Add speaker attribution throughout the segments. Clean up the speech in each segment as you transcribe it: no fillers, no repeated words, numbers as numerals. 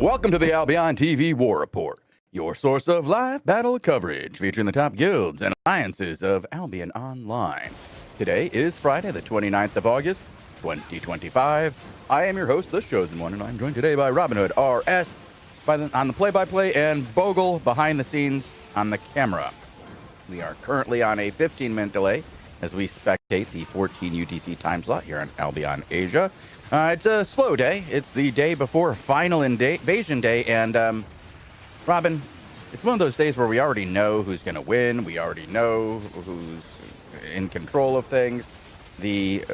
Speaker 1: Welcome to the AlbionTV War Report, your source of live battle coverage featuring the top guilds and alliances of Albion Online. Today is Friday, the 29th of August, 2025. I am your host, the Chosen One, and I'm joined today by Robinhood RS on the play-by-play and Bogle behind the scenes on the camera. We are currently on a 15-minute delay as we spectate the 14 UTC time slot here on Albion Asia. It's a slow day. It's the day before Final Invasion Day, and Robin, it's one of those days where we already know who's going to win. We already know who's in control of things. The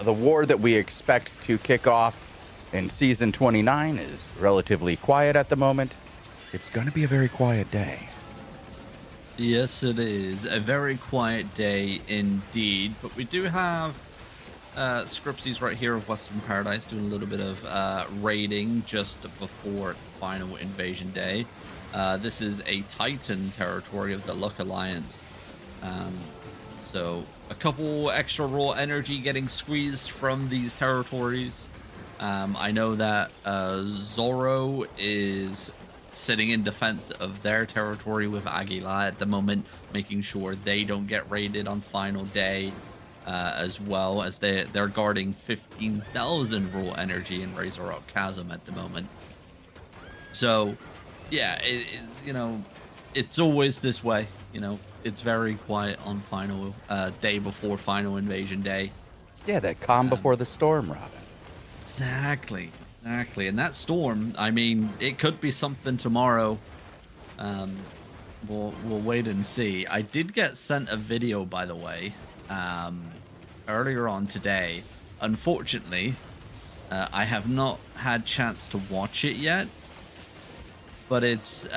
Speaker 1: war that we expect to kick off in Season 29 is relatively quiet at the moment. It's going to be a very quiet day.
Speaker 2: Yes, it is. A very quiet day indeed. But we do have Scripsies right here of Western Paradise doing a little bit of raiding just before Final Invasion Day. This is a Titan territory of the Luck Alliance. So a couple extra raw energy getting squeezed from these territories. I know that Zoro is sitting in defense of their territory with Aguila at the moment, making sure they don't get raided on final day, as well as they're guarding 15,000 raw energy in Razor Rock Chasm at the moment. So yeah, it's always this way. It's very quiet on final day before Final Invasion Day.
Speaker 1: Yeah, that calm before the storm, Robin.
Speaker 2: Exactly. And that storm, I mean, it could be something tomorrow. We'll wait and see. I did get sent a video, by the way, earlier on today. Unfortunately, I have not had chance to watch it yet, but it's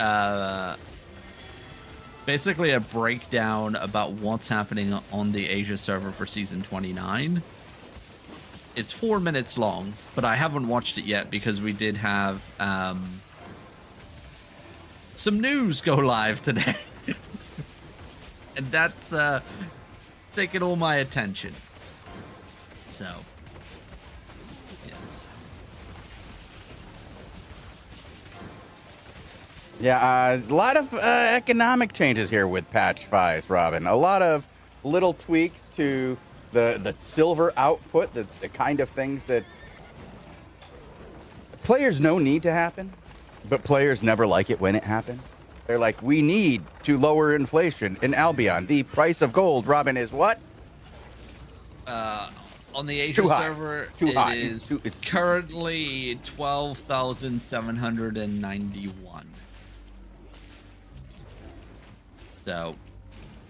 Speaker 2: basically a breakdown about what's happening on the Asia server for Season 29. It's 4 minutes long, but I haven't watched it yet because we did have some news go live today. And that's taking all my attention. So, yes.
Speaker 1: Yeah, a lot of economic changes here with Patch 5, Robin. A lot of little tweaks to the silver output, the kind of things that players know need to happen, but players never like it when it happens. They're like, we need to lower inflation in Albion. The price of gold, Robin, is what?
Speaker 2: On the Asia server, it is currently 12,791. So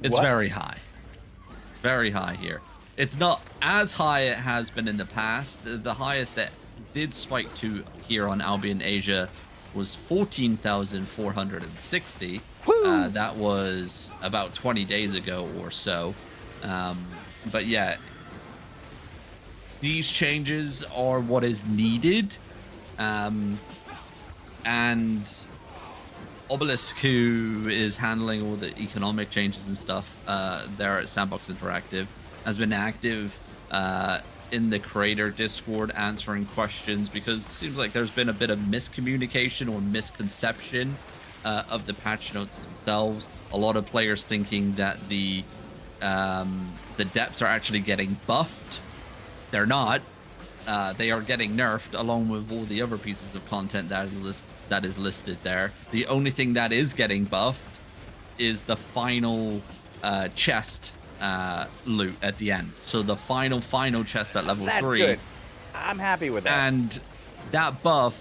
Speaker 2: it's very high. Very high here. It's not as high as it has been in the past. The highest that did spike to here on Albion Asia was 14,460. That was about 20 days ago or so. But yeah, these changes are what is needed. And Obelisk, who is handling all the economic changes and stuff there at Sandbox Interactive, has been active in the creator Discord answering questions, because it seems like there's been a bit of miscommunication or misconception of the patch notes themselves. A lot of players thinking that the depths are actually getting buffed. They're not. They are getting nerfed along with all the other pieces of content that is listed there. The only thing that is getting buffed is the final chest loot at the end. So the final chest at level 3.
Speaker 1: Good. I'm happy with that.
Speaker 2: And that buff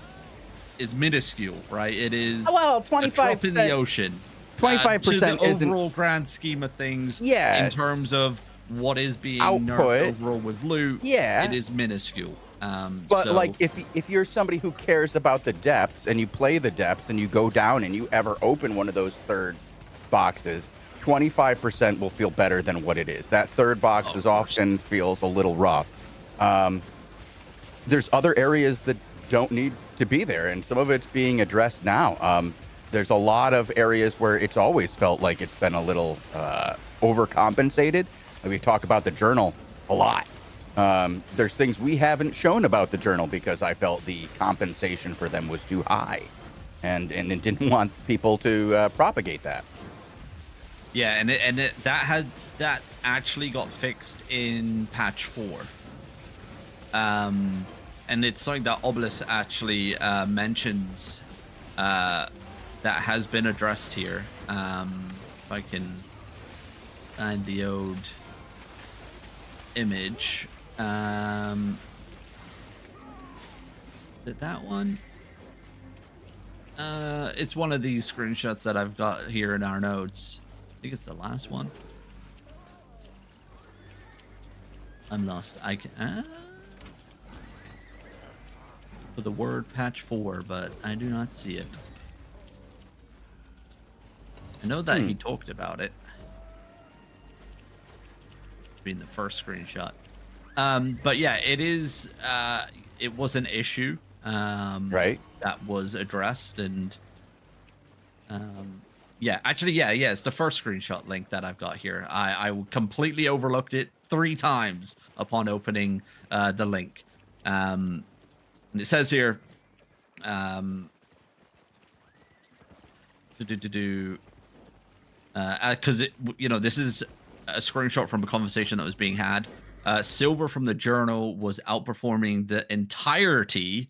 Speaker 2: is minuscule, right? It is
Speaker 1: 25%
Speaker 2: a drop in the ocean.
Speaker 1: 25%
Speaker 2: to the
Speaker 1: isn't
Speaker 2: overall grand scheme of things.
Speaker 1: Yeah.
Speaker 2: In terms of what is being
Speaker 1: output,
Speaker 2: nerfed overall with loot,
Speaker 1: yeah,
Speaker 2: it is minuscule.
Speaker 1: But like, if you're somebody who cares about the depths and you play the depths and you go down and you ever open one of those third boxes, 25% will feel better than what it is. That third box is often feels a little rough. There's other areas that don't need to be there, and some of it's being addressed now. There's a lot of areas where it's always felt like it's been a little overcompensated. We talk about the journal a lot. There's things we haven't shown about the journal because I felt the compensation for them was too high. and it didn't want people to propagate that.
Speaker 2: Yeah, that actually got fixed in patch 4. And it's something that Obelisk actually mentions that has been addressed here. If I can find the old image. Is it that one? It's one of these screenshots that I've got here in our notes. I think it's the last one. I'm lost. I can for the word patch 4, but I do not see it. I know that he talked about it. Being the first screenshot. But yeah, it is. It was an issue.
Speaker 1: Right.
Speaker 2: That was addressed, and yeah, actually, yeah, it's the first screenshot link that I've got here. I completely overlooked it 3 times upon opening the link. And it says here, because this is a screenshot from a conversation that was being had. Silver from the journal was outperforming the entirety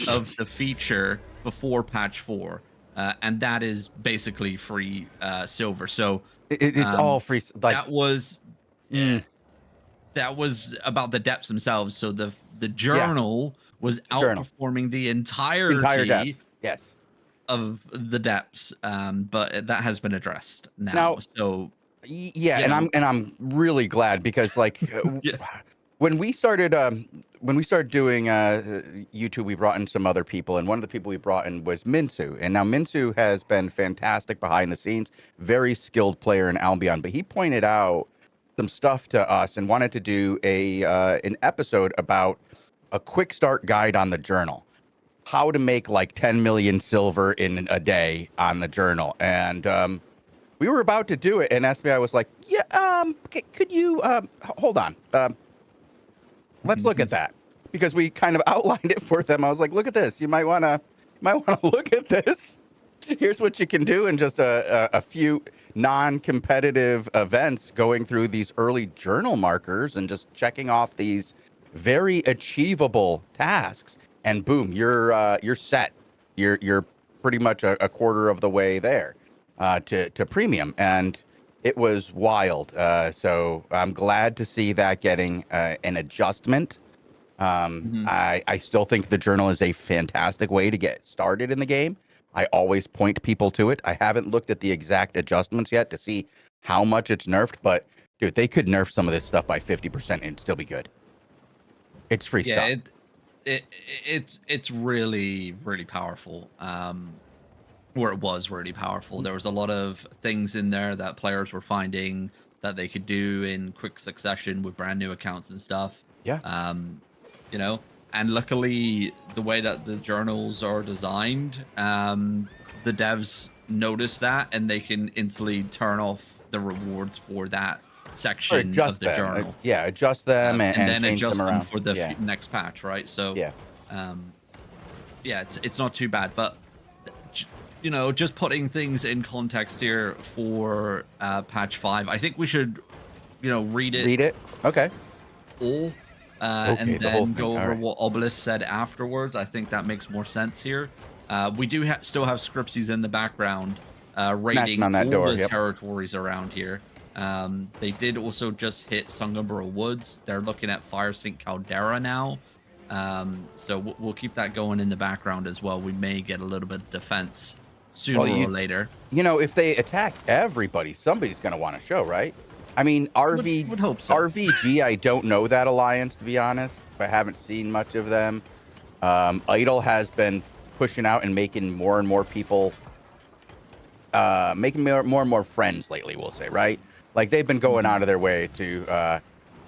Speaker 2: of the feature before patch 4, and that is basically free silver. So
Speaker 1: It's all free. Like
Speaker 2: that was that was about the depths themselves. So the journal was outperforming the
Speaker 1: entire
Speaker 2: entirety
Speaker 1: depth. Yes.
Speaker 2: of the depths, but that has been addressed now. So
Speaker 1: yeah, and I'm really glad, because like
Speaker 2: yeah.
Speaker 1: when we started doing YouTube, we brought in some other people, and one of the people we brought in was Minsu. And now Minsu has been fantastic behind the scenes, very skilled player in Albion, but he pointed out some stuff to us and wanted to do an episode about a quick start guide on the journal, how to make like 10 million silver in a day on the journal. And we were about to do it, and SBI was like, yeah, could you hold on, let's look at that, because we kind of outlined it for them. I was like, look at this, you might want to look at this. Here's what you can do in just a few non-competitive events, going through these early journal markers and just checking off these very achievable tasks, and boom, you're set. You're pretty much a quarter of the way there to premium, and it was wild. So I'm glad to see that getting an adjustment. I still think the journal is a fantastic way to get started in the game. I always point people to it. I haven't looked at the exact adjustments yet to see how much it's nerfed, but dude, they could nerf some of this stuff by 50% and still be good. It's free stuff.
Speaker 2: It's really, really powerful. Or it was really powerful. There was a lot of things in there that players were finding that they could do in quick succession with brand new accounts and stuff.
Speaker 1: Yeah.
Speaker 2: And luckily, the way that the journals are designed, the devs notice that, and they can instantly turn off the rewards for that section of the journal.
Speaker 1: Adjust them and
Speaker 2: then adjust them for the
Speaker 1: yeah.
Speaker 2: next patch, right? So
Speaker 1: yeah,
Speaker 2: it's not too bad, but just putting things in context here for patch 5. I think we should, read it.
Speaker 1: Okay.
Speaker 2: All. And then go over what Obelisk said afterwards. I think that makes more sense here. We do still have Scripsies in the background raiding all the territories around here. They did also just hit Sungumbura Woods. They're looking at Firesink Caldera now. So we'll keep that going in the background as well. We may get a little bit of defense sooner or later.
Speaker 1: If they attack everybody, somebody's going to want to show, right? I mean,
Speaker 2: would hope so.
Speaker 1: RVG, I don't know that alliance, to be honest. I haven't seen much of them. Idle has been pushing out and making more and more people, making more and more friends lately, we'll say, right? Like, they've been going out of their way to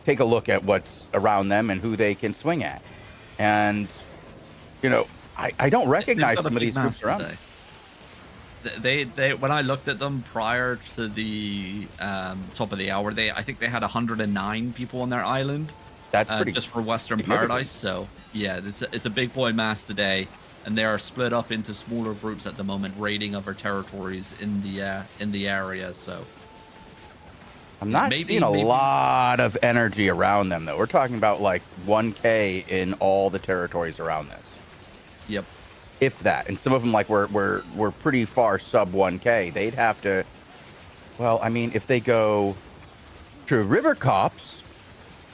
Speaker 1: take a look at what's around them and who they can swing at. And, I don't recognize some of these groups around them.
Speaker 2: They when I looked at them prior to the top of the hour, I think they had 109 people on their island.
Speaker 1: That's pretty
Speaker 2: just for Western Paradise. So yeah, it's a big boy mass today. and they are split up into smaller groups at the moment, raiding other territories in the area. So
Speaker 1: I'm
Speaker 2: yeah,
Speaker 1: not seeing a lot of energy around them, though. We're talking about like 1K in all the territories around this.
Speaker 2: Yep.
Speaker 1: If that. And some of them, like, we're pretty far sub 1K. They'd have to. Well, I mean, if they go to River Cops,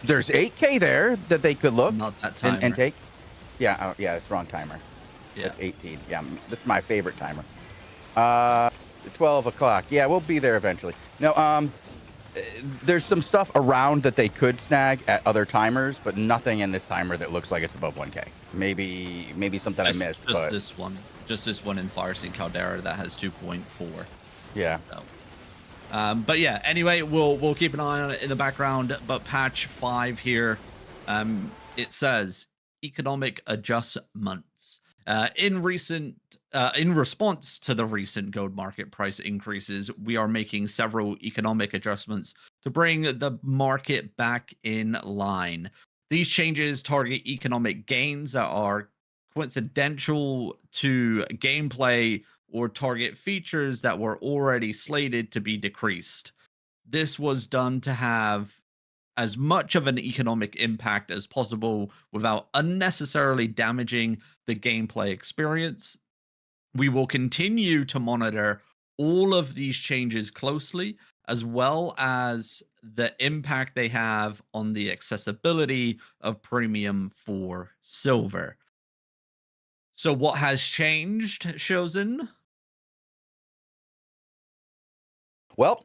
Speaker 1: there's 8K there that they could look
Speaker 2: Not that timer.
Speaker 1: and take. Yeah, yeah, it's wrong timer.
Speaker 2: Yeah.
Speaker 1: That's 18. Yeah, that's my favorite timer. 12 o'clock. Yeah, we'll be there eventually. No, there's some stuff around that they could snag at other timers, but nothing in this timer that looks like it's above 1K. Maybe something I missed.
Speaker 2: Just this one in Firesea Caldera that has 2.4.
Speaker 1: Yeah.
Speaker 2: So. But yeah, anyway, we'll keep an eye on it in the background. But patch 5 here, it says economic adjustments. In response to the recent gold market price increases, we are making several economic adjustments to bring the market back in line. These changes target economic gains that are coincidental to gameplay or target features that were already slated to be decreased. This was done to have as much of an economic impact as possible without unnecessarily damaging the gameplay experience. We will continue to monitor all of these changes closely, as well as the impact they have on the accessibility of Premium for Silver. So, what has changed, Shozen?
Speaker 1: Well,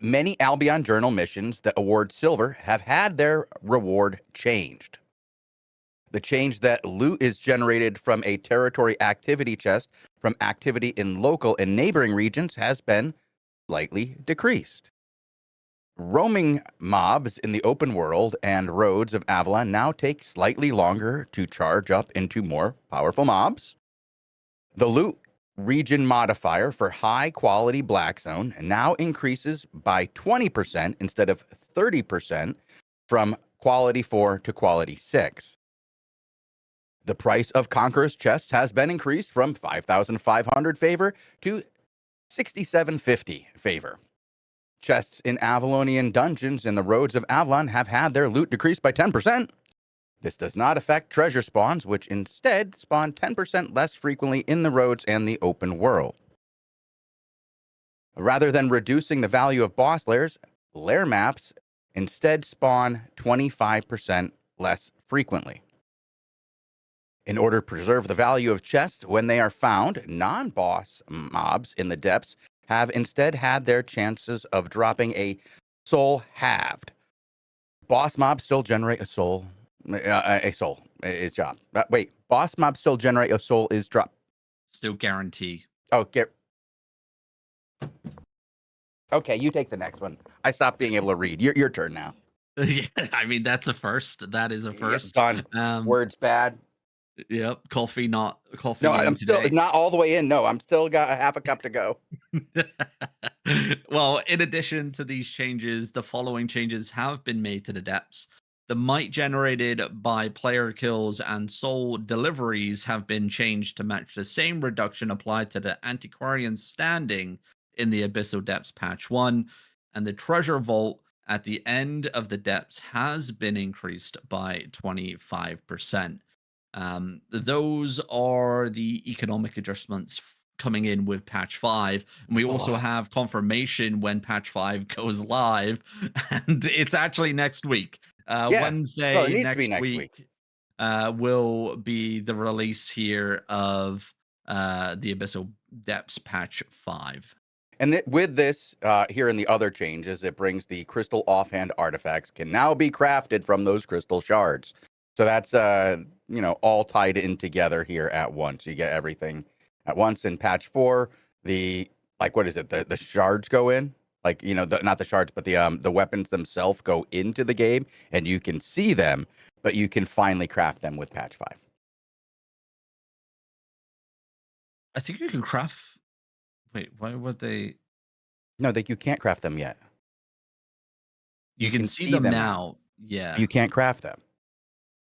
Speaker 1: many Albion Journal missions that award silver have had their reward changed. The change that loot is generated from a territory activity chest from activity in local and neighboring regions has been slightly decreased. Roaming mobs in the open world and roads of Avalon now take slightly longer to charge up into more powerful mobs. The loot region modifier for high quality Black Zone now increases by 20% instead of 30% from quality 4 to quality 6. The price of Conqueror's chests has been increased from 5,500 favor to 6,750 favor. Chests in Avalonian dungeons in the roads of Avalon have had their loot decreased by 10%. This does not affect treasure spawns, which instead spawn 10% less frequently in the roads and the open world. Rather than reducing the value of boss lairs, lair maps instead spawn 25% less frequently. In order to preserve the value of chests when they are found, non-boss mobs in the depths have instead had their chances of dropping a soul halved. Boss mobs still generate a soul. A soul is job. Wait, boss mobs still generate a soul is drop.
Speaker 2: Still guarantee.
Speaker 1: Oh, Okay, you take the next one. I stopped being able to read. Your turn now.
Speaker 2: Yeah, I mean that's a first. That is a first.
Speaker 1: Done. Words bad.
Speaker 2: Yep. Coffee not coffee.
Speaker 1: No, I'm still not all the way in. No, I'm still got a half a cup to go.
Speaker 2: Well, in addition to these changes, the following changes have been made to the depths. The might generated by player kills and soul deliveries have been changed to match the same reduction applied to the antiquarian standing in the Abyssal Depths patch 1, and the treasure vault at the end of the depths has been increased by 25%. Those are the economic adjustments coming in with patch 5, and we also have confirmation when patch 5 goes live, and it's actually next week. Wednesday next week will be the release here of the Abyssal Depths patch 5.
Speaker 1: And with this, here in the other changes, it brings the crystal offhand artifacts can now be crafted from those crystal shards. So that's all tied in together here at once. You get everything at once. In patch 4, the shards go in, not the shards, but the weapons themselves go into the game, and you can see them, but you can finally craft them with patch 5.
Speaker 2: I think you can craft. Wait, why would they?
Speaker 1: No, you can't craft them yet.
Speaker 2: You can see them now. Yeah,
Speaker 1: you can't craft them.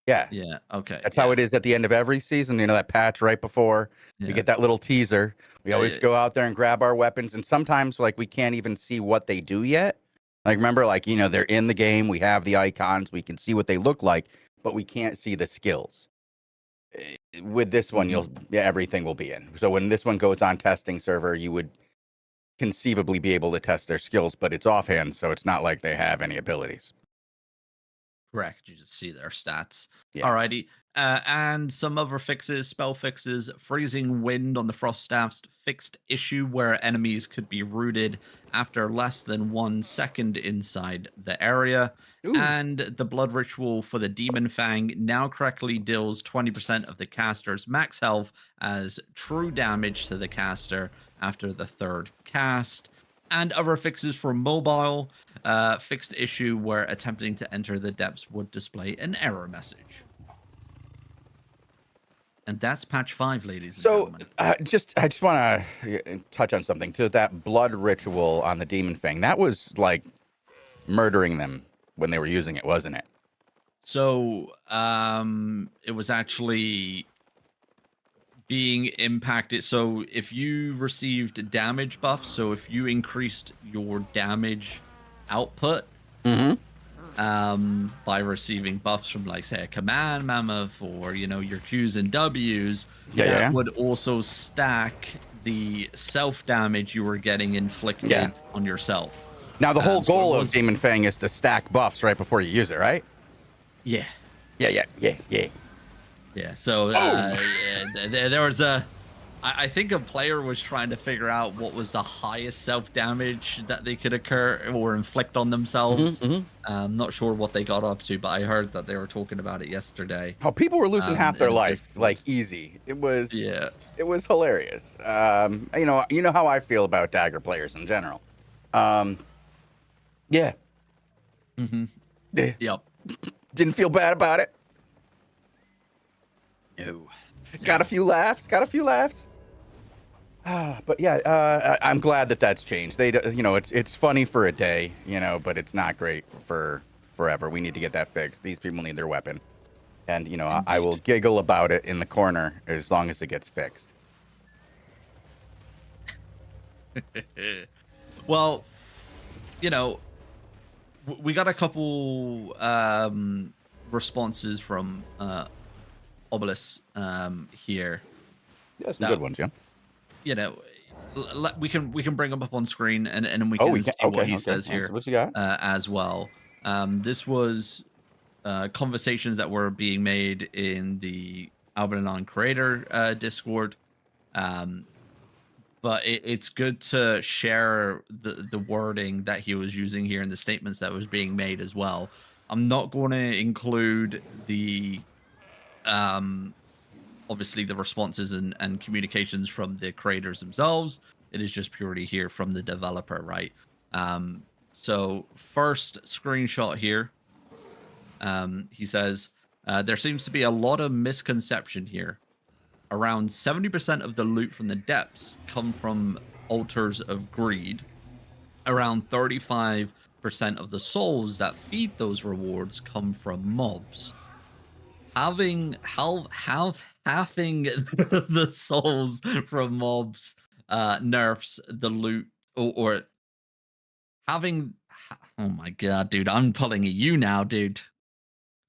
Speaker 1: Yeah.
Speaker 2: Yeah. Okay.
Speaker 1: That's how
Speaker 2: Yeah.
Speaker 1: it is at the end of every season. You know, that patch right before we
Speaker 2: Yeah.
Speaker 1: get that little teaser. We
Speaker 2: Yeah.
Speaker 1: always
Speaker 2: Yeah.
Speaker 1: go out there and grab our weapons, and sometimes like we can't even see what they do yet. Like remember, like you know, they're in the game. We have the icons. We can see what they look like, but we can't see the skills. With this one,
Speaker 2: Mhm.
Speaker 1: you'll yeah, everything will be in. So when this one goes on testing server, you would conceivably be able to test their skills, but it's offhand, so it's not like they have any abilities.
Speaker 2: Correct. You just see their stats.
Speaker 1: Yeah.
Speaker 2: Alrighty. And some other fixes, spell fixes, freezing wind on the frost staffs, fixed issue where enemies could be rooted after less than 1 second inside the area.
Speaker 1: Ooh.
Speaker 2: And the blood ritual for the demon fang now correctly deals 20% of the caster's max health as true damage to the caster after the third cast. And other fixes for mobile, fixed issue where attempting to enter the depths would display an error message. And that's patch 5, ladies and
Speaker 1: So,
Speaker 2: gentlemen.
Speaker 1: I just want to touch on something. So that blood ritual on the demon fang, that was like murdering them when they were using it, wasn't it?
Speaker 2: So, it was actually being impacted. So, if you received damage buffs, so if you increased your damage output,
Speaker 1: Mm-hmm.
Speaker 2: by receiving buffs from like say a command mammoth or your Q's and W's,
Speaker 1: Yeah, yeah,
Speaker 2: that
Speaker 1: yeah.
Speaker 2: would also stack the self damage you were getting
Speaker 1: Yeah.
Speaker 2: inflicted on yourself.
Speaker 1: Now the whole
Speaker 2: So it
Speaker 1: goal of
Speaker 2: was,
Speaker 1: demon fang is to stack buffs right before you use it, right?
Speaker 2: yeah.
Speaker 1: Yeah, yeah, yeah, yeah.
Speaker 2: Yeah. So
Speaker 1: Boom.
Speaker 2: yeah, there was a. I think a player was trying to figure out what was the highest self damage that they could occur or inflict on
Speaker 1: Mm-hmm,
Speaker 2: themselves.
Speaker 1: mm-hmm.
Speaker 2: Not sure what they got up to, but I heard that they were talking about it yesterday.
Speaker 1: Oh, people were losing half
Speaker 2: In
Speaker 1: their
Speaker 2: the
Speaker 1: life,
Speaker 2: Discord.
Speaker 1: like easy.
Speaker 2: Yeah.
Speaker 1: It was hilarious. You know how I feel about dagger players in general. Um, yeah,
Speaker 2: Hmm.
Speaker 1: eh,
Speaker 2: Yep.
Speaker 1: didn't feel bad about it.
Speaker 2: No.
Speaker 1: Got a
Speaker 2: No.
Speaker 1: few laughs. Got a few laughs. But yeah, I'm glad that that's changed. It's funny for a day, but it's not great for forever. We need to get that fixed. These people need their weapon, and I will
Speaker 2: Indeed.
Speaker 1: giggle about it in the corner as long as it gets fixed.
Speaker 2: Well, you know, we got a couple responses from Obelisk here
Speaker 1: Yeah, some good
Speaker 2: that
Speaker 1: ones. Yeah.
Speaker 2: you know we can bring them up on screen and then we
Speaker 1: Oh,
Speaker 2: can
Speaker 1: we can.
Speaker 2: see what
Speaker 1: Okay.
Speaker 2: he
Speaker 1: Okay.
Speaker 2: says
Speaker 1: All right, so
Speaker 2: here
Speaker 1: what you got?
Speaker 2: as well. This was conversations that were being made in the Albion Online creator Discord. Um, but it's good to share the wording that he was using here and the statements that was being made as well. I'm not going to include the um obviously the responses and communications from the creators themselves. It is just purely here from the developer, right? So first screenshot here, he says, there seems to be a lot of misconception here. Around 70% of the loot from the depths come from altars of greed. Around 35% of the souls that feed those rewards come from mobs. Having the souls from mobs nerfs the loot, or having oh my god, dude, I'm pulling a you now, dude.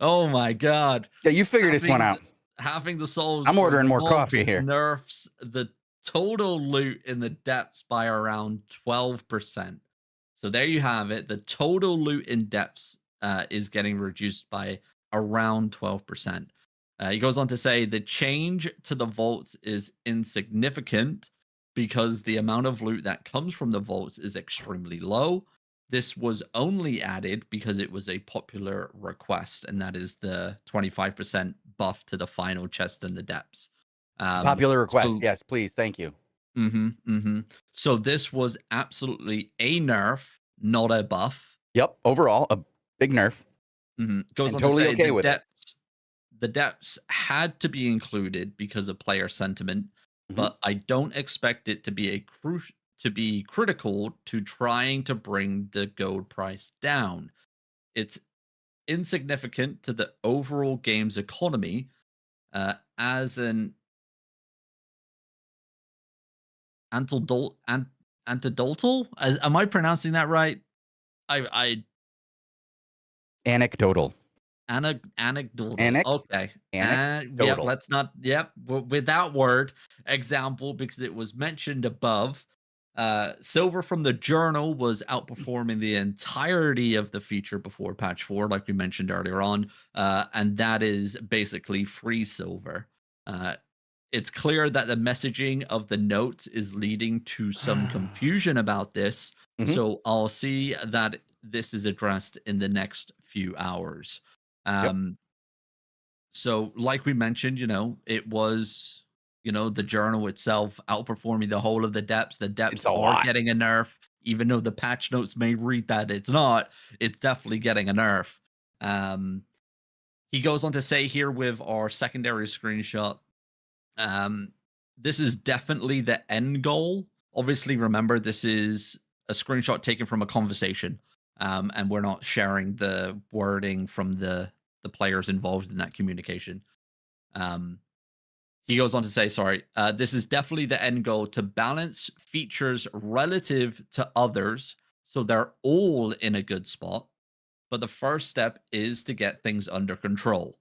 Speaker 2: Oh my god.
Speaker 1: Yeah, you figured this one
Speaker 2: having
Speaker 1: out.
Speaker 2: th- Having the souls
Speaker 1: I'm ordering
Speaker 2: from
Speaker 1: more
Speaker 2: mobs
Speaker 1: coffee here.
Speaker 2: nerfs the total loot in the depths by around 12%. So there you have it. The total loot in depths is getting reduced by around 12%. He goes on to say the change to the vaults is insignificant because the amount of loot that comes from the vaults is extremely low. This was only added because it was a popular request, and that is the 25% buff to the final chest in the depths. Um,
Speaker 1: Popular request.
Speaker 2: so,
Speaker 1: Yes, please. Thank you.
Speaker 2: so this was absolutely a nerf, not a buff.
Speaker 1: Yep. Overall, a big nerf,
Speaker 2: Goes
Speaker 1: and
Speaker 2: on to
Speaker 1: totally
Speaker 2: say
Speaker 1: okay with it.
Speaker 2: the depths had to be included because of player sentiment,
Speaker 1: Hmm.
Speaker 2: but I don't expect it to be to be critical to trying to bring the gold price down. It's insignificant to the overall game's economy as an antidol- an- antidotal. Am I pronouncing that right? I
Speaker 1: Anecdotal.
Speaker 2: Anecdotal. Okay. Yep.
Speaker 1: Anecdotal.
Speaker 2: Let's not. Yep. With that word example, because it was mentioned above. Silver from the journal was outperforming the entirety of the feature before patch 4, like we mentioned earlier on, and that is basically free silver. Uh, it's clear that the messaging of the notes is leading to some confusion about this,
Speaker 1: Mhm.
Speaker 2: so I'll see that this is addressed in the next few hours.
Speaker 1: Yep.
Speaker 2: Um, so, like we mentioned, it was, the journal itself outperforming the whole of the depths. The
Speaker 1: It's
Speaker 2: depths
Speaker 1: a
Speaker 2: are
Speaker 1: lot.
Speaker 2: getting a nerf, even though the patch notes may read that it's not. It's definitely getting a nerf. Um, he goes on to say here with our secondary screenshot, um, this is definitely the end goal. Obviously, remember this is a screenshot taken from a conversation, and we're not sharing the wording from the players involved in that communication. Um, he goes on to say, sorry, this is definitely the end goal to balance features relative to others so they're all in a good spot. But the first step is to get things under control.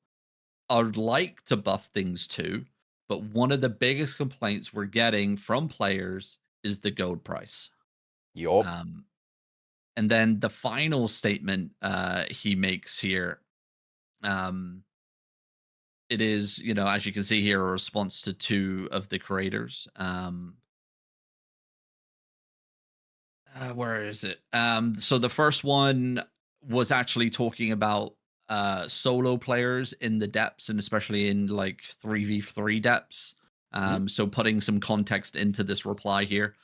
Speaker 2: I'd like to buff things too, but one of the biggest complaints we're getting from players is the gold price.
Speaker 1: Yup.
Speaker 2: Um, and then the final statement he makes here, um, it is, as you can see here, a response to two of the creators. Where is it? So the first one was actually talking about solo players in the depths and especially in like 3v3 depths.
Speaker 1: Mhm.
Speaker 2: So putting some context into this reply here.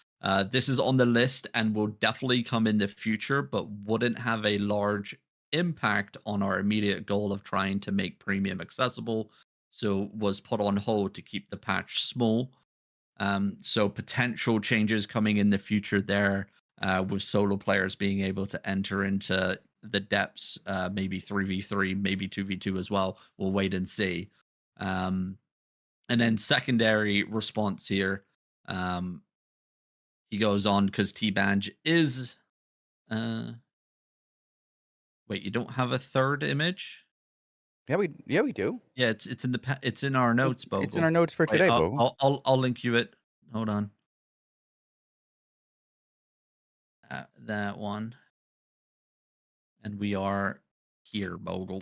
Speaker 2: This is on the list and will definitely come in the future, but wouldn't have a large impact on our immediate goal of trying to make premium accessible. So was put on hold to keep the patch small. So potential changes coming in the future there with solo players being able to enter into the depths, maybe 3v3, maybe 2v2 as well. We'll wait and see. Um, and then secondary response here. Um, he goes on because T-Banj is. Uh, wait, you don't have a third image?
Speaker 1: Yeah, we do.
Speaker 2: Yeah, it's in it's in our notes,
Speaker 1: It's in
Speaker 2: Bogle.
Speaker 1: our notes for
Speaker 2: Wait,
Speaker 1: today, Bogle.
Speaker 2: I'll link you it. Hold on. That one. And we are here, Bogle.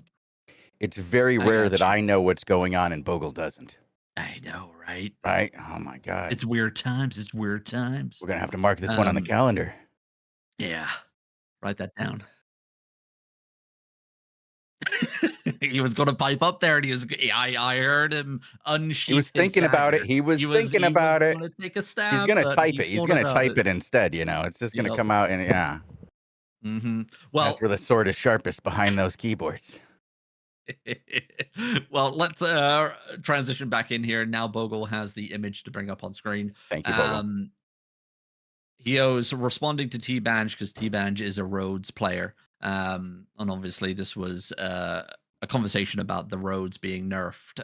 Speaker 1: It's very
Speaker 2: I
Speaker 1: rare
Speaker 2: got
Speaker 1: that
Speaker 2: you.
Speaker 1: I know what's going on and Bogle doesn't.
Speaker 2: I know, right?
Speaker 1: Right? Oh my god.
Speaker 2: It's weird times. It's weird times.
Speaker 1: We're gonna have to mark this one on the
Speaker 2: Um,
Speaker 1: calendar.
Speaker 2: yeah, write that down. He was going to pipe up there, and I heard him
Speaker 1: He was
Speaker 2: unsheath his
Speaker 1: thinking about it.
Speaker 2: dagger.
Speaker 1: He was thinking
Speaker 2: He was
Speaker 1: about it.
Speaker 2: going to take a
Speaker 1: He's
Speaker 2: stab,
Speaker 1: gonna
Speaker 2: but
Speaker 1: type
Speaker 2: he
Speaker 1: it. He's
Speaker 2: thought
Speaker 1: gonna
Speaker 2: about
Speaker 1: type
Speaker 2: it.
Speaker 1: it instead, It's just gonna
Speaker 2: Yep.
Speaker 1: come out and yeah. That's
Speaker 2: Well,
Speaker 1: where the sword is sharpest behind those keyboards.
Speaker 2: well, let's transition back in here. Now Bogle has the image to bring up on screen.
Speaker 1: Thank you, Bogle.
Speaker 2: Um, Hio's responding to T-Banj because T-Banj is a Rhodes player. And obviously this was a conversation about the roads being nerfed.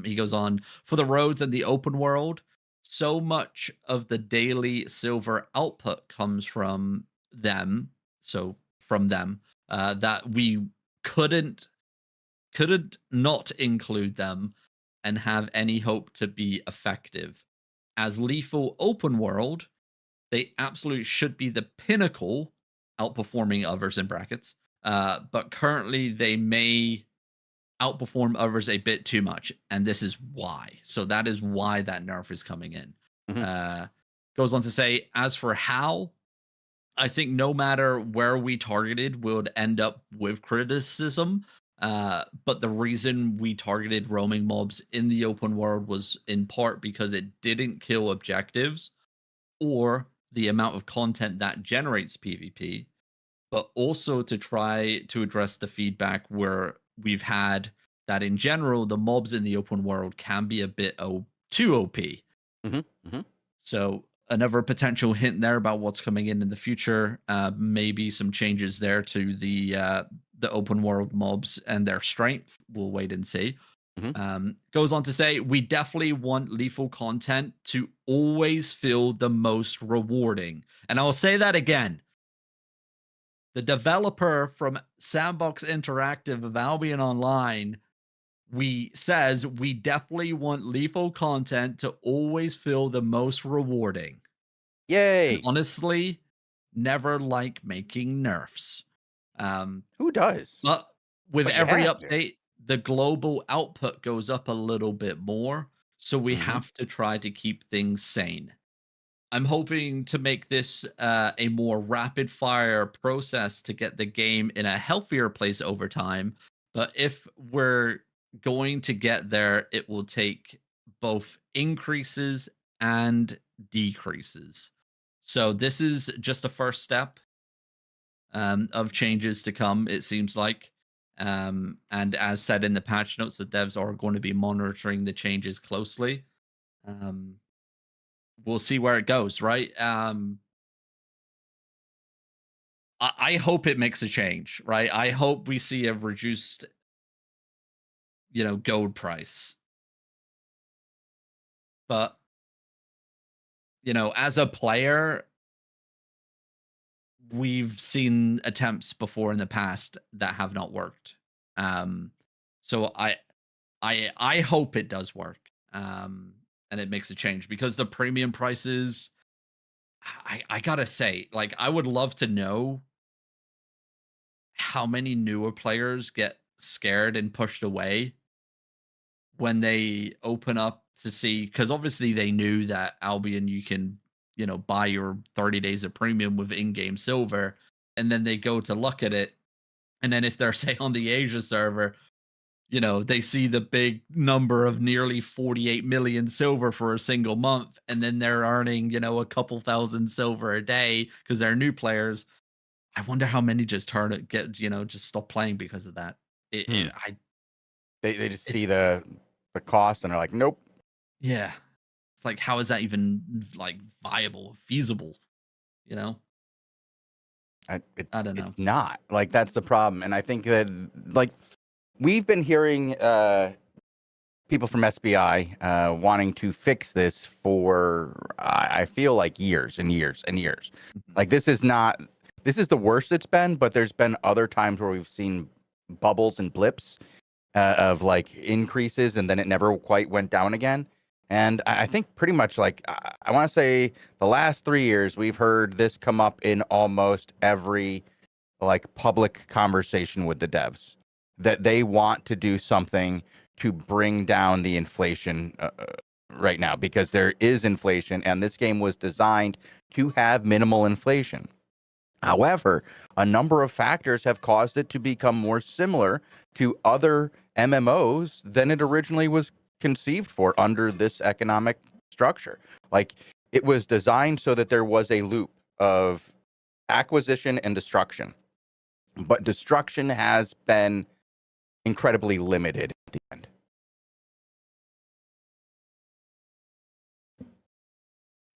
Speaker 2: He goes on, for the roads and the open world, so much of the daily silver output comes from them. So from them, that we couldn't not include them and have any hope to be effective. As lethal open world, they absolutely should be the pinnacle, outperforming others in brackets. But currently, they may outperform others a bit too much, and this is why. So that is why that nerf is coming in.
Speaker 1: Mhm.
Speaker 2: Goes on to say, as for how, I think no matter where we targeted, we would end up with criticism. But the reason we targeted roaming mobs in the open world was in part because it didn't kill objectives or the amount of content that generates PvP, but also to try to address the feedback where we've had that in general, the mobs in the open world can be a bit too OP.
Speaker 1: Mhm. Mhm.
Speaker 2: So another potential hint there about what's coming in the future. Maybe some changes there to the open world mobs and their strength. We'll wait and see.
Speaker 1: Mhm.
Speaker 2: Goes on to say, we definitely want lethal content to always feel the most rewarding. And I'll say that again. The developer from Sandbox Interactive of Albion Online we says we definitely want lethal content to always feel the most rewarding. And
Speaker 1: Yay!
Speaker 2: honestly, never like making nerfs. Um,
Speaker 1: Who does?
Speaker 2: but with
Speaker 1: But you
Speaker 2: every
Speaker 1: have to.
Speaker 2: update, the global output goes up a little bit more. So we
Speaker 1: Mhm.
Speaker 2: have to try to keep things sane. I'm hoping to make this a more rapid fire process to get the game in a healthier place over time. But if we're going to get there, it will take both increases and decreases. So this is just a first step of changes to come, it seems like. And as said in the patch notes, the devs are going to be monitoring the changes closely. Um, we'll see where it goes, right? I hope it makes a change, right? I hope we see a reduced, gold price. But, as a player, we've seen attempts before in the past that have not worked. Um, so I hope it does work. And it makes a change because the premium prices, I gotta say, like, I would love to know how many newer players get scared and pushed away when they open up to see, because obviously they knew that Albion you can, buy your 30 days of premium with in-game silver, and then they go to look at it, and then if they're say on the Asia server, they see the big number of nearly 48 million silver for a single month, and then they're earning, a couple thousand silver a day because they're new players. I wonder how many just turn it, get, just stop playing because of that. It,
Speaker 1: Hmm.
Speaker 2: it I
Speaker 1: They just
Speaker 2: it's
Speaker 1: see the cost and are like, "Nope."
Speaker 2: Yeah. It's like, how is that even like viable, feasible? You know? I don't know.
Speaker 1: It's not. Like, that's the problem, and I think that, like, we've been hearing, people from SBI, wanting to fix this for, I feel like years and years and years.
Speaker 2: Mhm.
Speaker 1: Like, this is the worst it's been, but there's been other times where we've seen bubbles and blips, of, like, increases, and then it never quite went down again. And I think pretty much, like, I wanna say the last 3 years, we've heard this come up in almost every, like, public conversation with the devs, that they want to do something to bring down the inflation, right now, because there is inflation, and this game was designed to have minimal inflation. However, a number of factors have caused it to become more similar to other MMOs than it originally was conceived for under this economic structure. Like, it was designed so that there was a loop of acquisition and destruction, but destruction has been incredibly limited at the end.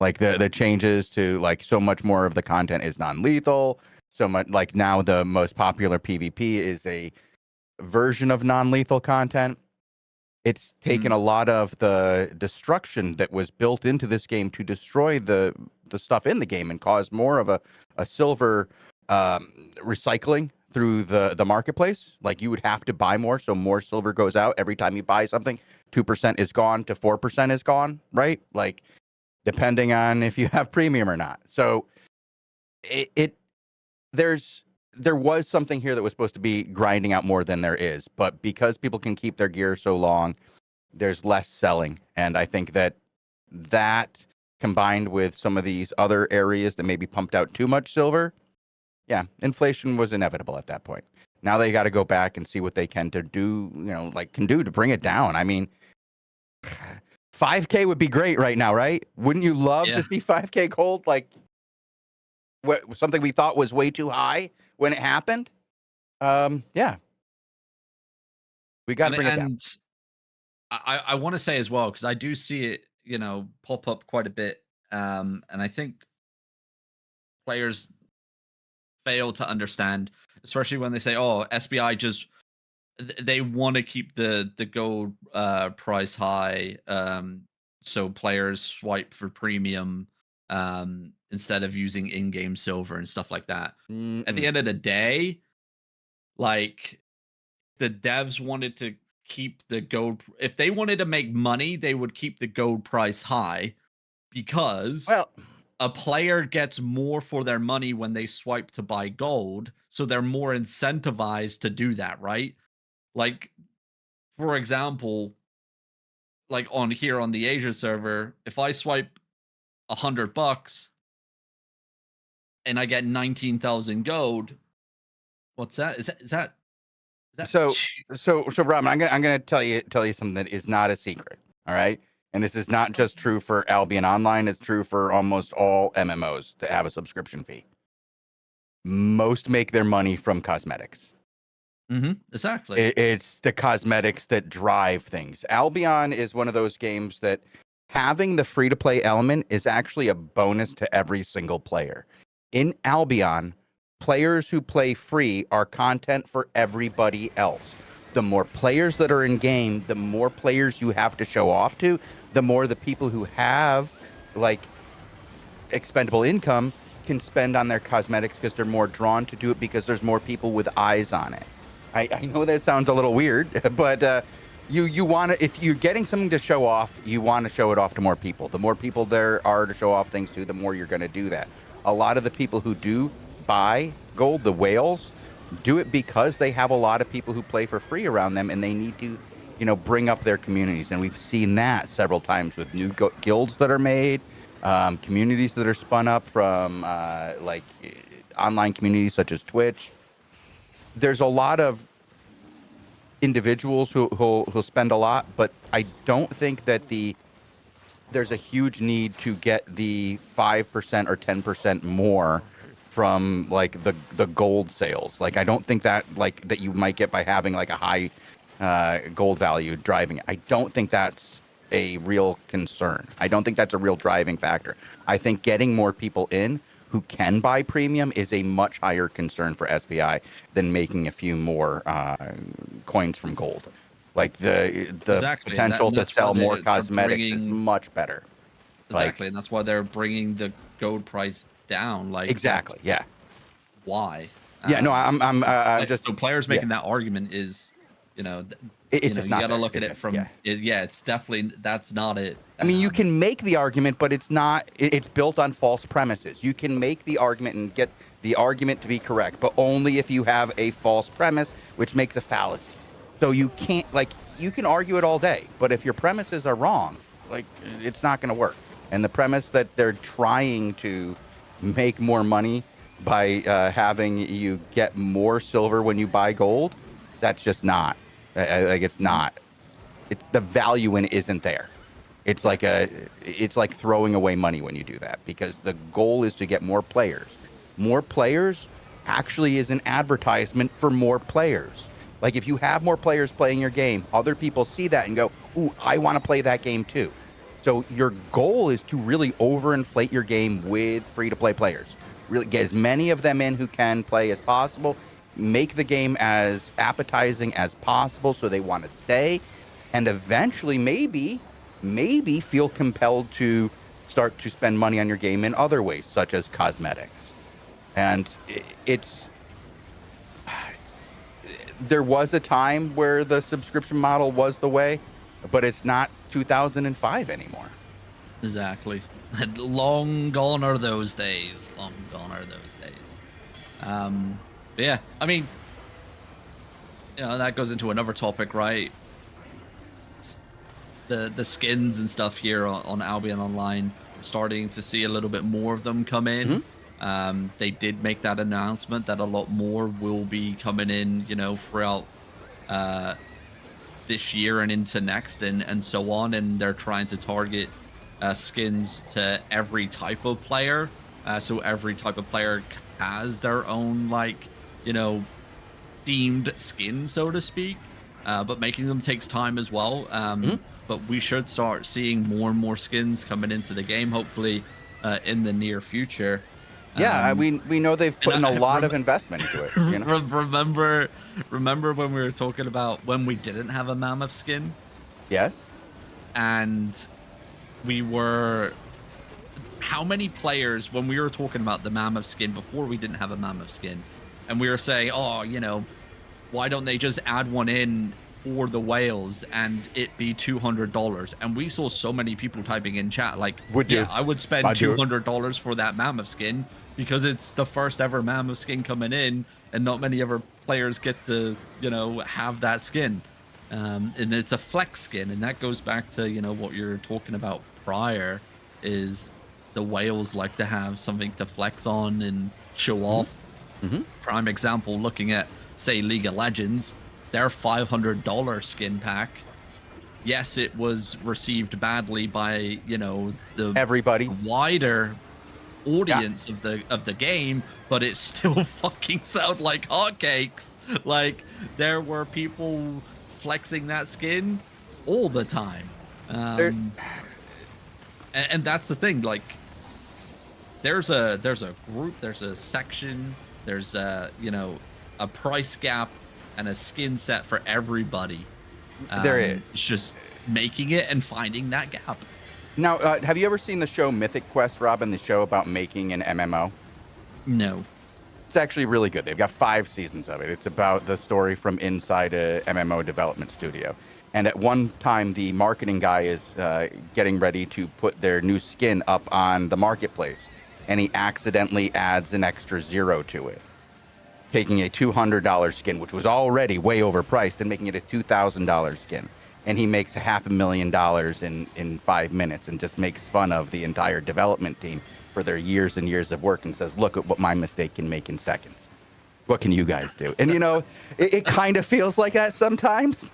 Speaker 1: Like, the changes to, like, so much more of the content is non-lethal. So much, like, now the most popular PvP is a version of non-lethal content. It's taken
Speaker 2: Mhm.
Speaker 1: a lot of the destruction that was built into this game to destroy the stuff in the game and cause more of a silver, recycling through the marketplace. Like, you would have to buy more, so more silver goes out every time you buy something. 2% is gone to 4% is gone, right? Like, depending on if you have premium or not. So it there's there was something here that was supposed to be grinding out more than there is, but because people can keep their gear so long, there's less selling, and I think that combined with some of these other areas that maybe pumped out too much silver, yeah, inflation was inevitable at that point. Now they got to go back and see what they can to do, like, can do to bring it down. I mean, 5K would be great right now, right? Wouldn't you love
Speaker 2: Yeah.
Speaker 1: to see 5K gold? Like, something we thought was way too high when it happened. Yeah, we got to
Speaker 2: And
Speaker 1: bring it down.
Speaker 2: and I want to say as well, because I do see it, pop up quite a bit. And I think players fail to understand. especially when they say, "Oh, SBI just they want to keep the gold price high, so players swipe for premium instead of using in-game silver and stuff like that." At the
Speaker 1: Mm-mm.
Speaker 2: end of the day, like the devs wanted to keep the gold. If they wanted to make money, they would keep the gold price high because
Speaker 1: Well,
Speaker 2: a player gets more for their money when they swipe to buy gold, so they're more incentivized to do that, right? Like, for example, like on here on the Asia server, if I swipe $100 and I get 19,000 gold, what's that? Is that
Speaker 1: so Rob, I'm gonna tell you something that is not a secret. All right, and this is not just true for Albion Online. It's true for almost all MMOs that have a subscription fee. Most make their money from cosmetics.
Speaker 2: Exactly.
Speaker 1: It's the cosmetics that drive things. Albion is one of those games that having the free to play element is actually a bonus to every single player. In Albion, players who play free are content for everybody else. The more players that are in game, the more players you have to show off to, the more the people who have like expendable income can spend on their cosmetics because they're more drawn to do it because there's more people with eyes on it. I know that sounds a little weird, but you want to, if you're getting something to show off, you want to show it off to more people. The more people there are to show off things to, the more you're going to do that. A lot of the people who do buy gold, the whales, do it because they have a lot of people who play for free around them, and they need to, bring up their communities. And we've seen that several times with new guilds that are made, communities that are spun up from online communities such as Twitch. There's a lot of individuals who'll spend a lot, but I don't think that there's a huge need to get the 5% or 10% more from like the gold sales. Like I don't think that that you might get by having like a high gold value driving it. I don't think that's a real concern. I don't think that's a real driving factor. I think getting more people in who can buy premium is a much higher concern for SBI than making a few more coins from gold. Like the
Speaker 2: Exactly.
Speaker 1: potential to sell more
Speaker 2: they're
Speaker 1: cosmetics is
Speaker 2: bringing
Speaker 1: much better.
Speaker 2: exactly, and that's why they're bringing the gold price down. Like
Speaker 1: Exactly. Yeah.
Speaker 2: why?
Speaker 1: Yeah. No, I'm
Speaker 2: Like,
Speaker 1: just.
Speaker 2: so players
Speaker 1: Yeah.
Speaker 2: making that argument is, you know,
Speaker 1: It's just
Speaker 2: you
Speaker 1: not
Speaker 2: got to
Speaker 1: there.
Speaker 2: look at
Speaker 1: It
Speaker 2: it
Speaker 1: is,
Speaker 2: from,
Speaker 1: yeah.
Speaker 2: yeah, it's definitely that's not it.
Speaker 1: I mean, you can make the argument, but it's not. It's built on false premises. You can make the argument and get the argument to be correct, but only if you have a false premise, which makes a fallacy. So you can't you can argue it all day, but if your premises are wrong, it's not going to work. And the premise that they're trying to make more money by having you get more silver when you buy gold, that's just not. It's not. The value in it isn't there. It's like throwing away money when you do that, because the goal is to get more players. More players actually is an advertisement for more players. Like if you have more players playing your game, other people see that and go, "Ooh, I want to play that game too." So your goal is to really overinflate your game with free-to-play players. Really get as many of them in who can play as possible. Make the game as appetizing as possible so they want to stay, and eventually maybe feel compelled to start to spend money on your game in other ways, such as cosmetics. And there was a time where the subscription model was the way, but it's not 2005 anymore.
Speaker 2: Exactly. Long gone are those days. Long gone are those days. But yeah, I mean, that goes into another topic, right? The skins and stuff here on Albion Online. We're starting to see a little bit more of them come in. They did make that announcement that a lot more will be coming in, throughout this year and into next and so on. And they're trying to target skins to every type of player. So every type of player has their own, themed skin, so to speak. But making them takes time as well. But we should start seeing more and more skins coming into the game, hopefully in the near future.
Speaker 1: Yeah, we know they've put in a lot of investment into it. You know?
Speaker 2: Remember when we were talking about when we didn't have a mammoth skin,
Speaker 1: Yes.
Speaker 2: and we were how many players when we were talking about the mammoth skin before we didn't have a mammoth skin, and we were saying, oh, you know, why don't they just add one in for the whales and it be $200? And we saw so many people typing in chat like, yeah, I would spend $200 for that mammoth skin because it's the first ever mammoth skin coming in, and not many other players get to, you know, have that skin. And it's a flex skin, and that goes back to, you know, what you're talking about prior, is the whales like to have something to flex on and show off. Prime example, looking at, say, League of Legends, their $500 skin pack. Yes, it was received badly by, you know,
Speaker 1: everybody,
Speaker 2: wider audience of the game, but it still fucking sound like hotcakes. Like, there were people flexing that skin all the time. And that's the thing, like, there's a group, there's a section, there's a, you know, a price gap and a skin set for everybody.
Speaker 1: There is.
Speaker 2: It's just making it and finding that gap.
Speaker 1: Now, have you ever seen the show Mythic Quest, Robin? The show about making an MMO?
Speaker 2: No.
Speaker 1: It's actually really good. They've got 5 seasons of it. It's about the story from inside a MMO development studio. And at one time, the marketing guy is getting ready to put their new skin up on the marketplace, and he accidentally adds an extra 0 to it, taking a $200 skin, which was already way overpriced, and making it a $2,000 skin. And he makes $500,000 in 5 minutes, and just makes fun of the entire development team for their years and years of work, and says, look at what my mistake can make in seconds. What can you guys do? And, you know, it kind of feels like that sometimes.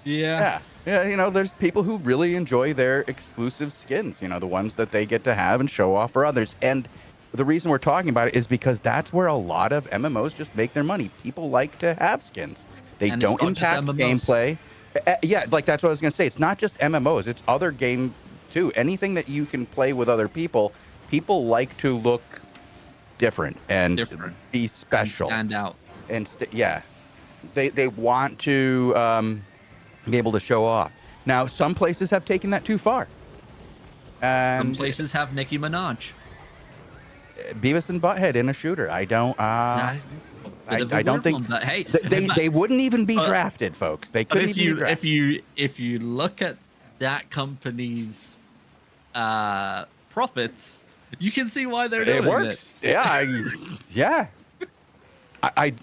Speaker 2: Yeah.
Speaker 1: Yeah, you know, there's people who really enjoy their exclusive skins, you know, the ones that they get to have and show off for others. And the reason we're talking about it is because that's where a lot of MMOs just make their money. People like to have skins. They don't impact gameplay. Yeah, like that's what I was going to say. It's not just MMOs. It's other game too. Anything that you can play with other people, people like to look different and be special.
Speaker 2: And stand out.
Speaker 1: And yeah, they want to be able to show off. Now, some places have taken that too far.
Speaker 2: Some places have Nicki Minaj.
Speaker 1: Beavis and Butthead in a shooter. I don't think.
Speaker 2: But hey,
Speaker 1: they wouldn't even be drafted, folks. They couldn't even be drafted.
Speaker 2: If you look at that company's profits, you can see why they're doing it. It works.
Speaker 1: Yeah.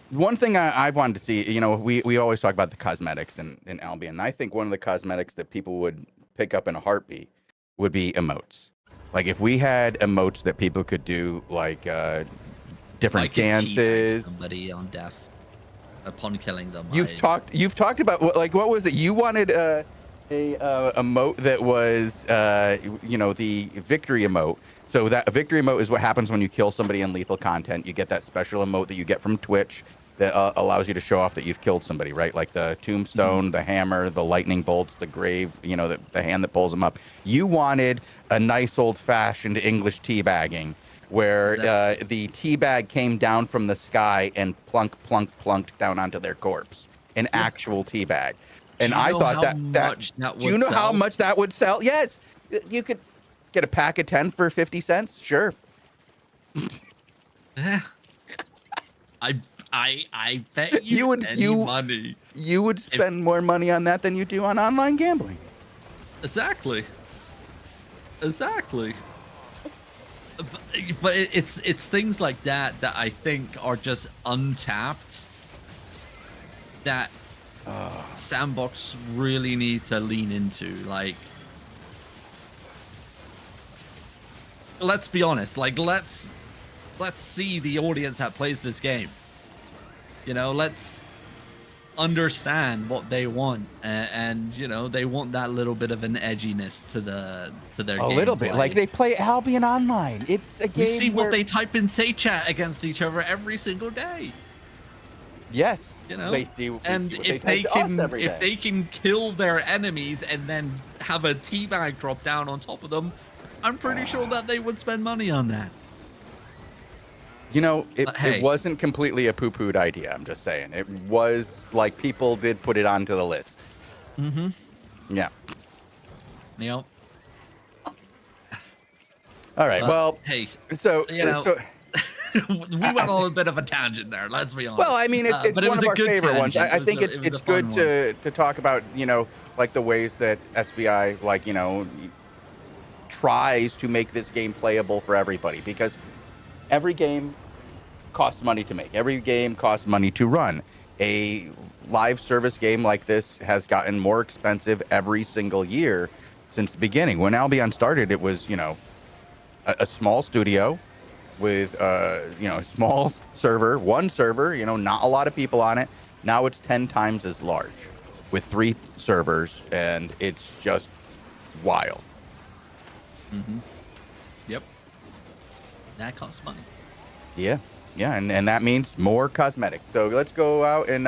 Speaker 1: One thing I wanted to see, you know, we always talk about the cosmetics in Albion. I think one of the cosmetics that people would pick up in a heartbeat would be emotes. Like if we had emotes that people could do, like different dances.
Speaker 2: Somebody on death upon killing them.
Speaker 1: You've talked about what was it? You wanted a emote that was you know, the victory emote. So that a victory emote is what happens when you kill somebody in lethal content. You get that special emote that you get from Twitch that allows you to show off that you've killed somebody, right? Like the tombstone, the hammer, the lightning bolts, the grave, you know, the hand that pulls them up. You wanted a nice old-fashioned English teabagging where the teabag came down from the sky and plunked down onto their corpse. An actual teabag. And I thought that do you know how much that would sell? Yes. You could get a pack of 10 for 50 cents. Sure.
Speaker 2: Yeah. I bet you would money.
Speaker 1: You would spend more money on that than you do on online gambling.
Speaker 2: Exactly. But it's things like that I think are just untapped that Sandbox really need to lean into. Like, let's be honest, like let's see the audience that plays this game. You know, let's understand what they want, and you know, they want that little bit of an edginess to their
Speaker 1: a little bit like they play Albion Online. It's a game.
Speaker 2: You see what they type in say chat against each other every single day.
Speaker 1: Yes,
Speaker 2: you know,
Speaker 1: they see,
Speaker 2: and if they can kill their enemies and then have a teabag drop down on top of them, I'm pretty sure that they would spend money on that.
Speaker 1: You know,
Speaker 2: Hey.
Speaker 1: it wasn't completely a poo-pooed idea. I'm just saying. It was like people did put it onto the list.
Speaker 2: Mm-hmm.
Speaker 1: Yeah.
Speaker 2: Yep.
Speaker 1: All right. Well,
Speaker 2: hey,
Speaker 1: so
Speaker 2: you know,
Speaker 1: so
Speaker 2: we went on a bit of a tangent there. Let's be honest.
Speaker 1: well, I mean, it's
Speaker 2: but it
Speaker 1: one
Speaker 2: was
Speaker 1: of
Speaker 2: a
Speaker 1: our
Speaker 2: good
Speaker 1: favorite ones.
Speaker 2: tangent.
Speaker 1: I think
Speaker 2: It was
Speaker 1: it's
Speaker 2: a fun
Speaker 1: good to talk about, you know, like the ways that SBI, like, you know, tries to make this game playable for everybody, because every game costs money to make. Every game costs money to run. A live service game like this has gotten more expensive every single year since the beginning. When Albion started, it was, you know, a small studio with, you know, a small server, one server, you know, not a lot of people on it. Now it's 10 times as large with 3 servers, and it's just wild.
Speaker 2: Mm-hmm. Yep. That costs money.
Speaker 1: Yeah. Yeah, and that means more cosmetics. So let's go out and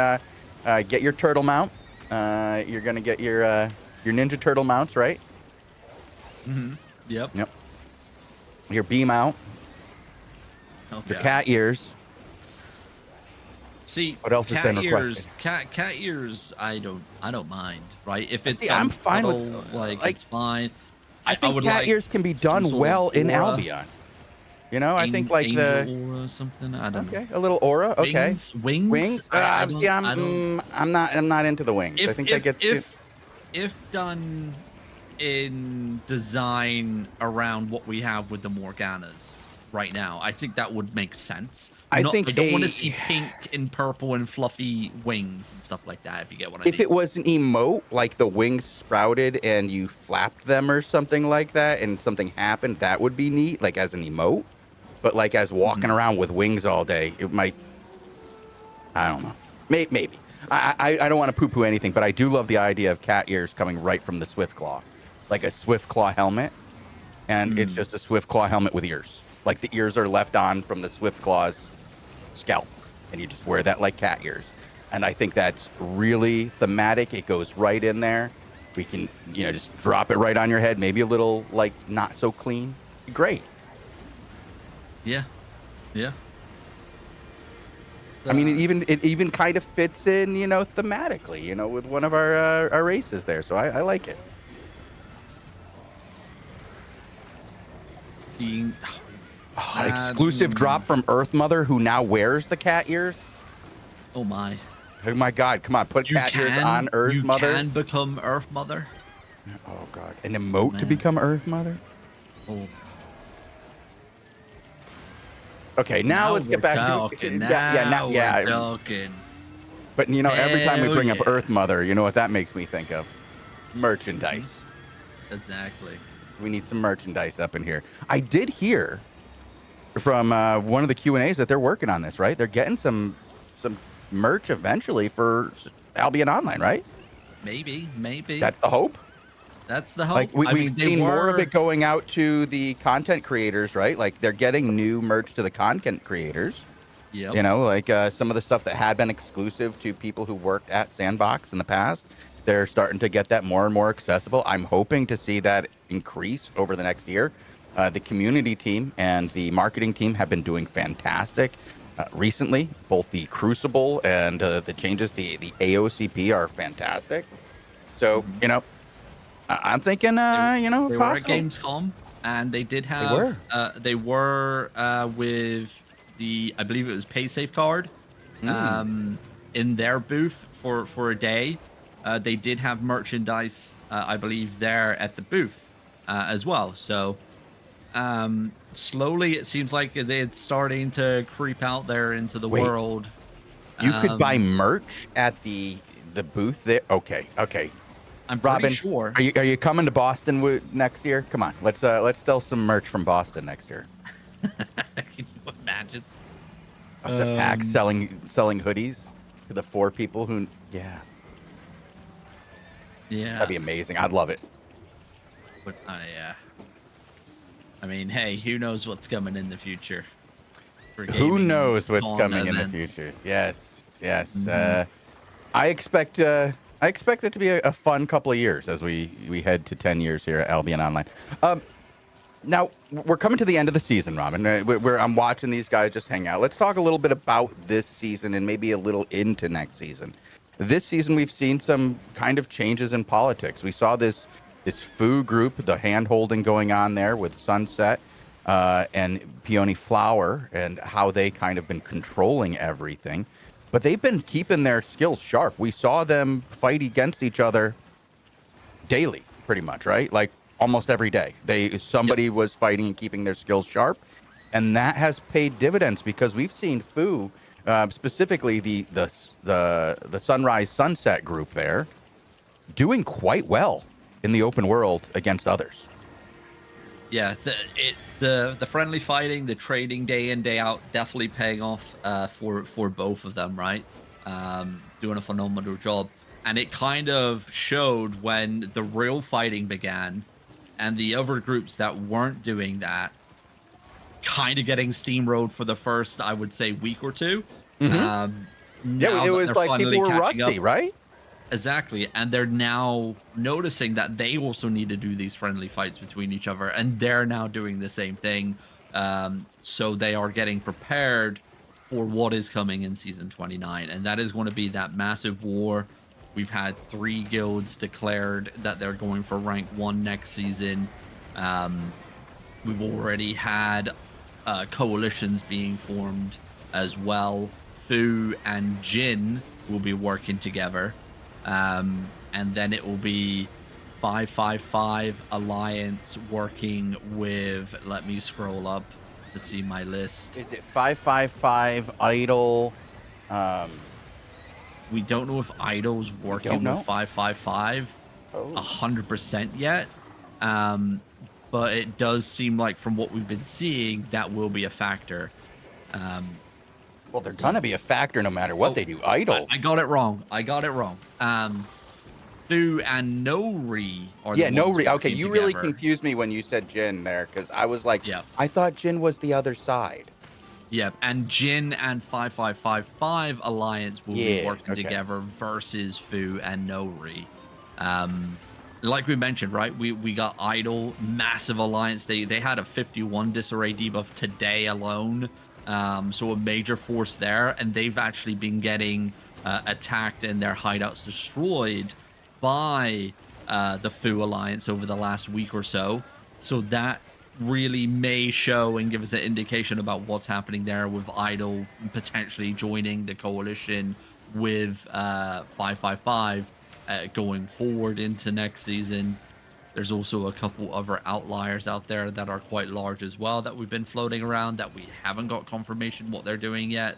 Speaker 1: get your turtle mount. You're gonna get your Ninja Turtle mounts, right?
Speaker 2: Mm-hmm. Yep.
Speaker 1: Yep. Your bee mount,
Speaker 2: Okay.
Speaker 1: your cat ears.
Speaker 2: See,
Speaker 1: What else has been
Speaker 2: ears,
Speaker 1: requested?
Speaker 2: cat ears. I don't mind. Right? If it's
Speaker 1: See, I'm fine with,
Speaker 2: subtle, like
Speaker 1: like,
Speaker 2: it's fine.
Speaker 1: I think
Speaker 2: would
Speaker 1: cat
Speaker 2: like
Speaker 1: ears can be
Speaker 2: some
Speaker 1: done
Speaker 2: sort of
Speaker 1: well in
Speaker 2: aura.
Speaker 1: Albion. You know, I think like
Speaker 2: angel or something. I don't know.
Speaker 1: okay, a little aura. Okay,
Speaker 2: Wings.
Speaker 1: wings. See, I'm not into the wings. I think that gets
Speaker 2: if done in design around what we have with the Morganas right now, I think that would make sense.
Speaker 1: I
Speaker 2: don't want to
Speaker 1: a-
Speaker 2: see pink and purple and fluffy wings and stuff like that. If you get what I mean.
Speaker 1: If it was an emote, like the wings sprouted and you flapped them or something like that, and something happened, that would be neat, like as an emote. But like as walking around with wings all day, it might. I don't know. Maybe. I don't want to poo-poo anything, but I do love the idea of cat ears coming right from the Swiftclaw, like a Swiftclaw helmet, and it's just a Swiftclaw helmet with ears. Like the ears are left on from the Swiftclaw's scalp, and you just wear that like cat ears. And I think that's really thematic. It goes right in there. We can, you know, just drop it right on your head. Maybe a little like not so clean. Great.
Speaker 2: Yeah. Yeah.
Speaker 1: I mean, it even kind of fits in, you know, thematically, you know, with one of our races there. So I like it.
Speaker 2: Being
Speaker 1: Exclusive drop from Earth Mother, who now wears the cat ears.
Speaker 2: Oh my.
Speaker 1: Oh my God! Come on, put cat ears on Earth Mother.
Speaker 2: You can become Earth Mother.
Speaker 1: Oh God! An emote to
Speaker 2: Man.
Speaker 1: become Earth Mother.
Speaker 2: Oh.
Speaker 1: Okay, now let's get back
Speaker 2: talking.
Speaker 1: to yeah.
Speaker 2: Talking.
Speaker 1: But you know, every time we bring up
Speaker 2: yeah.
Speaker 1: Earth Mother, you know what that makes me think of? Merchandise.
Speaker 2: Exactly.
Speaker 1: We need some merchandise up in here. I did hear from one of the Q&As that they're working on this, right? They're getting some merch eventually for Albion Online, right?
Speaker 2: Maybe.
Speaker 1: That's the hope.
Speaker 2: That's the hope.
Speaker 1: Like we've seen more of it going out to the content creators, right? Like they're getting new merch to the content creators.
Speaker 2: Yep.
Speaker 1: You know, like some of the stuff that had been exclusive to people who worked at Sandbox in the past, they're starting to get that more and more accessible. I'm hoping to see that increase over the next year. The community team and the marketing team have been doing fantastic recently. Both the Crucible and the changes, the AOCP are fantastic. So, you know, I'm thinking, you know,
Speaker 2: they
Speaker 1: possible.
Speaker 2: were at Gamescom, and they did have. They were with the, I believe it was PaySafe card, in their booth for a day. They did have merchandise, I believe, there at the booth as well. So slowly, it seems like it's starting to creep out there into the world.
Speaker 1: You could buy merch at the booth there. Okay.
Speaker 2: I'm pretty
Speaker 1: Robin,
Speaker 2: sure.
Speaker 1: Are you coming to Boston next year? Come on, let's sell some merch from Boston next year.
Speaker 2: Can you imagine?
Speaker 1: Pack selling hoodies to the 4 people who. Yeah, that'd be amazing. I'd love it.
Speaker 2: But yeah. I mean, hey, who knows what's coming in the future?
Speaker 1: Who knows what's coming in the future? Yes. I expect it to be a fun couple of years as we head to 10 years here at Albion Online. Now we're coming to the end of the season, Robin. I'm watching these guys just hang out. Let's talk a little bit about this season and maybe a little into next season. This season, we've seen some kind of changes in politics. We saw this Foo group, the hand holding going on there with Sunset and Peony Flower, and how they kind of been controlling everything. But they've been keeping their skills sharp. We saw them fight against each other daily, pretty much, right? Like almost every day. Somebody was fighting and keeping their skills sharp, and that has paid dividends because we've seen Foo, specifically the Sunrise Sunset group there, doing quite well in the open world against others.
Speaker 2: Yeah, the friendly fighting, the trading day in day out, definitely paying off for both of them, right? Doing a phenomenal job, and it kind of showed when the real fighting began, and the other groups that weren't doing that, kind of getting steamrolled for the first, I would say, week or two.
Speaker 1: Yeah, it was like people were rusty, right?
Speaker 2: Exactly, and they're now noticing that they also need to do these friendly fights between each other, and they're now doing the same thing. So they are getting prepared for what is coming in season 29, and that is going to be that massive war. We've had 3 guilds declared that they're going for rank 1 next season. We've already had coalitions being formed as well. Fu and Jin will be working together. And then it will be 555 Alliance working with, let me scroll up to see my list.
Speaker 1: Is it 555 Idol?
Speaker 2: We don't know if Idol's working with 555 100% yet. But it does seem like from what we've been seeing, that will be a factor.
Speaker 1: Well, they're gonna be a factor no matter what they do. Idol.
Speaker 2: I got it wrong. Fu and Nori are the ones
Speaker 1: Nori. Okay,
Speaker 2: working
Speaker 1: you really
Speaker 2: together.
Speaker 1: confused me when you said Jin there, because I was like, I thought Jin was the other side.
Speaker 2: Yep, and Jin and 5555 Alliance will be working together versus Fu and Nori. Like we mentioned, right? We got Idol, massive alliance. They had a 51 disarray debuff today alone. So a major force there, and they've actually been getting attacked and their hideouts destroyed by the Fu Alliance over the last week or so. So that really may show and give us an indication about what's happening there with Idol potentially joining the coalition with 555 going forward into next season. There's also a couple other outliers out there that are quite large as well that we've been floating around that we haven't got confirmation what they're doing yet.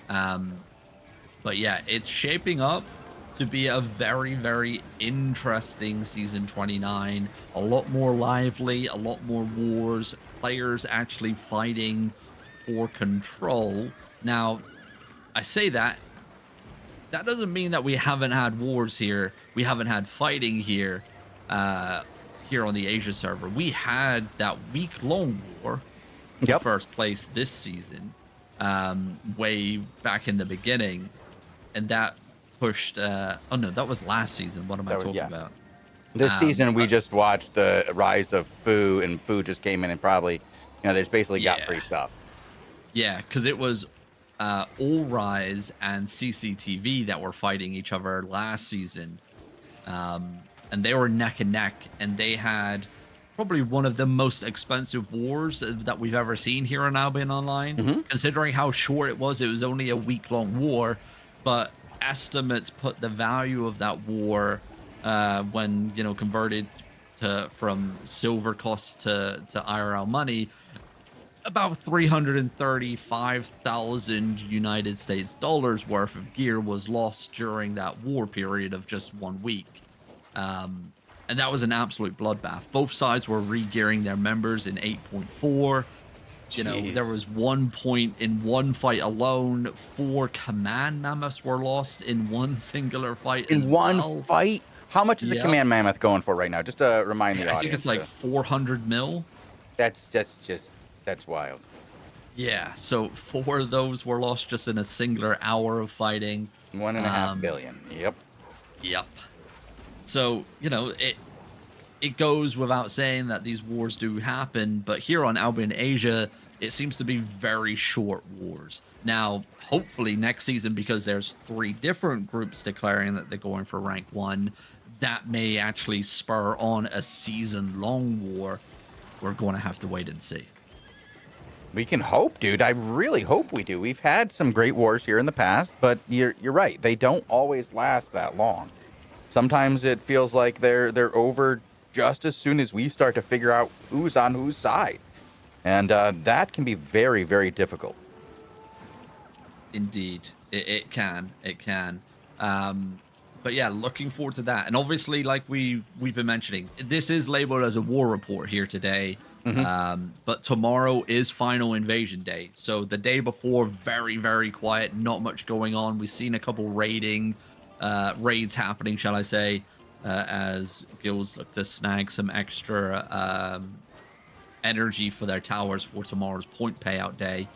Speaker 2: But yeah, it's shaping up to be a very, very interesting season 29. A lot more lively, a lot more wars, players actually fighting for control. Now, I say that doesn't mean that we haven't had wars here. We haven't had fighting here. Here on the Asia server, we had that week-long war in first place this season, way back in the beginning, and that pushed. Oh no, that was last season. What am I talking about?
Speaker 1: This season, we just watched the rise of Fu, and Fu just came in and probably, they just basically got free stuff.
Speaker 2: Yeah, because it was All Rise and CCTV that were fighting each other last season. And they were neck and neck, and they had probably one of the most expensive wars that we've ever seen here in Albion Online. Considering how short it was only a week-long war, but estimates put the value of that war when converted from silver costs to IRL money, about 335,000 United States dollars worth of gear was lost during that war period of just 1 week. And that was an absolute bloodbath. Both sides were re-gearing their members in 8.4. There was 1 point in one fight alone. 4 command mammoths were lost in one singular fight.
Speaker 1: In one fight? How much is a command mammoth going for right now? Just to remind the audience.
Speaker 2: I think it's like 400 mil.
Speaker 1: That's wild.
Speaker 2: Yeah, so 4 of those were lost just in a singular hour of fighting.
Speaker 1: 1.5 billion. Yep.
Speaker 2: So, it goes without saying that these wars do happen, but here on Albion Asia, it seems to be very short wars. Now, hopefully next season, because there's 3 different groups declaring that they're going for rank 1, that may actually spur on a season-long war. We're going to have to wait and see.
Speaker 1: We can hope, dude. I really hope we do. We've had some great wars here in the past, but you're right. They don't always last that long. Sometimes it feels like they're over just as soon as we start to figure out who's on whose side, and that can be very, very difficult.
Speaker 2: Indeed, it can. It can. But yeah, looking forward to that. And obviously, like we've been mentioning, this is labeled as a war report here today.
Speaker 1: Hmm.
Speaker 2: But tomorrow is final invasion day. So the day before, very, very quiet, not much going on. We've seen a couple raids happening, shall I say, as guilds look to snag some extra energy for their towers for tomorrow's point payout day.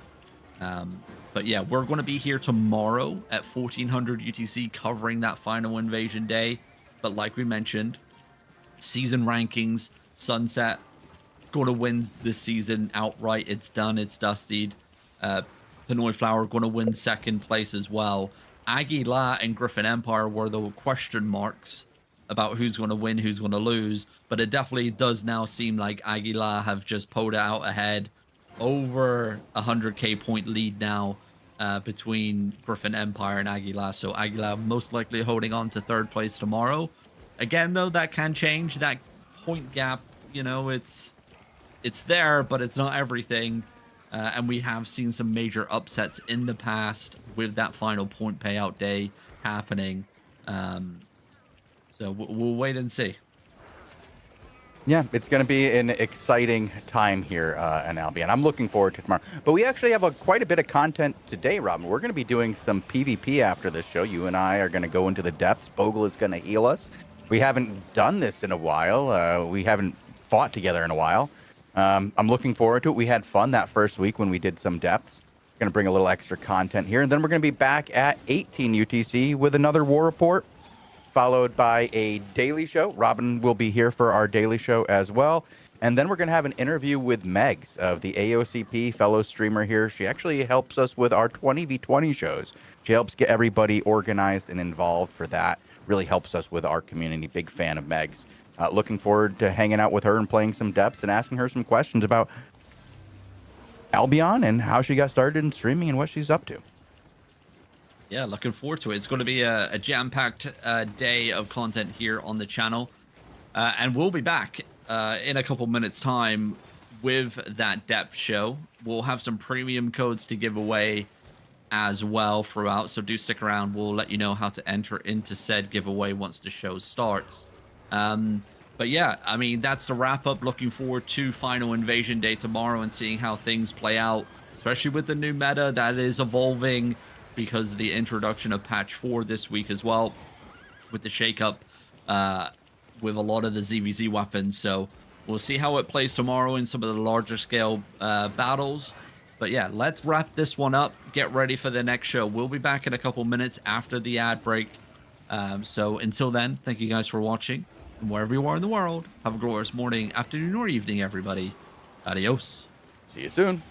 Speaker 2: But yeah, we're going to be here tomorrow at 1400 UTC covering that final invasion day. But like we mentioned, season rankings, Sunset going to win this season outright. It's done. It's dusted. Pinoy Flower going to win second place as well. Aguila and Griffin Empire were the question marks about who's going to win, who's going to lose. But it definitely does now seem like Aguila have just pulled it out ahead. Over 100k point lead now between Griffin Empire and Aguila. So Aguila most likely holding on to third place tomorrow. Again, though, that can change. That point gap, it's there, but it's not everything. And we have seen some major upsets in the past with that final point payout day happening. So we'll wait and see.
Speaker 1: Yeah, it's going to be an exciting time here in Albion. I'm looking forward to tomorrow. But we actually have quite a bit of content today, Robin. We're going to be doing some PvP after this show. You and I are going to go into the depths. Bogle is going to heal us. We haven't done this in a while. We haven't fought together in a while. I'm looking forward to it. We had fun that first week when we did some depths. Going to bring a little extra content here. And then we're going to be back at 18 UTC with another war report, followed by a daily show. Robin will be here for our daily show as well. And then we're going to have an interview with Megs of the AOCP, fellow streamer here. She actually helps us with our 20v20 shows. She helps get everybody organized and involved for that. Really helps us with our community. Big fan of Megs. Looking forward to hanging out with her and playing some depths and asking her some questions about Albion and how she got started in streaming and what she's up to.
Speaker 2: Yeah, looking forward to it. It's going to be a jam-packed day of content here on the channel. And we'll be back in a couple minutes' time with that depth show. We'll have some premium codes to give away as well throughout. So do stick around. We'll let you know how to enter into said giveaway once the show starts. But yeah, I mean, that's the wrap-up. Looking forward to Final Invasion Day tomorrow and seeing how things play out, especially with the new meta that is evolving because of the introduction of patch 4 this week as well, with the shakeup with a lot of the ZVZ weapons. So we'll see how it plays tomorrow in some of the larger scale battles. But yeah, let's wrap this one up. Get ready for the next show. We'll be back in a couple minutes after the ad break. So until then, thank you guys for watching. And wherever you are in the world, have a glorious morning, afternoon, or evening, everybody. Adios.
Speaker 1: See you soon.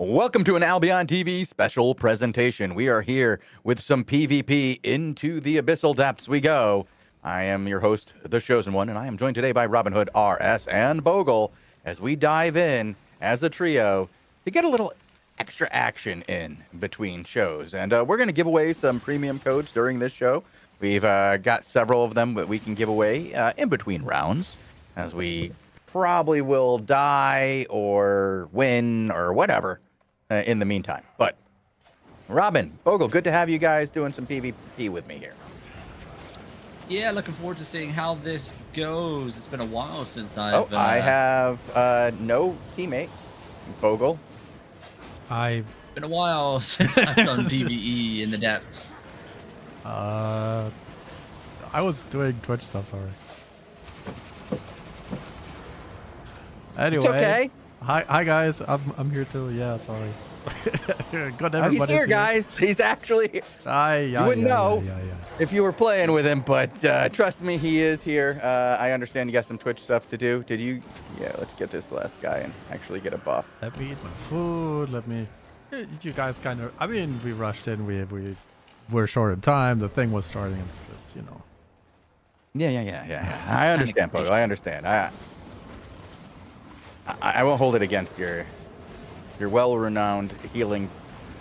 Speaker 1: Welcome to an Albion TV special presentation. We are here with some PvP. Into the abyssal depths we go. I am your host, The Chosen One, and I am joined today by Robin Hood, RS, and Bogle as we dive in as a trio to get a little extra action in between shows. And we're going to give away some premium codes during this show. We've got several of them that we can give away in between rounds, as we probably will die or win or whatever in the meantime. But Robin, Bogle, good to have you guys doing some PvP with me here.
Speaker 2: Yeah, looking forward to seeing how this goes. It's been a while since I've...
Speaker 1: I have no teammate, Bogle.
Speaker 2: Been a while since I've done PvE in the depths.
Speaker 3: I was doing Twitch stuff, sorry. Anyway,
Speaker 1: It's okay.
Speaker 3: Hi guys, I'm here too. Yeah, sorry. Good,
Speaker 1: Oh, he's here, guys. He's actually here. You wouldn't know if you were playing with him, but trust me, he is here. I understand you got some Twitch stuff to do. Did you? Yeah, let's get this last guy and actually get a buff.
Speaker 3: Let me eat my food. Let me. You guys kind of. I mean, we rushed in. We're short in time. The thing was starting. It's you know.
Speaker 1: Yeah. I understand, Bogle. I understand. I won't hold it against your well-renowned healing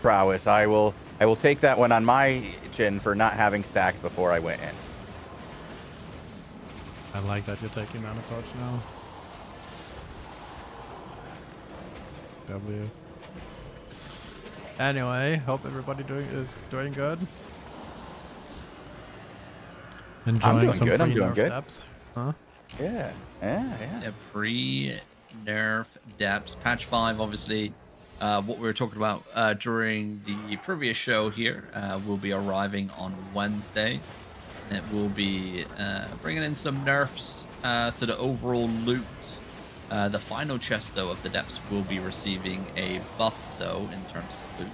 Speaker 1: prowess. I will take that one on my chin for not having stacks before I went in.
Speaker 3: I like that you're taking that approach now. W. Anyway, hope everybody is doing good. Enjoying some free nerf steps, huh?
Speaker 1: Yeah.
Speaker 2: Pre-nerf depths. Patch 5, obviously, what we were talking about during the previous show here will be arriving on Wednesday. It will be bringing in some nerfs to the overall loot. The final chest, though, of the depths will be receiving a buff, though, in terms of loot.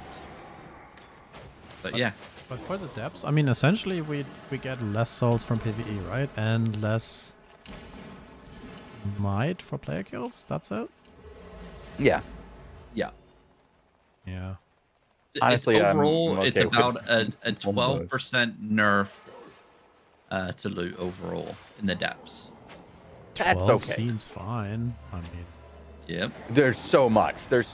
Speaker 2: But yeah.
Speaker 3: But for the depths, I mean, essentially we get less souls from PvE, right? And less might for player kills. That's it.
Speaker 1: Yeah. Honestly,
Speaker 2: overall,
Speaker 1: okay
Speaker 2: it's about a
Speaker 1: with
Speaker 2: 12% nerf to loot overall in the depths.
Speaker 1: That's
Speaker 3: 12
Speaker 1: okay.
Speaker 3: Seems fine. I mean,
Speaker 2: Yep.
Speaker 1: There's so much loot.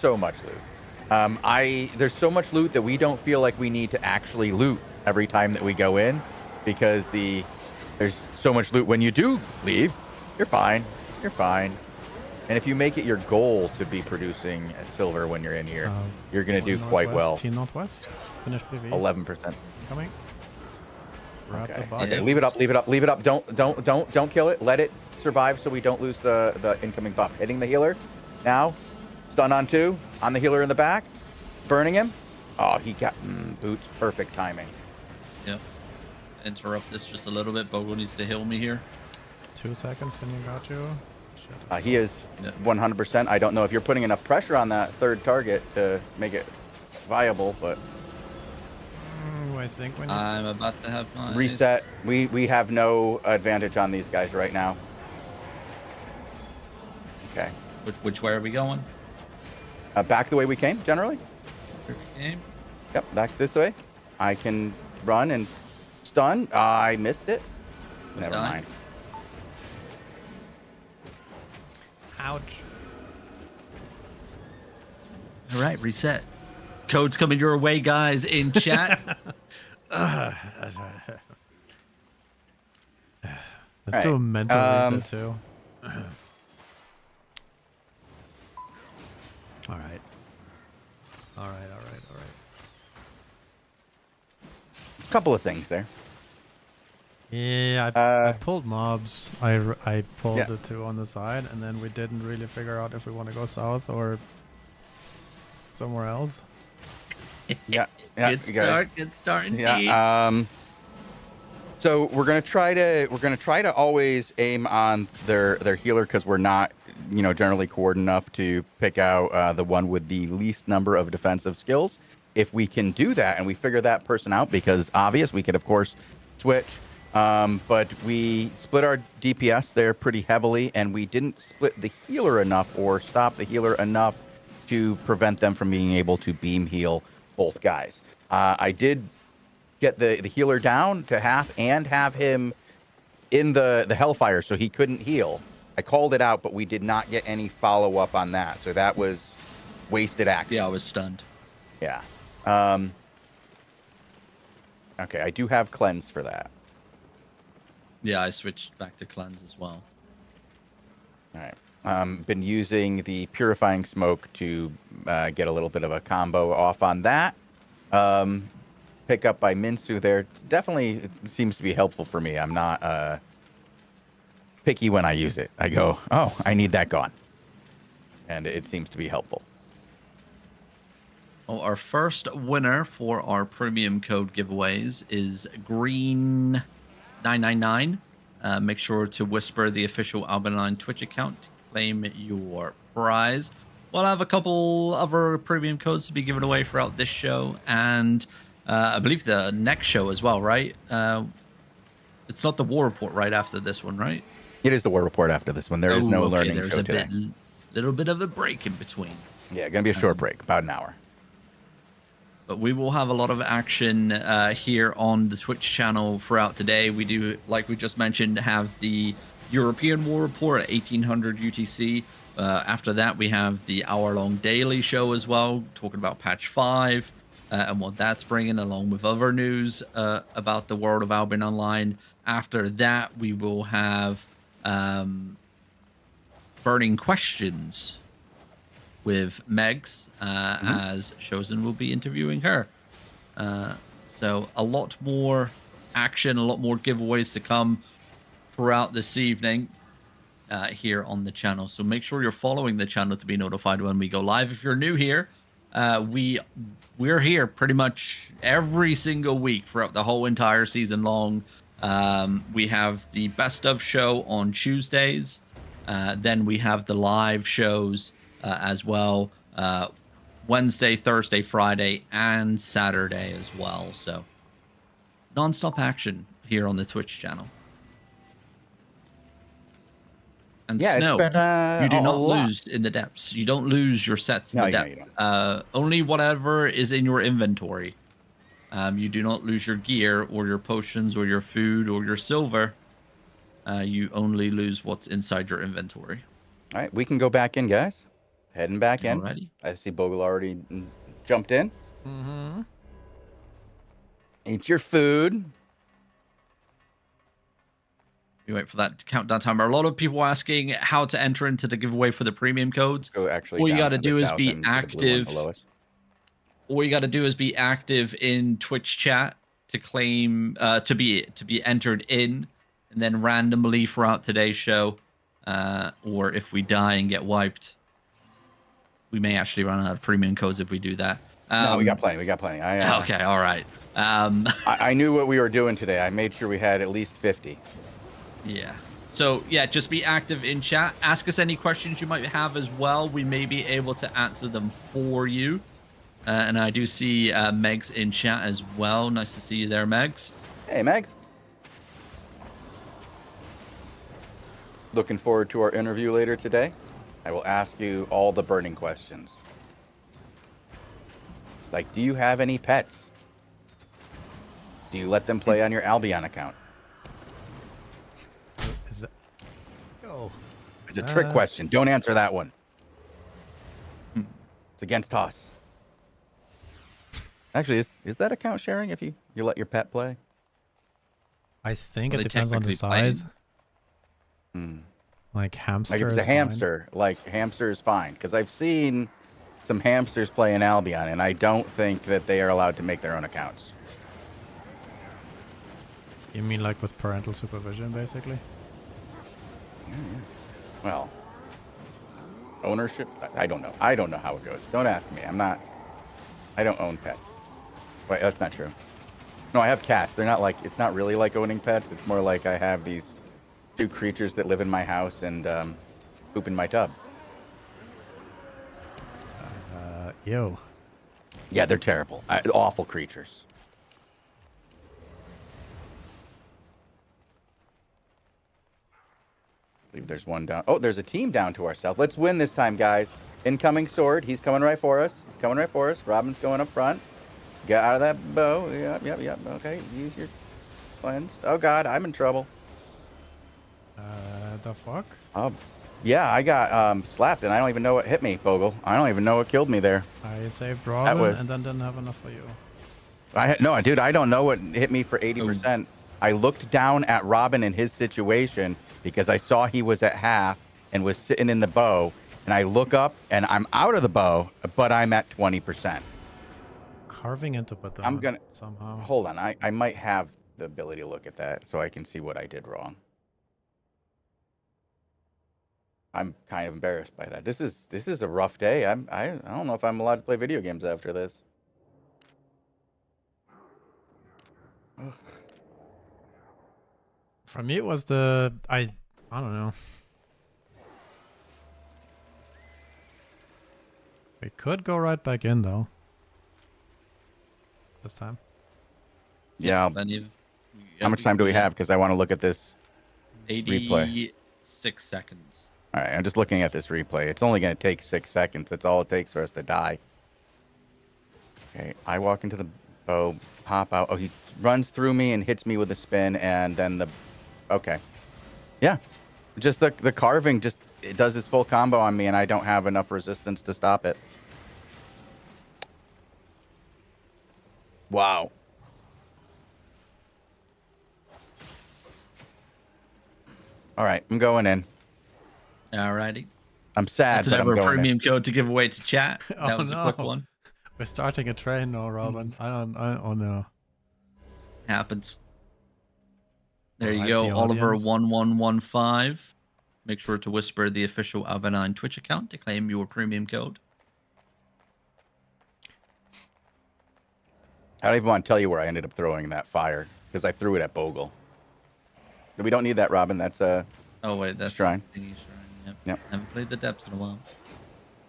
Speaker 1: There's so much loot that we don't feel like we need to actually loot every time that we go in, because there's so much loot. When you do leave, you're fine. And if you make it your goal to be producing silver when you're in here, you're gonna do quite well.
Speaker 3: Team Northwest. Finish PvE.
Speaker 1: 11%.
Speaker 3: Coming. Wrap the
Speaker 1: Okay.
Speaker 3: body.
Speaker 1: Okay. Leave it up. Don't kill it. Let it survive so we don't lose the incoming buff. Hitting the healer. Now. Stun on 2. On the healer in the back. Burning him. Oh, he got boots. Perfect timing.
Speaker 2: Yep. Interrupt this just a little bit. Bogle needs to heal me here.
Speaker 3: 2 seconds and you got you. Shit.
Speaker 1: He is 100%. I don't know if you're putting enough pressure on that third target to make it viable, but
Speaker 3: I think when
Speaker 2: I'm about to have my
Speaker 1: reset. We have no advantage on these guys right now. Okay.
Speaker 2: Which way are we going?
Speaker 1: Back the way we came, generally.
Speaker 2: Okay.
Speaker 1: Yep, back this way. I can run and stun. I missed it. Never mind.
Speaker 3: ouch.
Speaker 2: All right, reset. Code's coming your way, guys, in chat.
Speaker 3: Let's
Speaker 1: right.
Speaker 3: do a mental reset too. All right.
Speaker 1: Couple of things there.
Speaker 3: Yeah, I pulled mobs. I pulled the two on the side, and then we didn't really figure out if we want to go south or somewhere else.
Speaker 1: Yeah.
Speaker 2: Good start indeed.
Speaker 1: Yeah. So we're gonna try to always aim on their healer, because we're not, generally coordinated enough to pick out the one with the least number of defensive skills. If we can do that and we figure that person out, because obvious, we could of course switch. But we split our DPS there pretty heavily, and we didn't split the healer enough or stop the healer enough to prevent them from being able to beam heal both guys. I did get the healer down to half and have him in the Hellfire, so he couldn't heal. I called it out, but we did not get any follow-up on that, so that was wasted action.
Speaker 2: Yeah, I was stunned.
Speaker 1: Yeah. Okay, I do have cleanse for that.
Speaker 2: Yeah, I switched back to cleanse as well.
Speaker 1: All right. Been using the purifying smoke to get a little bit of a combo off on that. Pick up by Minsu there. Definitely seems to be helpful for me. I'm not picky when I use it. I go, oh, I need that gone. And it seems to be helpful.
Speaker 2: Well, our first winner for our premium code giveaways is Green999. Make sure to whisper the official Albion Online Twitch account to claim your prize. We'll have a couple other premium codes to be given away throughout this show, and I believe the next show as well, right? It's not the war report right after this one, right?
Speaker 1: It is the war report after this one. There is no learning
Speaker 2: there's
Speaker 1: show
Speaker 2: a
Speaker 1: today.
Speaker 2: little bit of a break in between.
Speaker 1: Yeah, gonna be a short break, about an hour.
Speaker 2: But we will have a lot of action here on the Twitch channel throughout today. We do, like we just mentioned, have the European War Report at 1800 UTC. After that, we have the hour-long daily show as well, talking about Patch 5 and what that's bringing, along with other news about the world of Albion Online. After that, we will have Burning Questions with Megs, as Chosen will be interviewing her. So a lot more action, a lot more giveaways to come throughout this evening here on the channel. So make sure you're following the channel to be notified when we go live. If you're new here, we're here pretty much every single week throughout the whole entire season long. We have the best of show on Tuesdays. Then we have the live shows as well, Wednesday, Thursday, Friday, and Saturday as well. So non-stop action here on the Twitch channel. And
Speaker 1: yeah,
Speaker 2: Snow, you do not
Speaker 1: lot.
Speaker 2: lose in the depths. You don't lose your sets in the depth.
Speaker 1: You don't.
Speaker 2: Only whatever is in your inventory. You do not lose your gear or your potions or your food or your silver. You only lose what's inside your inventory.
Speaker 1: All right, we can go back in, guys. Heading back in.
Speaker 2: Alrighty.
Speaker 1: I see Bogle already jumped in.
Speaker 3: Mm-hmm.
Speaker 1: Eat your food.
Speaker 2: You wait for that countdown timer. A lot of people asking how to enter into the giveaway for the premium codes.
Speaker 1: Go actually.
Speaker 2: All you
Speaker 1: got
Speaker 2: to do is be active. All you got to do is be active in Twitch chat to claim to be entered in, and then randomly throughout today's show, or if we die and get wiped, we may actually run out of premium codes if we do that.
Speaker 1: No, we got plenty. We got plenty.
Speaker 2: Okay, all right.
Speaker 1: I knew what we were doing today. I made sure we had at least 50.
Speaker 2: Yeah. So, yeah, just be active in chat. Ask us any questions you might have as well. We may be able to answer them for you. And I do see Megs in chat as well. Nice to see you there, Megs.
Speaker 1: Hey, Megs. Looking forward to our interview later today. I will ask you all the burning questions. Like, do you have any pets? Do you let them play on your Albion account?
Speaker 3: Is that... Oh.
Speaker 1: It's a trick question. Don't answer that one. It's against us. Actually, is that account sharing if you let your pet play?
Speaker 3: I think
Speaker 2: Well,
Speaker 3: it
Speaker 2: they
Speaker 3: depends on the
Speaker 2: technically
Speaker 3: size. Like hamster.
Speaker 1: Like if it's
Speaker 3: is
Speaker 1: a hamster, like hamster is fine. Because I've seen some hamsters play in Albion, and I don't think that they are allowed to make their own accounts.
Speaker 3: Fine. You mean like with parental supervision, basically?
Speaker 1: Well, ownership? I don't know. I don't know how it goes. Don't ask me. I don't own pets. Wait, that's not true. No, I have cats. They're not like, it's not really like owning pets. It's more like I have these two creatures that live in my house and poop in my tub.
Speaker 3: Yo.
Speaker 1: Yeah, they're terrible. Awful creatures. I believe there's one down. Oh, there's a team down to our south. Let's win this time, guys. Incoming sword. He's coming right for us. He's coming right for us. Robin's going up front. Get out of that bow. Yep. Okay, use your cleanse. Oh God, I'm in trouble.
Speaker 3: The fuck?
Speaker 1: Oh, yeah, I got slapped, and I don't even know what hit me, Bogle. I don't even know what killed me there.
Speaker 3: I saved Robin
Speaker 1: was-
Speaker 3: and then didn't have enough for you.
Speaker 1: No, dude, I don't know what hit me for 80%. I looked down at Robin in his situation because I saw he was at half and was sitting in the bow, and I look up and I'm out of the bow, but I'm at 20%.
Speaker 3: Carving into Badon
Speaker 1: I'm gonna
Speaker 3: somehow.
Speaker 1: hold on. I might have the ability to look at that so I can see what I did wrong. I'm kind of embarrassed by that. This is a rough day. I don't know if I'm allowed to play video games after this. Ugh.
Speaker 3: For me, it was the I don't know. We could go right back in though. This time.
Speaker 1: Yeah. How much time do we have? Because I want to look at this
Speaker 2: 86 seconds.
Speaker 1: All right, I'm just looking at this replay. It's only going to take 6 seconds. That's all it takes for us to die. Okay, I walk into the bow, pop out. Oh, he runs through me and hits me with a spin, and then the... Okay. Yeah. Just the carving, just it does its full combo on me, and I don't have enough resistance to stop it. Wow. All right, I'm going in.
Speaker 2: Alrighty.
Speaker 1: I'm sad,
Speaker 2: That's
Speaker 1: but I'm
Speaker 2: another
Speaker 1: going
Speaker 2: premium code to give away to chat. That was a quick
Speaker 3: no.
Speaker 2: one.
Speaker 3: We're starting a train now, Robin. Oh no.
Speaker 2: Happens. There you
Speaker 3: Alright,
Speaker 2: go,
Speaker 3: the
Speaker 2: Oliver
Speaker 3: audience.
Speaker 2: 1115. Make sure to whisper the official Albion Online Twitch account to claim your premium code.
Speaker 1: I don't even want to tell you where I ended up throwing that fire, because I threw it at Bogle. We don't need that, Robin. That's a
Speaker 2: Oh wait, that's
Speaker 1: shrine.
Speaker 2: the thingy shrine. Yep.
Speaker 1: Yep.
Speaker 2: Haven't played the depths in a while.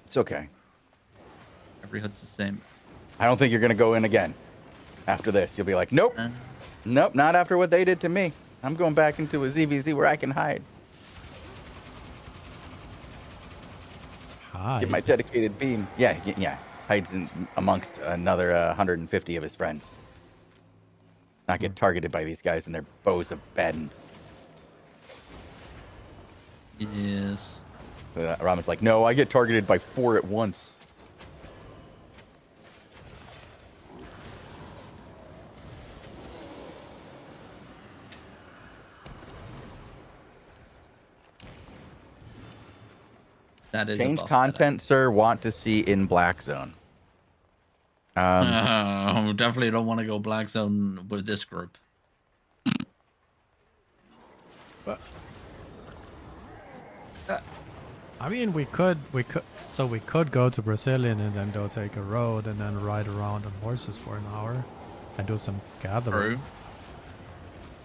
Speaker 1: It's okay.
Speaker 2: Every HUD's the same.
Speaker 1: I don't think you're going to go in again. After this, you'll be like, nope. Nope, not after what they did to me. I'm going back into a ZVZ where I can hide.
Speaker 3: Hi.
Speaker 1: Get my dedicated beam. Yeah. Hides in amongst another 150 of his friends. Not get targeted by these guys and their bows of bends.
Speaker 2: Yes.
Speaker 1: Rama's like, no, I get targeted by 4 at once.
Speaker 2: That is
Speaker 1: Change
Speaker 2: a buff
Speaker 1: content, sir. Want to see in Black Zone.
Speaker 2: Definitely don't want to go Black Zone with this group.
Speaker 3: But, I mean, we could go to Brazilian and then go take a road and then ride around on horses for an hour and do some gathering.
Speaker 2: True.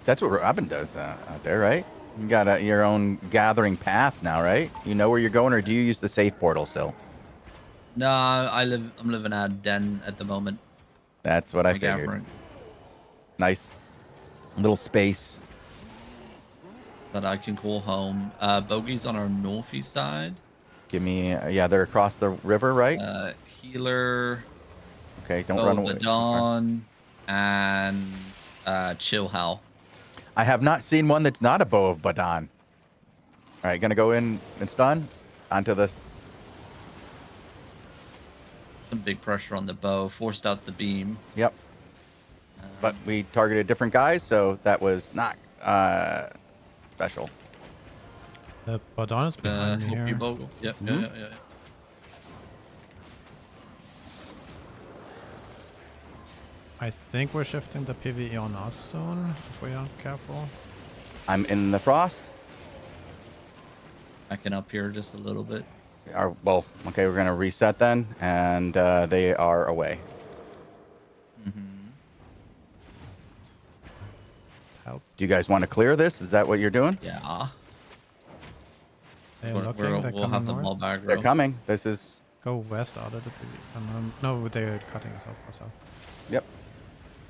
Speaker 1: That's what Robin does out there, right? You got your own gathering path now, right? You know where you're going, or do you use the safe portal still?
Speaker 2: No, I'm living at Den at the moment.
Speaker 1: That's what I
Speaker 2: My
Speaker 1: figured.
Speaker 2: gathering.
Speaker 1: Nice little space.
Speaker 2: That I can call home. Bogey's on our northeast side.
Speaker 1: Give me, yeah, they're across the river, right?
Speaker 2: Healer,
Speaker 1: Okay, don't run away.
Speaker 2: Dawn, and Chill Hal.
Speaker 1: I have not seen one that's not a bow of Badon. All right, gonna go in and stun onto the.
Speaker 2: Some big pressure on the bow. Forced out the beam.
Speaker 1: Yep. But we targeted different guys, so that was not special.
Speaker 3: The Badon is behind me
Speaker 2: Help
Speaker 3: here.
Speaker 2: you, Bogle. Yep.
Speaker 1: Mhm.
Speaker 2: Yeah.
Speaker 3: I think we're shifting the PvE on us soon, if we aren't careful.
Speaker 1: I'm in the frost.
Speaker 2: Backing up here just a little bit.
Speaker 1: Well, okay, we're gonna reset then, and they are away.
Speaker 3: Help.
Speaker 1: Do you guys want to clear this? Is that what you're doing?
Speaker 2: Yeah.
Speaker 3: They're looking, they're
Speaker 2: We'll
Speaker 3: coming
Speaker 2: have them all
Speaker 3: north.
Speaker 2: back.
Speaker 1: They're coming. This is.
Speaker 3: Go west out of the PvE. No, they're cutting us off myself.
Speaker 1: Yep.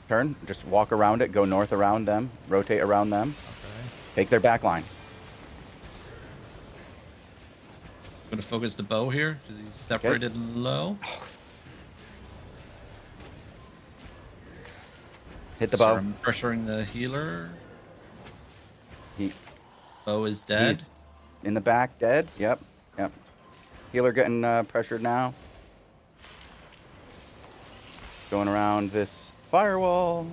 Speaker 1: Turn. Just walk around it. Go north around them. Rotate around them.
Speaker 3: Okay.
Speaker 1: Take their back line.
Speaker 2: Gonna focus the bow here because he's separated low.
Speaker 1: Hit the bow.
Speaker 2: I'm pressuring the healer.
Speaker 1: He,
Speaker 2: bow is dead.
Speaker 1: He's in the back, dead. Yep. Healer getting pressured now. Going around this firewall.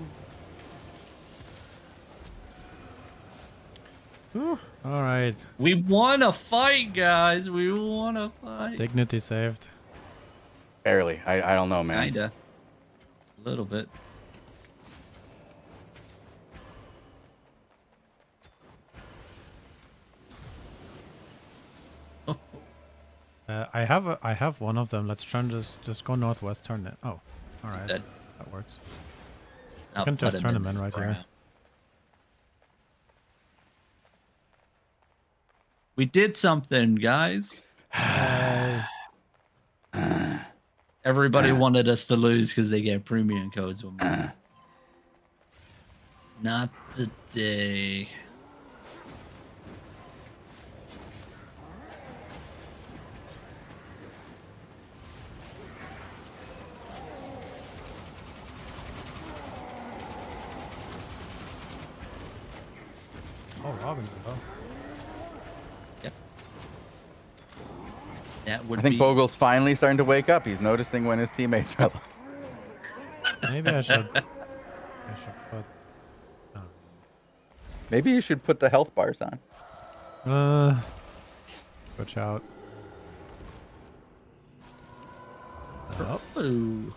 Speaker 3: All right.
Speaker 2: We won a fight, guys. We won a fight.
Speaker 3: Dignity saved.
Speaker 1: Barely. I don't know, man.
Speaker 2: Kinda. A little bit.
Speaker 3: I have one of them. Let's try and just go northwest. Turn it. Oh, all right.
Speaker 2: Dead.
Speaker 3: That works.
Speaker 2: I'll
Speaker 3: I can
Speaker 2: put
Speaker 3: just turn him in
Speaker 2: the
Speaker 3: right
Speaker 2: ground.
Speaker 3: here.
Speaker 2: We did something, guys. Everybody wanted us to lose because they get premium codes. Not today.
Speaker 3: Oh, Robin's well.
Speaker 2: Yep. That would
Speaker 1: I think
Speaker 2: be...
Speaker 1: Vogel's finally starting to wake up. He's noticing when his teammates are.
Speaker 3: Maybe I should. I should put.
Speaker 1: Maybe you should put the health bars on.
Speaker 3: Switch out.
Speaker 2: Ooh.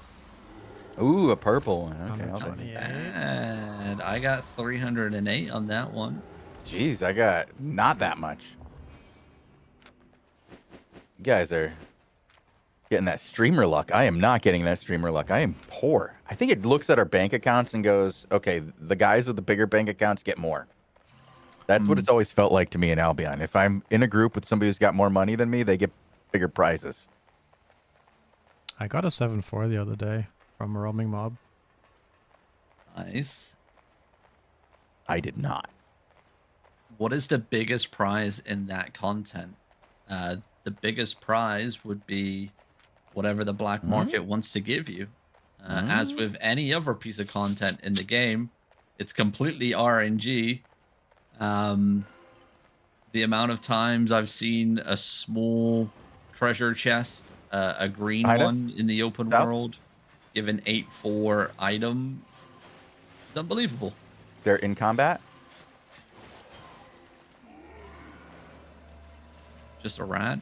Speaker 1: Ooh, a purple one. Okay, I'll take it.
Speaker 3: 128.
Speaker 2: And I got 308 on that one.
Speaker 1: Jeez, I got not that much. You guys are getting that streamer luck. I am not getting that streamer luck. I am poor. I think it looks at our bank accounts and goes, okay, the guys with the bigger bank accounts get more. That's what it's always felt like to me in Albion. If I'm in a group with somebody who's got more money than me, they get bigger prizes.
Speaker 3: I got a 7-4 the other day from a roaming mob.
Speaker 2: Nice.
Speaker 1: I did not.
Speaker 2: What is the biggest prize in that content? The biggest prize would be whatever the black market wants to give you. As with any other piece of content in the game, it's completely RNG. The amount of times I've seen a small treasure chest, a green one in the open world, give an 8-4 item, it's unbelievable.
Speaker 1: They're in combat?
Speaker 2: Just a rat.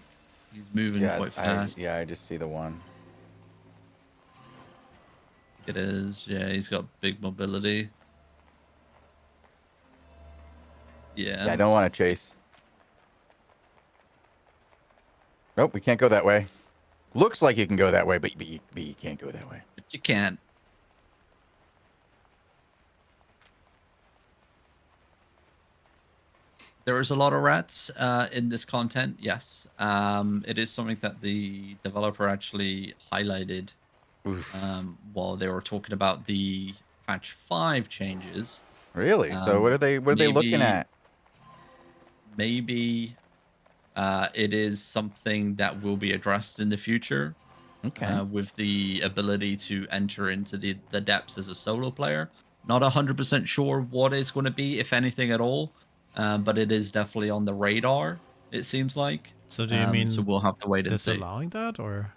Speaker 2: He's moving quite fast.
Speaker 1: I just see the one.
Speaker 2: It is. Yeah, he's got big mobility. Yeah.
Speaker 1: I don't want to chase. Nope, we can't go that way. Looks like you can go that way, but you can't go that way.
Speaker 2: But you can't. There is a lot of rats in this content, yes. It is something that the developer actually highlighted while they were talking about the patch 5 changes.
Speaker 1: Really? So what are they looking at?
Speaker 2: Maybe it is something that will be addressed in the future.
Speaker 1: Okay.
Speaker 2: With the ability to enter into the depths as a solo player. Not 100% sure what it's going to be, if anything at all. But it is definitely on the radar, it seems like.
Speaker 3: So do you mean
Speaker 2: so we'll have to wait and see.
Speaker 3: disallowing that, or?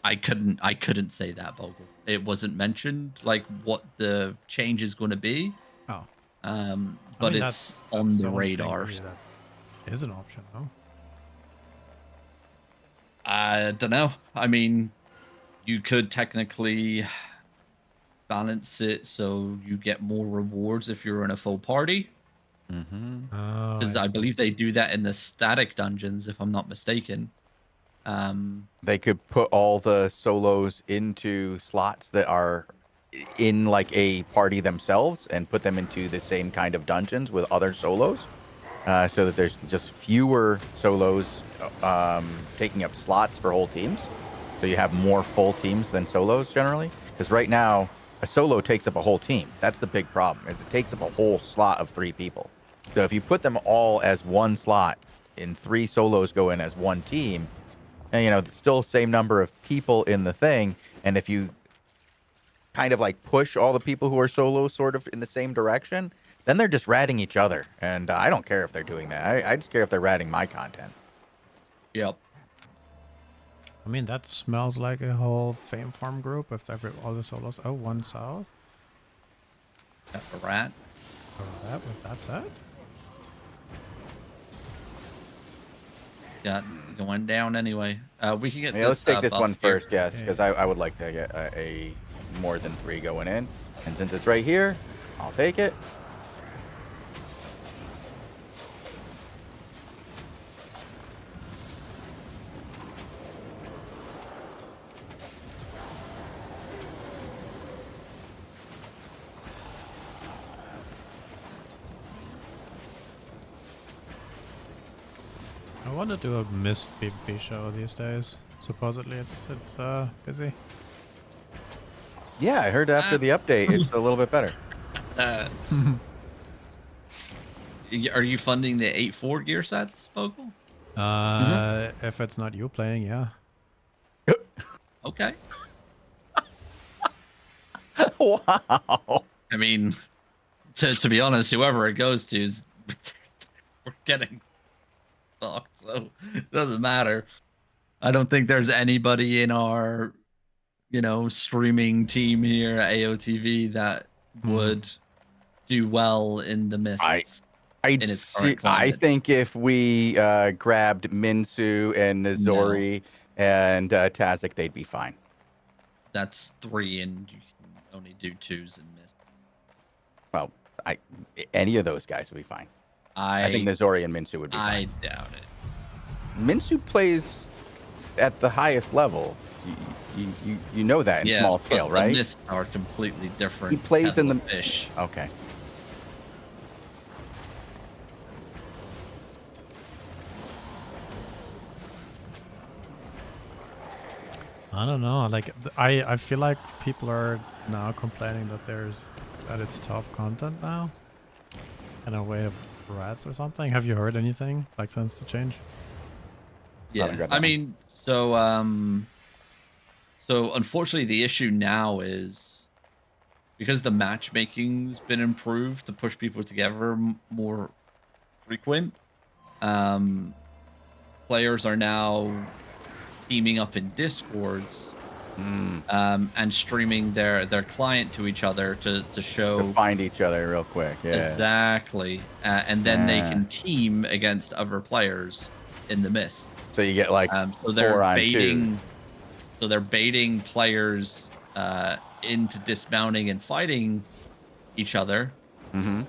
Speaker 2: I couldn't say that, Bogle. It wasn't mentioned, like, what the change is going to be.
Speaker 3: Oh.
Speaker 2: But
Speaker 3: mean,
Speaker 2: it's on the radar.
Speaker 3: That is an option, no?
Speaker 2: I don't know. I mean, you could technically balance it so you get more rewards if you're in a full party. Because I believe they do that in the static dungeons, if I'm not mistaken.
Speaker 1: They could put all the solos into slots that are in like a party themselves and put them into the same kind of dungeons with other solos, so that there's just fewer solos taking up slots for whole teams. So you have more full teams than solos generally. Because right now, a solo takes up a whole team. That's the big problem, is it takes up a whole slot of 3 people. So if you put them all as one slot, and 3 solos go in as one team, and you know, still same number of people in the thing, and if you kind of like push all the people who are solo sort of in the same direction, then they're just ratting each other, and I don't care if they're doing that. I just care if they're ratting my content.
Speaker 2: Yep.
Speaker 3: I mean, that smells like a whole Fame Farm group if all the solos. Oh, one south.
Speaker 2: That's a rat.
Speaker 3: Oh, that with that said.
Speaker 2: Got going down anyway. We can get
Speaker 1: Yeah,
Speaker 2: this.
Speaker 1: let's take this
Speaker 2: buff
Speaker 1: one
Speaker 2: here.
Speaker 1: first, yes, because I would like to get a more than 3 going in, and since it's right here, I'll take it.
Speaker 3: I want to do a missed PvP show these days. Supposedly it's busy.
Speaker 1: Yeah, I heard after the update, it's a little bit better.
Speaker 2: Are you funding the 8.4 gear sets, Vogel?
Speaker 3: If it's not you playing, yeah.
Speaker 2: Okay.
Speaker 1: Wow.
Speaker 2: I mean, to be honest, whoever it goes to is we're getting fucked, so it doesn't matter. I don't think there's anybody in our, streaming team here at AOTV that would do well in the mists.
Speaker 1: I think if we grabbed Minsu and Nizori and Tazik, they'd be fine.
Speaker 2: That's 3, and you can only do 2s and miss.
Speaker 1: Well, any of those guys would be fine. I think Nizori and Minsu would be fine.
Speaker 2: I doubt it.
Speaker 1: Minsu plays at the highest levels. You know that in small scale, right?
Speaker 2: The mists are completely different.
Speaker 1: He plays in the
Speaker 2: fish.
Speaker 1: Okay.
Speaker 3: I don't know. Like I feel like people are now complaining that it's tough content now, in a way of rats or something. Have you heard anything like since the change?
Speaker 2: Yeah, I mean, so unfortunately, the issue now is because the matchmaking's been improved to push people together more frequent. Players are now teaming up in Discords and streaming their client to each other to show
Speaker 1: to find each other real quick. Yeah,
Speaker 2: exactly, and then they can team against other players in the mist.
Speaker 1: So you get like
Speaker 2: so they're baiting. So they're baiting players into dismounting and fighting each other. And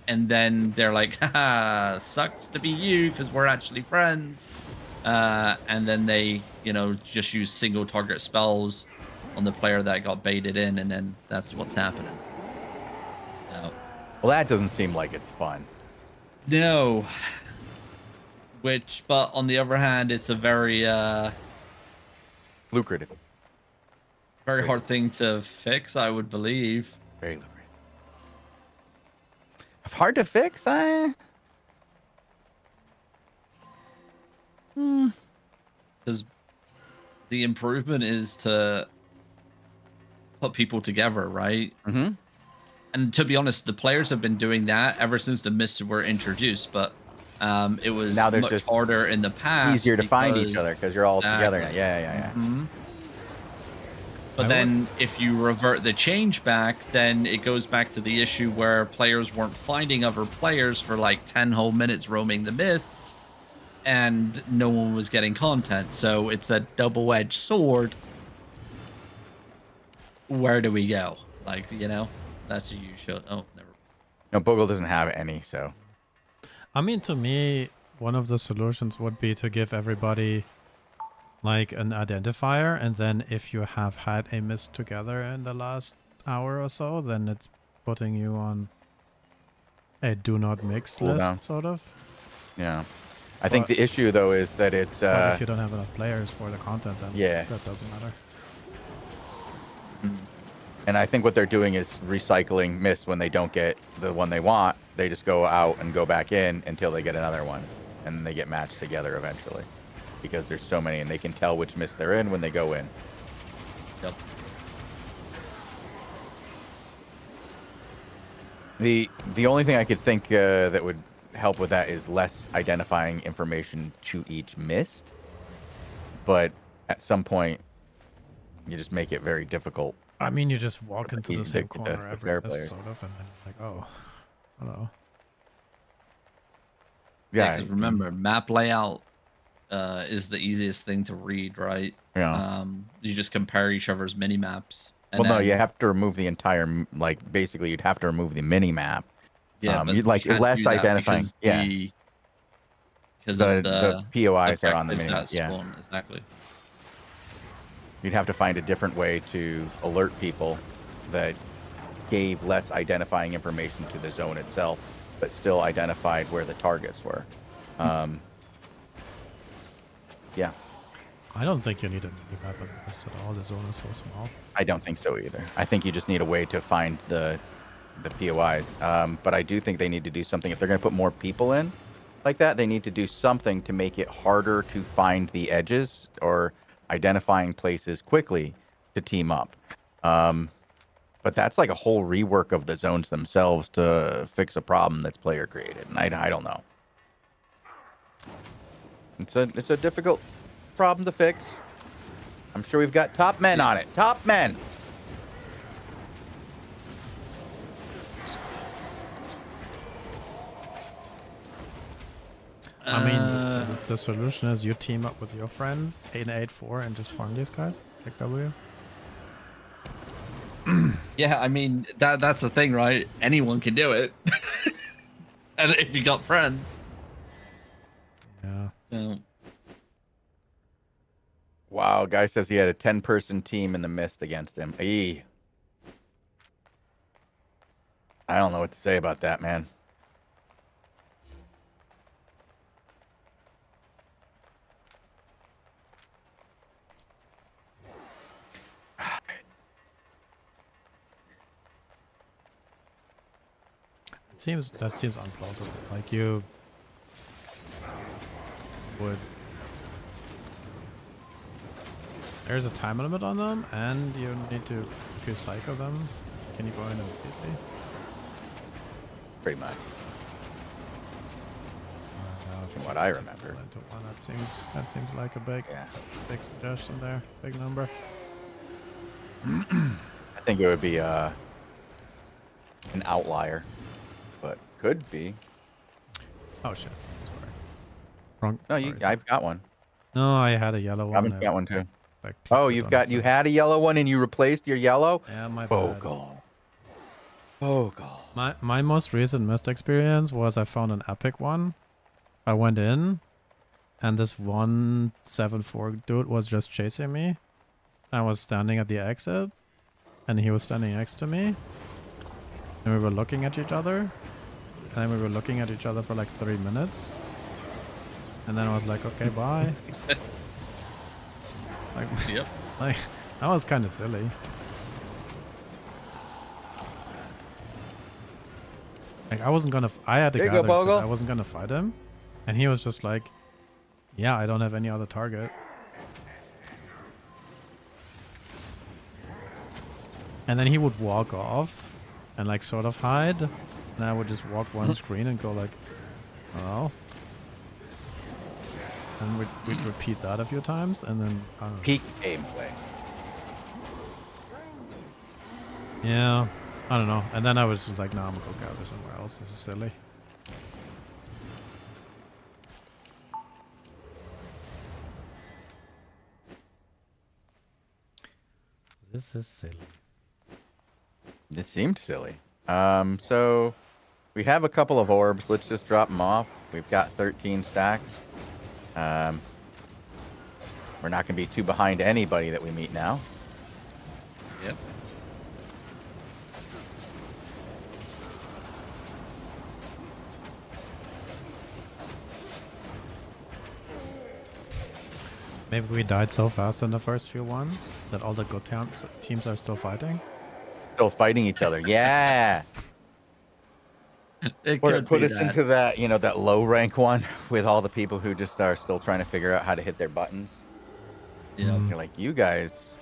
Speaker 2: then they're like, haha, sucks to be you because we're actually friends. And then they, just use single target spells on the player that got baited in, and then that's what's happening.
Speaker 1: Well, that doesn't seem like it's fun.
Speaker 2: No. But on the other hand, it's a very
Speaker 1: lucrative,
Speaker 2: very hard thing to fix, I would believe.
Speaker 1: Very lucrative. Hard to fix,
Speaker 2: Because the improvement is to put people together, right? And to be honest, the players have been doing that ever since the mists were introduced, but it was
Speaker 1: now they're
Speaker 2: much
Speaker 1: just
Speaker 2: harder in the past.
Speaker 1: Easier to find each other because you're all together now. Yeah.
Speaker 2: But then if you revert the change back, then it goes back to the issue where players weren't finding other players for like 10 whole minutes roaming the mists, and no one was getting content. So it's a double-edged sword. Where do we go? Like, that's a you should. Oh, never.
Speaker 1: No, Bogle doesn't have any, so.
Speaker 3: I mean, to me, one of the solutions would be to give everybody like an identifier, and then if you have had a mist together in the last hour or so, then it's putting you on a do not mix list, sort of.
Speaker 1: Yeah. I think the issue, though, is that it's...
Speaker 3: but if you don't have enough players for the content, then that doesn't matter.
Speaker 1: And I think what they're doing is recycling mist when they don't get the one they want. They just go out and go back in until they get another one. and they get matched together eventually because there's so many, and they can tell which mist they're in when they go in.
Speaker 2: Yep.
Speaker 1: The only thing I could think that would help with that is less identifying information to each mist, but at some point you just make it very difficult.
Speaker 3: I mean, you just walk into the same
Speaker 1: the
Speaker 3: corner every
Speaker 1: player
Speaker 3: mist,
Speaker 1: player.
Speaker 3: sort of, and then it's like, oh, hello.
Speaker 2: Yeah, 'cause remember, map layout is the easiest thing to read, right?
Speaker 1: Yeah.
Speaker 2: You just compare each other's mini maps. And
Speaker 1: Well, no,
Speaker 2: then,
Speaker 1: you have to remove the entire, like, basically you'd have to remove the mini map.
Speaker 2: yeah, but
Speaker 1: You'd like
Speaker 2: you can't
Speaker 1: less
Speaker 2: do that
Speaker 1: identifying.
Speaker 2: because
Speaker 1: Yeah,
Speaker 2: because
Speaker 1: the
Speaker 2: of the
Speaker 1: POIs are on the
Speaker 2: objectives
Speaker 1: mini.
Speaker 2: that
Speaker 1: Yeah,
Speaker 2: spawn. Exactly.
Speaker 1: you'd have to find a different way to alert people that gave less identifying information to the zone itself, but still identified where the targets were. Yeah,
Speaker 3: I don't think you need a mini map on this at all. The zone is so small.
Speaker 1: I don't think so either. I think you just need a way to find the POIs. But I do think they need to do something. If they're going to put more people in like that, they need to do something to make it harder to find the edges or identifying places quickly to team up. But that's like a whole rework of the zones themselves to fix a problem that's player created, and I don't know. It's a difficult problem to fix. I'm sure we've got top men on it. Top men.
Speaker 3: I mean, the solution is you team up with your friend in 8-4 and just farm these guys. Like W.
Speaker 2: Yeah, I mean that's the thing, right? Anyone can do it, and if you got friends.
Speaker 3: Yeah.
Speaker 2: So,
Speaker 1: Wow, guy says he had a 10-person team in the mist against him. Eee. I don't know what to say about that, man.
Speaker 3: That seems unplausible. Like you would. There's a time limit on them, and you need to, if you cycle them, can you go in immediately?
Speaker 1: Pretty much,
Speaker 3: If
Speaker 1: from
Speaker 3: you
Speaker 1: what
Speaker 3: put
Speaker 1: I
Speaker 3: two
Speaker 1: remember.
Speaker 3: people into one, that seems like a
Speaker 1: Yeah.
Speaker 3: big suggestion there, big number.
Speaker 1: I think it would be an outlier, but could be.
Speaker 3: Oh shit! Sorry. Wrong.
Speaker 1: No,
Speaker 3: sorry.
Speaker 1: I've got one.
Speaker 3: No, I had a yellow one.
Speaker 1: I've got one too.
Speaker 3: Like,
Speaker 1: Oh,
Speaker 3: clicked it on
Speaker 1: you
Speaker 3: itself.
Speaker 1: had a yellow one and you replaced your yellow?
Speaker 3: Yeah, my
Speaker 1: Oh
Speaker 3: bad.
Speaker 1: god. Oh god.
Speaker 3: My most recent mist experience was I found an epic one. I went in, and this 174 dude was just chasing me. I was standing at the exit, and he was standing next to me. And we were looking at each other. And then we were looking at each other for like 3 minutes. And then I was like, okay, bye.
Speaker 2: yep.
Speaker 3: Like, that was kind of silly. Like, I wasn't gonna. I had to
Speaker 1: There you
Speaker 3: gather,
Speaker 1: go,
Speaker 3: so
Speaker 1: Bogle.
Speaker 3: I wasn't gonna fight him, and he was just like, "Yeah, I don't have any other target." And then he would walk off, and like sort of hide, and I would just walk one screen and go like, "Oh." And we'd repeat that a few times, and then I don't know.
Speaker 1: Peak aim away.
Speaker 3: Yeah, I don't know. And then I was just like, "No, I'm gonna go gather somewhere else. This is silly." This is silly.
Speaker 1: It seemed silly. So we have a couple of orbs. Let's just drop them off. We've got 13 stacks. We're not going to be too behind anybody that we meet now.
Speaker 2: Yep.
Speaker 3: Maybe we died so fast in the first few ones that all the good teams are still fighting.
Speaker 1: Still fighting each other. Yeah.
Speaker 2: It
Speaker 1: Or
Speaker 2: could
Speaker 1: put
Speaker 2: be
Speaker 1: us
Speaker 2: that.
Speaker 1: into that, that low rank one with all the people who just are still trying to figure out how to hit their buttons.
Speaker 2: Yeah.
Speaker 3: Mm.
Speaker 1: You're like, you guys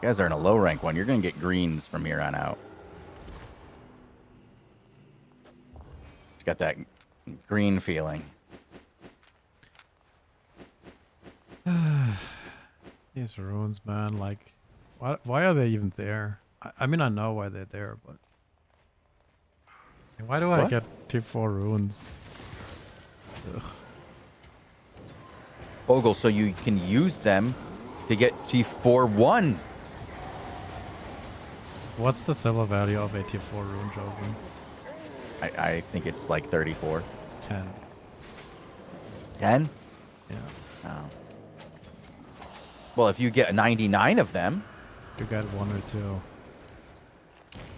Speaker 1: are in a low rank one. You're gonna get greens from here on out. It's got that green feeling.
Speaker 3: These runes, man. Like, why are they even there? I mean, I know why they're there, but why do I
Speaker 1: What?
Speaker 3: get tier 4 runes? Ugh.
Speaker 1: Bogle, so you can use them to get T4-1.
Speaker 3: What's the silver value of a tier 4 rune, Chosen?
Speaker 1: I think it's like 34.
Speaker 3: 10.
Speaker 1: 10?
Speaker 3: Yeah.
Speaker 1: Oh. Well, if you get 99 of them,
Speaker 3: You get 1 or 2.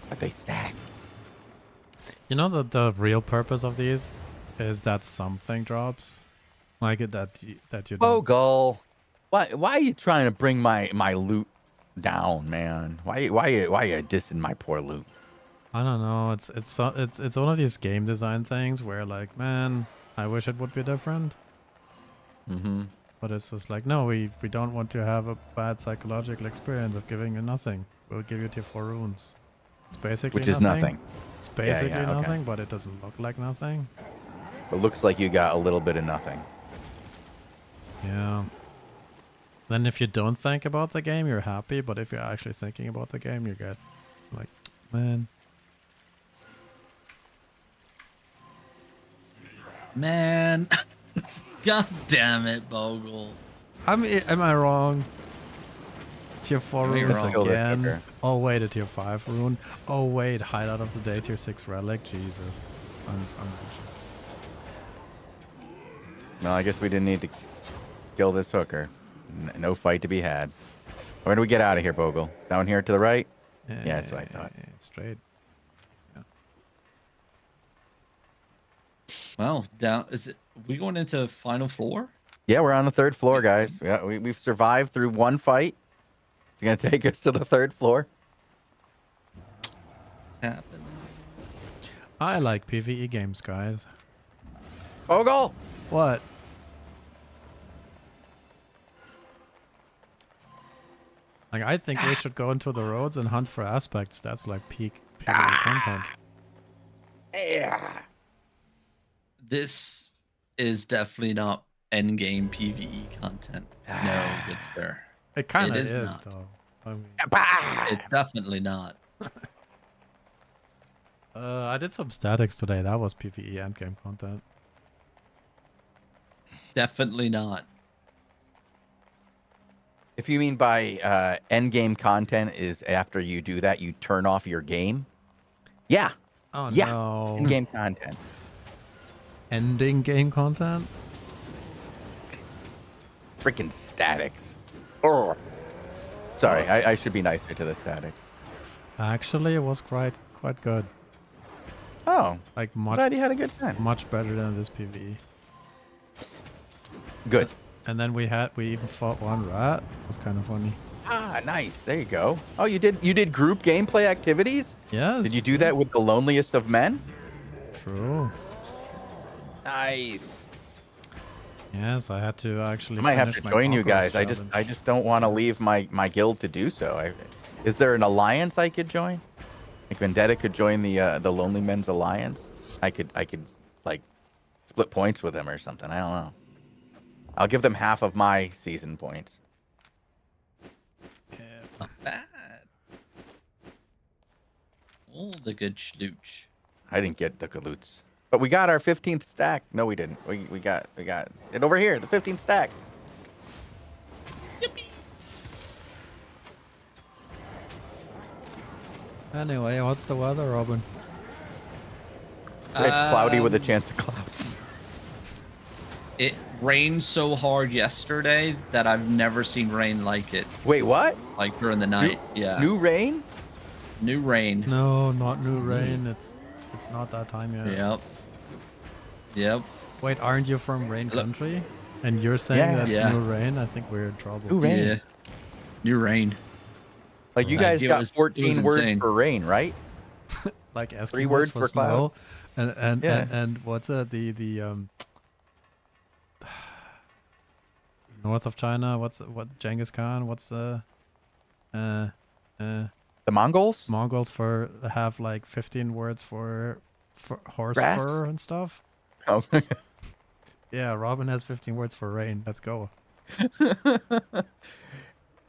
Speaker 1: but they stack.
Speaker 3: You know that the real purpose of these is that something drops, like that you don't.
Speaker 1: Bogle, why are you trying to bring my loot down, man? Why are you dissing my poor loot?
Speaker 3: I don't know. It's one of these game design things where like, man, I wish it would be different.
Speaker 1: Mm-hmm.
Speaker 3: But it's just like, no, we don't want to have a bad psychological experience of giving you nothing. We'll give you tier 4 runes. It's basically
Speaker 1: Which is nothing.
Speaker 3: It's basically
Speaker 1: okay.
Speaker 3: nothing, but it doesn't look like nothing.
Speaker 1: It looks like you got a little bit of nothing.
Speaker 3: Yeah. Then if you don't think about the game, you're happy. But if you're actually thinking about the game, you get like, man.
Speaker 2: Man. God damn it, Bogle.
Speaker 3: Am I wrong? Tier 4
Speaker 2: You're
Speaker 3: runes
Speaker 2: wrong.
Speaker 3: again. Oh wait, a tier 5 rune. Oh wait, hideout of the day, tier 6 relic. Jesus. I'm
Speaker 1: No, I guess we didn't need to kill this hooker. No fight to be had. Where do we get out of here, Bogle? Down here to the right? Yeah, that's what I thought.
Speaker 3: Straight.
Speaker 2: Well, is it we going into final floor?
Speaker 1: Yeah, we're on the 3rd floor, guys. Yeah, we've survived through one fight. It's gonna take us to the 3rd floor.
Speaker 2: Happening.
Speaker 3: I like PvE games, guys.
Speaker 1: Bogle!
Speaker 3: What? Like, I think we should go into the roads and hunt for aspects. That's like peak PvE content.
Speaker 1: Yeah.
Speaker 2: This is definitely not endgame PvE content. No, good sir.
Speaker 3: It kind of
Speaker 2: It is
Speaker 3: is,
Speaker 2: not.
Speaker 3: though. I mean,
Speaker 2: It's definitely not.
Speaker 3: I did some statics today. That was PvE endgame content.
Speaker 2: Definitely not.
Speaker 1: If you mean by end game content is after you do that, you turn off your game. Yeah.
Speaker 3: Oh
Speaker 1: Yeah.
Speaker 3: no.
Speaker 1: End game content.
Speaker 3: Ending game content?
Speaker 1: Freaking statics. Oh. Sorry, I should be nicer to the statics.
Speaker 3: Actually, it was quite good.
Speaker 1: Oh,
Speaker 3: Like
Speaker 1: glad you had a good time.
Speaker 3: much better than this PvE.
Speaker 1: Good.
Speaker 3: And then we even fought one rat. It was kind of funny.
Speaker 1: Ah, nice. There you go. Oh, you did group gameplay activities?
Speaker 3: Yes.
Speaker 1: Did you do that with the loneliest of men?
Speaker 3: True.
Speaker 1: Nice.
Speaker 3: Yes, I had to actually.
Speaker 1: I might have
Speaker 3: finish
Speaker 1: to
Speaker 3: my
Speaker 1: join you
Speaker 3: conquest
Speaker 1: guys.
Speaker 3: challenge.
Speaker 1: I just don't want to leave my guild to do so. Is there an alliance I could join? Like Vendetta could join the Lonely Men's Alliance. I could like split points with them or something. I don't know. I'll give them half of my season points.
Speaker 2: Not bad. Oh, the good schlooch.
Speaker 1: I didn't get the galoots. But we got our 15th stack. No, we didn't. We got it over here, the 15th stack.
Speaker 2: Yippee.
Speaker 3: Anyway, what's the weather, Robin?
Speaker 1: It's cloudy with a chance of clouds.
Speaker 2: It rained so hard yesterday that I've never seen rain like it.
Speaker 1: Wait, what?
Speaker 2: Like during the night. Yeah.
Speaker 1: New rain?
Speaker 2: New rain.
Speaker 3: No, not new rain. It's not that time yet.
Speaker 2: Yep. Yep.
Speaker 3: Wait, aren't you from Rain
Speaker 2: Look.
Speaker 3: Country? And you're saying
Speaker 1: Yeah.
Speaker 3: that's
Speaker 2: Yeah.
Speaker 3: new rain? I think we're in trouble.
Speaker 1: New rain.
Speaker 2: Yeah. New rain.
Speaker 1: Like you
Speaker 2: Like,
Speaker 1: guys
Speaker 2: it
Speaker 1: got
Speaker 2: was
Speaker 1: 14 words
Speaker 2: insane.
Speaker 1: for rain, right?
Speaker 3: like Eskimos
Speaker 1: 3 words for
Speaker 3: snow,
Speaker 1: cloud.
Speaker 3: and what's the north of China? What Genghis Khan? What's the uh
Speaker 1: The Mongols?
Speaker 3: Mongols have like 15 words for horse
Speaker 1: Grass?
Speaker 3: fur and stuff.
Speaker 1: Oh.
Speaker 3: Yeah, Robin has 15 words for rain. Let's go.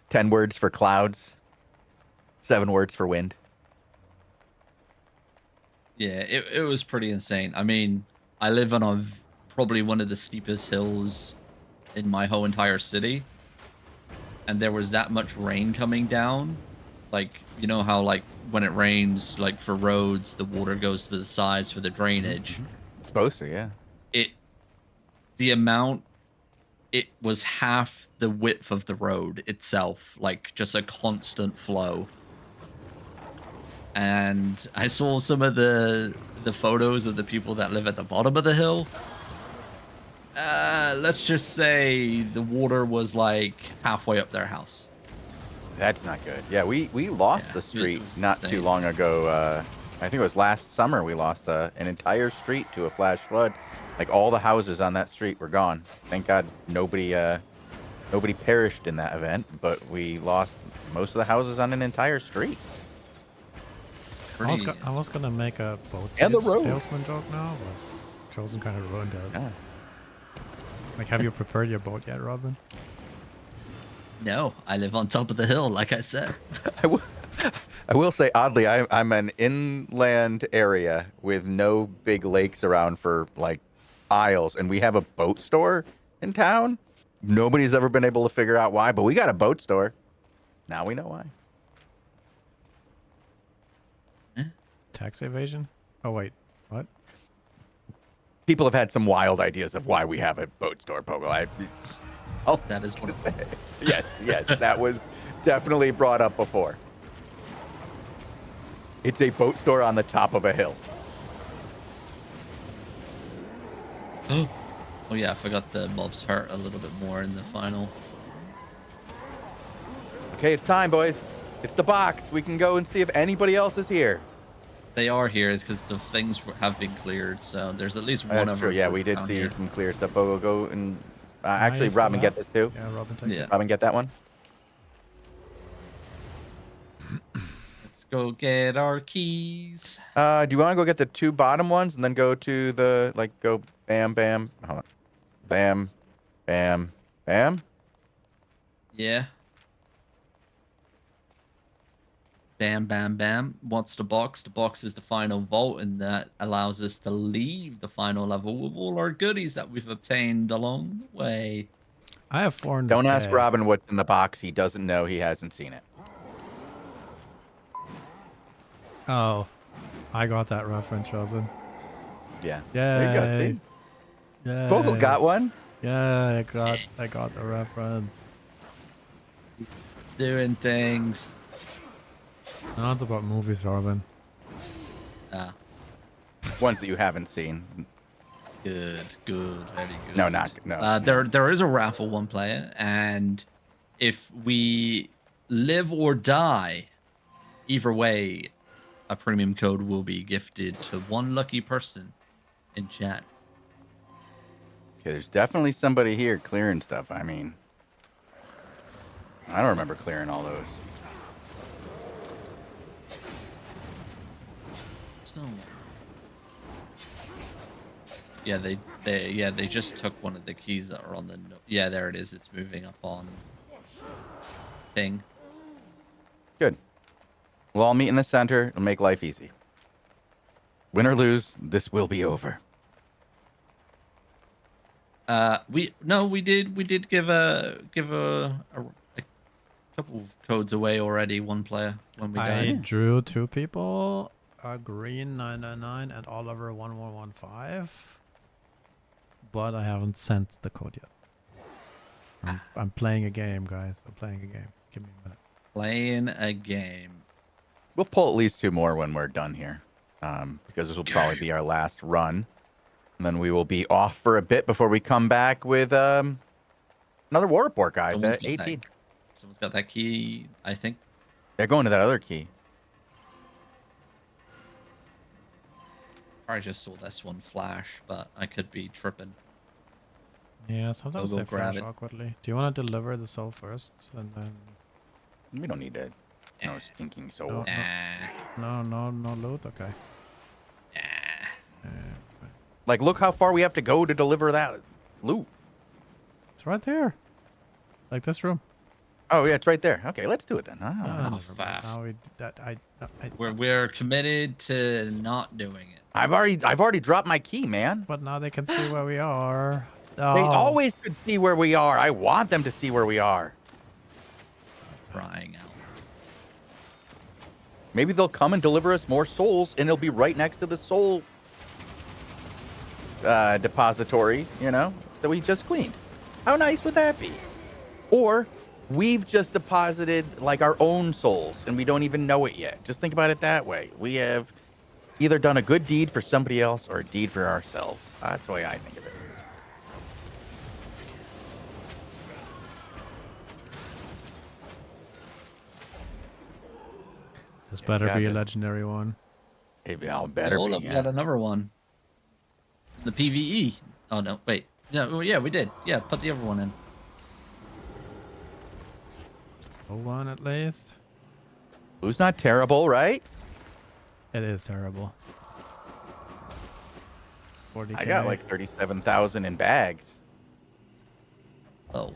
Speaker 1: 10 words for clouds. 7 words for wind.
Speaker 2: Yeah, it was pretty insane. I mean, I live on probably one of the steepest hills in my whole entire city, and there was that much rain coming down. Like, you know how like when it rains, like for roads, the water goes to the sides for the drainage.
Speaker 1: It's supposed to, yeah.
Speaker 2: It was half the width of the road itself, like just a constant flow. And I saw some of the photos of the people that live at the bottom of the hill. Let's just say the water was like halfway up their house.
Speaker 1: That's not good. Yeah, we lost a street not too long ago. I think it was last summer we lost an entire street to a flash flood. Like all the houses on that street were gone. Thank God nobody perished in that event, but we lost most of the houses on an entire street.
Speaker 3: I was gonna make a boat
Speaker 1: And the road.
Speaker 3: salesman joke now, but Chosen kind of ruined it.
Speaker 1: Yeah.
Speaker 3: Like, have you prepared your boat yet, Robin?
Speaker 2: No, I live on top of the hill, like I said.
Speaker 1: I will say, oddly, I'm an inland area with no big lakes around for like aisles, and we have a boat store in town. Nobody's ever been able to figure out why, but we got a boat store. Now we know why.
Speaker 3: Tax evasion? Oh wait, what?
Speaker 1: People have had some wild ideas of why we have a boat store, Pogo.
Speaker 2: That is what
Speaker 1: say. Yes, that was definitely brought up before. It's a boat store on the top of a hill.
Speaker 2: Oh yeah, I forgot the mobs hurt a little bit more in the final.
Speaker 1: Okay, it's time, boys. It's the box. We can go and see if anybody else is here.
Speaker 2: They are here because the things have been cleared, so there's at least one
Speaker 1: That's
Speaker 2: of
Speaker 1: true.
Speaker 2: them.
Speaker 1: Yeah, we did see
Speaker 2: here.
Speaker 1: some clear stuff. Pogo, go and actually,
Speaker 3: Nice
Speaker 1: Robin, get
Speaker 3: stuff.
Speaker 1: this too.
Speaker 3: Yeah, Robin, take it.
Speaker 1: Robin, get that one.
Speaker 2: Let's go get our keys.
Speaker 1: Do you want to go get the 2 bottom ones and then go to the go bam bam? Hold on. Bam, bam, bam.
Speaker 2: Yeah. Bam, bam, bam. What's the box? The box is the final vault, and that allows us to leave the final level with all our goodies that we've obtained along the way.
Speaker 3: I have 400.
Speaker 1: Don't ask Robin what's in the box. He doesn't know. He hasn't seen it.
Speaker 3: Oh, I got that reference, Chosen.
Speaker 1: Yeah.
Speaker 3: Yeah.
Speaker 1: There you go. See?
Speaker 3: Yeah.
Speaker 1: Vogel got one.
Speaker 3: Yeah, I got the reference.
Speaker 2: Doing things.
Speaker 3: No, it's about movies, Robin.
Speaker 2: Ah,
Speaker 1: Ones that you haven't seen.
Speaker 2: good, very good.
Speaker 1: No, not no.
Speaker 2: There is a raffle, 1 player, and if we live or die, either way, a premium code will be gifted to 1 lucky person in chat.
Speaker 1: Okay, there's definitely somebody here clearing stuff. I mean, I don't remember clearing all those.
Speaker 2: So, yeah, they just took one of the keys that are on the. Yeah, there it is. It's moving up on thing.
Speaker 1: Good. We'll all meet in the center and make life easy. Win or lose, this will be over.
Speaker 2: We did give a couple of codes away already. 1 player when we
Speaker 3: I
Speaker 2: died.
Speaker 3: drew 2 people, Green 999 and Oliver 1115, but I haven't sent the code yet. I'm playing a game, guys. I'm playing a game. Give me a minute.
Speaker 2: Playing a game.
Speaker 1: We'll pull at least 2 more when we're done here, because this will probably be our last run. And then we will be off for a bit before we come back with another war report, guys,
Speaker 2: Someone's
Speaker 1: at
Speaker 2: got
Speaker 1: 18.
Speaker 2: Someone's got that key, I think.
Speaker 1: They're going to that other key.
Speaker 2: I just saw this one flash, but I could be tripping.
Speaker 3: Yeah, sometimes
Speaker 2: go
Speaker 3: they
Speaker 2: grab
Speaker 3: flash
Speaker 2: it.
Speaker 3: awkwardly. Do you want to deliver the soul first, and then?
Speaker 1: We don't need to. No stinking soul.
Speaker 3: No,
Speaker 2: Nah.
Speaker 3: no loot. Okay.
Speaker 2: Nah.
Speaker 3: Uh,
Speaker 1: Like, look how far we have to go to deliver that loot.
Speaker 3: it's right there, like this room.
Speaker 1: Oh yeah, it's right there. Okay, let's do it then.
Speaker 3: No,
Speaker 1: Ah.
Speaker 3: never mind.
Speaker 2: faff.
Speaker 3: Now we that
Speaker 2: We're committed to not doing it.
Speaker 1: I've already dropped my key, man.
Speaker 3: But now they can see where we are.
Speaker 1: They
Speaker 3: Oh,
Speaker 1: always could see where we are. I want them to see where we are.
Speaker 2: Crying out.
Speaker 1: Maybe they'll come and deliver us more souls, and they'll be right next to the soul depository, you know, that we just cleaned. How nice would that be? Or we've just deposited like our own souls, and we don't even know it yet. Just think about it that way. We have either done a good deed for somebody else or a deed for ourselves. That's the way I think of it.
Speaker 3: this better
Speaker 1: got
Speaker 3: be a
Speaker 1: it.
Speaker 3: legendary one.
Speaker 1: Maybe I'll better
Speaker 2: Hold
Speaker 1: be.
Speaker 2: up, we got another one. The PVE. Oh no, wait. Yeah, well, yeah, we did. Yeah, put the other one in.
Speaker 3: One at least.
Speaker 1: Who's not terrible, right?
Speaker 3: It is terrible. 40K.
Speaker 1: I got like 37,000 in bags.
Speaker 2: Oh,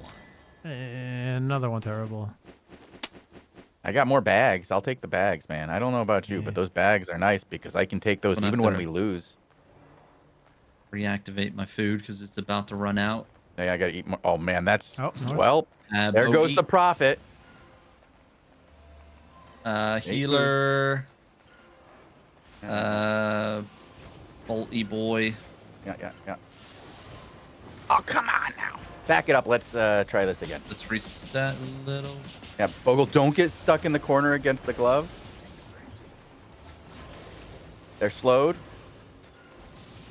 Speaker 3: Another one terrible.
Speaker 1: I got more bags. I'll take the bags, man. I don't know about you, but
Speaker 3: Yeah.
Speaker 1: those bags are nice because I can take those
Speaker 2: Don't have
Speaker 1: even when
Speaker 2: to-
Speaker 1: we lose.
Speaker 2: reactivate my food because it's about to run out.
Speaker 1: Hey, I gotta eat more. Oh man, that's
Speaker 3: nice.
Speaker 1: well. There
Speaker 2: Go
Speaker 1: goes
Speaker 2: eat.
Speaker 1: the profit.
Speaker 2: Healer. Bolty boy.
Speaker 1: Yeah. Oh come on now. Back it up. Let's try this again.
Speaker 2: Let's reset a little.
Speaker 1: Yeah, Bogle, don't get stuck in the corner against the gloves. They're slowed.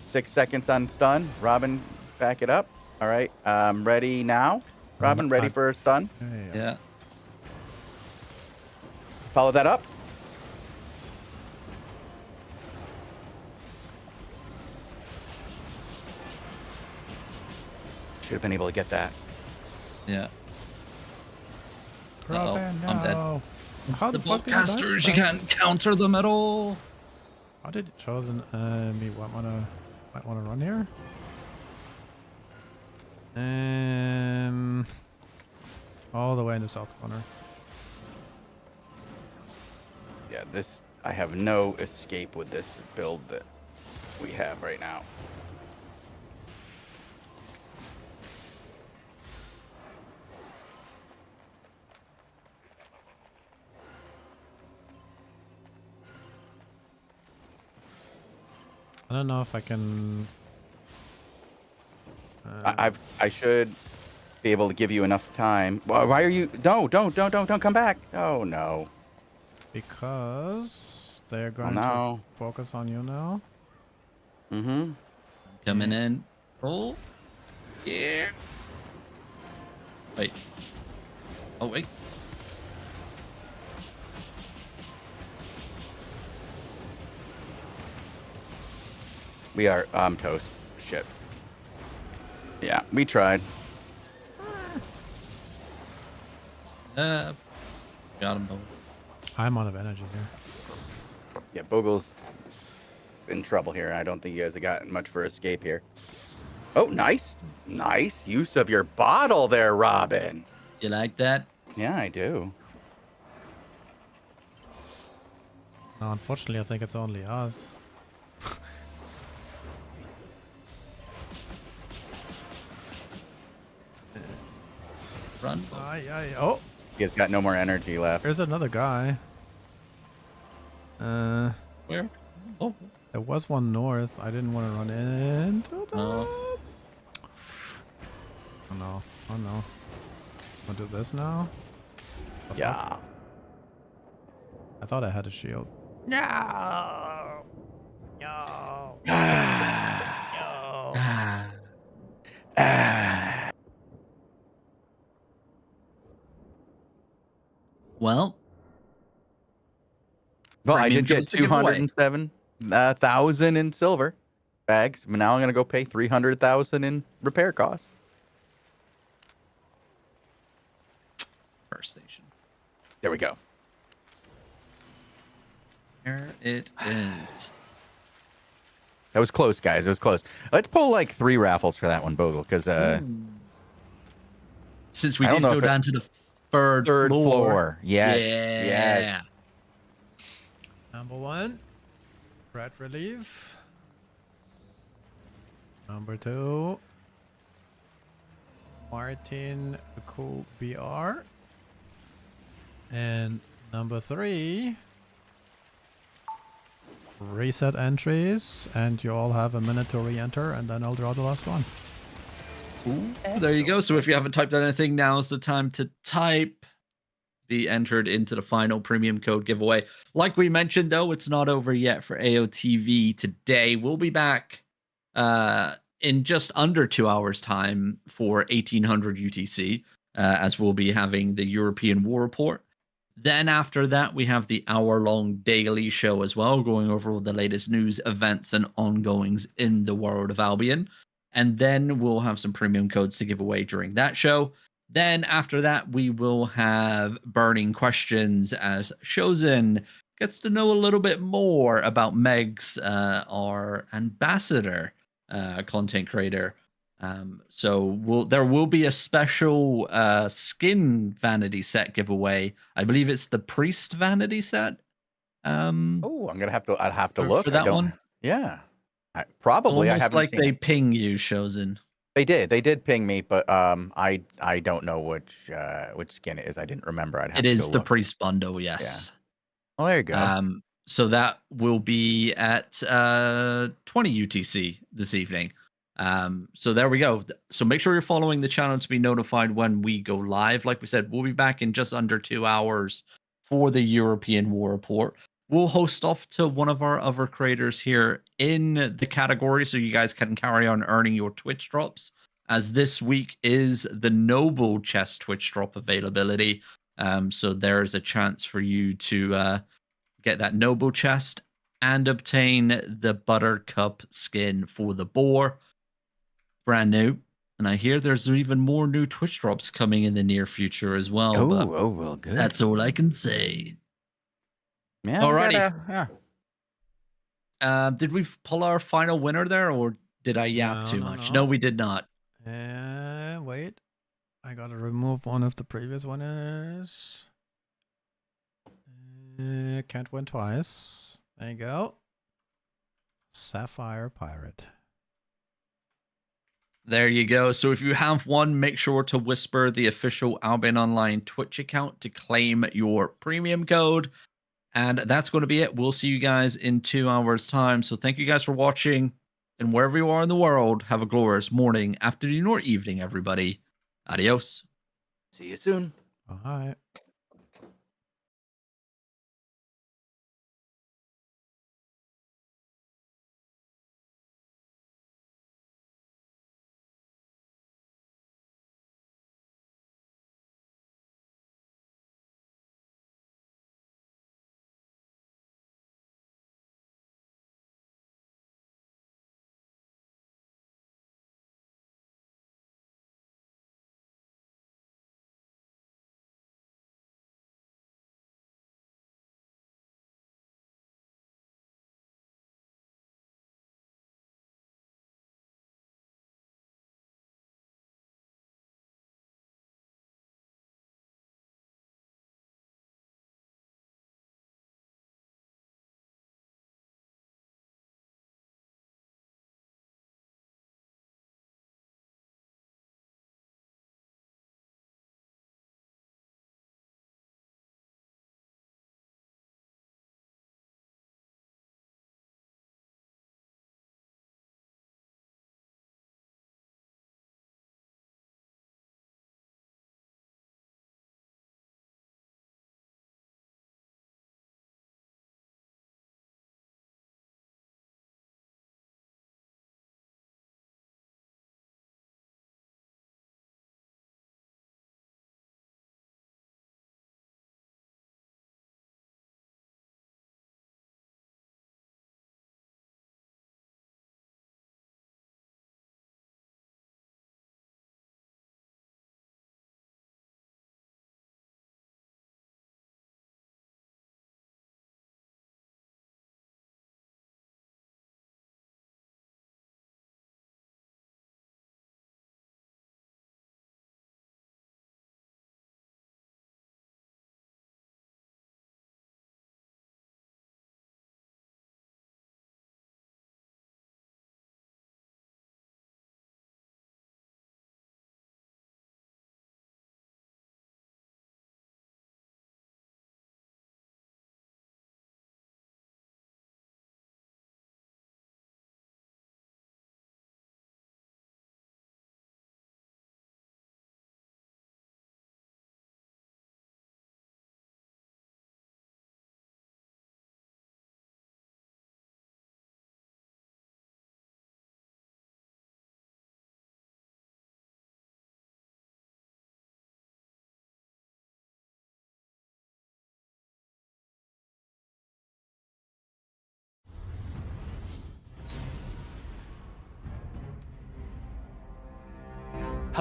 Speaker 1: 6 seconds on stun. Robin, back it up. All right. Ready now. Robin, ready for a stun.
Speaker 2: Yeah.
Speaker 1: Follow that up. Should have been able to get that.
Speaker 2: Yeah.
Speaker 3: Robin,
Speaker 2: I'm dead.
Speaker 3: no. How
Speaker 2: The
Speaker 3: the fuck did I die
Speaker 2: boltcasters,
Speaker 3: so
Speaker 2: you
Speaker 3: fast?
Speaker 2: can't counter them at all.
Speaker 3: How did it chosen me might wanna run here? All the way in the south corner.
Speaker 1: Yeah, this, I have no escape with this build that we have right now.
Speaker 3: I don't know if I can.
Speaker 1: I should be able to give you enough time. Why are you? No, don't come back. Oh no.
Speaker 3: Because they're going
Speaker 1: no.
Speaker 3: to focus on you now.
Speaker 1: Mm-hmm.
Speaker 2: Coming in. Oh. Yeah. Wait. Oh, wait.
Speaker 1: We are toast. Shit. Yeah, we tried.
Speaker 2: Got him both.
Speaker 3: I'm out of energy here.
Speaker 1: Yeah, Bogle's in trouble here. I don't think you guys have gotten much for escape here. Oh, nice use of your bottle there, Robin.
Speaker 2: You like that?
Speaker 1: Yeah, I do.
Speaker 3: No, unfortunately, I think it's only us.
Speaker 2: Run.
Speaker 3: Oh,
Speaker 1: He has got no more energy left.
Speaker 3: there's another guy.
Speaker 2: Where? Oh.
Speaker 3: There was one north. I didn't want to run into that.
Speaker 2: No.
Speaker 3: Oh no. Oh no. I'll do this now. The
Speaker 1: Yeah.
Speaker 3: fuck? I thought I had a shield. No. No. No.
Speaker 2: Well,
Speaker 1: Well, I
Speaker 2: Premium
Speaker 1: did get
Speaker 2: chose to give away.
Speaker 1: 207 1,000 in silver bags. Now I'm gonna go pay 300,000 in repair costs.
Speaker 2: First station.
Speaker 1: There we go.
Speaker 2: Here it is.
Speaker 1: That was close, guys. It was close. Let's pull like 3 raffles for that one, Bogle, because
Speaker 2: since we
Speaker 1: I don't
Speaker 2: did
Speaker 1: know
Speaker 2: go
Speaker 1: if it-
Speaker 2: down to the third floor.
Speaker 1: Yes.
Speaker 2: Yeah.
Speaker 1: Yes.
Speaker 3: Number 1, Red Relief. Number 2, Martin the Cool BR. And number 3, reset entries, and you all have a minute to re-enter, and then I'll draw the last one.
Speaker 2: Ooh, there you go. So if you haven't typed out anything, now's the time to type. Be entered into the final premium code giveaway. Like we mentioned, though, it's not over yet for AOTV today. We'll be back in just under 2 hours' time for 1800 UTC, as we'll be having the European War Report. Then after that, we have the hour-long daily show as well, going over all the latest news, events, and ongoings in the world of Albion. And then we'll have some premium codes to give away during that show. Then after that, we will have burning questions as Shozen gets to know a little bit more about Megs, our ambassador content creator. So there will be a special skin vanity set giveaway. I believe it's the priest vanity set.
Speaker 1: Oh, I'd have to look
Speaker 2: for that one.
Speaker 1: Yeah. Probably. I
Speaker 2: Almost
Speaker 1: haven't
Speaker 2: like
Speaker 1: seen
Speaker 2: they
Speaker 1: it.
Speaker 2: ping you, Shozen.
Speaker 1: They did ping me, but I don't know which skin it is. I didn't remember. I'd have
Speaker 2: It
Speaker 1: to
Speaker 2: is
Speaker 1: go
Speaker 2: the
Speaker 1: look.
Speaker 2: priest bundle, yes.
Speaker 1: Oh, there you go.
Speaker 2: So that will be at 20 UTC this evening. So there we go. So make sure you're following the channel to be notified when we go live. Like we said, we'll be back in just under 2 hours for the European War Report. We'll host off to one of our other creators here in the category so you guys can carry on earning your Twitch drops, as this week is the Noble Chest Twitch drop availability. So there's a chance for you to get that Noble Chest and obtain the Buttercup skin for the boar. Brand new. And I hear there's even more new Twitch drops coming in the near future as well.
Speaker 1: Well, good.
Speaker 2: That's all I can say.
Speaker 1: Yeah.
Speaker 2: Alrighty.
Speaker 1: Yeah.
Speaker 2: Did we pull our final winner there, or did I yap too much? No, we did not.
Speaker 3: Wait. I gotta remove one of the previous winners. Can't win twice. There you go. Sapphire Pirate.
Speaker 2: There you go. So if you have one, make sure to whisper the official Albion Online Twitch account to claim your premium code. And that's going to be it. We'll see you guys in 2 hours' time. So thank you guys for watching. And wherever you are in the world, have a glorious morning, afternoon, or evening, everybody. Adios.
Speaker 1: See you soon.
Speaker 3: Bye.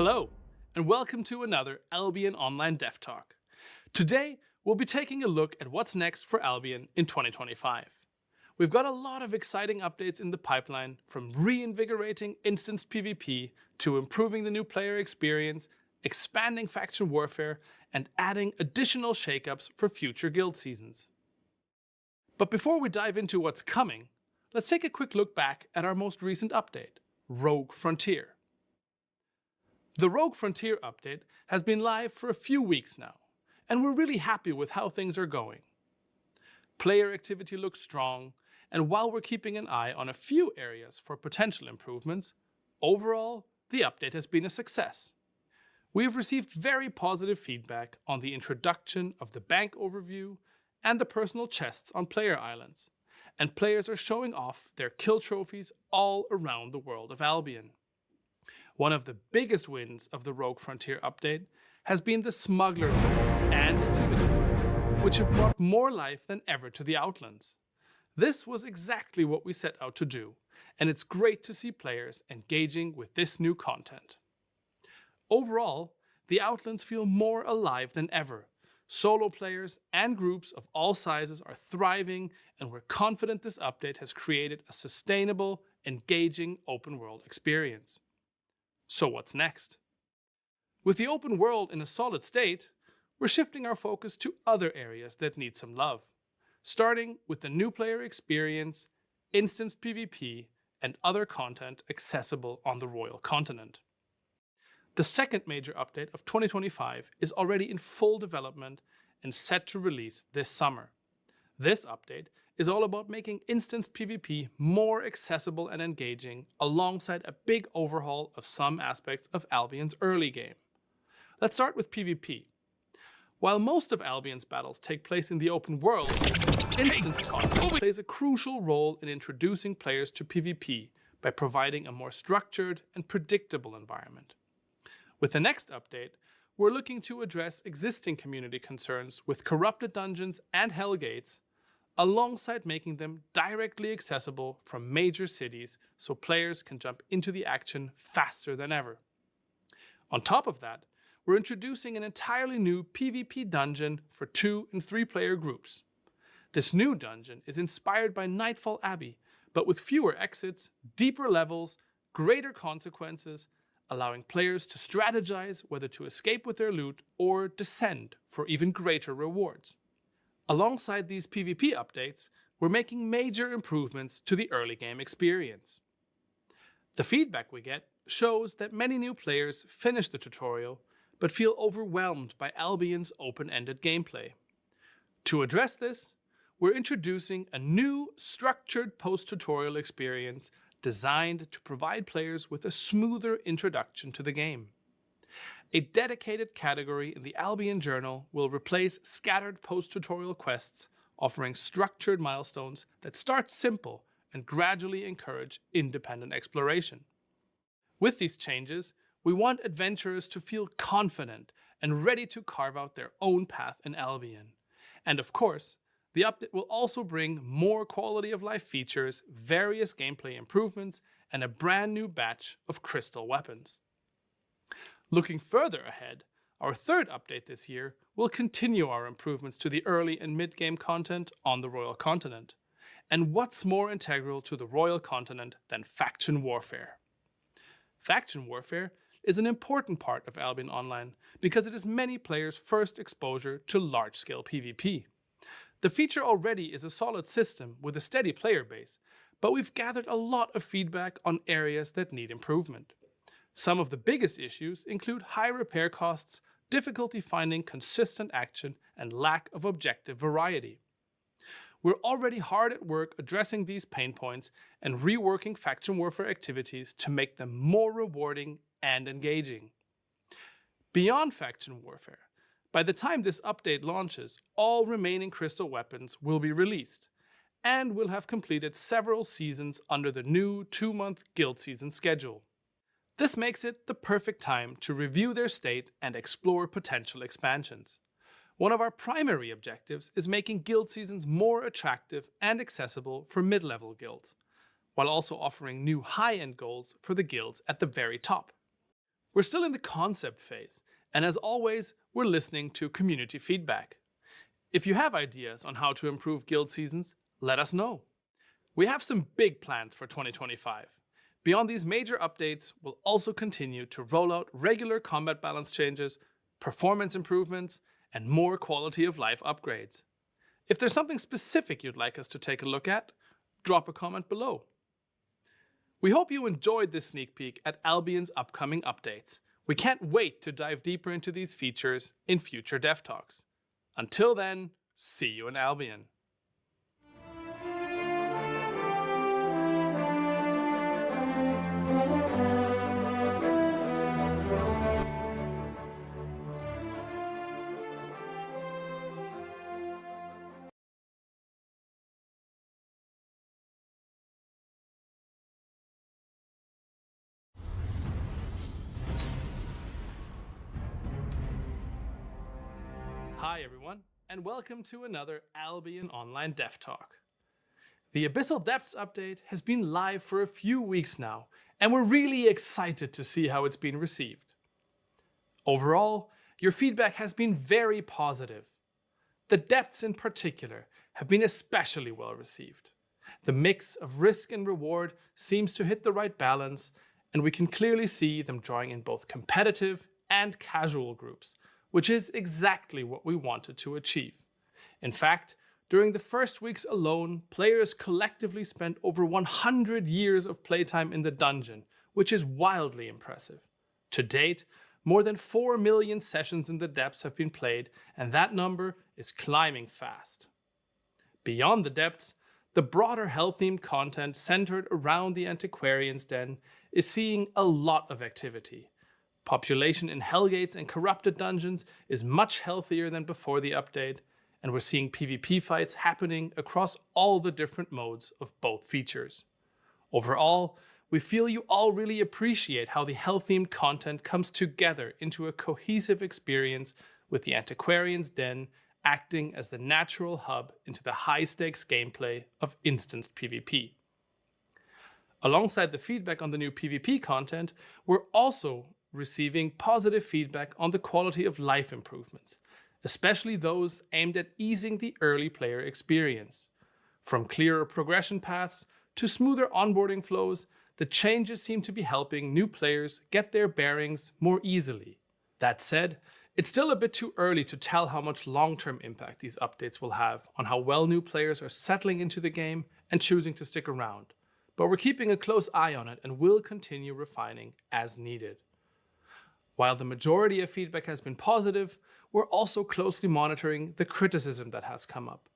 Speaker 4: Hello, and welcome to another Albion Online Dev Talk. Today, we'll be taking a look at what's next for Albion in 2025. We've got a lot of exciting updates in the pipeline, from reinvigorating instanced PvP to improving the new player experience, expanding faction warfare, and adding additional shakeups for future guild seasons. But before we dive into what's coming, let's take a quick look back at our most recent update, Rogue Frontier. The Rogue Frontier update has been live for a few weeks now, and we're really happy with how things are going. Player activity looks strong, and while we're keeping an eye on a few areas for potential improvements, overall, the update has been a success. We have received very positive feedback on the introduction of the bank overview and the personal chests on player islands, and players are showing off their kill trophies all around the world of Albion. One of the biggest wins of the Rogue Frontier update has been the smugglers events and activities, which have brought more life than ever to the Outlands. This was exactly what we set out to do, and it's great to see players engaging with this new content. Overall, the Outlands feel more alive than ever. Solo players and groups of all sizes are thriving, and we're confident this update has created a sustainable, engaging open world experience. So what's next? With the open world in a solid state, we're shifting our focus to other areas that need some love, starting with the new player experience, instanced PvP, and other content accessible on the Royal Continent. The second major update of 2025 is already in full development and set to release this summer. This update is all about making instanced PvP more accessible and engaging, alongside a big overhaul of some aspects of Albion's early game. Let's start with PvP. While most of Albion's battles take place in the open world, instance content plays a crucial role in introducing players to PvP by providing a more structured and predictable environment. With the next update, we're looking to address existing community concerns with corrupted dungeons and hellgates, alongside making them directly accessible from major cities so players can jump into the action faster than ever. On top of that, we're introducing an entirely new PvP dungeon for 2 and 3 player groups. This new dungeon is inspired by Nightfall Abbey, but with fewer exits, deeper levels, greater consequences, allowing players to strategize whether to escape with their loot or descend for even greater rewards. Alongside these PvP updates, we're making major improvements to the early game experience. The feedback we get shows that many new players finish the tutorial but feel overwhelmed by Albion's open-ended gameplay. To address this, we're introducing a new structured post-tutorial experience designed to provide players with a smoother introduction to the game. A dedicated category in the Albion Journal will replace scattered post-tutorial quests, offering structured milestones that start simple and gradually encourage independent exploration. With these changes, we want adventurers to feel confident and ready to carve out their own path in Albion. And of course, the update will also bring more quality of life features, various gameplay improvements, and a brand new batch of crystal weapons. Looking further ahead, our third update this year will continue our improvements to the early and mid-game content on the Royal Continent. And what's more integral to the Royal Continent than faction warfare? Faction warfare is an important part of Albion Online because it is many players' first exposure to large-scale PvP. The feature already is a solid system with a steady player base, but we've gathered a lot of feedback on areas that need improvement. Some of the biggest issues include high repair costs, difficulty finding consistent action, and lack of objective variety. We're already hard at work addressing these pain points and reworking faction warfare activities to make them more rewarding and engaging. Beyond faction warfare, by the time this update launches, all remaining crystal weapons will be released, and we'll have completed several seasons under the new 2-month guild season schedule. This makes it the perfect time to review their state and explore potential expansions. One of our primary objectives is making guild seasons more attractive and accessible for mid-level guilds, while also offering new high-end goals for the guilds at the very top. We're still in the concept phase, and as always, we're listening to community feedback. If you have ideas on how to improve guild seasons, let us know. We have some big plans for 2025. Beyond these major updates, we'll also continue to roll out regular combat balance changes, performance improvements, and more quality of life upgrades. If there's something specific you'd like us to take a look at, drop a comment below. We hope you enjoyed this sneak peek at Albion's upcoming updates. We can't wait to dive deeper into these features in future Dev Talks. Until then, see you in Albion. Hi everyone, and welcome to another Albion Online Dev Talk. The Abyssal Depths update has been live for a few weeks now, and we're really excited to see how it's been received. Overall, your feedback has been very positive. The depths in particular have been especially well received. The mix of risk and reward seems to hit the right balance, and we can clearly see them drawing in both competitive and casual groups, which is exactly what we wanted to achieve. In fact, during the first weeks alone, players collectively spent over 100 years of playtime in the dungeon, which is wildly impressive. To date, more than 4 million sessions in the depths have been played, and that number is climbing fast. Beyond the depths, the broader hell-themed content centered around the Antiquarian's Den is seeing a lot of activity. Population in Hellgates and corrupted dungeons is much healthier than before the update, and we're seeing PvP fights happening across all the different modes of both features. Overall, we feel you all really appreciate how the hell-themed content comes together into a cohesive experience, with the Antiquarian's Den acting as the natural hub into the high-stakes gameplay of instanced PvP. Alongside the feedback on the new PvP content, we're also receiving positive feedback on the quality of life improvements, especially those aimed at easing the early player experience. From clearer progression paths to smoother onboarding flows, the changes seem to be helping new players get their bearings more easily. That said, it's still a bit too early to tell how much long-term impact these updates will have on how well new players are settling into the game and choosing to stick around. But we're keeping a close eye on it and will continue refining as needed. While the majority of feedback has been positive, we're also closely monitoring the criticism that has come up.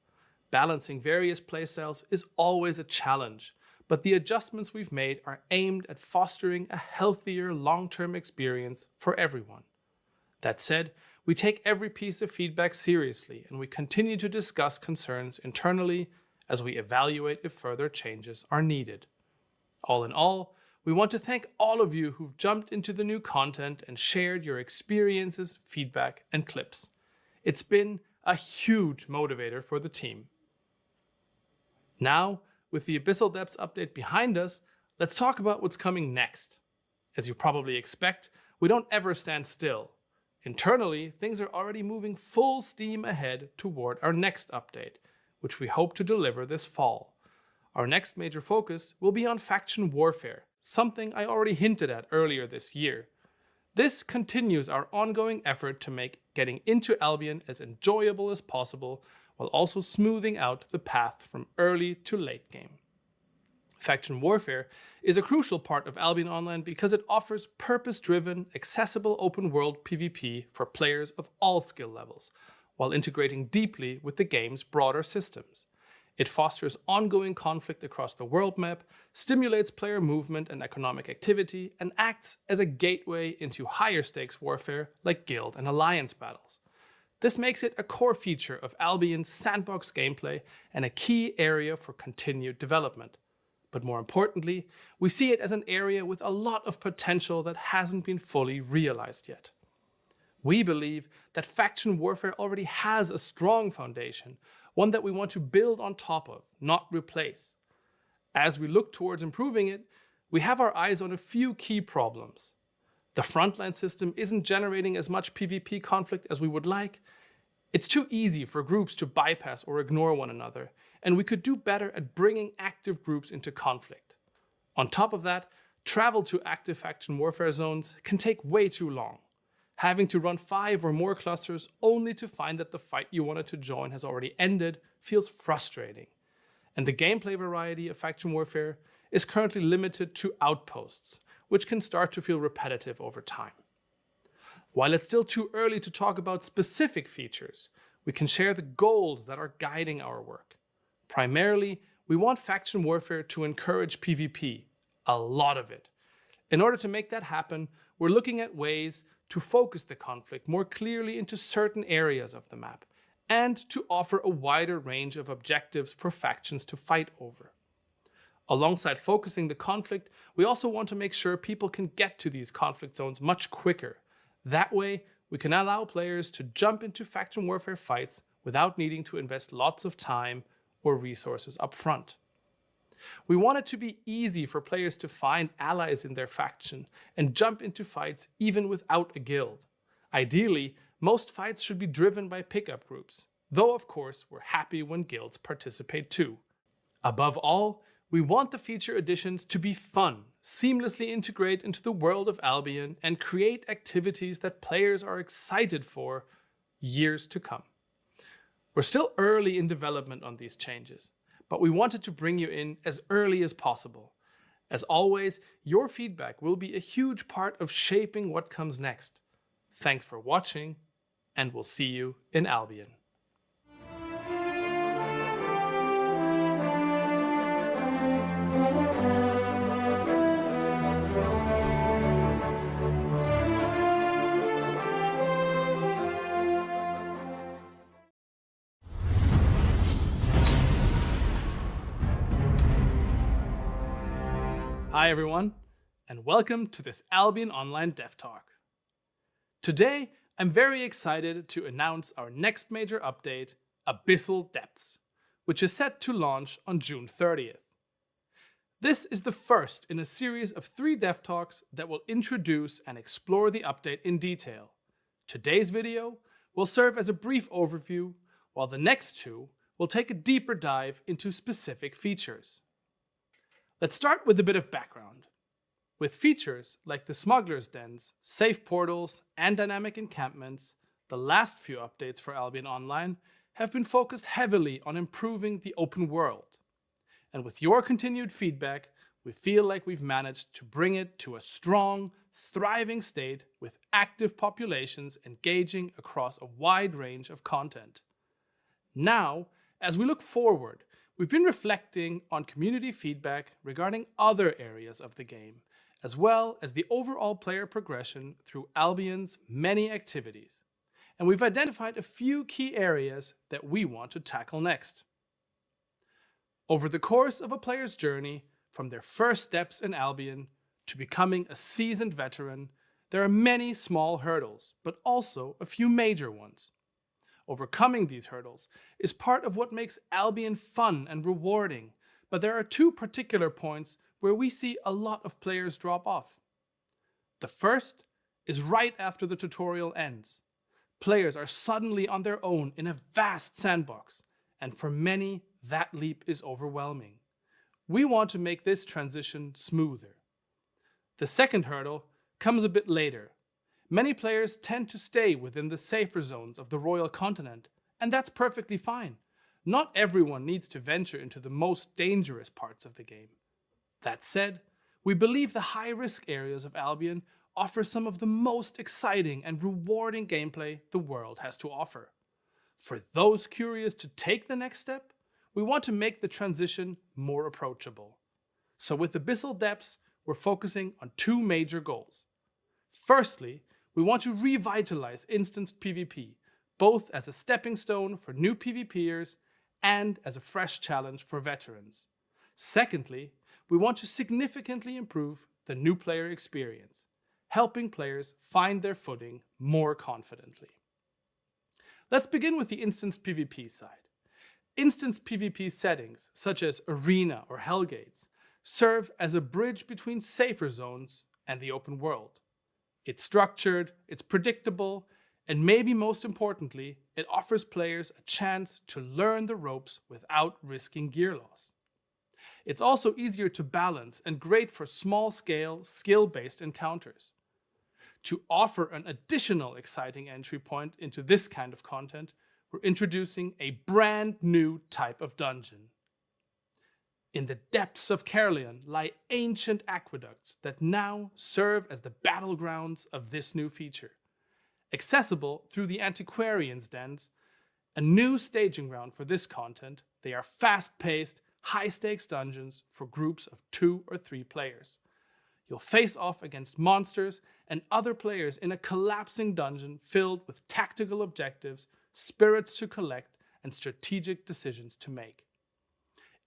Speaker 4: Balancing various playstyles is always a challenge, but the adjustments we've made are aimed at fostering a healthier long-term experience for everyone. That said, we take every piece of feedback seriously, and we continue to discuss concerns internally as we evaluate if further changes are needed. All in all, we want to thank all of you who've jumped into the new content and shared your experiences, feedback, and clips. It's been a huge motivator for the team. Now, with the Abyssal Depths update behind us, let's talk about what's coming next. As you probably expect, we don't ever stand still. Internally, things are already moving full steam ahead toward our next update, which we hope to deliver this fall. Our next major focus will be on faction warfare, something I already hinted at earlier this year. This continues our ongoing effort to make getting into Albion as enjoyable as possible, while also smoothing out the path from early to late game. Faction warfare is a crucial part of Albion Online because it offers purpose-driven, accessible open-world PvP for players of all skill levels, while integrating deeply with the game's broader systems. It fosters ongoing conflict across the world map, stimulates player movement and economic activity, and acts as a gateway into higher stakes warfare like guild and alliance battles. This makes it a core feature of Albion's sandbox gameplay and a key area for continued development. But more importantly, we see it as an area with a lot of potential that hasn't been fully realized yet. We believe that faction warfare already has a strong foundation, one that we want to build on top of, not replace. As we look towards improving it, we have our eyes on a few key problems. The frontline system isn't generating as much PvP conflict as we would like. It's too easy for groups to bypass or ignore one another, and we could do better at bringing active groups into conflict. On top of that, travel to active faction warfare zones can take way too long. Having to run 5 or more clusters only to find that the fight you wanted to join has already ended feels frustrating. And the gameplay variety of faction warfare is currently limited to outposts, which can start to feel repetitive over time. While it's still too early to talk about specific features, we can share the goals that are guiding our work. Primarily, we want faction warfare to encourage PvP, a lot of it. In order to make that happen, we're looking at ways to focus the conflict more clearly into certain areas of the map, and to offer a wider range of objectives for factions to fight over. Alongside focusing the conflict, we also want to make sure people can get to these conflict zones much quicker. That way, we can allow players to jump into faction warfare fights without needing to invest lots of time or resources up front. We want it to be easy for players to find allies in their faction and jump into fights even without a guild. Ideally, most fights should be driven by pickup groups, though of course we're happy when guilds participate too. Above all, we want the feature additions to be fun, seamlessly integrate into the world of Albion, and create activities that players are excited for years to come. We're still early in development on these changes, but we wanted to bring you in as early as possible. As always, your feedback will be a huge part of shaping what comes next. Thanks for watching, and we'll see you in Albion. Hi everyone, and welcome to this Albion Online Dev Talk. Today, I'm very excited to announce our next major update, Abyssal Depths, which is set to launch on June 30th. This is the first in a series of 3 Dev Talks that will introduce and explore the update in detail. Today's video will serve as a brief overview, while the next 2 will take a deeper dive into specific features. Let's start with a bit of background. With features like the Smuggler's Dens, safe portals, and dynamic encampments, the last few updates for Albion Online have been focused heavily on improving the open world. And with your continued feedback, we feel like we've managed to bring it to a strong, thriving state with active populations engaging across a wide range of content. Now, as we look forward, we've been reflecting on community feedback regarding other areas of the game, as well as the overall player progression through Albion's many activities. And we've identified a few key areas that we want to tackle next. Over the course of a player's journey, from their first steps in Albion to becoming a seasoned veteran, there are many small hurdles, but also a few major ones. Overcoming these hurdles is part of what makes Albion fun and rewarding, but there are 2 particular points where we see a lot of players drop off. The first is right after the tutorial ends. Players are suddenly on their own in a vast sandbox, and for many, that leap is overwhelming. We want to make this transition smoother. The second hurdle comes a bit later. Many players tend to stay within the safer zones of the Royal Continent, and that's perfectly fine. Not everyone needs to venture into the most dangerous parts of the game. That said, we believe the high-risk areas of Albion offer some of the most exciting and rewarding gameplay the world has to offer. For those curious to take the next step, we want to make the transition more approachable. So with Abyssal Depths, we're focusing on 2 major goals. Firstly, we want to revitalize instanced PvP, both as a stepping stone for new PvPers and as a fresh challenge for veterans. Secondly, we want to significantly improve the new player experience, helping players find their footing more confidently. Let's begin with the instanced PvP side. Instanced PvP settings, such as Arena or Hellgates, serve as a bridge between safer zones and the open world. It's structured, it's predictable, and maybe most importantly, it offers players a chance to learn the ropes without risking gear loss. It's also easier to balance and great for small-scale, skill-based encounters. To offer an additional exciting entry point into this kind of content, we're introducing a brand new type of dungeon. In the depths of Caerleon lie ancient aqueducts that now serve as the battlegrounds of this new feature. Accessible through the Antiquarian's Dens, a new staging ground for this content, they are fast-paced, high-stakes dungeons for groups of 2 or 3 players. You'll face off against monsters and other players in a collapsing dungeon filled with tactical objectives, spirits to collect, and strategic decisions to make.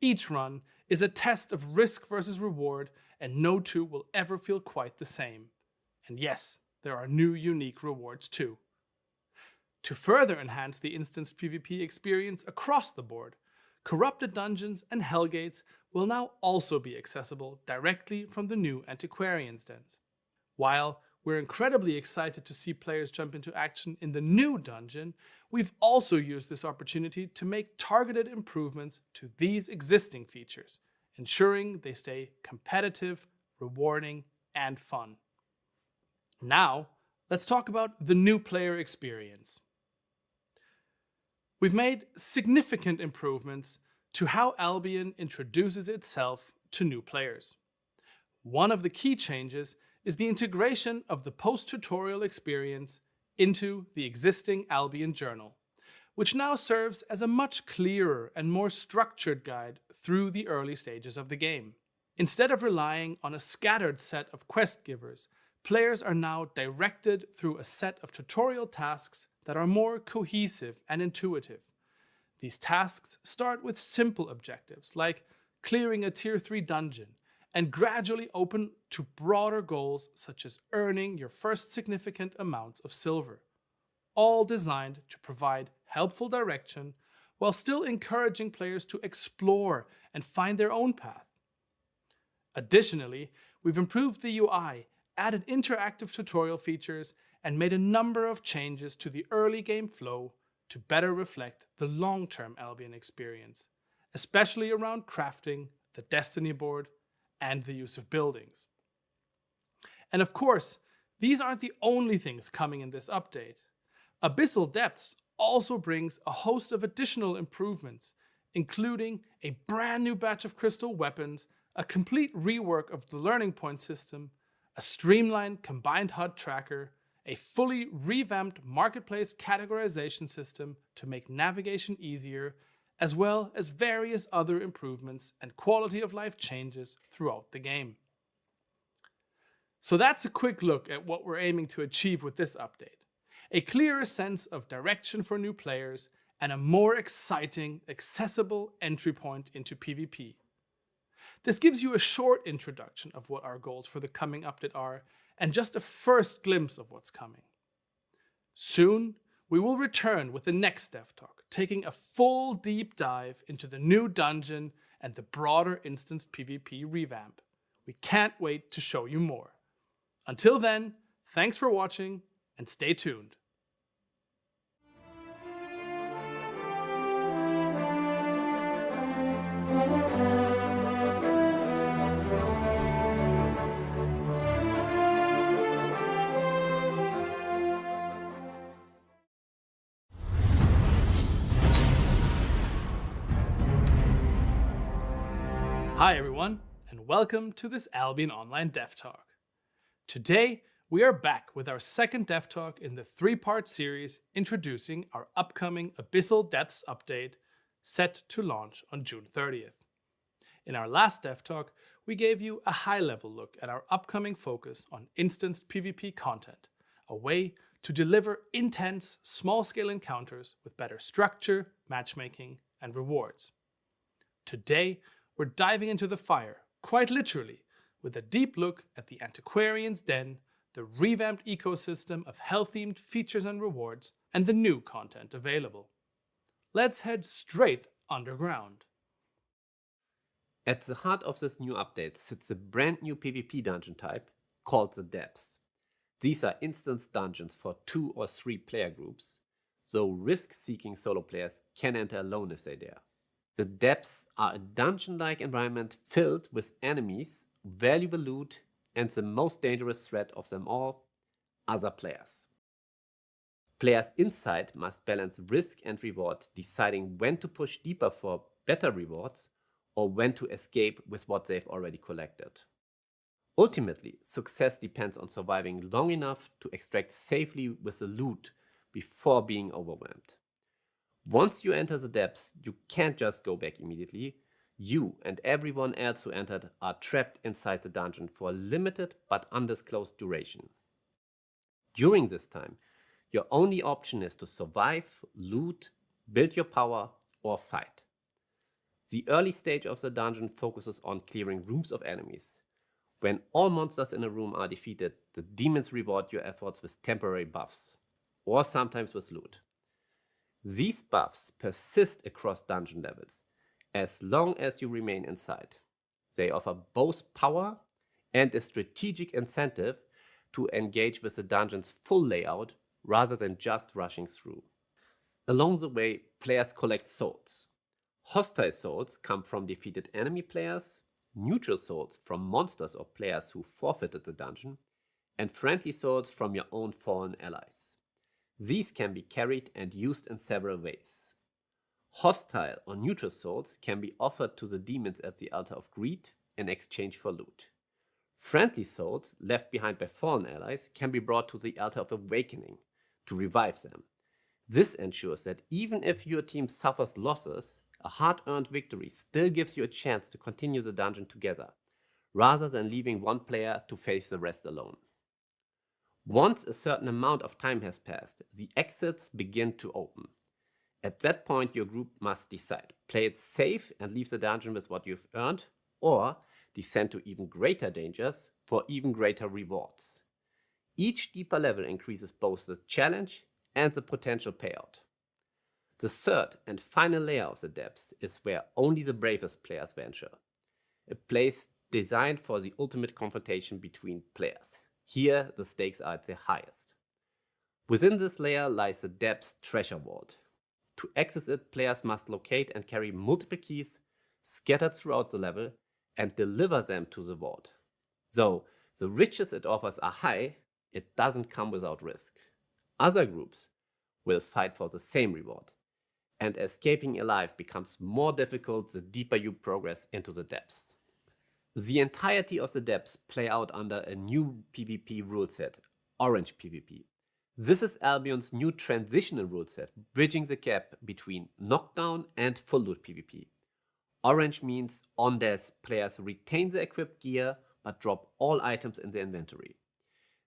Speaker 4: Each run is a test of risk versus reward, and no two will ever feel quite the same. And yes, there are new unique rewards too. To further enhance the instanced PvP experience across the board, corrupted dungeons and hellgates will now also be accessible directly from the new Antiquarian's Dens. While we're incredibly excited to see players jump into action in the new dungeon, we've also used this opportunity to make targeted improvements to these existing features, ensuring they stay competitive, rewarding, and fun. Now, let's talk about the new player experience. We've made significant improvements to how Albion introduces itself to new players. One of the key changes is the integration of the post-tutorial experience into the existing Albion journal, which now serves as a much clearer and more structured guide through the early stages of the game. Instead of relying on a scattered set of quest givers, players are now directed through a set of tutorial tasks that are more cohesive and intuitive. These tasks start with simple objectives like clearing a tier 3 dungeon and gradually open to broader goals such as earning your first significant amounts of silver, all designed to provide helpful direction while still encouraging players to explore and find their own path. Additionally, we've improved the UI, added interactive tutorial features, and made a number of changes to the early game flow to better reflect the long-term Albion experience, especially around crafting, the Destiny board, and the use of buildings. And of course, these aren't the only things coming in this update. Abyssal Depths also brings a host of additional improvements, including a brand new batch of crystal weapons, a complete rework of the learning point system, a streamlined combined HUD tracker, a fully revamped marketplace categorization system to make navigation easier, as well as various other improvements and quality of life changes throughout the game. So that's a quick look at what we're aiming to achieve with this update. A clearer sense of direction for new players and a more exciting, accessible entry point into PvP. This gives you a short introduction of what our goals for the coming update are, and just a first glimpse of what's coming. Soon, we will return with the next Dev Talk, taking a full deep dive into the new dungeon and the broader instanced PvP revamp. We can't wait to show you more. Until then, thanks for watching and stay tuned. Hi everyone, and welcome to this Albion Online Dev Talk. Today, we are back with our second Dev Talk in the 3-part series introducing our upcoming Abyssal Depths update set to launch on June 30th. In our last Dev Talk, we gave you a high-level look at our upcoming focus on instanced PvP content, a way to deliver intense, small-scale encounters with better structure, matchmaking, and rewards. Today, we're diving into the fire, quite literally, with a deep look at the Antiquarian's Den, the revamped ecosystem of hell-themed features and rewards, and the new content available. Let's head straight underground.
Speaker 5: At the heart of this new update sits a brand new PvP dungeon type called the Depths. These are instance dungeons for 2 or 3 player groups, so risk-seeking solo players can enter alone if they dare. The depths are a dungeon-like environment filled with enemies, valuable loot, and the most dangerous threat of them all, other players. Players inside must balance risk and reward, deciding when to push deeper for better rewards or when to escape with what they've already collected. Ultimately, success depends on surviving long enough to extract safely with the loot before being overwhelmed. Once you enter the depths, you can't just go back immediately. You and everyone else who entered are trapped inside the dungeon for a limited but undisclosed duration. During this time, your only option is to survive, loot, build your power, or fight. The early stage of the dungeon focuses on clearing rooms of enemies. When all monsters in a room are defeated, the demons reward your efforts with temporary buffs, or sometimes with loot. These buffs persist across dungeon levels, as long as you remain inside. They offer both power and a strategic incentive to engage with the dungeon's full layout rather than just rushing through. Along the way, players collect souls. Hostile souls come from defeated enemy players, neutral souls from monsters or players who forfeited the dungeon, and friendly souls from your own fallen allies. These can be carried and used in several ways. Hostile or neutral souls can be offered to the demons at the Altar of Greed in exchange for loot. Friendly souls left behind by fallen allies can be brought to the Altar of Awakening to revive them. This ensures that even if your team suffers losses, a hard-earned victory still gives you a chance to continue the dungeon together, rather than leaving one player to face the rest alone. Once a certain amount of time has passed, the exits begin to open. At that point, your group must decide: play it safe and leave the dungeon with what you've earned, or descend to even greater dangers for even greater rewards. Each deeper level increases both the challenge and the potential payout. The third and final layer of the depths is where only the bravest players venture. A place designed for the ultimate confrontation between players. Here, the stakes are at their highest. Within this layer lies the depths treasure vault. To access it, players must locate and carry multiple keys scattered throughout the level and deliver them to the vault. Though the riches it offers are high, it doesn't come without risk. Other groups will fight for the same reward, and escaping alive becomes more difficult the deeper you progress into the depths. The entirety of the depths play out under a new PvP rule set, Orange PvP. This is Albion's new transitional rule set, bridging the gap between knockdown and full loot PvP. Orange means on death, players retain the equipped gear but drop all items in their inventory.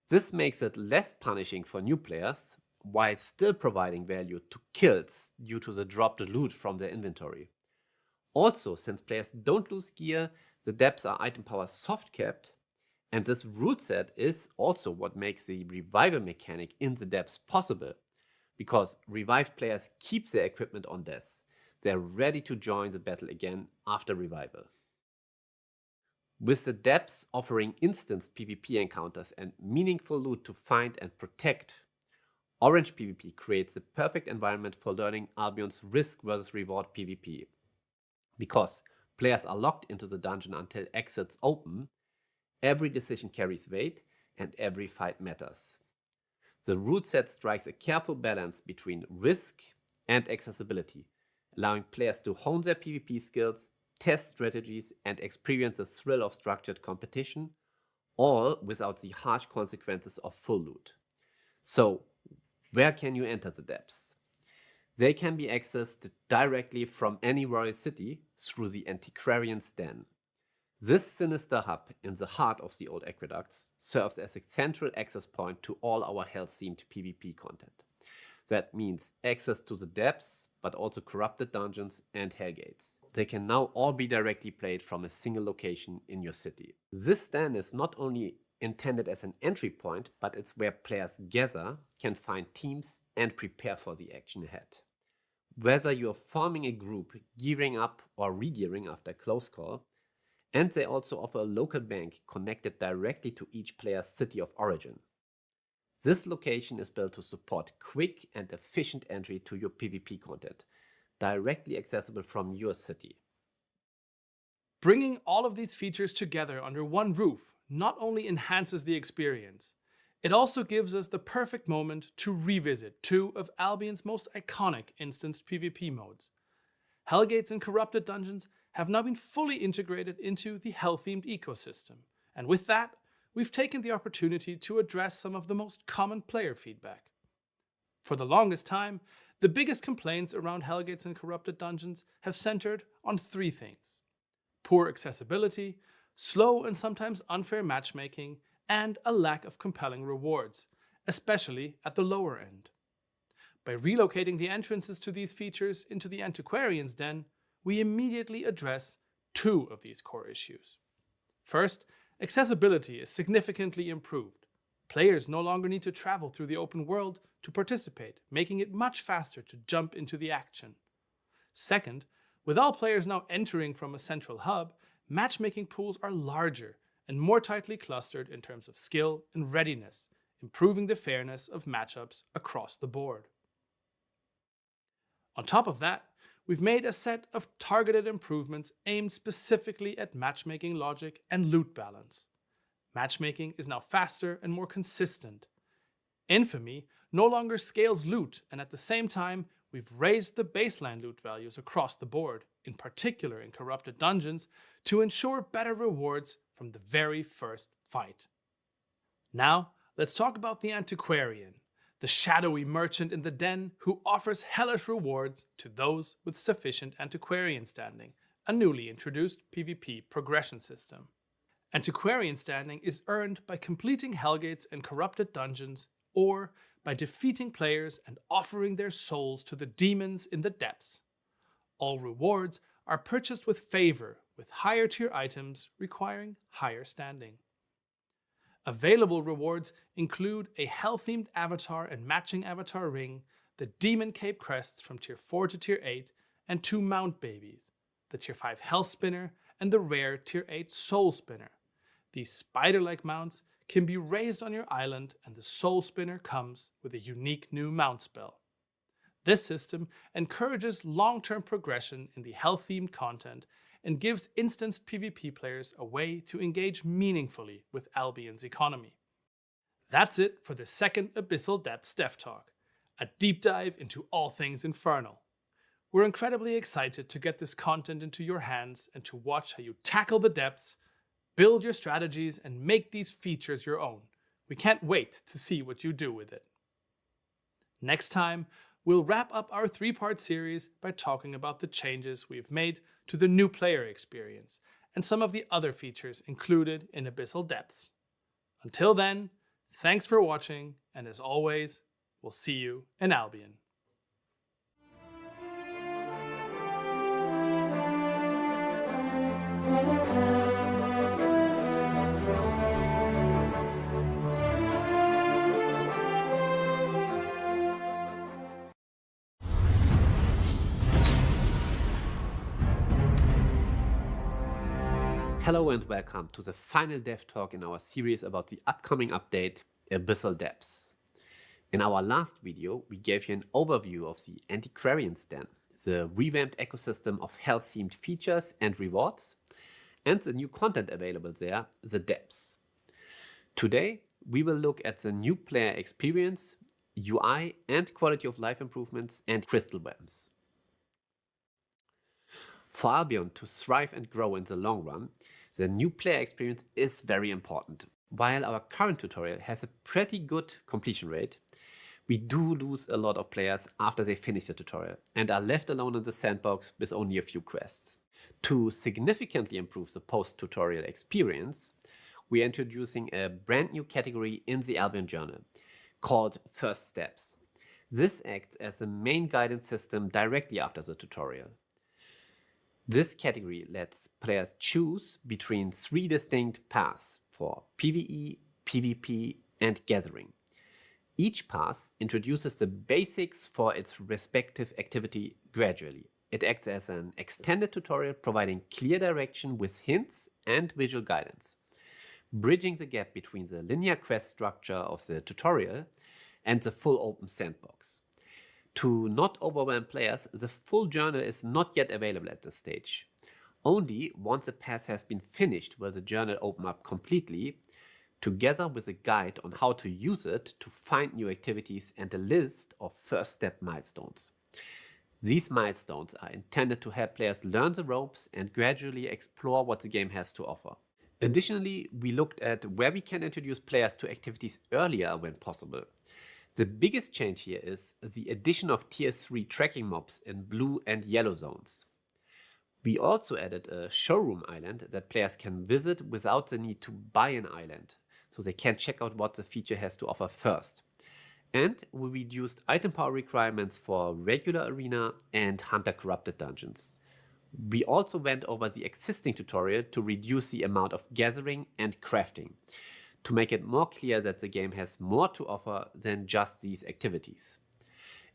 Speaker 5: This makes it less punishing for new players, while still providing value to kills due to the dropped loot from their inventory. Also, since players don't lose gear, the depths are item power soft capped, and this rule set is also what makes the revival mechanic in the depths possible, because revived players keep their equipment on death. They're ready to join the battle again after revival. With the depths offering instant PvP encounters and meaningful loot to find and protect, Orange PvP creates the perfect environment for learning Albion's risk versus reward PvP. Because players are locked into the dungeon until exits open, every decision carries weight and every fight matters. The rule set strikes a careful balance between risk and accessibility, allowing players to hone their PvP skills, test strategies, and experience the thrill of structured competition, all without the harsh consequences of full loot. So, where can you enter the depths? They can be accessed directly from any royal city through the Antiquarian's Den. This sinister hub in the heart of the old aqueducts serves as a central access point to all our hell-themed PvP content. That means access to the depths, but also corrupted dungeons and hellgates. They can now all be directly played from a single location in your city. This den is not only intended as an entry point, but it's where players gather, can find teams, and prepare for the action ahead. Whether you're forming a group, gearing up, or re-gearing after close call, and they also offer a local bank connected directly to each player's city of origin. This location is built to support quick and efficient entry to your PvP content, directly accessible from your city.
Speaker 4: Bringing all of these features together under one roof not only enhances the experience, it also gives us the perfect moment to revisit two of Albion's most iconic instanced PvP modes. Hellgates and Corrupted Dungeons have now been fully integrated into the Hell-themed ecosystem, and with that, we've taken the opportunity to address some of the most common player feedback. For the longest time, the biggest complaints around Hellgates and Corrupted Dungeons have centered on three things: poor accessibility, slow and sometimes unfair matchmaking, and a lack of compelling rewards, especially at the lower end. By relocating the entrances to these features into the Antiquarian's Den, we immediately address two of these core issues. First, accessibility is significantly improved. Players no longer need to travel through the open world to participate, making it much faster to jump into the action. Second, with all players now entering from a central hub, matchmaking pools are larger and more tightly clustered in terms of skill and readiness, improving the fairness of matchups across the board. On top of that, we've made a set of targeted improvements aimed specifically at matchmaking logic and loot balance. Matchmaking is now faster and more consistent. Infamy no longer scales loot, and at the same time, we've raised the baseline loot values across the board, in particular in Corrupted Dungeons, to ensure better rewards from the very first fight. Now, let's talk about the Antiquarian, the shadowy merchant in the den who offers hellish rewards to those with sufficient Antiquarian standing, a newly introduced PvP progression system. Antiquarian standing is earned by completing Hellgates and Corrupted Dungeons, or by defeating players and offering their souls to the demons in the depths. All rewards are purchased with favor, with higher tier items requiring higher standing. Available rewards include a Hell-themed avatar and matching avatar ring, the Demon Cape crests from tier 4 to tier 8, and 2 mount babies, the tier 5 Hell Spinner and the rare tier 8 Soul Spinner. These spider-like mounts can be raised on your island, and the Soul Spinner comes with a unique new mount spell. This system encourages long-term progression in the Hell-themed content and gives instanced PvP players a way to engage meaningfully with Albion's economy. That's it for the second Abyssal Depths Dev Talk, a deep dive into all things Infernal. We're incredibly excited to get this content into your hands and to watch how you tackle the depths, build your strategies, and make these features your own. We can't wait to see what you do with it. Next time, we'll wrap up our 3-part series by talking about the changes we've made to the new player experience and some of the other features included in Abyssal Depths. Until then, thanks for watching, and as always, we'll see you in Albion.
Speaker 5: Hello and welcome to the final dev talk in our series about the upcoming update, Abyssal Depths. In our last video, we gave you an overview of the Antiquarian's Den, the revamped ecosystem of Hell-themed features and rewards, and the new content available there, the Depths. Today, we will look at the new player experience, UI and quality of life improvements, and crystal realms. For Albion to thrive and grow in the long run, the new player experience is very important. While our current tutorial has a pretty good completion rate, we do lose a lot of players after they finish the tutorial and are left alone in the sandbox with only a few quests. To significantly improve the post-tutorial experience, we are introducing a brand new category in the Albion journal called First Steps. This acts as the main guidance system directly after the tutorial. This category lets players choose between 3 distinct paths for PvE, PvP, and Gathering. Each path introduces the basics for its respective activity gradually. It acts as an extended tutorial providing clear direction with hints and visual guidance. bridging the gap between the linear quest structure of the tutorial and the full open sandbox. To not overwhelm players, the full journal is not yet available at this stage. Only once a pass has been finished will the journal open up completely, together with a guide on how to use it to find new activities and a list of first step milestones. These milestones are intended to help players learn the ropes and gradually explore what the game has to offer. Additionally, we looked at where we can introduce players to activities earlier when possible. The biggest change here is the addition of Tier 3 tracking mobs in blue and yellow zones. We also added a showroom island that players can visit without the need to buy an island, so they can check out what the feature has to offer first. And we reduced item power requirements for regular arena and Hunter Corrupted dungeons. We also went over the existing tutorial to reduce the amount of gathering and crafting, to make it more clear that the game has more to offer than just these activities.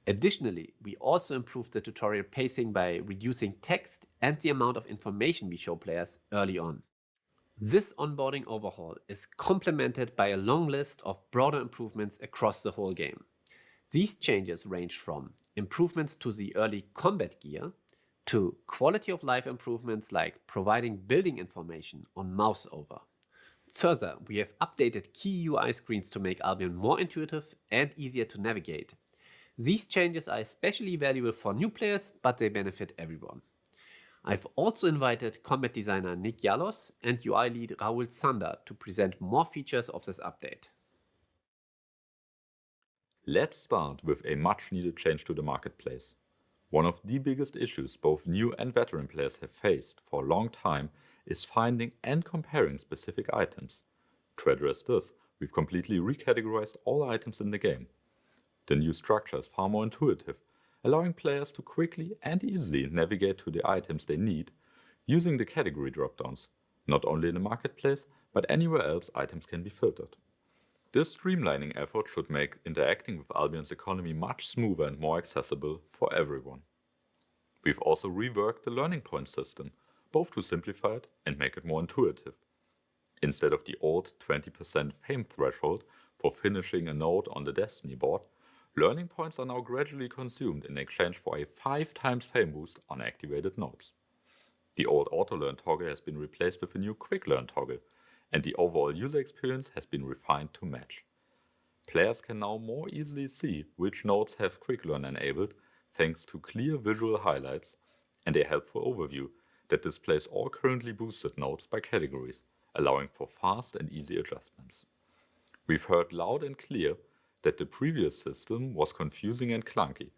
Speaker 5: Additionally, we also improved the tutorial pacing by reducing text and the amount of information we show players early on. This onboarding overhaul is complemented by a long list of broader improvements across the whole game. These changes range from improvements to the early combat gear, to quality of life improvements like providing building information on mouse over. Further, we have updated key UI screens to make Albion more intuitive and easier to navigate. These changes are especially valuable for new players, but they benefit everyone. I've also invited combat designer Nick Yalos and UI lead Raul Sander to present more features of this update.
Speaker 6: Let's start with a much needed change to the marketplace. One of the biggest issues both new and veteran players have faced for a long time is finding and comparing specific items. To address this, we've completely recategorized all items in the game. The new structure is far more intuitive, allowing players to quickly and easily navigate to the items they need using the category dropdowns. Not only in the marketplace, but anywhere else items can be filtered. This streamlining effort should make interacting with Albion's economy much smoother and more accessible for everyone. We've also reworked the learning point system, both to simplify it and make it more intuitive. Instead of the old 20% fame threshold for finishing a node on the Destiny board, learning points are now gradually consumed in exchange for a 5x fame boost on activated nodes. The old auto-learn toggle has been replaced with a new quick learn toggle, and the overall user experience has been refined to match. Players can now more easily see which nodes have quick learn enabled thanks to clear visual highlights and a helpful overview that displays all currently boosted nodes by categories, allowing for fast and easy adjustments. We've heard loud and clear that the previous system was confusing and clunky,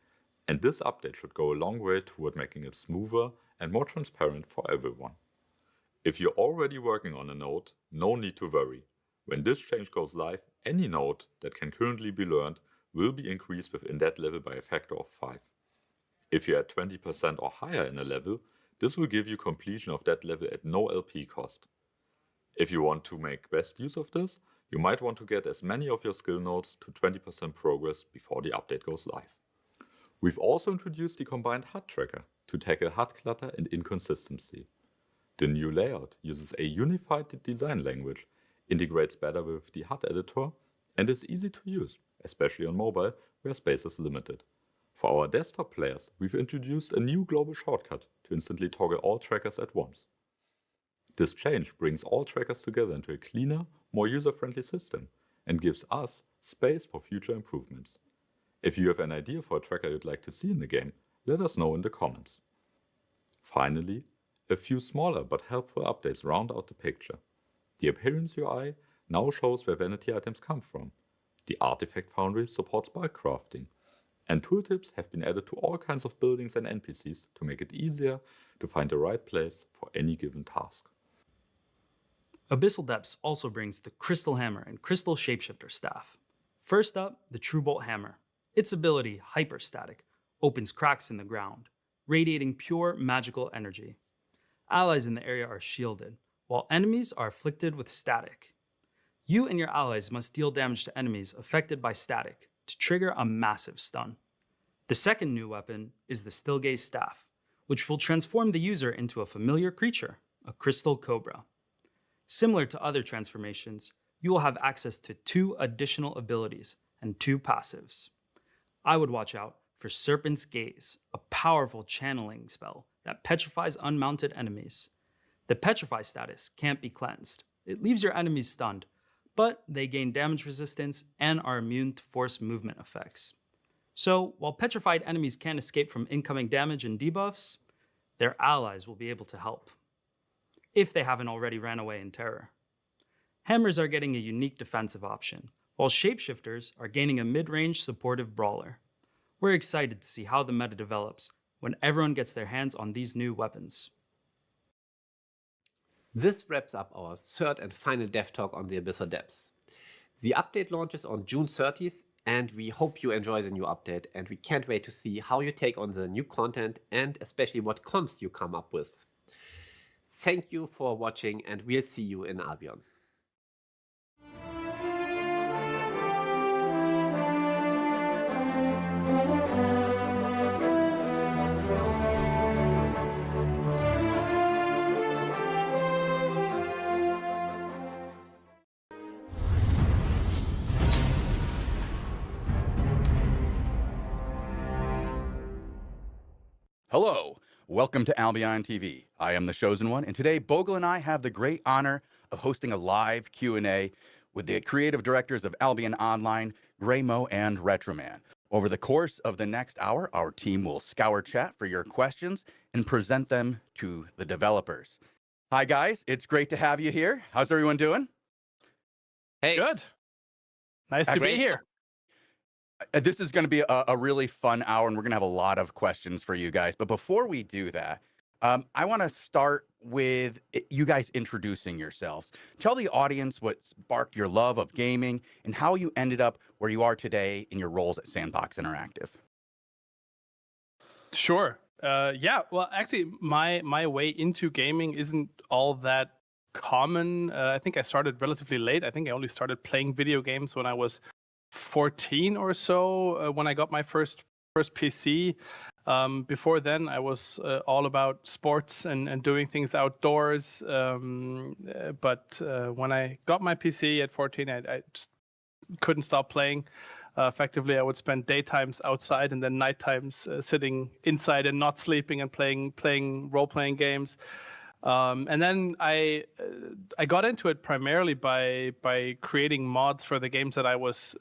Speaker 6: and this update should go a long way toward making it smoother and more transparent for everyone. If you're already working on a node, no need to worry. When this change goes live, any node that can currently be learned will be increased within that level by a factor of 5. If you're at 20% or higher in a level, this will give you completion of that level at no LP cost. If you want to make best use of this, you might want to get as many of your skill nodes to 20% progress before the update goes live. We've also introduced the combined HUD tracker to tackle HUD clutter and inconsistency. The new layout uses a unified design language, integrates better with the HUD editor, and is easy to use, especially on mobile where space is limited. For our desktop players, we've introduced a new global shortcut to instantly toggle all trackers at once. This change brings all trackers together into a cleaner, more user-friendly system and gives us space for future improvements. If you have an idea for a tracker you'd like to see in the game, let us know in the comments. Finally, a few smaller but helpful updates round out the picture. The Appearance UI now shows where vanity items come from. The Artifact Foundry supports bulk crafting, and tooltips have been added to all kinds of buildings and NPCs to make it easier to find the right place for any given task.
Speaker 7: Abyssal Depths also brings the Crystal Hammer and Crystal Shapeshifter staff. First up, the Truebolt Hammer. Its ability, Hyperstatic, opens cracks in the ground, radiating pure magical energy. Allies in the area are shielded, while enemies are afflicted with static. You and your allies must deal damage to enemies affected by static to trigger a massive stun. The second new weapon is the Stillgaze Staff, which will transform the user into a familiar creature, a Crystal Cobra. Similar to other transformations, you will have access to 2 additional abilities and 2 passives. I would watch out for Serpent's Gaze, a powerful channeling spell that petrifies unmounted enemies. The Petrify status can't be cleansed. It leaves your enemies stunned, but they gain damage resistance and are immune to force movement effects. So, while petrified enemies can't escape from incoming damage and debuffs, their allies will be able to help, if they haven't already ran away in terror. Hammers are getting a unique defensive option, while Shapeshifters are gaining a mid-range supportive brawler. We're excited to see how the meta develops when everyone gets their hands on these new weapons.
Speaker 5: This wraps up our third and final dev talk on the Abyssal Depths. The update launches on June 30th, and we hope you enjoy the new update, and we can't wait to see how you take on the new content and especially what comps you come up with. Thank you for watching, and we'll see you in Albion.
Speaker 1: Hello, welcome to Albion TV. I am the chosen one, and today Bogle and I have the great honor of hosting a live Q&A with the creative directors of Albion Online, Graymo and Retroman. Over the course of the next hour, our team will scour chat for your questions and present them to the developers. Hi guys, it's great to have you here. How's everyone doing?
Speaker 8: Hey,
Speaker 4: Good. Nice to be
Speaker 8: great.
Speaker 4: here.
Speaker 1: This is going to be a really fun hour, and we're going to have a lot of questions for you guys. But before we do that, I want to start with you guys introducing yourselves. Tell the audience what sparked your love of gaming and how you ended up where you are today in your roles at Sandbox Interactive.
Speaker 4: Sure. Yeah. Well, actually, my way into gaming isn't all that common. I think I started relatively late. I think I only started playing video games when I was 14 or so, when I got my first PC. Before then, I was all about sports and doing things outdoors. But when I got my PC at 14, I just couldn't stop playing. Effectively, I would spend daytimes outside and then night times sitting inside and not sleeping and playing role-playing games. And then I got into it primarily by creating mods for the games that I was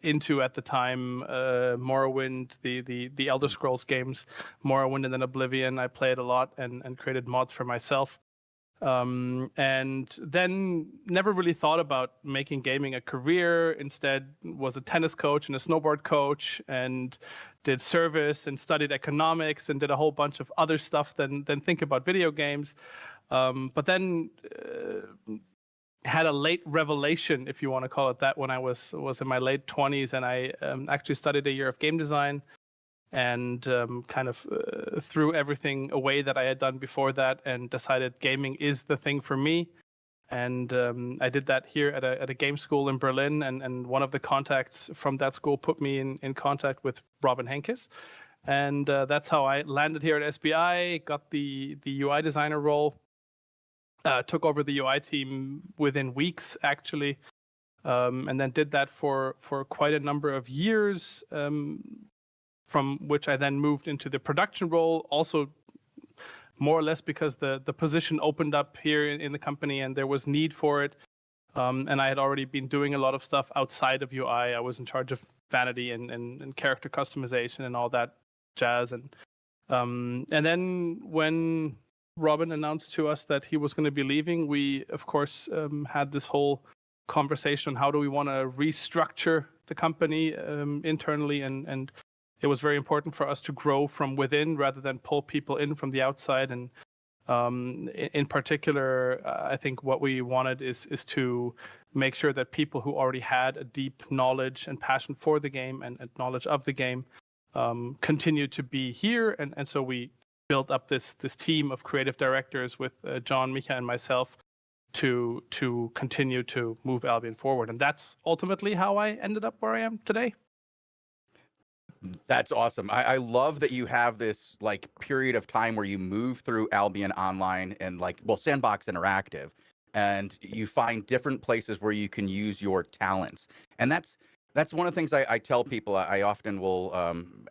Speaker 4: into at the time. Morrowind, the Elder Scrolls games, Morrowind and then Oblivion. I played a lot and created mods for myself. And then never really thought about making gaming a career. Instead, was a tennis coach and a snowboard coach, and did service and studied economics and did a whole bunch of other stuff than think about video games. But then had a late revelation, if you want to call it that, when I was in my late 20s, and I actually studied a year of game design. And kind of threw everything away that I had done before that and decided gaming is the thing for me. And I did that here at a game school in Berlin. And one of the contacts from that school put me in contact with Robin Henkes. And that's how I landed here at SBI, got the UI designer role, took over the UI team within weeks, actually, and then did that for quite a number of years. From which I then moved into the production role, also more or less because the position opened up here in the company and there was need for it. And I had already been doing a lot of stuff outside of UI. I was in charge of vanity and character customization and all that jazz. And then when Robin announced to us that he was going to be leaving, we, of course, had this whole conversation on how do we want to restructure the company internally, and it was very important for us to grow from within rather than pull people in from the outside. And in particular, I think what we wanted is to make sure that people who already had a deep knowledge and passion for the game and knowledge of the game continue to be here. And so we built up this team of creative directors with John, Micha, and myself to continue to move Albion forward. And that's ultimately how I ended up where I am today.
Speaker 1: That's awesome. I love that you have this like period of time where you move through Albion Online and Sandbox Interactive, and you find different places where you can use your talents. And that's one of the things I tell people. I often will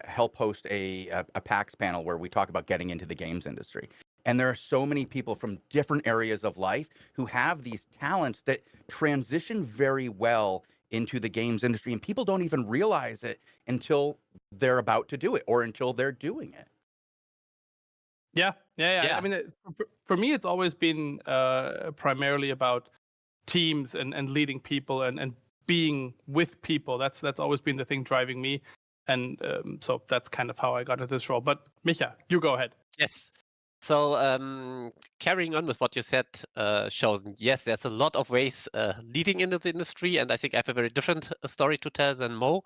Speaker 1: help host a PAX panel where we talk about getting into the games industry. And there are so many people from different areas of life who have these talents that transition very well into the games industry, and people don't even realize it until they're about to do it or until they're doing it.
Speaker 4: Yeah.
Speaker 8: Yeah.
Speaker 4: I mean, for me, it's always been primarily about teams and leading people and being with people. That's always been the thing driving me, and so that's kind of how I got into this role. But Micha, you go ahead.
Speaker 8: Yes. So carrying on with what you said, Chosen, yes, there's a lot of ways leading into the industry, and I think I have a very different story to tell than Mo.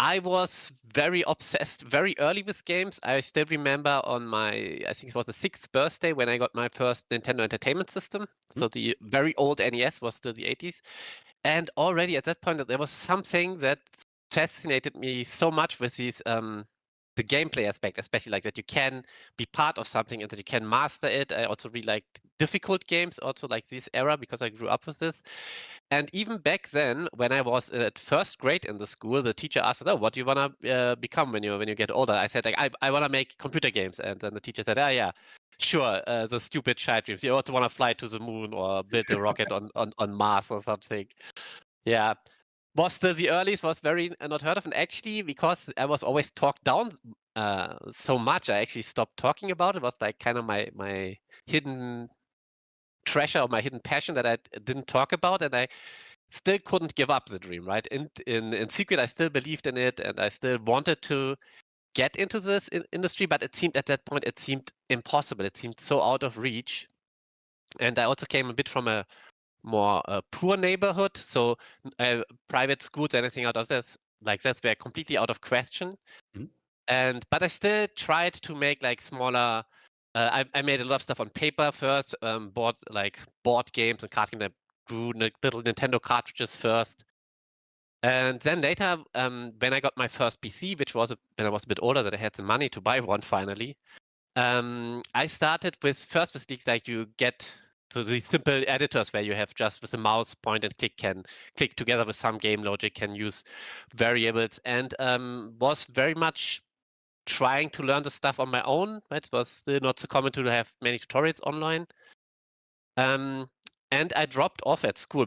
Speaker 8: I was very obsessed very early with games. I still remember on my, I think it was the 6th birthday when I got my first Nintendo Entertainment System. So the very old NES was still the 80s. And already at that point, there was something that fascinated me so much with these the gameplay aspect, especially like that you can be part of something and that you can master it. I also really liked difficult games, also like this era, because I grew up with this. And even back then, when I was at first grade in the school, the teacher asked, "Oh, what do you want to become when you get older?" I said, like, I want to make computer games. And then the teacher said, "Ah, yeah, sure, the stupid child dreams. You also want to fly to the moon or build a rocket on Mars or something." Yeah. Was the earliest was very not heard of, and actually because I was always talked down so much, I actually stopped talking about it. It was like kind of my hidden treasure or my hidden passion that I didn't talk about, and I still couldn't give up the dream. Right, in secret, I still believed in it, and I still wanted to get into this industry, but it seemed at that point it seemed impossible. It seemed so out of reach, and I also came a bit from a more poor neighborhood, so private schools, anything out of this like that were completely out of question. But I still tried to make like smaller. I made a lot of stuff on paper first. Bought like board games and card games. I drew little Nintendo cartridges first, and then later, when I got my first PC, which was when I was a bit older, that I had the money to buy one finally. I started with these, like you get to the simple editors where you have just with a mouse point and can click together with some game logic, can use variables, and was very much trying to learn the stuff on my own. Right? It was still not so common to have many tutorials online. And I dropped off at school.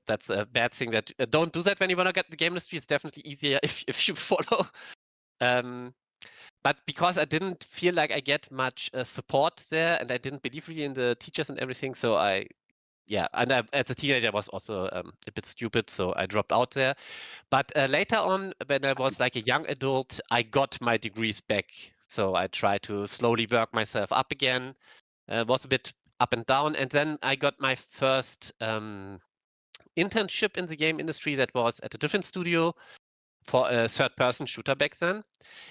Speaker 8: That's a bad thing. That don't do that when you want to get the game industry. It's definitely easier if you follow. But because I didn't feel like I get much support there, and I didn't believe really in the teachers and everything, so and as a teenager, I was also a bit stupid, so I dropped out there. But later on, when I was like a young adult, I got my degrees back. So I tried to slowly work myself up again. Was a bit up and down, and then I got my first internship in the game industry. That was at a different studio for a third-person shooter back then,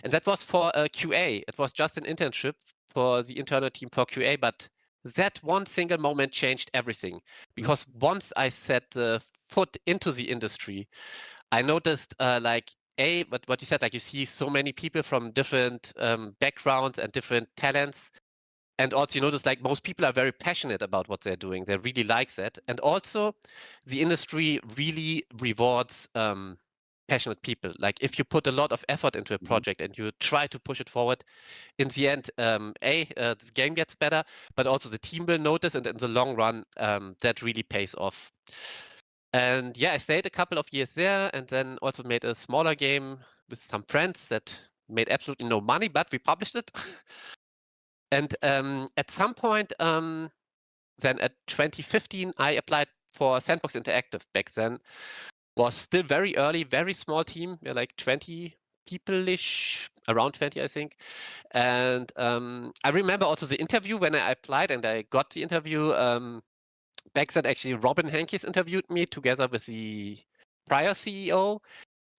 Speaker 8: and that was for QA. It was just an internship for the internal team for QA, but that one single moment changed everything, because once I set the foot into the industry, I noticed what you said, like you see so many people from different backgrounds and different talents. And also you notice like most people are very passionate about what they're doing. They really like that. And also the industry really rewards passionate people. Like if you put a lot of effort into a project and you try to push it forward, in the end, the game gets better, but also the team will notice, and in the long run, that really pays off. And yeah, I stayed a couple of years there, and then also made a smaller game with some friends that made absolutely no money, but we published it. And at some point, then at 2015, I applied for Sandbox Interactive back then. Was still very early, very small team. We're like 20 people-ish, around 20, I think. And I remember also the interview when I applied and I got the interview. Back then, actually, Robin Hankes interviewed me together with the prior CEO.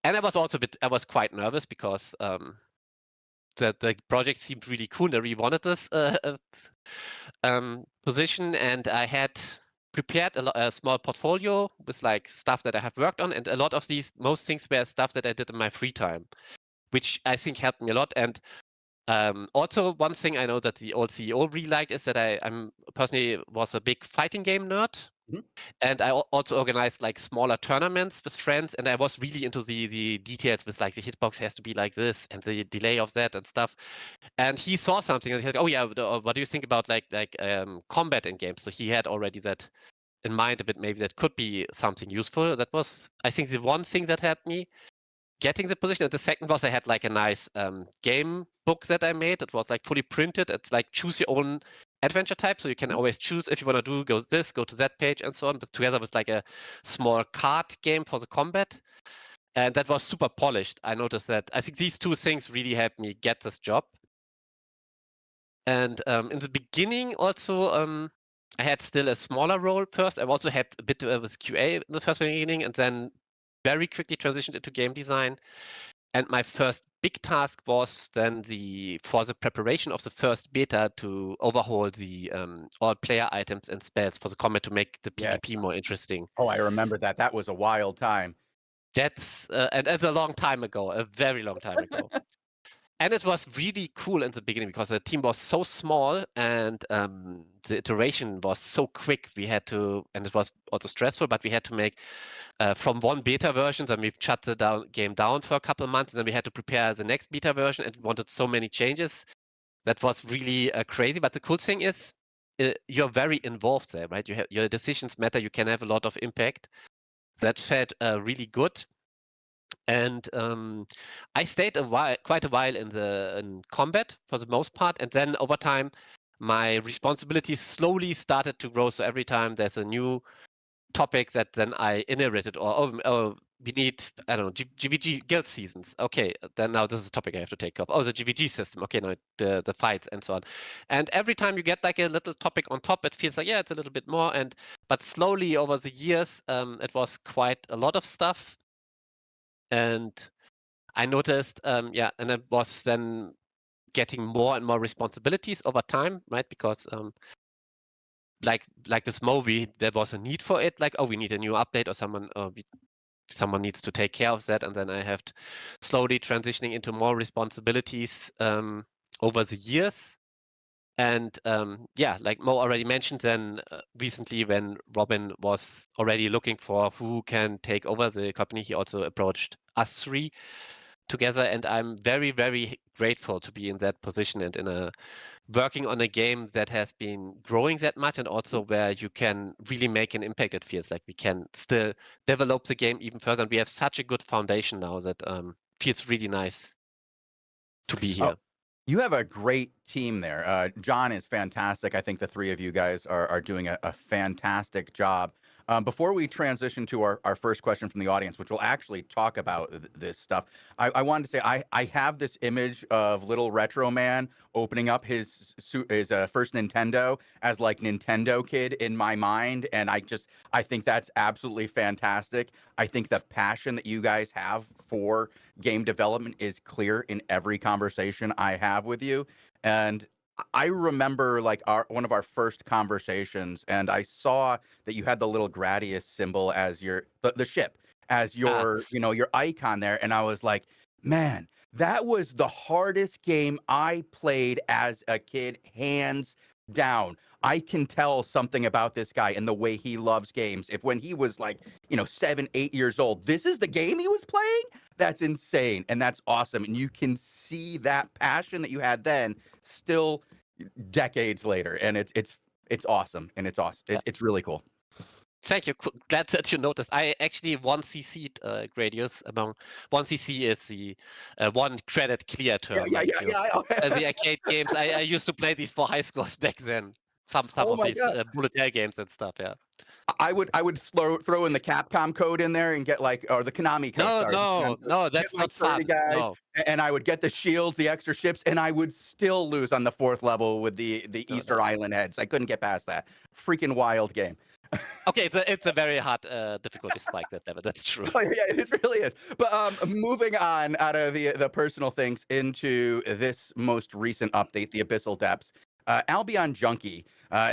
Speaker 8: And I was also I was quite nervous because the project seemed really cool. They really wanted this position, and I had prepared a small portfolio with like stuff that I have worked on, and a lot of most things were stuff that I did in my free time, which I think helped me a lot. And Also, one thing I know that the old CEO really liked is that I'm personally was a big fighting game nerd.
Speaker 1: Mhm.
Speaker 8: And I also organized like smaller tournaments with friends, and I was really into the details with like the hitbox has to be like this and the delay of that and stuff. And he saw something and he said, "Oh yeah, what do you think about like combat in games?" So he had already that in mind a bit. Maybe that could be something useful. That was, I think, the one thing that helped me getting the position. And the second was I had like a nice game book that I made. It was like fully printed. It's like choose your own adventure type, so you can always choose if you want to do go to that page and so on. But together with like a small card game for the combat, and that was super polished. I noticed that. I think these two things really helped me get this job. And in the beginning, also, I had still a smaller role first. I also had a bit with QA in the first beginning, and then very quickly transitioned into game design. And my first big task was then for the preparation of the first beta to overhaul the all player items and spells for the combat to make the
Speaker 1: Yes.
Speaker 8: PvP more interesting.
Speaker 1: Oh, I remember that. That was a wild time.
Speaker 8: That's and that's a long time ago, a very long time ago. And it was really cool in the beginning because the team was so small and the iteration was so quick. We had to, and it was also stressful, but we had to make from one beta version, then we shut the game down for a couple of months, and then we had to prepare the next beta version and wanted so many changes. That was really crazy. But the cool thing is you're very involved there, right? Your decisions matter. You can have a lot of impact. That felt really good. And I stayed quite a while in combat for the most part, and then over time, my responsibilities slowly started to grow. So every time there's a new topic that then I inherited, or we need, I don't know, GVG guild seasons. Okay, then now this is a topic I have to take up. Oh, the GVG system. Okay, now the fights and so on. And every time you get like a little topic on top, it feels like, yeah, it's a little bit more. But slowly over the years, it was quite a lot of stuff. And I noticed, and it was then getting more and more responsibilities over time, right? Because like this movie, there was a need for it. Like, oh, we need a new update, or someone needs to take care of that, and then I have to slowly transitioning into more responsibilities over the years. And like Mo already mentioned, then recently when Robin was already looking for who can take over the company, he also approached us three together, and I'm very, very grateful to be in that position and working on a game that has been growing that much, and also where you can really make an impact. It feels like we can still develop the game even further, and we have such a good foundation now that feels really nice to be here.
Speaker 1: You have a great team there. John is fantastic. I think the three of you guys are doing a fantastic job. Before we transition to our first question from the audience, which will actually talk about this stuff, I wanted to say I have this image of little Retro Man opening up his first Nintendo as like Nintendo kid in my mind, and I think that's absolutely fantastic. I think the passion that you guys have for game development is clear in every conversation I have with you. And I remember like one of our first conversations, and I saw that you had the little Gradius symbol as the ship as your your icon there, and I was like, man, that was the hardest game I played as a kid, hands down. I can tell something about this guy and the way he loves games. If when he was like 7, 8 years old, this is the game he was playing, that's insane and that's awesome. And you can see that passion that you had then still decades later, and it's awesome, and it's awesome. It's really cool.
Speaker 8: Thank you. Glad that you noticed. I actually 1cc'd Gradius. Among 1cc is the one credit clear term.
Speaker 1: Yeah.
Speaker 8: The arcade games. I used to play these for high scores back then. Some
Speaker 1: Oh
Speaker 8: of
Speaker 1: my
Speaker 8: these
Speaker 1: God.
Speaker 8: bullet hell games and stuff. Yeah.
Speaker 1: I would throw in the Capcom code in there and get like, or the Konami code.
Speaker 8: No, that's not fun.
Speaker 1: Guys,
Speaker 8: no.
Speaker 1: And I would get the shields, the extra ships, and I would still lose on the 4th level with the Easter Island heads. I couldn't get past that. Freaking wild game.
Speaker 8: Okay, it's a very hard difficulty spike that level. That's true.
Speaker 1: Oh, yeah, it really is. But moving on out of the personal things into this most recent update, the Abyssal Depths. Albion Junkie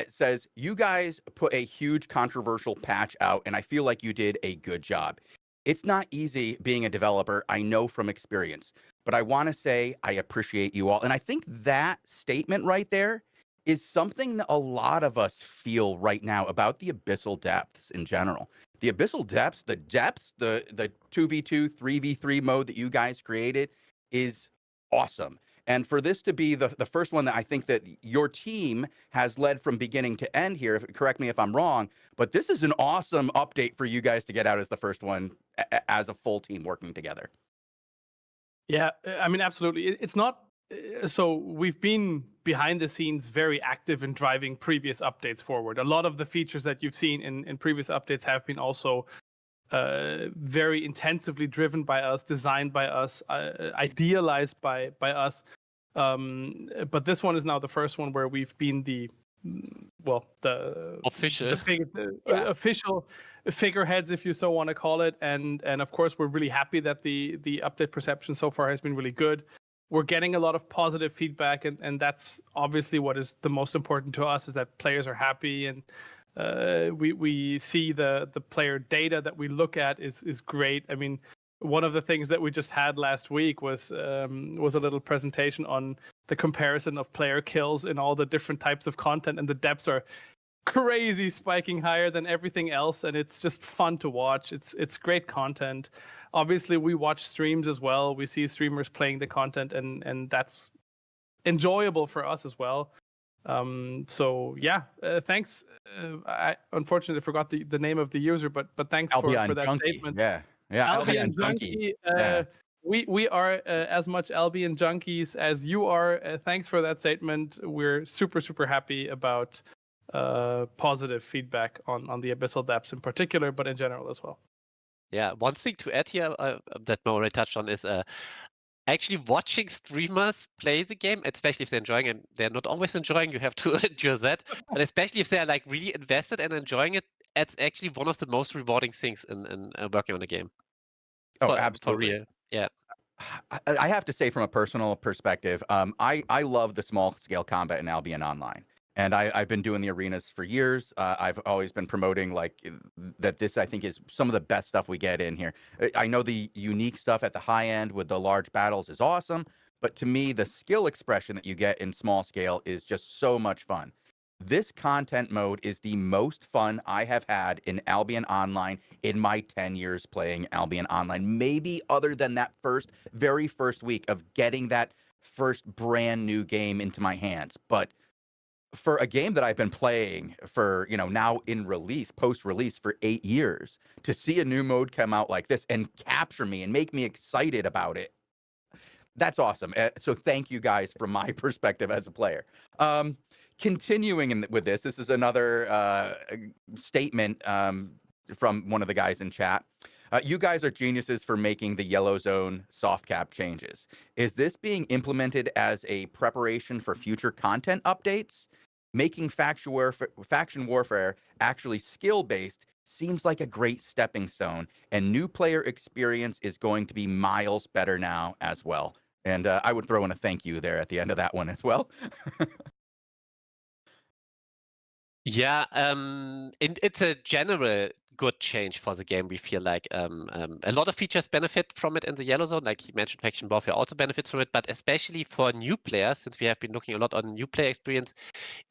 Speaker 1: says, you guys put a huge controversial patch out, and I feel like you did a good job. It's not easy being a developer, I know from experience. but I want to say I appreciate you all. And I think that statement right there is something that a lot of us feel right now about the abyssal depths in general. The abyssal depths, the 2v2, 3v3 mode that you guys created is awesome. And for this to be the first one that I think that your team has led from beginning to end here, correct me if I'm wrong, but this is an awesome update for you guys to get out as the first one as a full team working together.
Speaker 4: Yeah, I mean, absolutely. It's not. So we've been behind the scenes very active in driving previous updates forward. A lot of the features that you've seen in previous updates have been also very intensively driven by us, designed by us, idealized by us. But this one is now the first one where we've been the
Speaker 8: Official.
Speaker 4: official figureheads, if you so want to call it. And of course, we're really happy that the update perception so far has been really good. We're getting a lot of positive feedback, and that's obviously what is the most important to us, is that players are happy, and we see the player data that we look at is great. I mean, one of the things that we just had last week was a little presentation on the comparison of player kills in all the different types of content, and the depths are crazy, spiking higher than everything else, and it's just fun to watch. It's great content. Obviously, we watch streams as well. We see streamers playing the content, and that's enjoyable for us as well. So yeah, thanks. I unfortunately forgot the name of the user, but thanks for that
Speaker 1: Junkie.
Speaker 4: statement.
Speaker 1: Yeah,
Speaker 4: Albion Junkie.
Speaker 1: Yeah.
Speaker 4: We are as much Albion junkies as you are. Thanks for that statement. We're super happy about positive feedback on the abyssal depths in particular, but in general as well.
Speaker 8: Yeah, one thing to add here that Mo already touched on is actually watching streamers play the game, especially if they're enjoying, and they're not always enjoying, you have to endure that. But especially if they're like really invested and enjoying it, it's actually one of the most rewarding things in working on a game.
Speaker 1: Oh,
Speaker 8: For
Speaker 1: absolutely.
Speaker 8: real. Yeah.
Speaker 1: I have to say, from a personal perspective, I love the small scale combat in Albion Online. And I've been doing the arenas for years. I've always been promoting that this, I think, is some of the best stuff we get in here. I know the unique stuff at the high end with the large battles is awesome, but to me, the skill expression that you get in small scale is just so much fun. This content mode is the most fun I have had in Albion Online in my 10 years playing Albion Online. Maybe other than that very first week of getting that first brand new game into my hands. But for a game that I've been playing for, now in post-release for 8 years, to see a new mode come out like this and capture me and make me excited about it, that's awesome. So thank you guys from my perspective as a player. Continuing with this is another statement from one of the guys in chat. You guys are geniuses for making the yellow zone soft cap changes. Is this being implemented as a preparation for future content updates? Making faction warfare actually skill-based seems like a great stepping stone, and new player experience is going to be miles better now as well. And I would throw in a thank you there at the end of that one as well.
Speaker 8: Yeah, it's a general good change for the game. We feel like a lot of features benefit from it in the yellow zone, like you mentioned, faction warfare also benefits from it, but especially for new players, since we have been looking a lot on new player experience,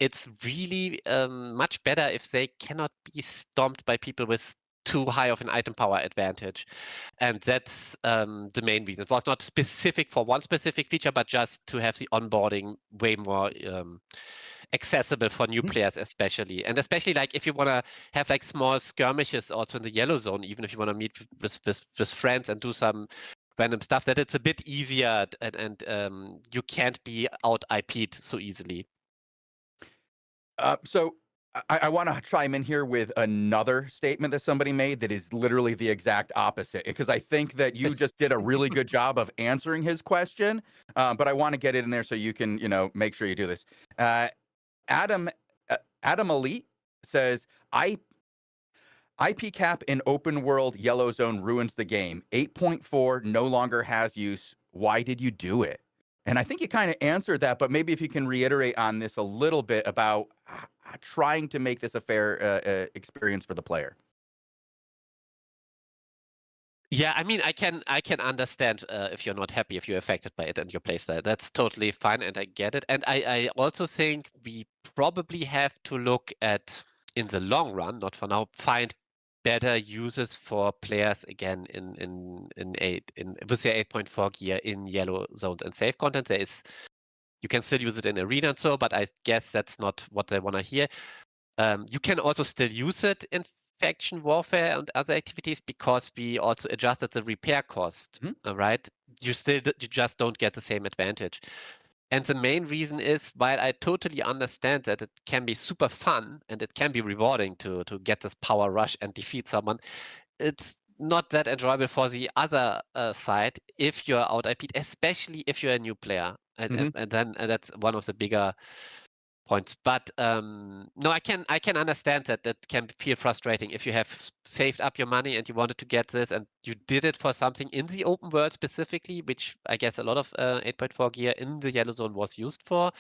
Speaker 8: it's really much better if they cannot be stomped by people with too high of an item power advantage. And that's the main reason. It was not specific for one specific feature, but just to have the onboarding way more accessible for new players, especially. And especially like if you want to have like small skirmishes also in the yellow zone, even if you want to meet with friends and do some random stuff, that it's a bit easier and you can't be out IP'd so easily.
Speaker 1: So I want to chime in here with another statement that somebody made that is literally the exact opposite, because I think that you just did a really good job of answering his question, but I want to get it in there so you can, make sure you do this. Adam Elite says, IP cap in open world yellow zone ruins the game. 8.4 no longer has use. Why did you do it? And I think you kind of answered that, but maybe if you can reiterate on this a little bit about trying to make this a fair experience for the player.
Speaker 8: Yeah, I mean, I can understand if you're not happy, if you're affected by it and your playstyle. That's totally fine, and I get it. And I also think we probably have to look at, in the long run, not for now, find better uses for players again in with their 8.4 gear in yellow zones and safe content. You can still use it in arena and so, but I guess that's not what they want to hear. You can also still use it in faction warfare and other activities because we also adjusted the repair cost, right? You just don't get the same advantage. And the main reason is, while I totally understand that it can be super fun and it can be rewarding to get this power rush and defeat someone, it's not that enjoyable for the other side if you're out IP'd, especially if you're a new player. And then that's one of the bigger points. But no, I can understand that can feel frustrating if you have saved up your money and you wanted to get this and you did it for something in the open world specifically, which I guess a lot of 8.4 gear in the yellow zone was used for.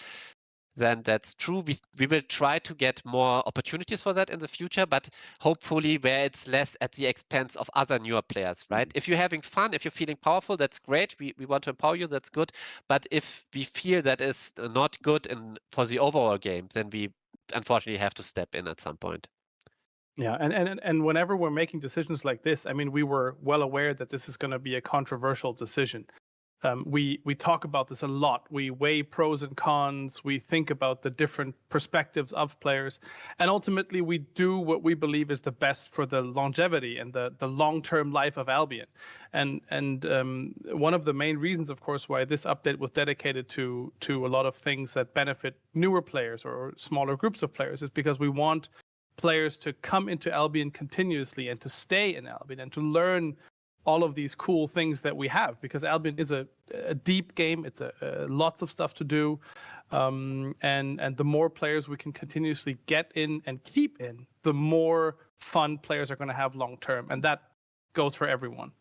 Speaker 8: Then that's true. We will try to get more opportunities for that in the future, but hopefully where it's less at the expense of other newer players, right? If you're having fun, if you're feeling powerful, that's great. We want to empower you, that's good. But if we feel that is not good for the overall game, then we unfortunately have to step in at some point.
Speaker 4: Yeah, and whenever we're making decisions like this, I mean, we were well aware that this is going to be a controversial decision. We talk about this a lot. We weigh pros and cons. We think about the different perspectives of players, and ultimately we do what we believe is the best for the longevity and the long-term life of Albion. And one of the main reasons, of course, why this update was dedicated to a lot of things that benefit newer players or smaller groups of players is because we want players to come into Albion continuously and to stay in Albion and to learn all of these cool things that we have, because Albion is a deep game. It's lots of stuff to do, and the more players we can continuously get in and keep in, the more fun players are going to have long term, and that goes for everyone.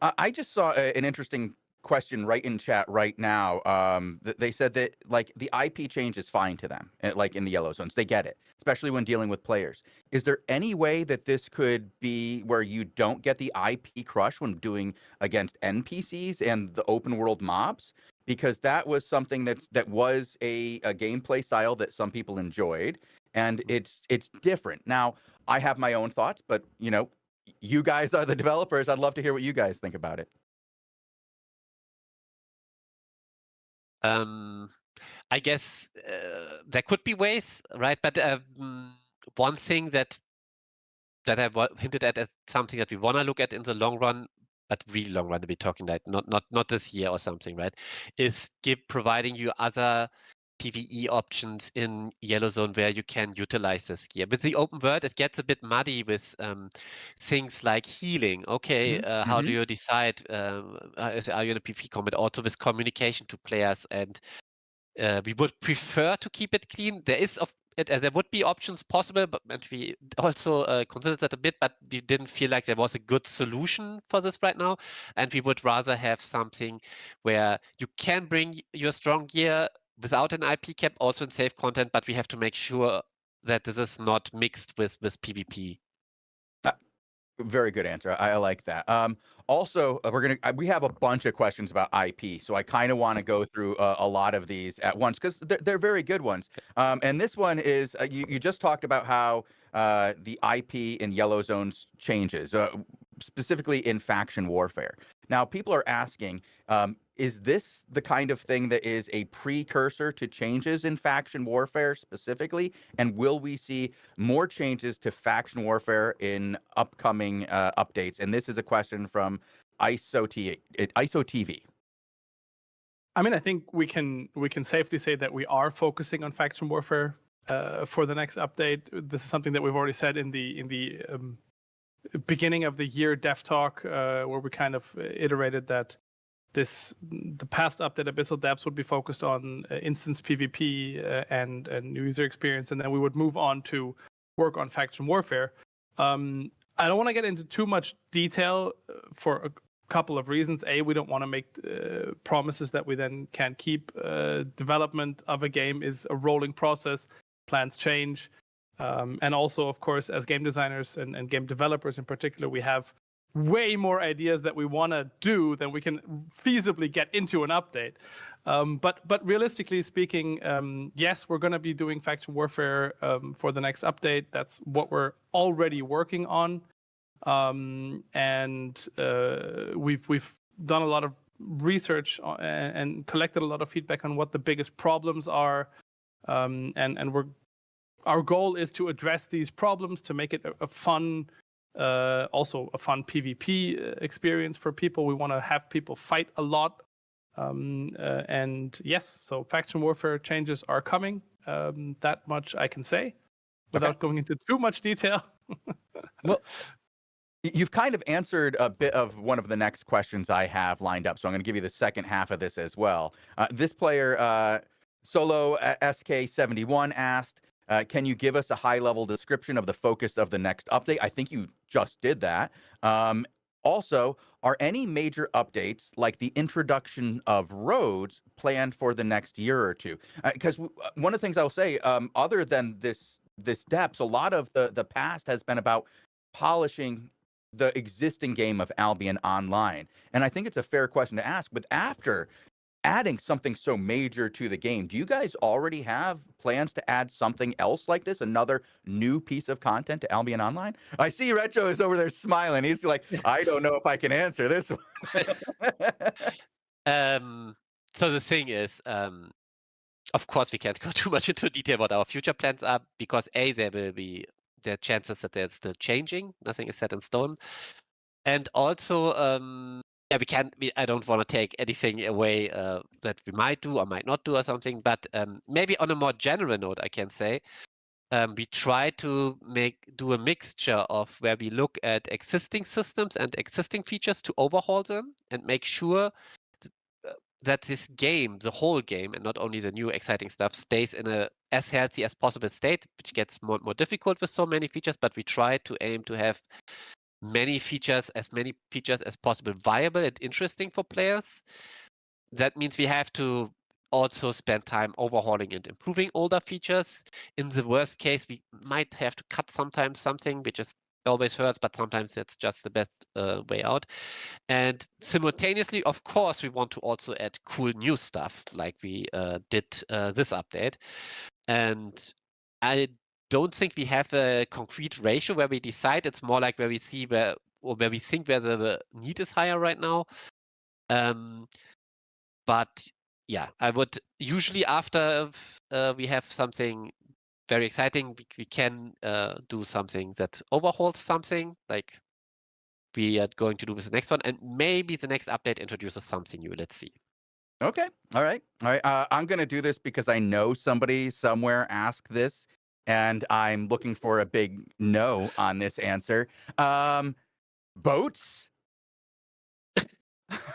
Speaker 1: I just saw an interesting question right in chat right now. They said that like the IP change is fine to them, like in the yellow zones, they get it, especially when dealing with players. Is there any way that this could be where you don't get the IP crush when doing against NPCs and the open world mobs? Because that was something that was a gameplay style that some people enjoyed, and it's different. Now, I have my own thoughts, but you know, you guys are the developers. I'd love to hear what you guys think about it.
Speaker 8: I guess there could be ways, right? But one thing that I hinted at as something that we want to look at in the long run, but really long run, to be talking like not this year or something, right? Is providing you other PvE options in Yellow Zone where you can utilize this gear. With the open world, it gets a bit muddy with things like healing. Okay, how do you decide? Are you in a PvP combat? Also with communication to players, and we would prefer to keep it clean. There would be options possible, and we also considered that a bit, but we didn't feel like there was a good solution for this right now. And we would rather have something where you can bring your strong gear without an IP cap, also in safe content, but we have to make sure that this is not mixed with PvP.
Speaker 1: Very good answer. I like that. Also, we have a bunch of questions about IP, so I kind of want to go through a lot of these at once because they're very good ones. And this one is you just talked about how the IP in Yellow Zones changes, specifically in faction warfare. Now, people are asking, is this the kind of thing that is a precursor to changes in faction warfare specifically? And will we see more changes to faction warfare in upcoming updates? And this is a question from ISOTV.
Speaker 4: I mean, I think we can safely say that we are focusing on faction warfare for the next update. This is something that we've already said in the beginning of the year dev talk, where we kind of iterated that the past update, Abyssal Depths, would be focused on instance PvP and user experience, and then we would move on to work on faction warfare. I don't want to get into too much detail for a couple of reasons. A, we don't want to make promises that we then can't keep. Development of a game is a rolling process. Plans change. And also, of course, as game designers and game developers in particular, we have way more ideas that we want to do than we can feasibly get into an update. But realistically speaking, yes, we're going to be doing faction warfare for the next update. That's what we're already working on, and we've done a lot of research and collected a lot of feedback on what the biggest problems are, and our goal is to address these problems to make it a fun. Also a fun PvP experience for people. We want to have people fight a lot. And yes, so faction warfare changes are coming. That much I can say without going into too much detail.
Speaker 1: Well, you've kind of answered a bit of one of the next questions I have lined up, so I'm going to give you the second half of this as well. This player, Solo SK71, asked, can you give us a high-level description of the focus of the next update? I think you just did that. Also, are any major updates, like the introduction of roads, planned for the next year or two? Because one of the things I'll say, other than this depths, a lot of the past has been about polishing the existing game of Albion Online. And I think it's a fair question to ask, but after adding something so major to the game, do you guys already have plans to add something else like this, another new piece of content to Albion Online? I see Retro is over there smiling. He's like, I don't know if I can answer this one.
Speaker 8: So the thing is, of course, we can't go too much into detail what our future plans are, because there are chances that they're still changing. Nothing is set in stone. And also, I don't want to take anything away that we might do or might not do or something, but maybe on a more general note, I can say, we try to do a mixture of where we look at existing systems and existing features to overhaul them and make sure that this game, the whole game, and not only the new exciting stuff, stays in a as healthy as possible state, which gets more and more difficult with so many features, but we try to aim to have many features as possible viable and interesting for players. That means we have to also spend time overhauling and improving older features. In the worst case, we might have to cut sometimes something, which is always hurts, but sometimes it's just the best way out. And simultaneously, of course, we want to also add cool new stuff like we did this update. And I don't think we have a concrete ratio where we decide. It's more like where we see where we think where the need is higher right now. But yeah, I would usually after we have something very exciting, we can do something that overhauls something like we are going to do with the next one, and maybe the next update introduces something new. Let's see.
Speaker 1: Okay. All right. I'm going to do this because I know somebody somewhere asked this, and I'm looking for a big no on this answer. Boats?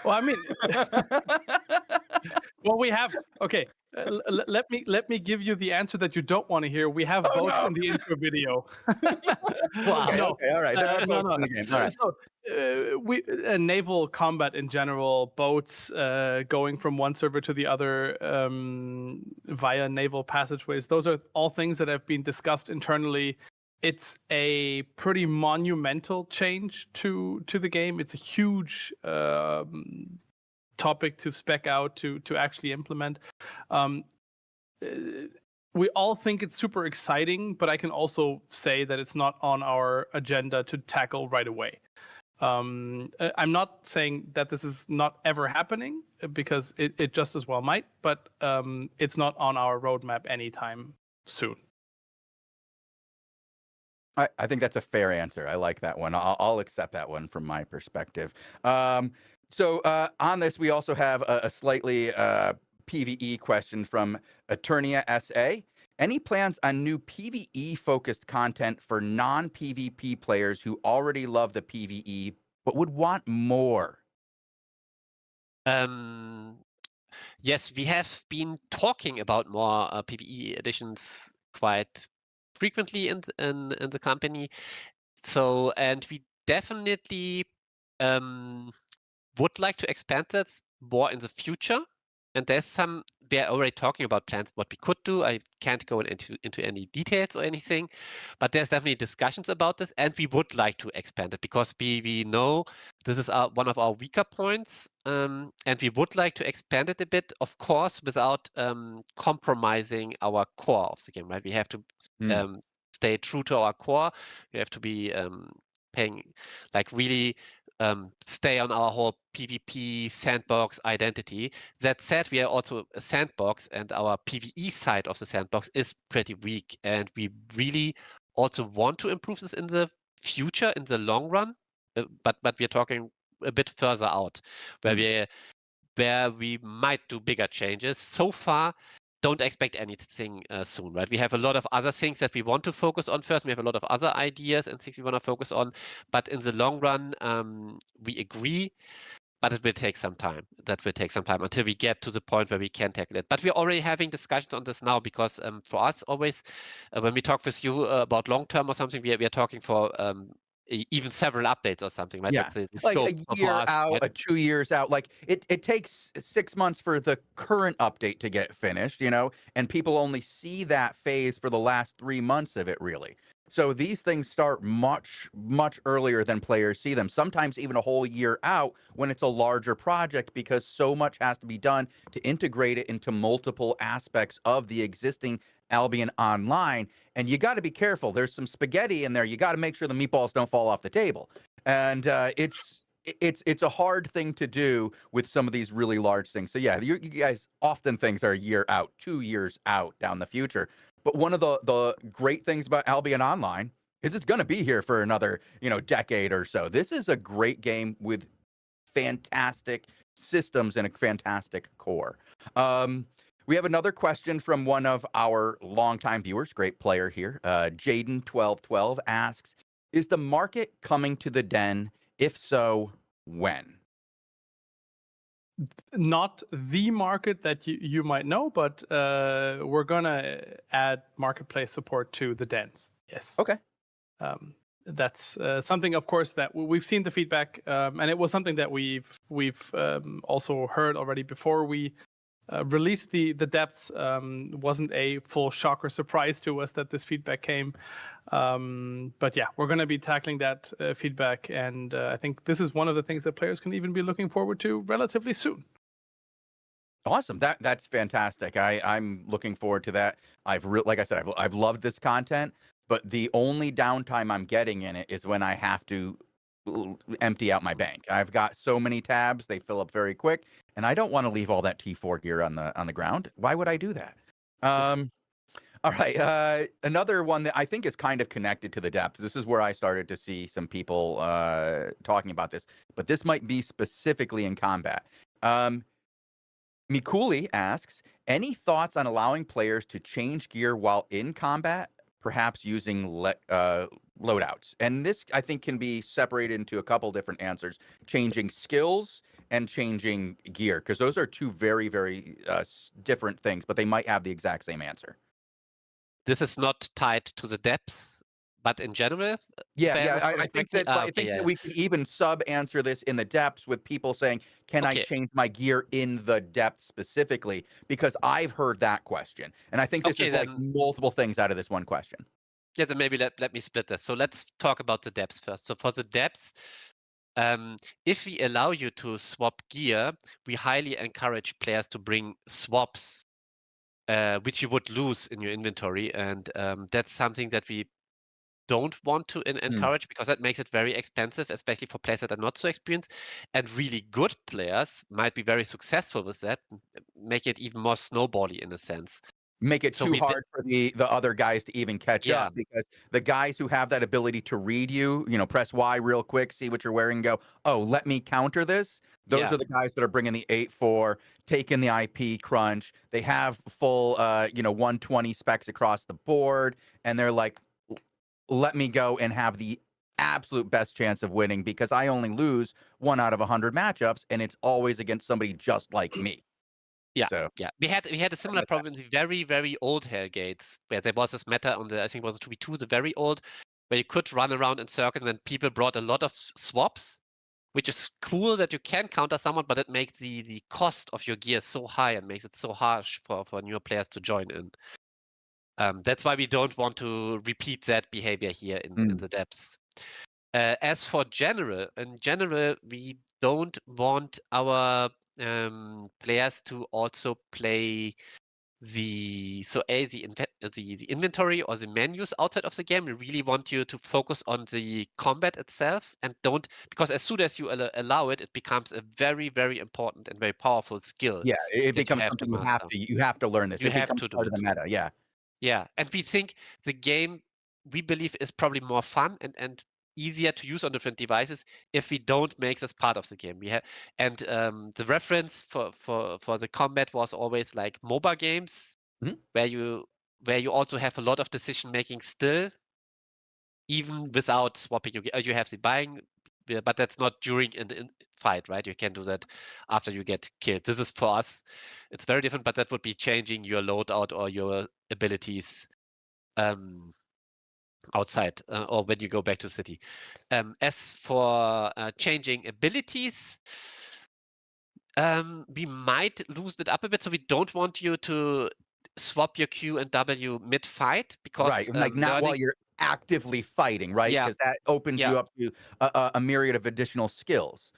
Speaker 4: Well, I mean, well, we have. Okay, let me give you the answer that you don't want to hear. We have boats in the intro video.
Speaker 1: Wow.
Speaker 4: No.
Speaker 1: Okay. All right. There are boats
Speaker 4: No.
Speaker 1: in the game. All right.
Speaker 4: So, naval combat in general, boats going from one server to the other via naval passageways. Those are all things that have been discussed internally. It's a pretty monumental change to the game. It's a huge topic to spec out to actually implement. We all think it's super exciting, but I can also say that it's not on our agenda to tackle right away. I'm not saying that this is not ever happening, because it just as well might, but it's not on our roadmap anytime soon.
Speaker 1: I think that's a fair answer. I like that one. I'll accept that one from my perspective. So on this, we also have a slightly PvE question from Eternia SA. Any plans on new PvE-focused content for non-PvP players who already love the PvE but would want more?
Speaker 8: Yes, we have been talking about more PvE editions quite frequently in the company. So, and we definitely would like to expand that more in the future. And there's some we are already talking about plans, what we could do. I can't go into any details or anything, but there's definitely discussions about this, and we would like to expand it because we know this is one of our weaker points, and we would like to expand it a bit, of course, without compromising our core of the game, right? We have to stay true to our core. We have to be paying, like, really stay on our whole PvP sandbox identity. That said, we are also a sandbox, and our PvE side of the sandbox is pretty weak, and we really also want to improve this in the future, in the long run. But we're talking a bit further out, where we might do bigger changes. So far, don't expect anything soon, right? We have a lot of other things that we want to focus on first. We have a lot of other ideas and things we want to focus on. But in the long run, we agree, but it will take some time. That will take some time until we get to the point where we can tackle it. But we're already having discussions on this now because for us, always, when we talk with you about long-term or something, we are talking for even several updates or something, right?
Speaker 1: Yeah,
Speaker 8: That's the
Speaker 1: like
Speaker 8: scope
Speaker 1: a
Speaker 8: for
Speaker 1: year
Speaker 8: us,
Speaker 1: out,
Speaker 8: right?
Speaker 1: 2 years out. Like it takes 6 months for the current update to get finished, and people only see that phase for the last 3 months of it, really. So these things start much, much earlier than players see them. Sometimes even a whole year out when it's a larger project, because so much has to be done to integrate it into multiple aspects of the existing Albion Online. And you got to be careful. There's some spaghetti in there. You got to make sure the meatballs don't fall off the table. And it's a hard thing to do with some of these really large things. So yeah, you guys often things are a year out, 2 years out down the future. But one of the great things about Albion Online is it's going to be here for another decade or so. This is a great game with fantastic systems and a fantastic core. We have another question from one of our longtime viewers, great player here. Jaden1212 asks, is the market coming to the den? If so, when?
Speaker 4: Not the market that you might know, but we're gonna add marketplace support to the dens. Yes.
Speaker 1: Okay.
Speaker 4: That's something, of course, that we've seen the feedback, and it was something that we've also heard already before we released the depths. Wasn't a full shock or surprise to us that this feedback came, but yeah, we're going to be tackling that feedback, and I think this is one of the things that players can even be looking forward to relatively soon.
Speaker 1: Awesome. That's fantastic. I'm looking forward to that. Like I said, I've loved this content, but the only downtime I'm getting in it is when I have to empty out my bank. I've got so many tabs, they fill up very quick, and I don't want to leave all that T4 gear on the ground. Why would I do that? All right, another one that I think is kind of connected to the depths. This is where I started to see some people talking about this, but this might be specifically in combat. Mikuli asks, any thoughts on allowing players to change gear while in combat, perhaps using loadouts? And this, I think, can be separated into a couple different answers: changing skills and changing gear, because those are two very, very different things, but they might have the exact same answer.
Speaker 8: This is not tied to the depths, but in general.
Speaker 1: I think that that we can even sub-answer this in the depths with people saying, can I change my gear in the depths specifically? Because I've heard that question. And I think this is like multiple things out of this one question.
Speaker 8: Yeah, then maybe let me split this. So let's talk about the depths first. So for the depths, if we allow you to swap gear, we highly encourage players to bring swaps, which you would lose in your inventory. And that's something that we don't want to encourage, because that makes it very expensive, especially for players that are not so experienced. And really good players might be very successful with that, make it even more snowbally in a sense.
Speaker 1: Make it too hard for the other guys to even catch up, because the guys who have that ability to read you, press Y real quick, see what you're wearing, go, oh, let me counter this. Those are the guys that are bringing the 8-4, taking the IP crunch. They have full, 120 specs across the board, and they're like, let me go and have the absolute best chance of winning, because I only lose 1 out of 100 matchups, and it's always against somebody just like me. We had a similar problem in the very, very old Hellgates, where there was this meta on the, I think it was 2v2, the very old, where you could run around in circles, and people brought a lot of swaps,
Speaker 8: which is cool that you can counter someone, but it makes the cost of your gear so high and makes it so harsh for newer players to join in. That's why we don't want to repeat that behavior here in the depths. As for in general, we don't want our players to also play the inventory or the menus outside of the game. We really want you to focus on the combat itself, and don't, because as soon as you allow it, it becomes a very, very important and very powerful skill.
Speaker 1: Yeah, it
Speaker 8: that you
Speaker 1: becomes
Speaker 8: have
Speaker 1: something
Speaker 8: to master.
Speaker 1: you have to learn this.
Speaker 8: You
Speaker 1: It
Speaker 8: have
Speaker 1: becomes
Speaker 8: to do
Speaker 1: part of the
Speaker 8: it.
Speaker 1: meta. Yeah.
Speaker 8: Yeah, and we think the game, we believe, is probably more fun and easier to use on different devices if we don't make this part of the game. We have, and the reference for the combat was always like MOBA games,
Speaker 1: Mhm.
Speaker 8: where you also have a lot of decision making still, even without swapping. You have the buying, but that's not during in fight, right? You can do that after you get killed. This is for us. It's very different, but that would be changing your loadout or your abilities outside or when you go back to city. As for changing abilities, we might loosen it up a bit, so we don't want you to swap your Q and W mid-fight, because
Speaker 1: Right, like not while you're actively fighting, right?
Speaker 8: Yeah.
Speaker 1: Because that opens
Speaker 8: Yeah.
Speaker 1: you up to a myriad of additional skills.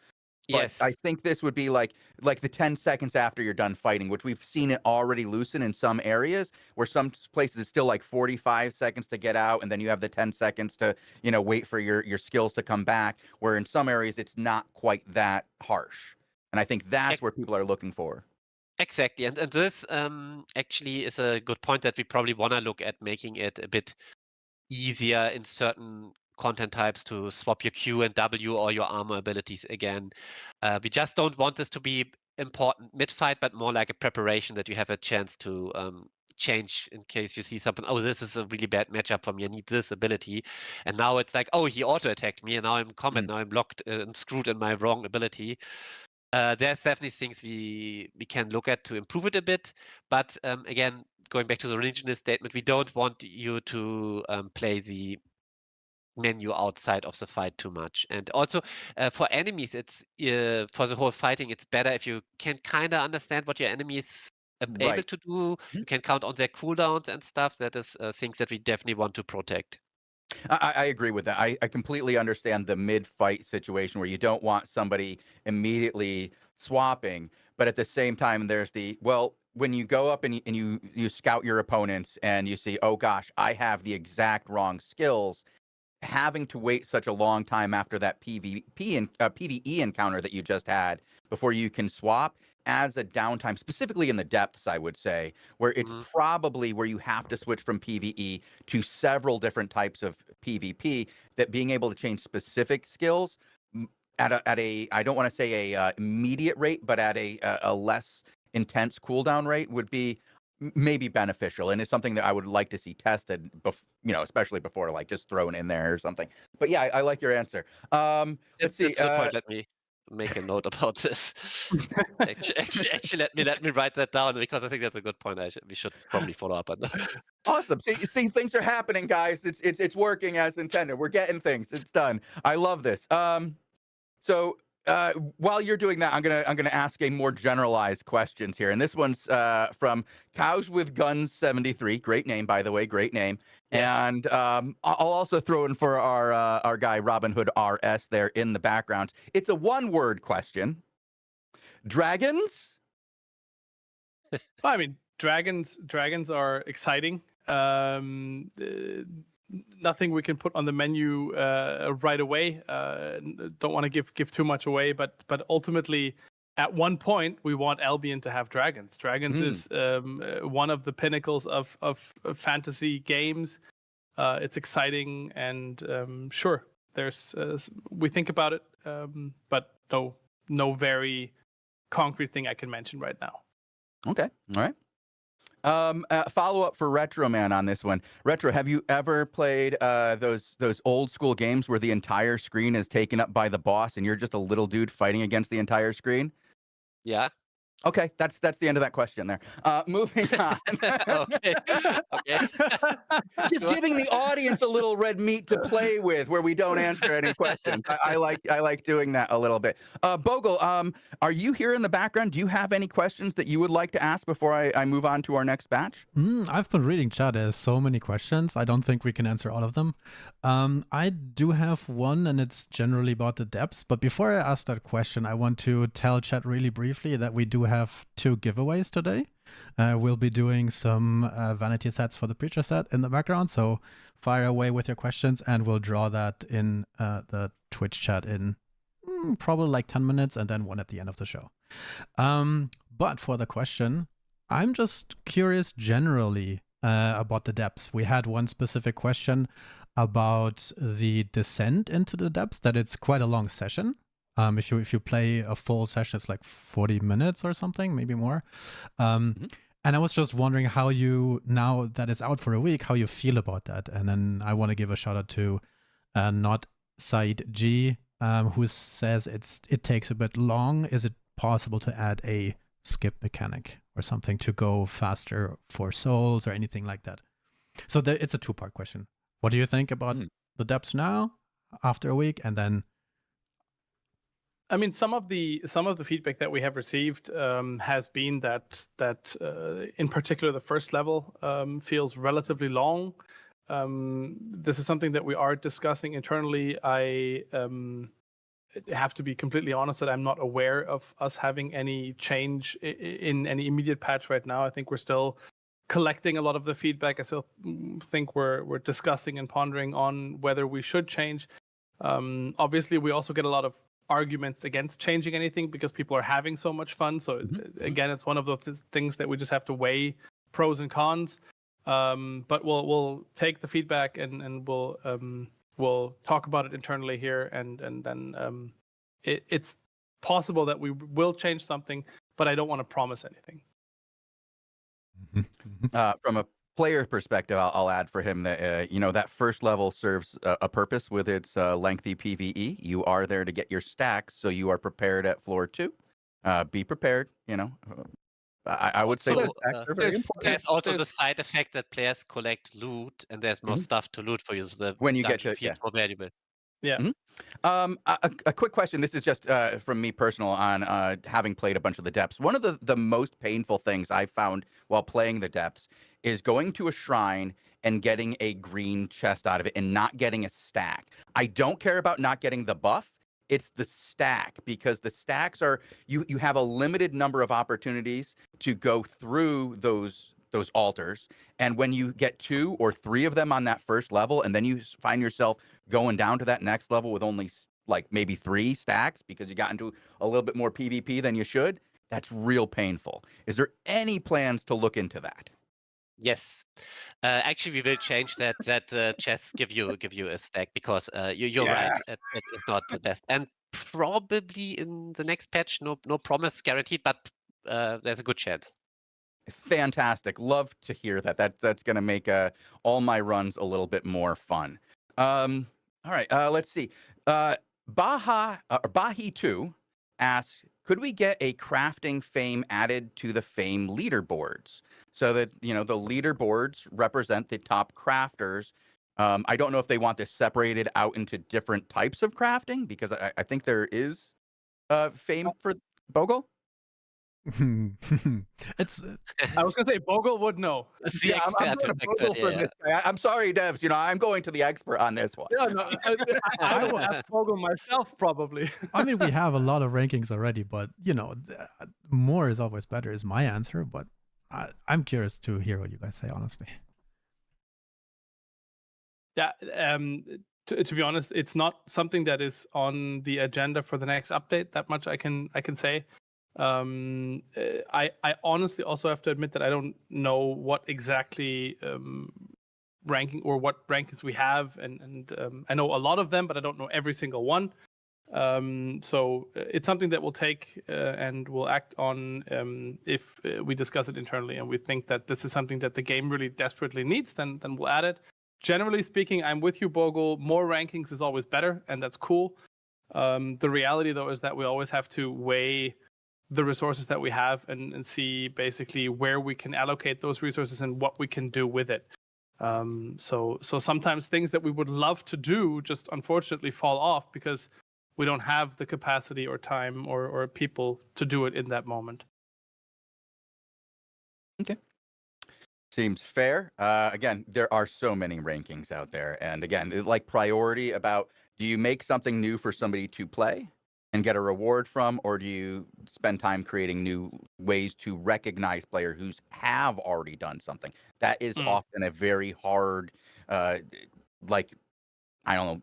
Speaker 1: But I
Speaker 8: Yes.
Speaker 1: think this would be like the 10 seconds after you're done fighting, which we've seen it already loosen in some areas, where some places it's still like 45 seconds to get out, and then you have the 10 seconds to, wait for your skills to come back, where in some areas it's not quite that harsh. And I think that's where people are looking for.
Speaker 8: Exactly, and this actually is a good point, that we probably want to look at making it a bit easier in certain content types to swap your Q and W or your armor abilities again. We just don't want this to be important mid-fight, but more like a preparation, that you have a chance to change in case you see something. Oh, this is a really bad matchup for me. I need this ability, and now it's like, oh, he auto-attacked me, and now I'm in combat. Now I'm locked and screwed in my wrong ability. There's definitely things we can look at to improve it a bit, but again, going back to the original statement, we don't want you to play the menu outside of the fight too much. And also for enemies, it's for the whole fighting, it's better if you can kind of understand what your enemy is able
Speaker 1: Right.
Speaker 8: to do. You can count on their cooldowns and stuff. That is things that we definitely want to protect.
Speaker 1: I agree with that. I completely understand the mid-fight situation where you don't want somebody immediately swapping, but at the same time, there's when you go up and you scout your opponents and you see, oh gosh, I have the exact wrong skills, having to wait such a long time after that PvP and PvE encounter that you just had before you can swap adds a downtime, specifically in the depths, I would say, where it's probably where you have to switch from PvE to several different types of PvP, that being able to change specific skills at a I don't want to say a immediate rate, but at a less intense cooldown rate would be maybe beneficial, and it's something that I would like to see tested, especially before like just thrown in there or something. But yeah, I like your answer. Let's see.
Speaker 8: That's a good point. Let me make a note about this. Actually, let me write that down, because I think that's a good point. We should probably follow up on that.
Speaker 1: Awesome. See, things are happening, guys. It's working as intended. We're getting things. It's done. I love this. So while you're doing that, I'm gonna ask a more generalized questions here, and this one's from Cows with Guns 73. Great name, by the way. Great name.
Speaker 8: Yes.
Speaker 1: And I'll also throw in for our guy Robin Hood RS there in the background. It's a one-word question. Dragons.
Speaker 4: Well, I mean, dragons are exciting. Nothing we can put on the menu right away. Don't want to give too much away, but ultimately, at one point, we want Albion to have dragons. Dragons is one of the pinnacles of fantasy games. It's exciting, and sure, there's we think about it, but no very concrete thing I can mention right now.
Speaker 1: Okay. All right. Follow up for Retro Man on this one. Retro, have you ever played those old school games where the entire screen is taken up by the boss and you're just a little dude fighting against the entire screen?
Speaker 8: Yeah.
Speaker 1: Okay, that's the end of that question there. Moving on.
Speaker 8: Okay. Okay.
Speaker 1: Just
Speaker 8: Sure.
Speaker 1: giving the audience a little red meat to play with, where we don't answer any questions. I like doing that a little bit. Bogle, are you here in the background? Do you have any questions that you would like to ask before I move on to our next batch?
Speaker 3: I've been reading chat. There's so many questions. I don't think we can answer all of them. I do have one, and it's generally about the depths. But before I ask that question, I want to tell chat really briefly that we do have 2 giveaways today. We'll be doing some vanity sets for the preacher set in the background. So fire away with your questions, and we'll draw that in the Twitch chat in probably like 10 minutes, and then one at the end of the show. But for the question, I'm just curious generally about the depths. We had one specific question about the descent into the depths, that it's quite a long session. If you play a full session, it's like 40 minutes or something, maybe more. And I was just wondering how you, now that it's out for a week, how you feel about that. And then I want to give a shout out to Not Side G, who says it takes a bit long. Is it possible to add a skip mechanic or something to go faster for souls or anything like that? So it's a 2-part question. What do you think about the depths now after a week? And then
Speaker 4: I mean, some of the feedback that we have received has been that in particular the first level feels relatively long. This is something that we are discussing internally. I have to be completely honest that I'm not aware of us having any change in any immediate patch right now. I think we're still collecting a lot of the feedback. I still think we're discussing and pondering on whether we should change. Obviously, we also get a lot of arguments against changing anything because people are having so much fun. So again, it's one of those things that we just have to weigh pros and cons. But we'll take the feedback and we'll talk about it internally here, and then it's possible that we will change something, but I don't want to promise anything.
Speaker 1: From a player perspective, I'll add for him that that first level serves a purpose with its lengthy PVE. You are there to get your stacks, so you are prepared at floor 2. Be prepared. I would say
Speaker 8: So,
Speaker 1: the stacks are very important.
Speaker 8: There's also the side effect that players collect loot, and there's more stuff to loot for you, so the
Speaker 1: When you get
Speaker 8: dungeon
Speaker 1: to
Speaker 8: feels more valuable.
Speaker 4: Yeah.
Speaker 1: A quick question. This is just from me personal on having played a bunch of the depths. One of the most painful things I found while playing the depths is going to a shrine and getting a green chest out of it and not getting a stack. I don't care about not getting the buff. It's the stack, because the stacks are, you have a limited number of opportunities to go through those altars. And when you get 2 or 3 of them on that first level, and then you find yourself going down to that next level with only like maybe 3 stacks because you got into a little bit more PvP than you should, that's real painful. Is there any plans to look into that?
Speaker 8: Yes, actually, we will change that. Chests give you a stack, because you're right. It's not the best, and probably in the next patch, no promise guaranteed, but there's a good chance.
Speaker 1: Fantastic. Love to hear that. That's going to make all my runs a little bit more fun. All right. Let's see. Bahi2 asks, could we get a crafting fame added to the fame leaderboards so that the leaderboards represent the top crafters? I don't know if they want this separated out into different types of crafting, because I think there is fame for Bogle.
Speaker 3: It's
Speaker 4: I was gonna say Bogle would know.
Speaker 8: The
Speaker 1: I'm going to Bogle for this guy. I'm sorry, devs. I'm going to the expert on this one.
Speaker 4: Yeah, no, I will ask Bogle myself probably.
Speaker 3: I mean, we have a lot of rankings already, but more is always better is my answer. But I'm curious to hear what you guys say, honestly.
Speaker 4: Yeah, to be honest, it's not something that is on the agenda for the next update. That much I can say. I honestly also have to admit that I don't know what exactly ranking or what rankings we have, and I know a lot of them, but I don't know every single one. So it's something that we'll take and we'll act on if we discuss it internally and we think that this is something that the game really desperately needs, then we'll add it. Generally speaking, I'm with you, Bogle. More rankings is always better, and that's cool. The reality, though, is that we always have to weigh the resources that we have and see basically where we can allocate those resources and what we can do with it. So sometimes things that we would love to do just unfortunately fall off because we don't have the capacity or time or people to do it in that moment.
Speaker 1: Okay. Seems fair. Again, there are so many rankings out there. And again, like priority about, do you make something new for somebody to play and get a reward from, or do you spend time creating new ways to recognize players who have already done something? That is often a very hard, like, I don't know,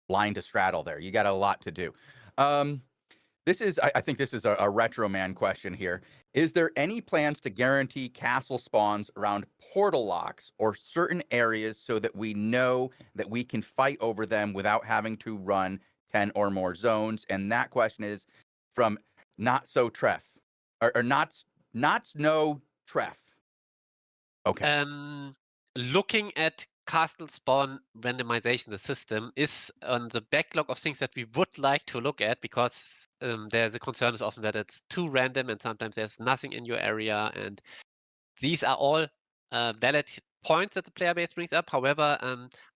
Speaker 1: line to straddle there. You got a lot to do. I think this is a retro man question here. Is there any plans to guarantee castle spawns around portal locks or certain areas so that we know that we can fight over them without having to run 10 or more zones? And that question is from Not So Treff, or Not No Treff. Okay.
Speaker 8: Looking at castle spawn randomization, the system is on the backlog of things that we would like to look at, because there's a concern is often that it's too random and sometimes there's nothing in your area, and these are all valid points that the player base brings up. However,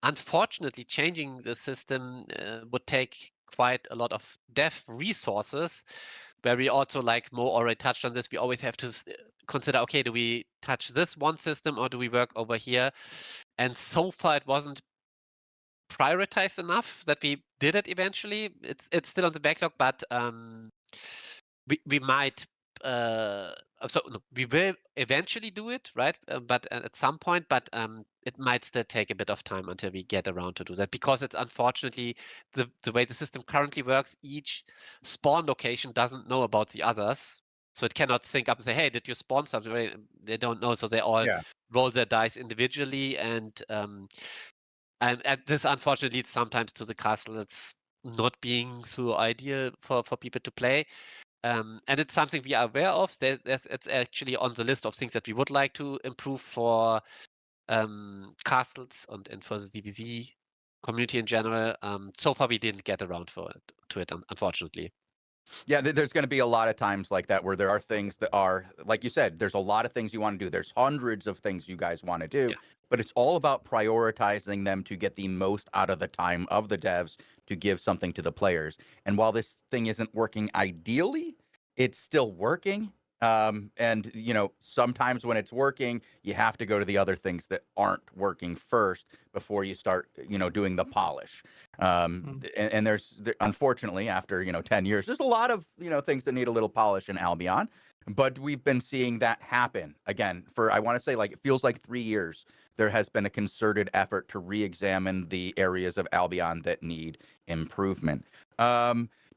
Speaker 8: unfortunately, changing the system would take quite a lot of dev resources, where we also, like Mo already touched on this, we always have to consider, okay, do we touch this one system or do we work over here? And so far it wasn't prioritized enough that we did it eventually. It's still on the backlog, but we might we will eventually do it, right? But at some point, but it might still take a bit of time until we get around to do that, because it's unfortunately the way the system currently works. Each spawn location doesn't know about the others, so it cannot sync up and say, hey, did you spawn something? They don't know, so they all roll their dice individually, and this unfortunately leads sometimes to the castle that's not being so ideal for people to play. And it's something we are aware of. It's actually on the list of things that we would like to improve for castles and for the DBZ community in general. So far, we didn't get around to it, unfortunately.
Speaker 1: Yeah, there's going to be a lot of times like that where there are things that are, like you said, there's a lot of things you want to do. There's hundreds of things you guys want to do, but it's all about prioritizing them to get the most out of the time of the devs to give something to the players. And while this thing isn't working ideally, it's still working. And, you know, sometimes when it's working, you have to go to the other things that aren't working first before you start, you know, doing the polish. And there's, unfortunately, after, you know, 10 years, there's a lot of, you know, things that need a little polish in Albion. But we've been seeing that happen again for, I want to say, like, it feels like 3 years. There has been a concerted effort to re-examine the areas of Albion that need improvement.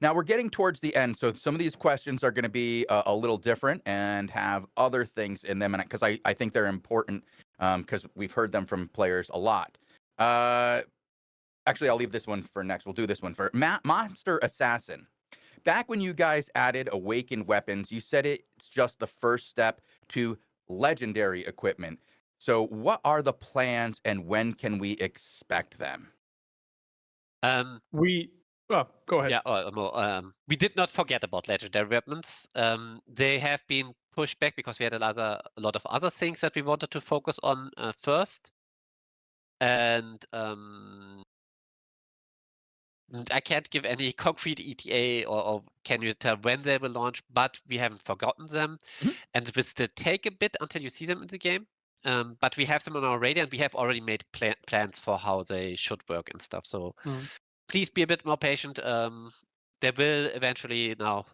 Speaker 1: Now we're getting towards the end, so some of these questions are going to be a little different and have other things in them, and because I think they're important, because we've heard them from players a lot. Actually, I'll leave this one for next. We'll do this one for Monster Assassin. Back when you guys added awakened weapons, you said it's just the first step to legendary equipment. So what are the plans and when can we expect them?
Speaker 4: Go ahead.
Speaker 8: Yeah, we did not forget about legendary weapons. They have been pushed back because we had a lot of other things that we wanted to focus on first. And I can't give any concrete ETA or can you tell when they will launch, but we haven't forgotten them. And it will still take a bit until you see them in the game. But we have them on our radar, and we have already made plans for how they should work and stuff. So please be a bit more patient. They will eventually now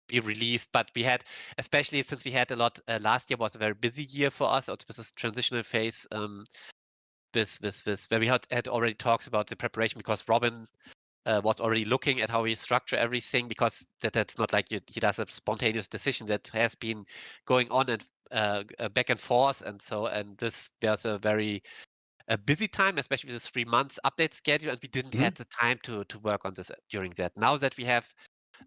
Speaker 8: be released, but we had, especially since we had a lot, last year was a very busy year for us. It was this transitional phase where we had already talks about the preparation, because Robin was already looking at how we structure everything, because that's not like he does a spontaneous decision. That has been going on and back and forth, and there's a very busy time, especially with this 3 months update schedule, and we didn't have the time to work on this during that. Now that we have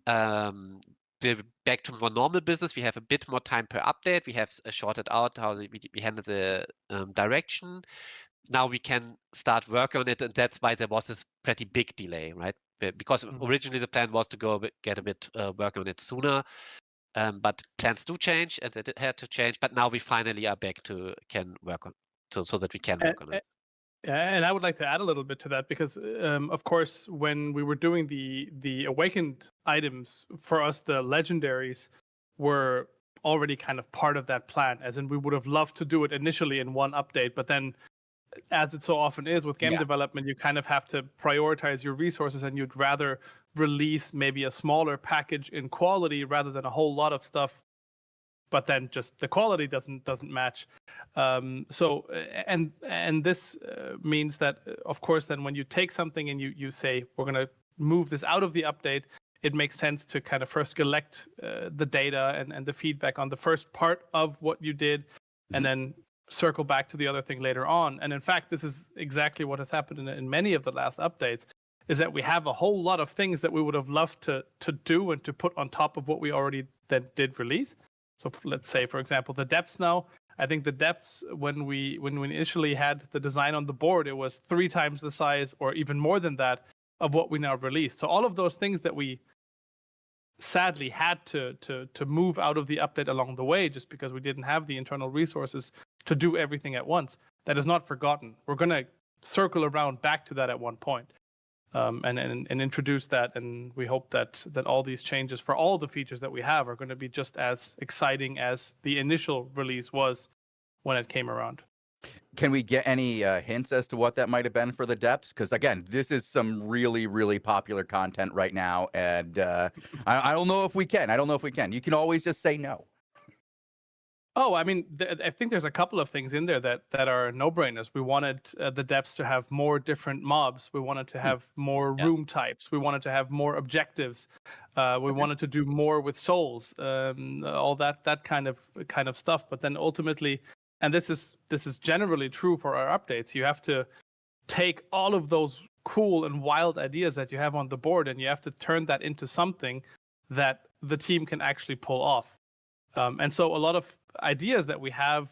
Speaker 8: back to more normal business, we have a bit more time per update. We have sorted out how we handle the direction. Now we can start work on it, and that's why there was this pretty big delay, right? Because originally the plan was to get a bit work on it sooner. But plans do change, and they had to change. But now we finally are back to can work on so that we can work on it.
Speaker 4: And I would like to add a little bit to that because, of course, when we were doing the awakened items for us, the legendaries were already kind of part of that plan. As in, we would have loved to do it initially in one update, but then, as it so often is with game development, you kind of have to prioritize your resources, and you'd rather release maybe a smaller package in quality rather than a whole lot of stuff, but then just the quality doesn't match. So and this means that, of course, then when you take something and you say we're going to move this out of the update, it makes sense to kind of first collect the data and the feedback on the first part of what you did, and then circle back to the other thing later on. And in fact, this is exactly what has happened in many of the last updates, is that we have a whole lot of things that we would have loved to do and to put on top of what we already then did release. So let's say, for example, the depths now. I think the depths, when we initially had the design on the board, it was 3 times the size or even more than that of what we now released. So all of those things that we sadly had to move out of the update along the way just because we didn't have the internal resources to do everything at once, that is not forgotten. We're going to circle around back to that at one point. And introduce that, and we hope that all these changes for all the features that we have are going to be just as exciting as the initial release was when it came around.
Speaker 1: Can we get any hints as to what that might have been for the depths? Because again, this is some really, really popular content right now, and I don't know if we can. I don't know if we can. You can always just say no.
Speaker 4: Oh, I mean, I think there's a couple of things in there that are no-brainers. We wanted the depths to have more different mobs. We wanted to have more room types. We wanted to have more objectives. We wanted to do more with souls. All that kind of stuff. But then ultimately, and this is generally true for our updates, you have to take all of those cool and wild ideas that you have on the board, and you have to turn that into something that the team can actually pull off. And so a lot of ideas that we have,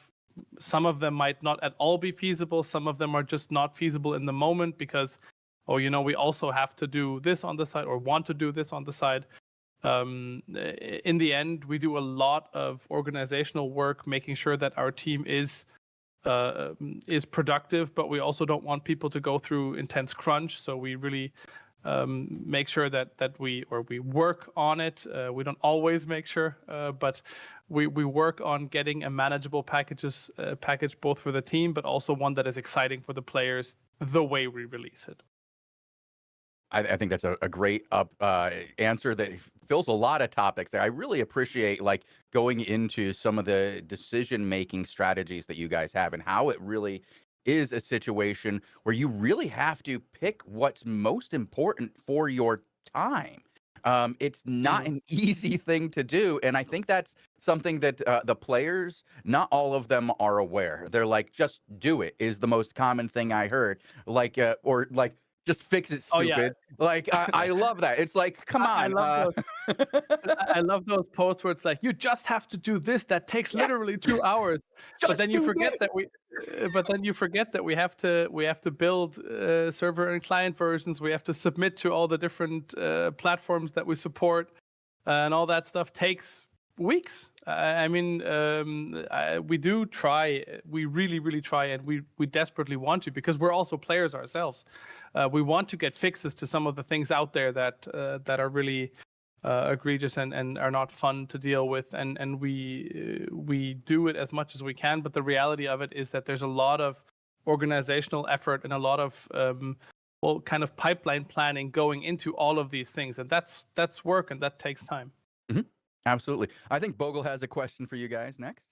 Speaker 4: some of them might not at all be feasible. Some of them are just not feasible in the moment because, we also have to do this on the side or want to do this on the side. In the end, we do a lot of organizational work, making sure that our team is productive, but we also don't want people to go through intense crunch. So we really make sure that we work on it. We don't always make sure, but we work on getting a manageable package both for the team, but also one that is exciting for the players the way we release it.
Speaker 1: I think that's a great answer that fills a lot of topics there. I really appreciate going into some of the decision-making strategies that you guys have and how it really is a situation where you really have to pick what's most important for your time. It's not an easy thing to do, and I think that's something that the players, not all of them are aware. They're like, just do it is the most common thing I heard. Just fix it, stupid.
Speaker 4: Oh, yeah.
Speaker 1: I love that. It's like, come on.
Speaker 4: I love those posts where it's like, you just have to do this. That takes literally 2 hours. But then you forget that we have to build server and client versions. We have to submit to all the different platforms that we support, and all that stuff takes weeks. We do try. We really, really try, and we desperately want to, because we're also players ourselves. We want to get fixes to some of the things out there that are really egregious and are not fun to deal with, and we do it as much as we can. But the reality of it is that there's a lot of organizational effort and a lot of kind of pipeline planning going into all of these things, and that's work, and that takes time.
Speaker 1: Mm-hmm. Absolutely. I think Bogle has a question for you guys next.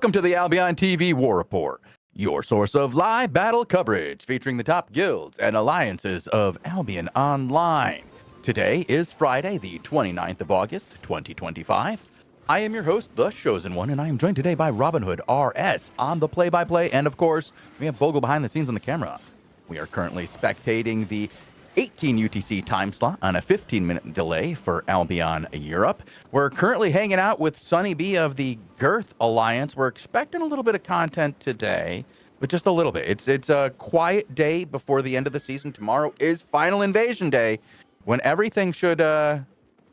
Speaker 1: Welcome to the AlbionTV War Report, your source of live battle coverage featuring the top guilds and alliances of Albion Online. Today is Friday, the 29th of August, 2025. I am your host, The Chosen One, and I am joined today by Robin Hood RS on the play-by-play, and of course, we have Bogle behind the scenes on the camera. We are currently spectating the 18 UTC time slot on a 15-minute delay for Albion Europe. We're currently hanging out with Sunny B of the Girth Alliance. We're expecting a little bit of content today, but just a little bit. It's a quiet day before the end of the season. Tomorrow is Final Invasion Day, when everything should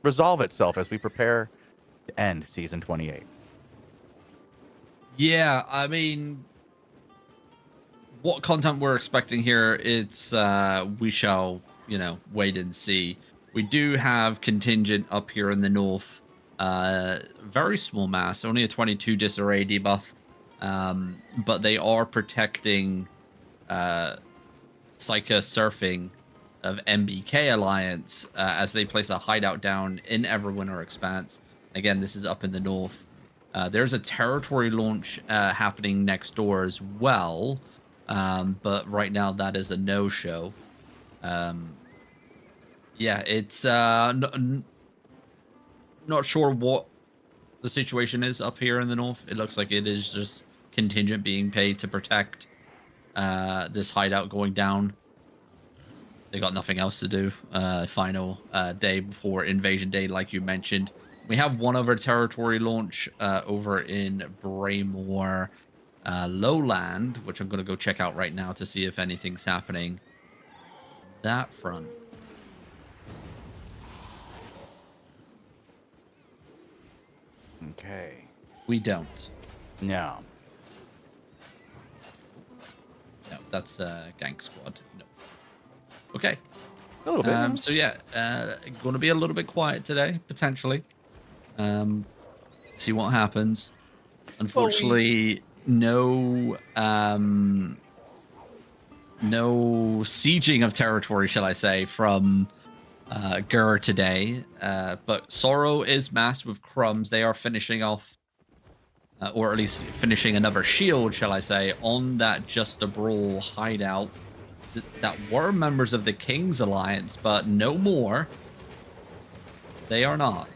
Speaker 1: resolve itself as we prepare to end Season 28.
Speaker 2: Yeah, I mean, what content we're expecting here, it's we shall, wait and see. We do have contingent up here in the north, very small mass, only a 22 disarray debuff, but they are protecting Psycha Surfing of MBK Alliance as they place a hideout down in Everwinter Expanse. Again, this is up in the north. There's a territory launch happening next door as well. But right now that is a no-show. Yeah, it's not sure what the situation is up here in the north. It looks like it is just contingent being paid to protect this hideout going down. They got nothing else to do. Final day before Invasion Day, like you mentioned. We have one other territory launch over in Braymore Lowland, which I'm going to go check out right now to see if anything's happening that front.
Speaker 1: Okay.
Speaker 2: We don't.
Speaker 1: No.
Speaker 2: No, that's Gank Squad. No. Okay.
Speaker 1: A little bit.
Speaker 2: So yeah, going to be a little bit quiet today, potentially. See what happens. Unfortunately, no sieging of territory, shall I say, from Gur today. But Sorrow is masked with crumbs. They are finishing off, or at least finishing another shield, shall I say, on that Just a Brawl hideout that were members of the King's Alliance, but no more. They are not.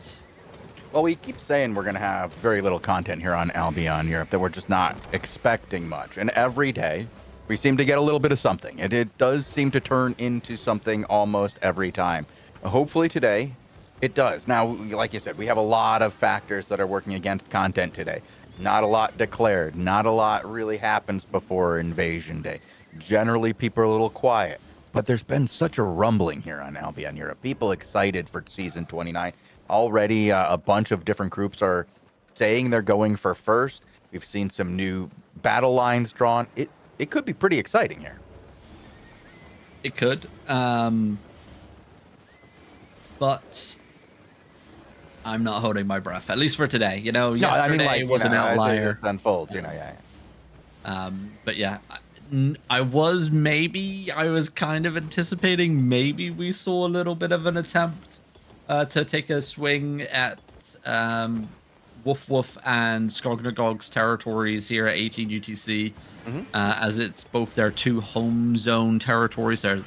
Speaker 1: Well, we keep saying we're going to have very little content here on Albion Europe, that we're just not expecting much. And every day, we seem to get a little bit of something. And it does seem to turn into something almost every time. Hopefully today, it does. Now, like you said, we have a lot of factors that are working against content today. Not a lot declared. Not a lot really happens before Invasion Day. Generally, people are a little quiet. But there's been such a rumbling here on Albion Europe. People excited for Season 29. Already, a bunch of different groups are saying they're going for first. We've seen some new battle lines drawn. It could be pretty exciting here.
Speaker 2: It could. But I'm not holding my breath, at least for today. Yesterday was an outlier.
Speaker 1: As it unfolds,
Speaker 2: But yeah, I was kind of anticipating maybe we saw a little bit of an attempt to take a swing at Woof Woof and Skognagog's territories here at 18 UTC, as it's both their two home zone territories. They're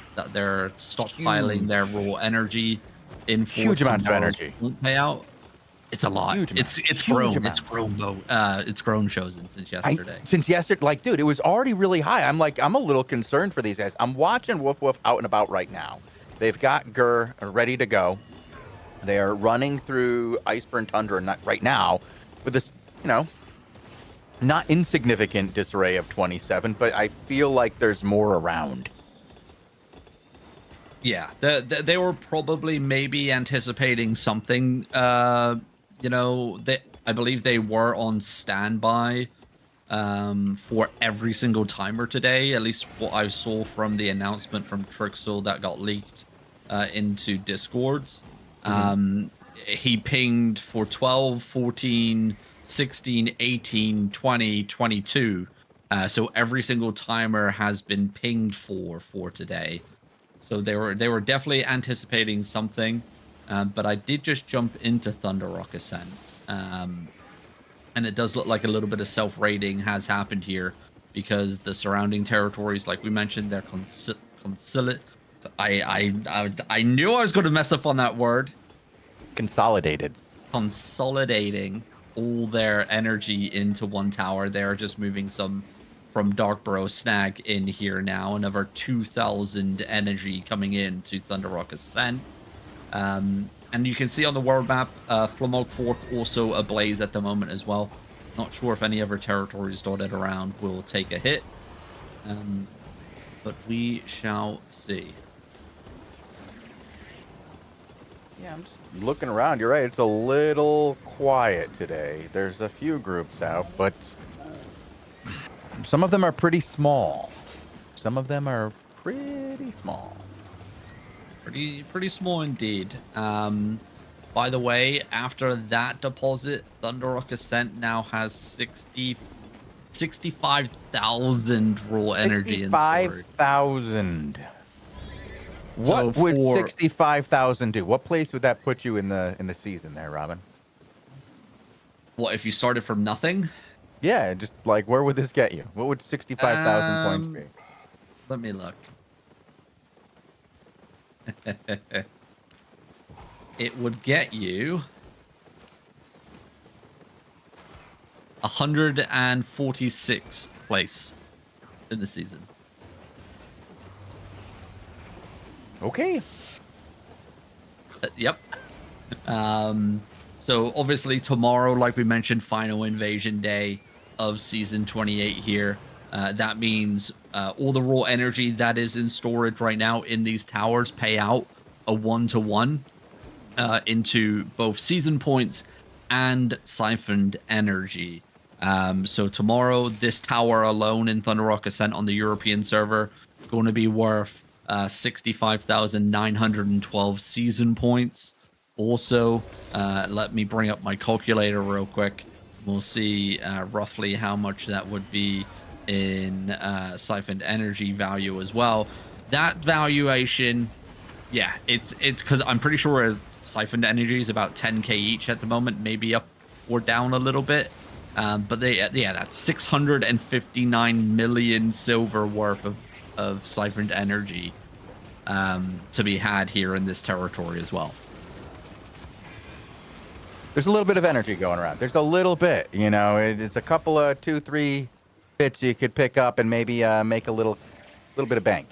Speaker 2: stockpiling their raw energy in
Speaker 1: huge amounts of energy.
Speaker 2: Won't pay out. It's a lot. It's grown. It's grown though. It's grown Chosen since yesterday.
Speaker 1: Dude, it was already really high. I'm a little concerned for these guys. I'm watching Woof Woof out and about right now. They've got Gur ready to go. They are running through Iceburn Tundra right now with this, not insignificant disarray of 27, but I feel like there's more around.
Speaker 2: Yeah, they were probably maybe anticipating something. I believe they were on standby for every single timer today, at least what I saw from the announcement from Trixel that got leaked into Discords. He pinged for 12, 14, 16, 18, 20, 22. So every single timer has been pinged for today. So they were definitely anticipating something. But I did just jump into Thunder Rock Ascent. And it does look like a little bit of self-raiding has happened here because the surrounding territories, like we mentioned, they're I knew I was going to mess up on that word.
Speaker 1: Consolidated.
Speaker 2: Consolidating all their energy into one tower. They're just moving some from Darkborough Snag in here now. Another 2,000 energy coming in to Thunderrock Ascent. And you can see on the world map, Flamog Fork also ablaze at the moment as well. Not sure if any other territories dotted around will take a hit. But we shall see.
Speaker 1: Yeah, I'm just looking around. You're right. It's a little quiet today. There's a few groups out, but some of them are pretty small. Some of them are pretty small.
Speaker 2: Pretty small indeed. By the way, after that deposit, Thunderrock Ascent now has 65,000 raw energy in storage.
Speaker 1: 65,000. What
Speaker 2: So
Speaker 1: would 65,000 do? What place would that put you in the season there, Robin?
Speaker 2: What if you started from nothing?
Speaker 1: Yeah, just like where would this get you? What would 65,000 points be?
Speaker 2: Let me look. It would get you 146th place in the season.
Speaker 1: Okay.
Speaker 2: Yep. So obviously tomorrow, like we mentioned, final invasion day of season 28 here. That means all the raw energy that is in storage right now in these towers pay out a 1-to-1 into both season points and siphoned energy. So tomorrow, this tower alone in Thunderrock Ascent on the European server going to be worth 65,912 season points. Also, let me bring up my calculator real quick. We'll see roughly how much that would be in siphoned energy value as well. That valuation, yeah, it's because I'm pretty sure siphoned energy is about 10k each at the moment, maybe up or down a little bit. But that's 659 million silver worth of siphoned energy to be had here in this territory as well.
Speaker 1: There's a little bit of energy going around. There's a little bit, you know, it's a couple of 2-3 bits you could pick up and maybe make a little bit of bank.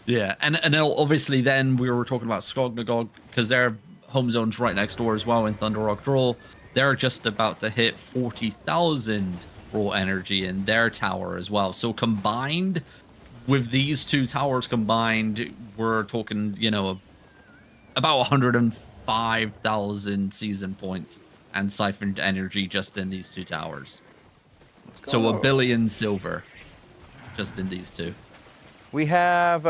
Speaker 2: Yeah, and obviously then we were talking about Skognagog because their home zone's right next door as well in Thunderrock Draw. They're just about to hit 40,000 raw energy in their tower as well. So combined with these two towers combined, we're talking, you know, about 105,000 season points and siphoned energy just in these two towers. So 1 billion silver just in these two.
Speaker 1: We have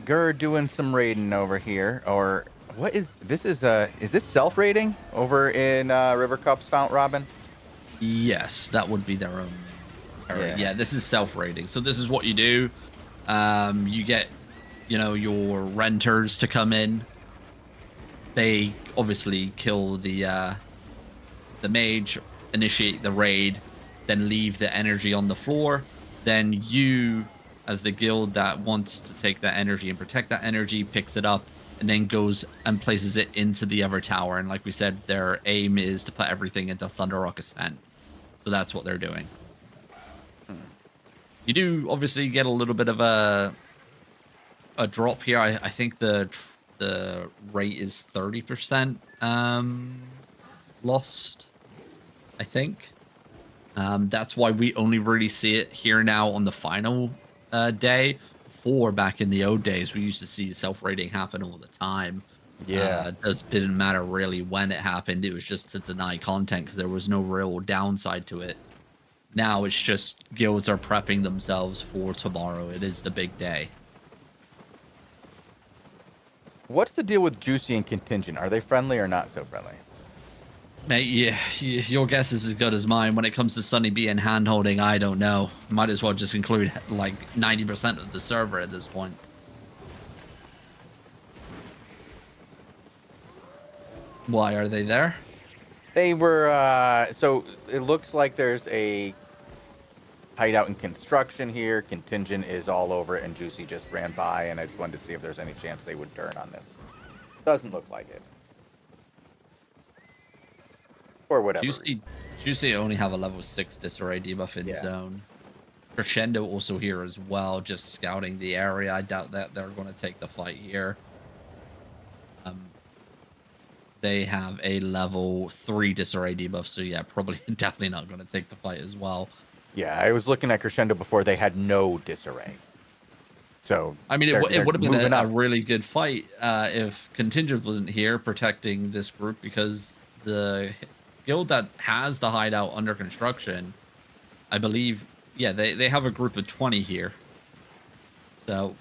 Speaker 1: Gur doing some raiding over here, or what is this? Is this self-raiding over in River Cup's Fount, Robin?
Speaker 2: Yes, that would be their own area. Yeah, this is self-raiding. So this is what you do. You get, you know, your renters to come in. They obviously kill the mage, initiate the raid, then leave the energy on the floor. Then you, as the guild that wants to take that energy and protect that energy, picks it up and then goes and places it into the other tower. And like we said, their aim is to put everything into Thunderrock Ascent. So that's what they're doing. You do obviously get a little bit of a drop here. I think the rate is 30% lost, I think. That's why we only really see it here now on the final day. Before, back in the old days, we used to see self-raiding happen all the time.
Speaker 1: Yeah.
Speaker 2: It didn't matter really when it happened. It was just to deny content because there was no real downside to it. Now it's just guilds are prepping themselves for tomorrow. It is the big day.
Speaker 1: What's the deal with Juicy and Contingent? Are they friendly or not so friendly?
Speaker 2: Mate, yeah, your guess is as good as mine. When it comes to Sunny B and hand-holding, I don't know. Might as well just include like 90% of the server at this point. Why are they there?
Speaker 1: They were, so it looks like there's a hideout in construction here. Contingent is all over it, and Juicy just ran by, and I just wanted to see if there's any chance they would turn on this. Doesn't look like it. Or whatever.
Speaker 2: Juicy only have a level 6 disarray debuff in zone. Crescendo also here as well, just scouting the area. I doubt that they're going to take the fight here. They have a level 3 disarray debuff, so yeah, probably definitely not going to take the fight as well.
Speaker 1: Yeah, I was looking at Crescendo before. They had no disarray. So
Speaker 2: I mean, it would have been a really good fight if Contingent wasn't here protecting this group, because the guild that has the hideout under construction, I believe, yeah, they have a group of 20 here. So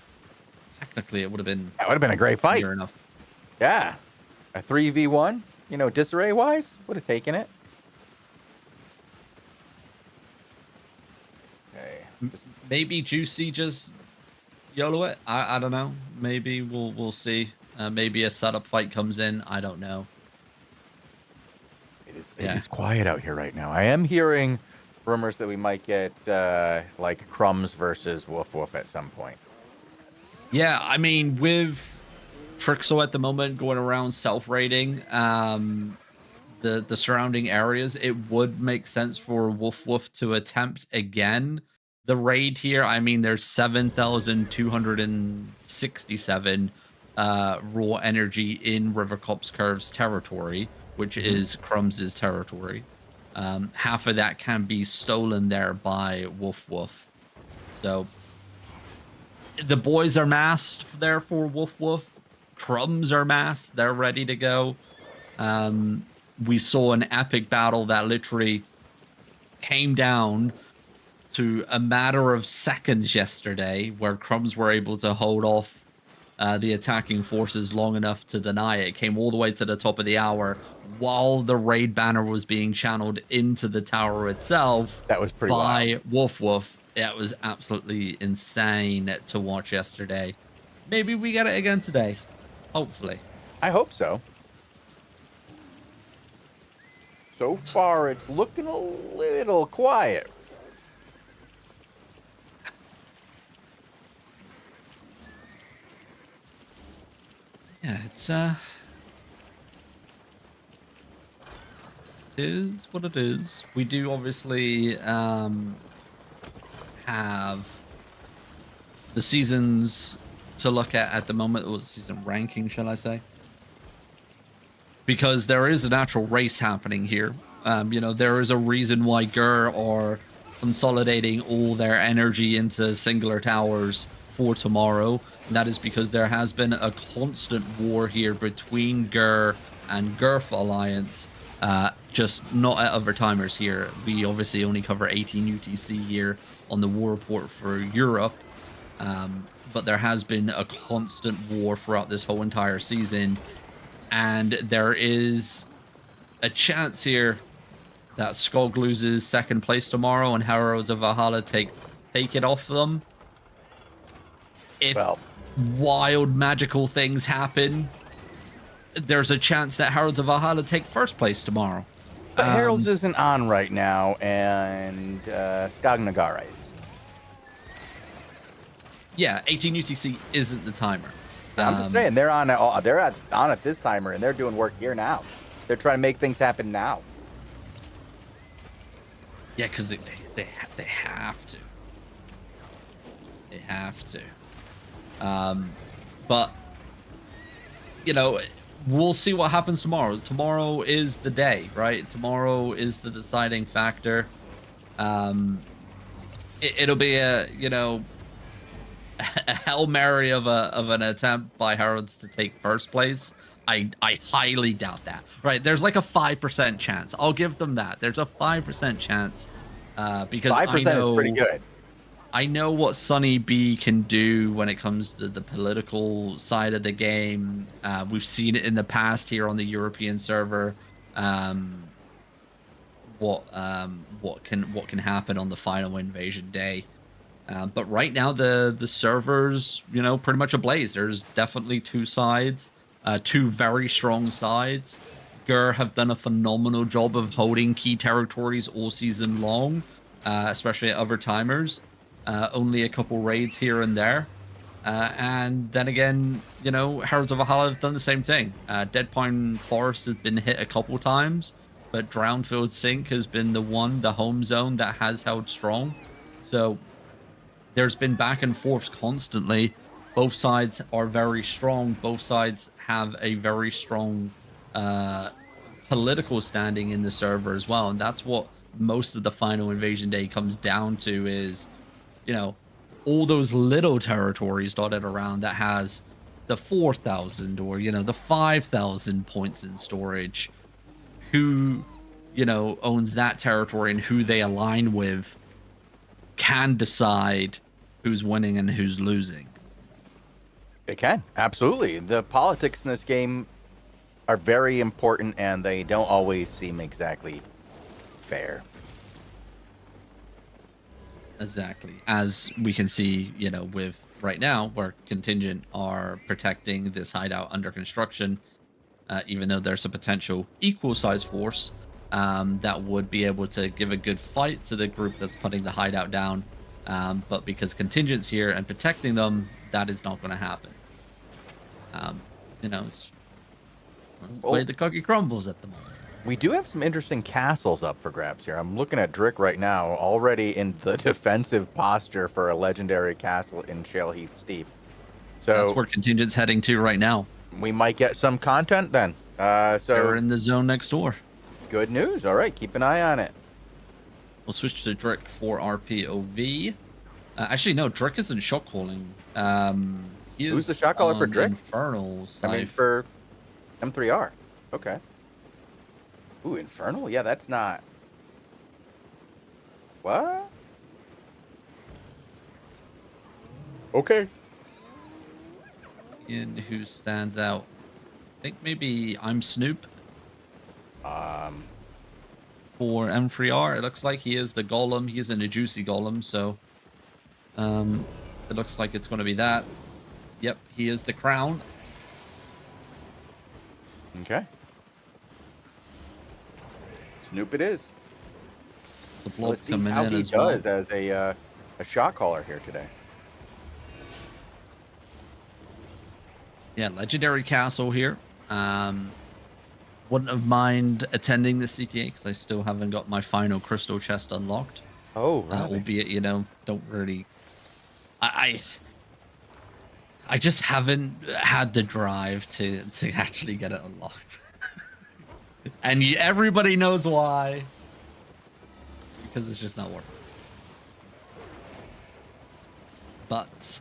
Speaker 2: technically, it would have been.
Speaker 1: That would have been a great fight.
Speaker 2: Enough.
Speaker 1: Yeah, a 3v1. You know, disarray wise, would have taken it. Okay.
Speaker 2: Maybe Juicy just YOLO it. I don't know. Maybe we'll see. Maybe a setup fight comes in. I don't know.
Speaker 1: It is quiet out here right now. I am hearing rumors that we might get like Crumbs versus Woof Woof at some point.
Speaker 2: Yeah, I mean, with Trixel at the moment going around self-raiding the surrounding areas, it would make sense for Woof Woof to attempt again the raid here. I mean, there's 7,267 raw energy in Rivercop's Curve's territory, which is Crumbs' territory. Half of that can be stolen there by Woof Woof. So the boys are massed there for Woof Woof. Crumbs are massed. They're ready to go. We saw an epic battle that literally came down to a matter of seconds yesterday, where Crumbs were able to hold off the attacking forces long enough to deny it. It came all the way to the top of the hour while the raid banner was being channeled into the tower itself.
Speaker 1: That was pretty
Speaker 2: by
Speaker 1: wild.
Speaker 2: Woof Woof. It was absolutely insane to watch yesterday. Maybe we get it again today. Hopefully.
Speaker 1: I hope so. So far, it's looking a little quiet.
Speaker 2: Yeah, it is what it is. We do obviously have the seasons to look at the moment, or season ranking, shall I say? Because there is a natural race happening here. You know, there is a reason why GER are consolidating all their energy into singular towers for tomorrow. And that is because there has been a constant war here between GER and GERF Alliance. Just not at other timers here. We obviously only cover 18 UTC here on the war report for Europe. But there has been a constant war throughout this whole entire season. And there is a chance here that Skog loses second place tomorrow and Heralds of Valhalla take it off them. If wild magical things happen, there's a chance that Heralds of Valhalla take first place tomorrow.
Speaker 1: But Heralds isn't on right now, and Skog Nagara is.
Speaker 2: Yeah, 18 UTC isn't the timer.
Speaker 1: I'm just saying they're on at this timer, and they're doing work here now. They're trying to make things happen now.
Speaker 2: Yeah, because they have to. They have to. But you know, we'll see what happens tomorrow. Tomorrow is the day, right? Tomorrow is the deciding factor. It'll be a Hail Mary of an attempt by Heralds to take first place. I highly doubt that. Right? There's like a 5% chance. I'll give them that. There's a 5% chance because
Speaker 1: 5% is pretty good.
Speaker 2: I know what Sunny B can do when it comes to the political side of the game. We've seen it in the past here on the European server. What can happen on the final invasion day. But right now the server's pretty much ablaze. There's definitely two sides, two very strong sides. GER have done a phenomenal job of holding key territories all season long, especially at other timers. Only a couple raids here and there. And then again, you know, Heralds of Valhalla have done the same thing. Dead Pine Forest has been hit a couple times, but Drownfield Sink has been the home zone that has held strong. So there's been back and forth constantly. Both sides are very strong. Both sides have a very strong political standing in the server as well. And that's what most of the final Invasion Day comes down to is, you know, all those little territories dotted around that has the 4,000 or, you know, the 5,000 points in storage. Who, you know, owns that territory and who they align with can decide who's winning and who's losing.
Speaker 1: It can, absolutely. The politics in this game are very important, and they don't always seem exactly fair.
Speaker 2: Exactly. As we can see, you know, with right now, where Contingent are protecting this hideout under construction, even though there's a potential equal-sized force that would be able to give a good fight to the group that's putting the hideout down. But because Contingent's here and protecting them, that is not going to happen. You know, that's the way the cookie crumbles at the moment.
Speaker 1: We do have some interesting castles up for grabs here. I'm looking at Drick right now, already in the defensive posture for a legendary castle in Shaleheath Steep. So
Speaker 2: that's where Contingent's heading to right now.
Speaker 1: We might get some content then. So
Speaker 2: they're in the zone next door.
Speaker 1: Good news. All right, keep an eye on it.
Speaker 2: We'll switch to Drick for our POV. Actually, no, Drick isn't shot calling.
Speaker 1: Who's the shot caller for Drick?
Speaker 2: Infernal.
Speaker 1: I mean, for M3R. Okay. Ooh, Infernal? Yeah, that's not... What? Okay.
Speaker 2: And who stands out? I think maybe I'm Snoop. For M3R, it looks like he is the golem. He isn't a juicy golem, so it looks like it's going to be that. Yep, he is the crown.
Speaker 1: Okay. Snoop it is.
Speaker 2: The blob
Speaker 1: Let's see
Speaker 2: coming
Speaker 1: how
Speaker 2: in
Speaker 1: he
Speaker 2: as
Speaker 1: does
Speaker 2: well.
Speaker 1: as a shot caller here today.
Speaker 2: Yeah, legendary castle here. Wouldn't have mind attending the CTA because I still haven't got my final crystal chest unlocked.
Speaker 1: Oh, really?
Speaker 2: Albeit, you know, don't really. I just haven't had the drive to actually get it unlocked. And everybody knows why. Because it's just not working. But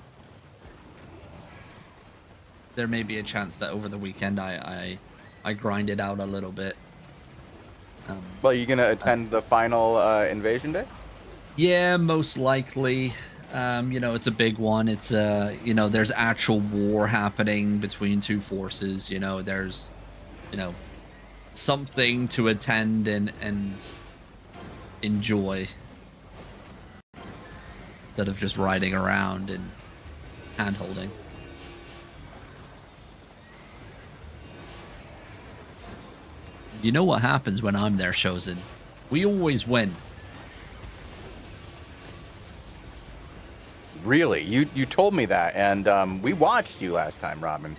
Speaker 2: there may be a chance that over the weekend I grind it out a little bit.
Speaker 1: Well, you gonna attend the final Invasion Day?
Speaker 2: Yeah, most likely. You know, it's a big one. It's you know, there's actual war happening between two forces. You know, there's, you know, something to attend and enjoy instead of just riding around and hand holding. You know what happens when I'm there, Chosen? We always win.
Speaker 1: Really? You told me that, and we watched you last time, Robin.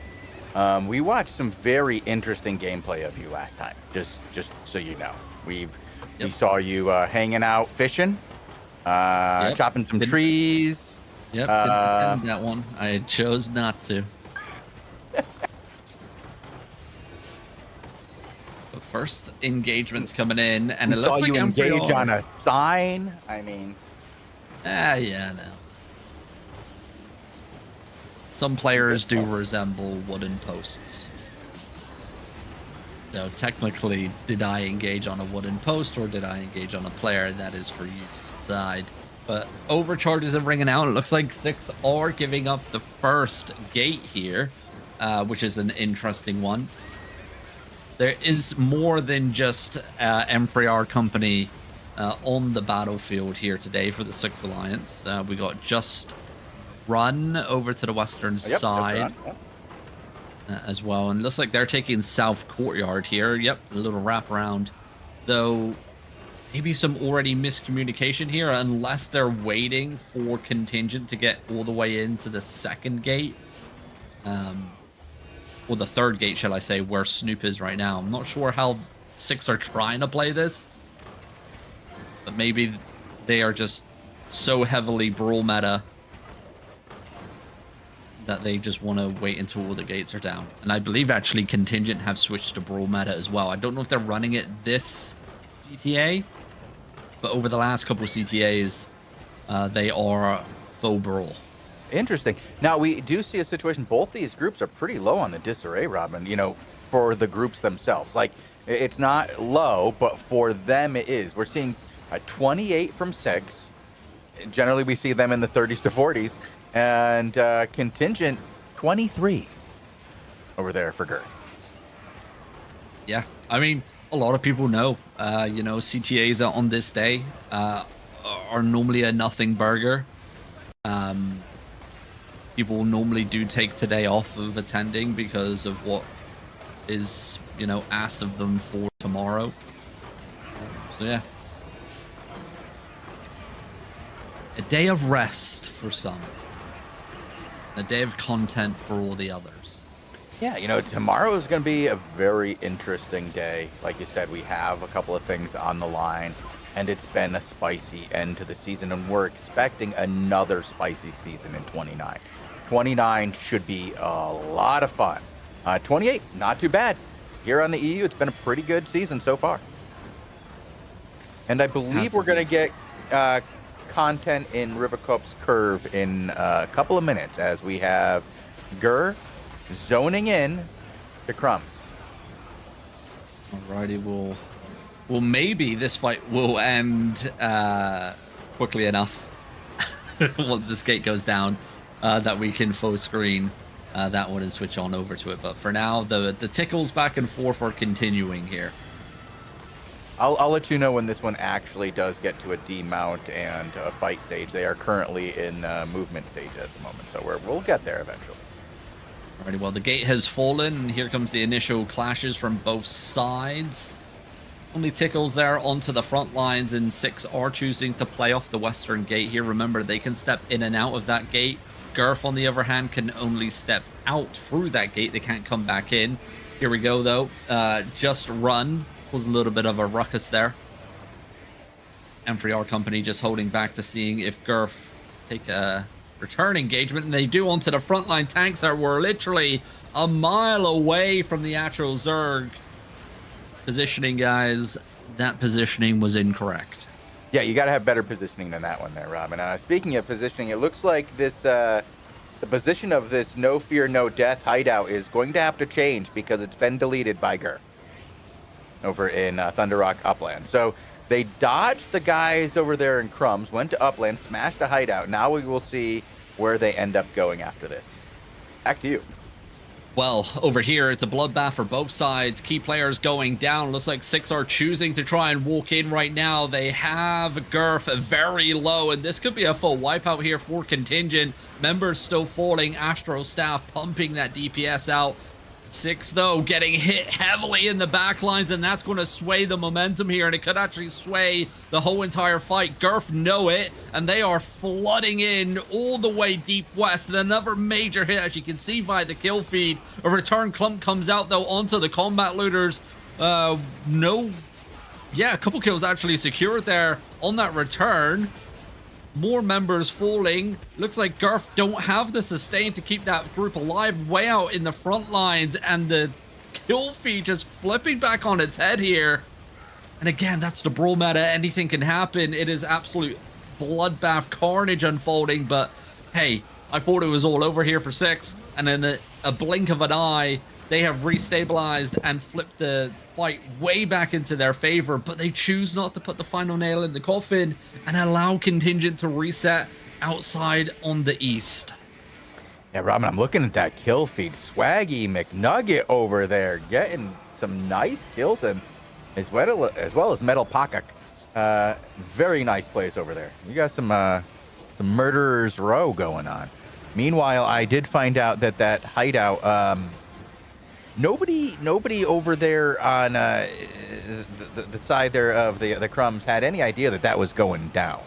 Speaker 1: We watched some very interesting gameplay of you last time. Just so you know, we saw you hanging out, fishing, chopping some trees.
Speaker 2: Yep, didn't attend that one. I chose not to. The first engagement's coming in, and
Speaker 1: We
Speaker 2: it
Speaker 1: saw
Speaker 2: looks
Speaker 1: you
Speaker 2: like
Speaker 1: engage
Speaker 2: M3R.
Speaker 1: on a sign. I mean,
Speaker 2: yeah, no. Some players do resemble wooden posts. So technically, did I engage on a wooden post or did I engage on a player? That is for you to decide. But overcharges are ringing out. It looks like 6 are giving up the first gate here, which is an interesting one. There is more than just M3R company on the battlefield here today for the 6th Alliance. We got Just Run over to the western side. as well. And looks like they're taking South Courtyard here. Yep, a little wraparound. Though maybe some already miscommunication here, unless they're waiting for Contingent to get all the way into the second gate. Or the third gate, shall I say, where Snoop is right now. I'm not sure how Six are trying to play this. But maybe they are just so heavily brawl meta that they just want to wait until all the gates are down. And I believe actually Contingent have switched to brawl meta as well. I don't know if they're running it this CTA, but over the last couple of CTAs, they are faux brawl.
Speaker 1: Interesting. Now, we do see a situation, both these groups are pretty low on the disarray, Robin, you know, for the groups themselves. Like, it's not low, but for them it is. We're seeing a 28 from 6. Generally, we see them in the 30s to 40s. And Contingent, 23 over there for Gert.
Speaker 2: Yeah, I mean, a lot of people know, you know, CTAs on this day are normally a nothing burger. People normally do take today off of attending because of what is, you know, asked of them for tomorrow. So yeah, a day of rest for some, a day of content for all the others.
Speaker 1: Yeah, you know, tomorrow is going to be a very interesting day. Like you said, we have a couple of things on the line, and it's been a spicy end to the season, and we're expecting another spicy season in 29. 29 should be a lot of fun. 28, not too bad. Here on the EU, it's been a pretty good season so far. And I believe we're going to get content in Rivercup's Curve in a couple of minutes as we have Gur zoning in to Crumbs.
Speaker 2: Alrighty, well, maybe this fight will end quickly enough once this gate goes down that we can full screen that one and switch on over to it. But for now, the tickles back and forth are continuing here.
Speaker 1: I'll let you know when this one actually does get to a demount and a fight stage. They are currently in movement stage at the moment, so we'll get there eventually.
Speaker 2: Alrighty, well, the gate has fallen, and here comes the initial clashes from both sides. Only tickles there onto the front lines, and Six are choosing to play off the western gate here. Remember, they can step in and out of that gate. Gurf, on the other hand, can only step out through that gate. They can't come back in. Here we go, though. Just Run was a little bit of a ruckus there. M3R Company just holding back to seeing if Gurf take a return engagement, and they do onto the frontline tanks that were literally a mile away from the actual Zerg. Positioning, guys, that positioning was incorrect.
Speaker 1: Yeah, you got to have better positioning than that one there, Robin. Speaking of positioning, it looks like this the position of this No Fear, No Death hideout is going to have to change because it's been deleted by Gur over in Thunder Rock Upland. So they dodged the guys over there in Crumbs, went to Upland, smashed the hideout. Now we will see where they end up going after this. Back to you.
Speaker 2: Well, over here, it's a bloodbath for both sides. Key players going down. Looks like Six are choosing to try and walk in right now. They have Gurf very low, and this could be a full wipeout here for Contingent. Members still falling. Astro staff pumping that DPS out. Six, though, getting hit heavily in the back lines, and that's going to sway the momentum here, and it could actually sway the whole entire fight. Gurf know it, and they are flooding in all the way deep west, and another major hit, as you can see by the kill feed. A return clump comes out, though, onto the combat looters. A couple kills actually secured there on that return. More members falling. Looks like Gurf don't have the sustain to keep that group alive way out in the front lines, and the kill feed just flipping back on its head here. And again, that's the brawl meta. Anything can happen. It is absolute bloodbath carnage unfolding, but hey, I thought it was all over here for Six, and in a blink of an eye, they have restabilized and flipped the fight way back into their favor, but they choose not to put the final nail in the coffin and allow Contingent to reset outside on the east.
Speaker 1: Yeah, Robin, I'm looking at that kill feed. Swaggy McNugget over there getting some nice kills, and as well as Metal Pocket. Very nice plays over there. You got some murderers row going on. Meanwhile, I did find out that hideout nobody over there on the side there of the Crumbs had any idea that that was going down.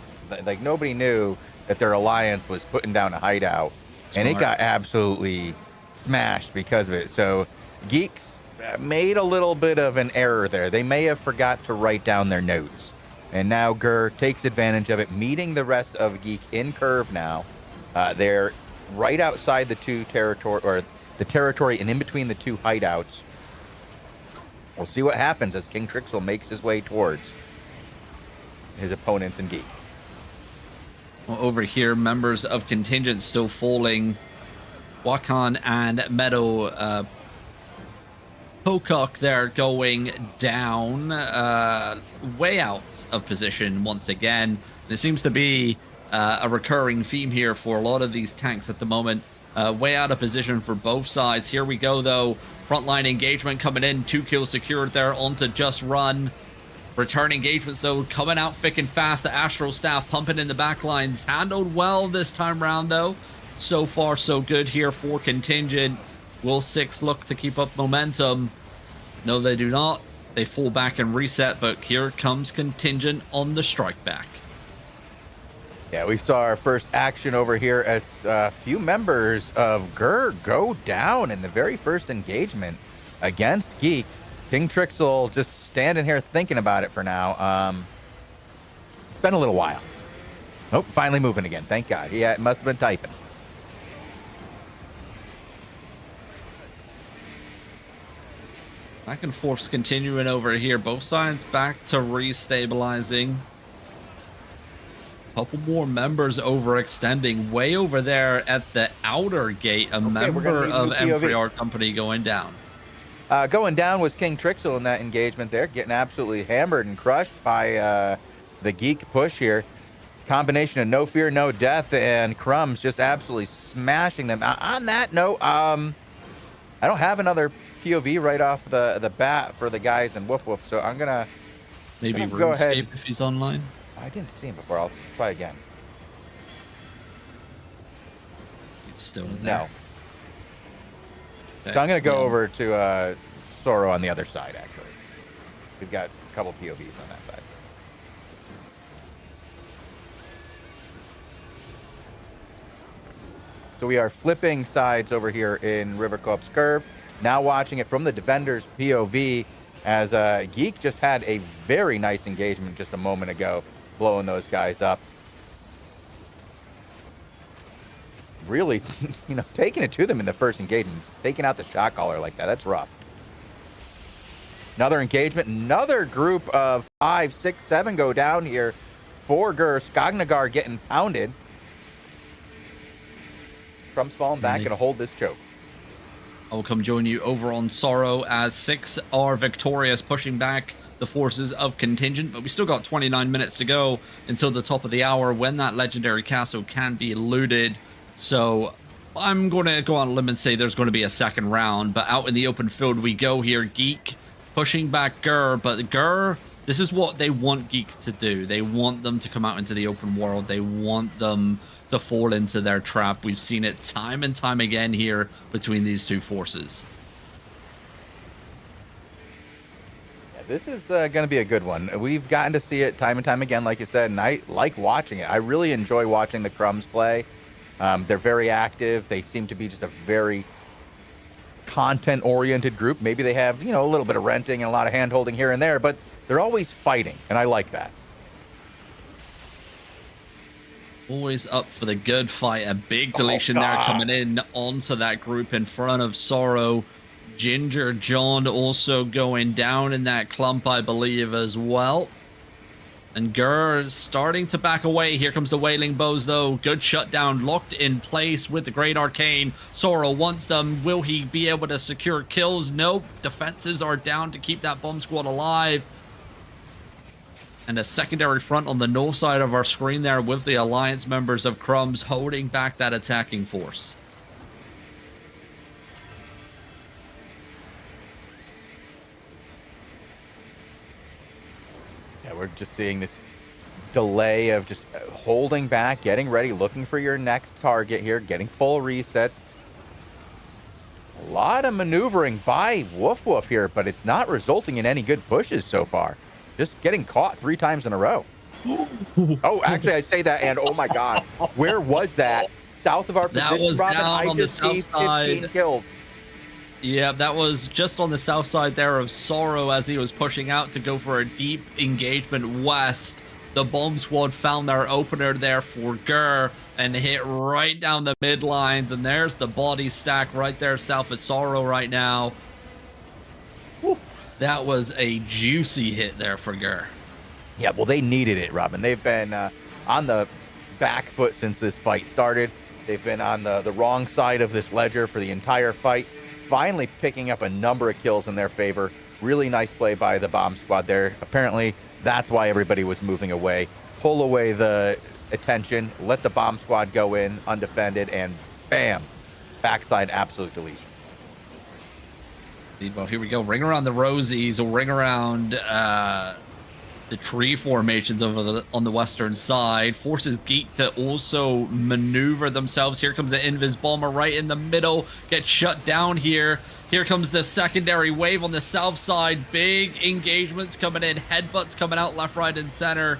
Speaker 1: Like nobody knew that their alliance was putting down a hideout, and it
Speaker 2: Smart.
Speaker 1: got absolutely smashed because of it. So Geeks made a little bit of an error there. They may have forgot to write down their notes, and now Gur takes advantage of it, meeting the rest of Geek in curve now. They're right outside the two territory, or the territory, and in between the two hideouts. We'll see what happens as King Trixel makes his way towards his opponents in Geek.
Speaker 2: Well, over here, members of contingent still falling. Wakan and Meadow Pocock there going down, way out of position once again. There seems to be a recurring theme here for a lot of these tanks at the moment. Way out of position for both sides. Here we go, though. Frontline engagement coming in. 2 kills secured there onto Just Run. Return engagements, though, coming out thick and fast. The Astral Staff pumping in the back lines. Handled well this time round, though. So far, so good here for Contingent. Will 6 look to keep up momentum? No, they do not. They fall back and reset, but here comes Contingent on the strike back.
Speaker 1: Yeah, we saw our first action over here as a few members of Gur go down in the very first engagement against Geek. King Trixel just standing here thinking about it for now. It's been a little while. Oh, finally moving again. Thank God. Yeah, it must have been typing.
Speaker 2: Back and forth's continuing over here. Both sides back to restabilizing. Couple more members overextending way over there at the outer gate. A member of M3R Company going down.
Speaker 1: Going down was King Trixel in that engagement there, getting absolutely hammered and crushed by the Geek push here. Combination of No Fear, No Death, and Crumbs just absolutely smashing them. On that note, I don't have another POV right off the bat for the guys in Woof Woof, so I'm gonna
Speaker 2: maybe
Speaker 1: go ahead.
Speaker 2: RuneScape if he's online.
Speaker 1: I didn't see him before. I'll try again.
Speaker 2: He's still in
Speaker 1: No.
Speaker 2: there. Okay.
Speaker 1: So I'm gonna go over to Soro on the other side. Actually, we've got a couple POVs on that side. So we are flipping sides over here in River Co-op's curve. Now watching it from the defender's POV as Geek just had a very nice engagement just a moment ago, blowing those guys up. Really, taking it to them in the first engagement, taking out the shot caller like that. That's rough. Another engagement, another group of 5, 6, 7 go down here. 4 Gur, Skognagar getting pounded. Crumbs falling back and hold this choke.
Speaker 2: I'll come join you over on Sorrow as 6 are victorious, pushing back the forces of Contingent, but we still got 29 minutes to go until the top of the hour when that legendary castle can be looted. So I'm going to go on a limb and say there's going to be a second round, but out in the open field we go here. Geek pushing back Gur, but Gur, this is what they want Geek to do. They want them to come out into the open world. They want them to fall into their trap. We've seen it time and time again here between these two forces.
Speaker 1: Yeah, this is going to be a good one. We've gotten to see it time and time again, like you said, and I like watching it. I really enjoy watching the Crumbs play. They're very active. They seem to be just a very content-oriented group. Maybe they have, a little bit of renting and a lot of hand-holding here and there, but they're always fighting, and I like that.
Speaker 2: Always up for the good fight. A big deletion there coming in onto that group in front of Sorrow. Ginger John also going down in that clump, I believe, as well. And Gur starting to back away. Here comes the Wailing Bows, though. Good shutdown, locked in place with the Great Arcane. Sorrow wants them. Will he be able to secure kills? Nope. Defensives are down to keep that bomb squad alive. And a secondary front on the north side of our screen there with the Alliance members of Crumbs holding back that attacking force.
Speaker 1: Yeah, we're just seeing this delay of just holding back, getting ready, looking for your next target here, getting full resets. A lot of maneuvering by Woof Woof here, but it's not resulting in any good pushes so far. Just getting caught 3 times in a row. Oh, actually, I say that, and oh my God, where was that? South of our position,
Speaker 2: That was
Speaker 1: Robin.
Speaker 2: down
Speaker 1: I
Speaker 2: on the
Speaker 1: just
Speaker 2: south
Speaker 1: see 15
Speaker 2: side.
Speaker 1: kills.
Speaker 2: Yeah, that was just on the south side there of Sorrow as he was pushing out to go for a deep engagement west. The bomb squad found their opener there for Gur and hit right down the mid lines. And there's the body stack right there south of Sorrow right now. Whew. That was a juicy hit there for Gur.
Speaker 1: Yeah, well, they needed it, Robin. They've been on the back foot since this fight started. They've been on the wrong side of this ledger for the entire fight. Finally picking up a number of kills in their favor. Really nice play by the bomb squad there. Apparently, that's why everybody was moving away. Pull away the attention, let the bomb squad go in undefended, and bam, backside absolute deletion.
Speaker 2: Well, here we go. Ring around the Rosies, or ring around the tree formations over on the western side. Forces Geek to also maneuver themselves. Here comes the Invis Bomber right in the middle. Gets shut down here. Here comes the secondary wave on the south side. Big engagements coming in. Headbutts coming out left, right, and center.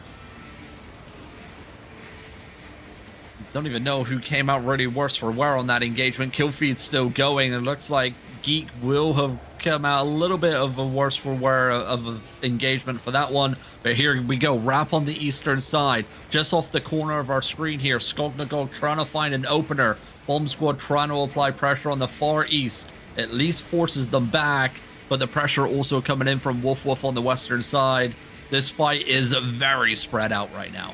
Speaker 2: Don't even know who came out really worse for wear on that engagement. Kill feed's still going. It looks like Geek will have come out a little bit of a worse for wear of engagement for that one. But here we go. Wrap on the eastern side. Just off the corner of our screen here. Skognagog trying to find an opener. Bomb squad trying to apply pressure on the far east. At least forces them back. But the pressure also coming in from Woof Woof on the western side. This fight is very spread out right now.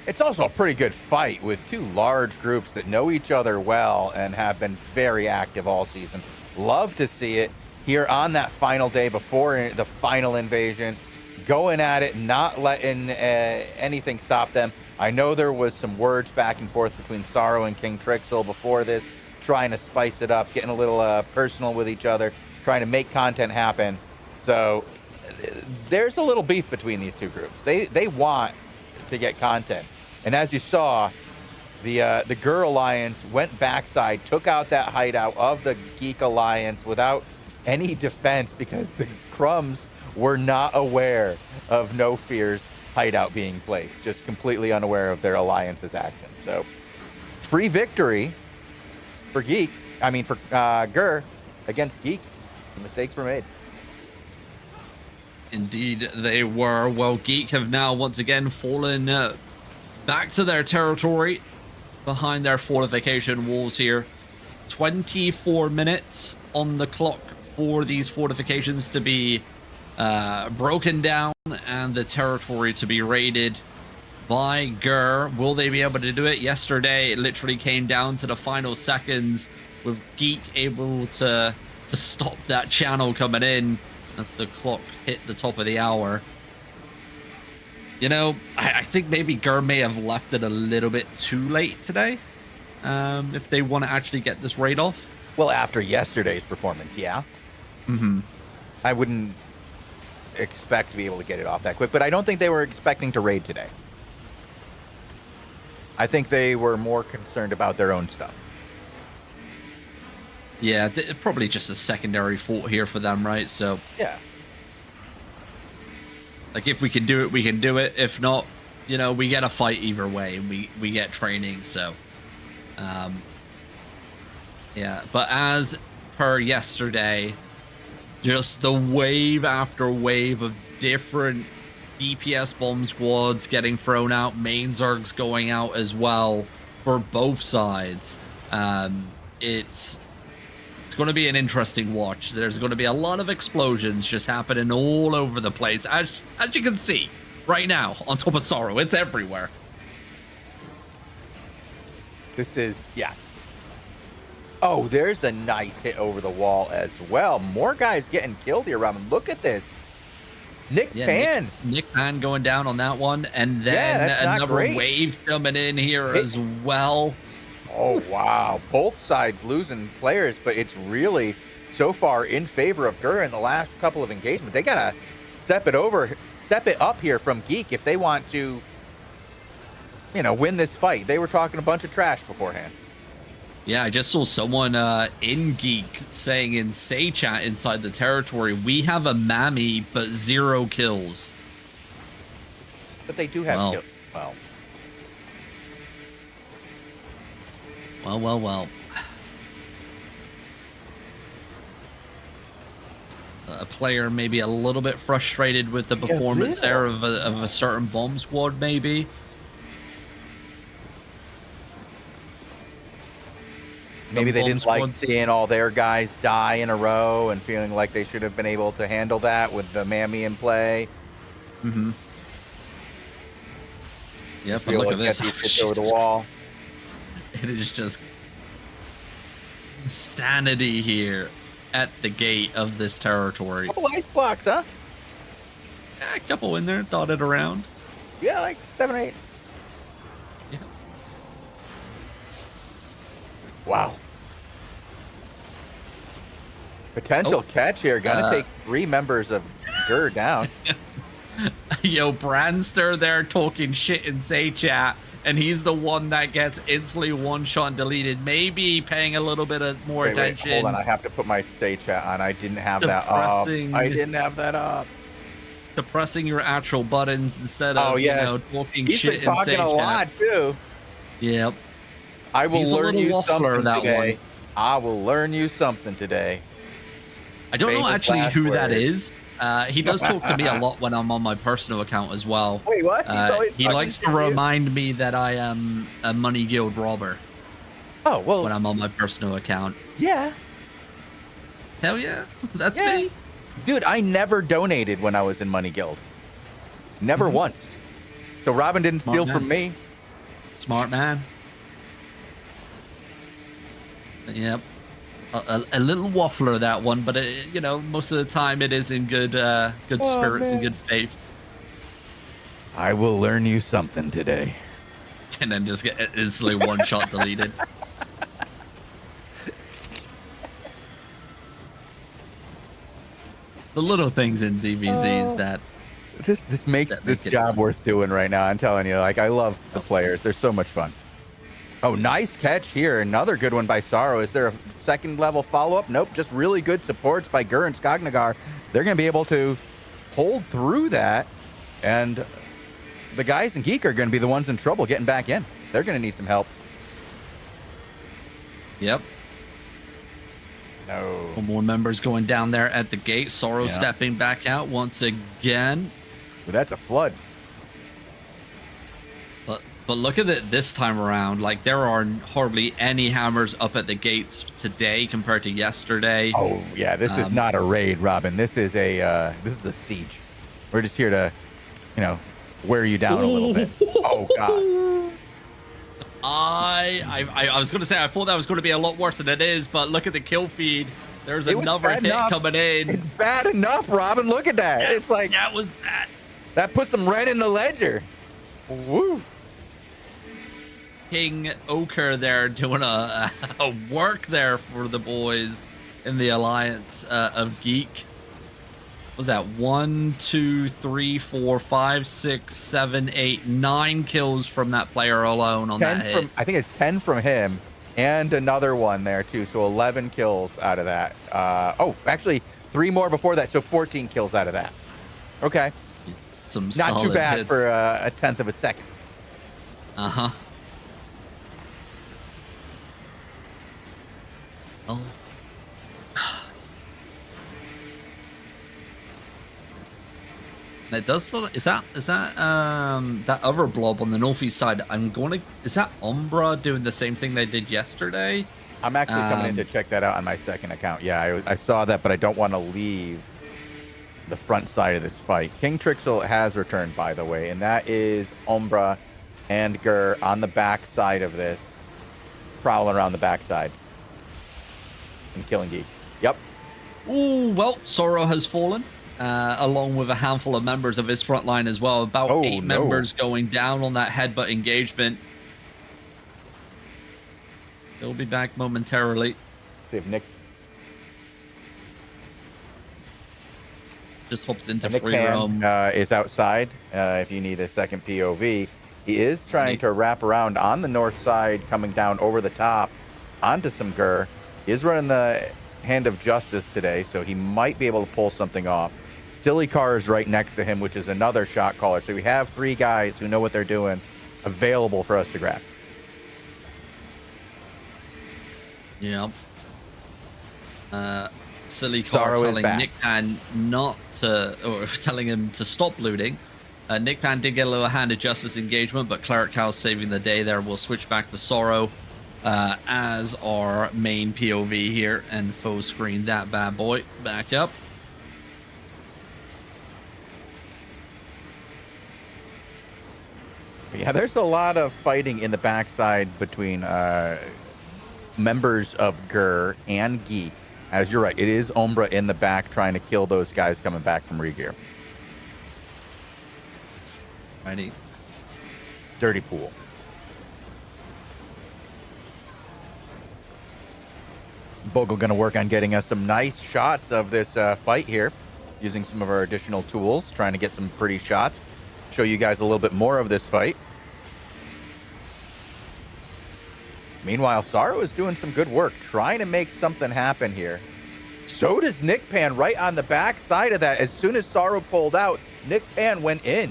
Speaker 1: It's also a pretty good fight with 2 large groups that know each other well and have been very active all season. Love to see it here on that final day before the final invasion. Going at it, not letting anything stop them. I know there was some words back and forth between Sorrow and King Trixel before this, trying to spice it up, getting a little personal with each other, trying to make content happen. So there's a little beef between these 2 groups. They want to get content. And as you saw, the Gur Alliance went backside, took out that hideout of the Geek Alliance without any defense because the Crumbs were not aware of No Fear's hideout being placed, just completely unaware of their alliance's action. So, free victory for for Gur against Geek. The mistakes were made.
Speaker 2: Indeed, they were. Well, Geek have now once again fallen back to their territory behind their fortification walls here. 24 minutes on the clock for these fortifications to be broken down and the territory to be raided by Gur. Will they be able to do it? Yesterday, it literally came down to the final seconds with Geek able to stop that channel coming in as the clock hit the top of the hour. You know, I think maybe Gur may have left it a little bit too late today, if they want to actually get this raid off.
Speaker 1: Well, after yesterday's performance, yeah.
Speaker 2: Mm-hmm.
Speaker 1: I wouldn't expect to be able to get it off that quick, but I don't think they were expecting to raid today. I think they were more concerned about their own stuff.
Speaker 2: Yeah, probably just a secondary fault here for them, right? So
Speaker 1: yeah,
Speaker 2: like if we can do it, we can do it. If not, you know, we get a fight either way, and we get training. So, yeah. But as per yesterday, just the wave after wave of different DPS bomb squads getting thrown out, main Zergs going out as well for both sides. It's going to be an interesting watch. There's going to be a lot of explosions just happening all over the place, as you can see right now on top of Sorrow. It's everywhere.
Speaker 1: This is, yeah. Oh, there's a nice hit over the wall as well. More guys getting killed here, Robin. Look at this. Nick Pan.
Speaker 2: Nick Pan going down on that one. And then another wave coming in here as well.
Speaker 1: Oh, wow. Both sides losing players, but it's really so far in favor of Gur in the last couple of engagements. They got to step it up here from Geek if they want to, you know, win this fight. They were talking a bunch of trash beforehand.
Speaker 2: Yeah, I just saw someone in Geek saying in Say Chat inside the territory, we have a mammy, but 0 kills.
Speaker 1: But they do have
Speaker 2: Well.
Speaker 1: kills.
Speaker 2: Well. A player maybe a little bit frustrated with the performance there of a certain bomb squad, maybe.
Speaker 1: Maybe they didn't like seeing all their guys die in a row and feeling like they should have been able to handle that with the mammy in play.
Speaker 2: Mm-hmm. Yep, but look at this.
Speaker 1: Over the wall.
Speaker 2: It is just insanity here at the gate of this territory.
Speaker 1: Couple ice blocks, huh?
Speaker 2: Yeah, a couple in there, dotted around.
Speaker 1: Yeah, like 7 or 8.
Speaker 2: Yeah.
Speaker 1: Wow. Potential catch here. Gonna take 3 members of GER down.
Speaker 2: Yo, Brandster there talking shit in Say Chat, and he's the one that gets instantly one-shot and deleted. Maybe paying a little bit of more attention.
Speaker 1: Wait, hold on, I have to put my Say Chat on. I didn't have that up. I didn't have that up.
Speaker 2: Suppressing your actual buttons instead of talking
Speaker 1: He's
Speaker 2: shit
Speaker 1: been talking
Speaker 2: in Say
Speaker 1: a
Speaker 2: Chat.
Speaker 1: lot too.
Speaker 2: Yep.
Speaker 1: I will learn you something
Speaker 2: that
Speaker 1: today.
Speaker 2: one.
Speaker 1: I will learn you something today.
Speaker 2: I don't know actually who that is. He does talk to me a lot when I'm on my personal account as well.
Speaker 1: Wait, what?
Speaker 2: He likes to remind me that I am a money guild robber.
Speaker 1: Oh, well.
Speaker 2: When I'm on my personal account.
Speaker 1: Yeah.
Speaker 2: Hell yeah. That's me.
Speaker 1: Dude, I never donated when I was in Money Guild. Never once. So Robin didn't steal from me.
Speaker 2: Smart man. Yep. A little waffler, that one, but most of the time it is in good spirits and good faith.
Speaker 1: I will learn you something today.
Speaker 2: And then just get instantly one-shot deleted. The little things in ZVZs that
Speaker 1: this makes this job worth doing right now. I'm telling you, like, I love the players. They're so much fun. Oh, nice catch here. Another good one by Sorrow. Is there a second level follow-up? Nope. Just really good supports by Gur and Skognagar. They're going to be able to hold through that. And the guys in Geek are going to be the ones in trouble getting back in. They're going to need some help.
Speaker 2: Yep.
Speaker 1: No.
Speaker 2: More members going down there at the gate. Sorrow stepping back out once again.
Speaker 1: Well, that's a flood.
Speaker 2: But look at it this time around. Like, there are hardly any hammers up at the gates today compared to yesterday.
Speaker 1: Oh yeah, this is not a raid, Robin. This is a siege. We're just here to, wear you down a little bit. Oh god.
Speaker 2: I was going to say I thought that was going to be a lot worse than it is, but look at the kill feed. There's another hit coming in.
Speaker 1: It's bad enough, Robin. Look at that. It's like
Speaker 2: that was bad.
Speaker 1: That puts some red in the ledger. Woo.
Speaker 2: King Ochre there doing a work there for the boys in the Alliance of Geek. What was that 1, 2, 3, 4, 5, 6, 7, 8, 9 kills from that player alone on that hit.
Speaker 1: I think it's 10 from him and another one there too. So 11 kills out of that. Actually 3 more before that. So 14 kills out of that. Okay.
Speaker 2: Some
Speaker 1: not too bad
Speaker 2: hits.
Speaker 1: for a tenth of a second.
Speaker 2: Uh-huh. Oh. It does look. Is that that other blob on the northeast side? Is that Umbra doing the same thing they did yesterday?
Speaker 1: I'm actually coming in to check that out on my second account. Yeah, I saw that, but I don't want to leave the front side of this fight. King Trixel has returned, by the way, and that is Umbra and Gur on the back side of this, prowling around the backside and killing geeks. Yep.
Speaker 2: Ooh, well, Sorrow has fallen. Along with a handful of members of his front line as well. About 8 members going down on that headbutt engagement. He'll be back momentarily.
Speaker 1: See if Nick
Speaker 2: just hopped into
Speaker 1: Nick
Speaker 2: free roam.
Speaker 1: Is outside. If you need a second POV, he is trying to wrap around on the north side, coming down over the top onto some Gur. He is running the Hand of Justice today, so he might be able to pull something off. Silly Car is right next to him, which is another shot caller. So we have 3 guys who know what they're doing available for us to grab.
Speaker 2: Yep. Silly Car
Speaker 1: Sorrow is
Speaker 2: telling
Speaker 1: back.
Speaker 2: Nick Pan not to, or telling him to stop looting. Nick Pan did get a little Hand of Justice engagement, but Cleric Cow saving the day there. We'll switch back to Sorrow as our main POV here and full screen that bad boy back up.
Speaker 1: Yeah, there's a lot of fighting in the backside between members of Gur and Geek. As you're right, it is Umbra in the back trying to kill those guys coming back from regear.
Speaker 2: Righty.
Speaker 1: Dirty pool. Bogle going to work on getting us some nice shots of this fight here, using some of our additional tools, trying to get some pretty shots. Show you guys a little bit more of this fight. Meanwhile, Sorrow is doing some good work, trying to make something happen here. So does Nick Pan right on the back side of that. As soon as Sorrow pulled out, Nick Pan went in.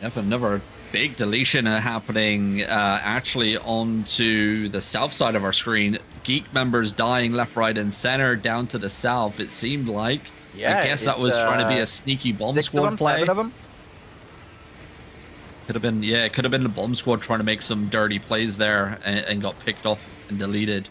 Speaker 2: Yep, another big deletion happening actually onto the south side of our screen. Geek members dying left, right, and center down to the south, it seemed like.
Speaker 1: Yeah,
Speaker 2: I guess that was trying to be a sneaky bomb
Speaker 1: 6
Speaker 2: squad
Speaker 1: of them,
Speaker 2: play.
Speaker 1: 7 of them.
Speaker 2: Could have been, yeah, it could have been the bomb squad trying to make some dirty plays there and got picked off and deleted.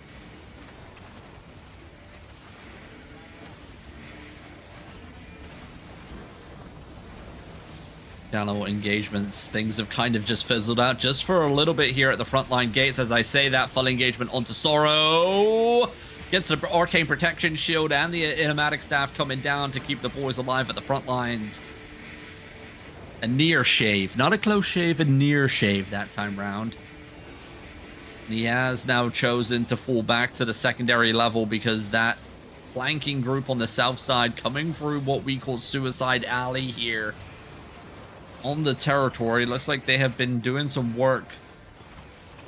Speaker 2: Channel engagements, things have kind of just fizzled out just for a little bit here at the frontline gates. As I say that, full engagement onto Sorrow. Gets the Arcane Protection Shield and the Innomatic Staff coming down to keep the boys alive at the front lines. A near shave, not a close shave, a near shave that time round. And he has now chosen to fall back to the secondary level because that flanking group on the south side coming through what we call Suicide Alley here on the territory. Looks like they have been doing some work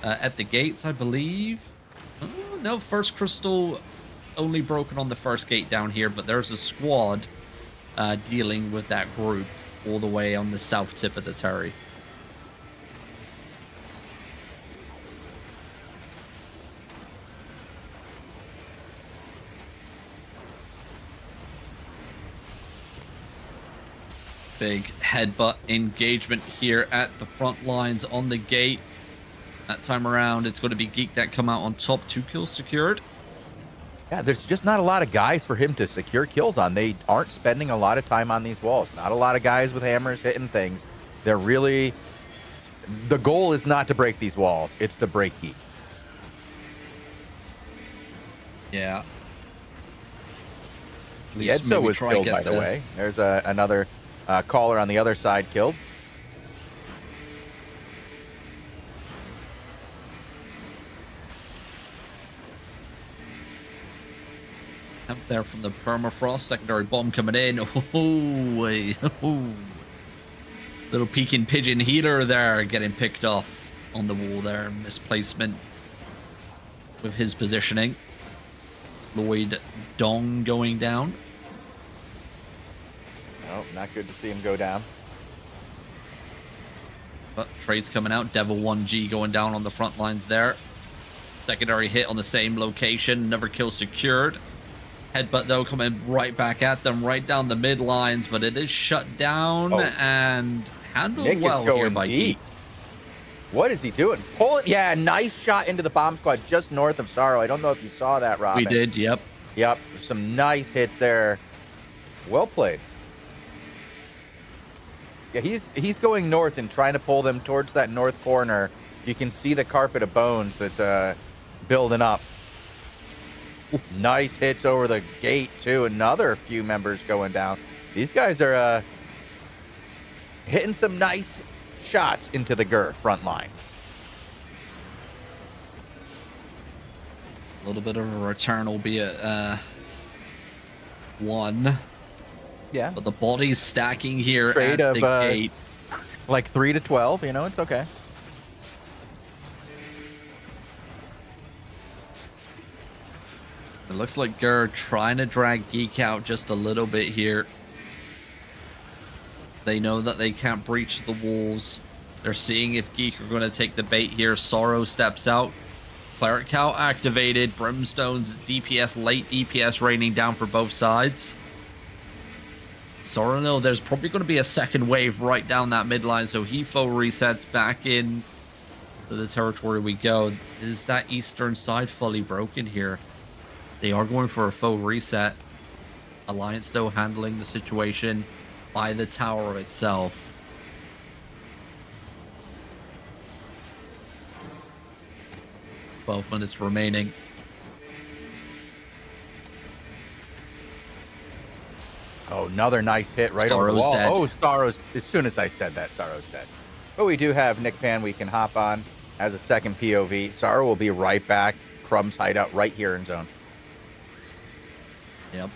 Speaker 2: at the gates, I believe. Oh, no, first crystal only broken on the first gate down here, but there's a squad dealing with that group all the way on the south tip of the Terry. Big headbutt engagement here at the front lines on the gate. That time around, it's going to be Geek that come out on top. 2 kills secured.
Speaker 1: Yeah, there's just not a lot of guys for him to secure kills on. They aren't spending a lot of time on these walls. Not a lot of guys with hammers hitting things. They're really... The goal is not to break these walls. It's to break Geek.
Speaker 2: Yeah.
Speaker 1: The Edso was killed, by the way. There's another caller on the other side killed.
Speaker 2: Up there from the permafrost, secondary bomb coming in. Oh, wait. Oh. Little Peking Pigeon healer there getting picked off on the wall there. Misplacement with his positioning. Lloyd Dong going down.
Speaker 1: Oh, not good to see him go down.
Speaker 2: But trades coming out. Devil 1G going down on the front lines there. Secondary hit on the same location. Another kill secured. Headbutt, though, coming right back at them, right down the mid lines, but it is shut down and handled
Speaker 1: Nick
Speaker 2: well
Speaker 1: is going
Speaker 2: here by
Speaker 1: deep.
Speaker 2: Geek.
Speaker 1: What is he doing? Pulling, yeah, nice shot into the bomb squad just north of Sorrow. I don't know if you saw that, Robin.
Speaker 2: We did, yep.
Speaker 1: Yep, some nice hits there. Well played. Yeah, he's going north and trying to pull them towards that north corner. You can see the carpet of bones that's building up. Nice hits over the gate, too. Another few members going down. These guys are hitting some nice shots into the Gur front lines.
Speaker 2: A little bit of a return, albeit one.
Speaker 1: Yeah.
Speaker 2: But the body's stacking here
Speaker 1: Trade
Speaker 2: at
Speaker 1: of,
Speaker 2: the gate.
Speaker 1: Like 3 to 12, you know, it's okay.
Speaker 2: It looks like Gur trying to drag Geek out just a little bit here. They know that they can't breach the walls. They're seeing if Geek are going to take the bait here. Sorrow steps out. Cleric Cow activated. Brimstone's DPS, late DPS raining down for both sides. Sorrow, no, there's probably going to be a second wave right down that midline, so he full resets back in to the territory we go. Is that eastern side fully broken here? They are going for a full reset. Alliance though handling the situation by the tower itself. Twelve minutes remaining.
Speaker 1: Oh, another nice hit right over the
Speaker 2: Sorrow's
Speaker 1: wall.
Speaker 2: dead.
Speaker 1: Oh, Sorrow's, as soon as I said that, Sorrow's dead. But we do have Nick Pan we can hop on as a second POV. Sorrow will be right back. Crumb's hideout right here in zone.
Speaker 2: Yep.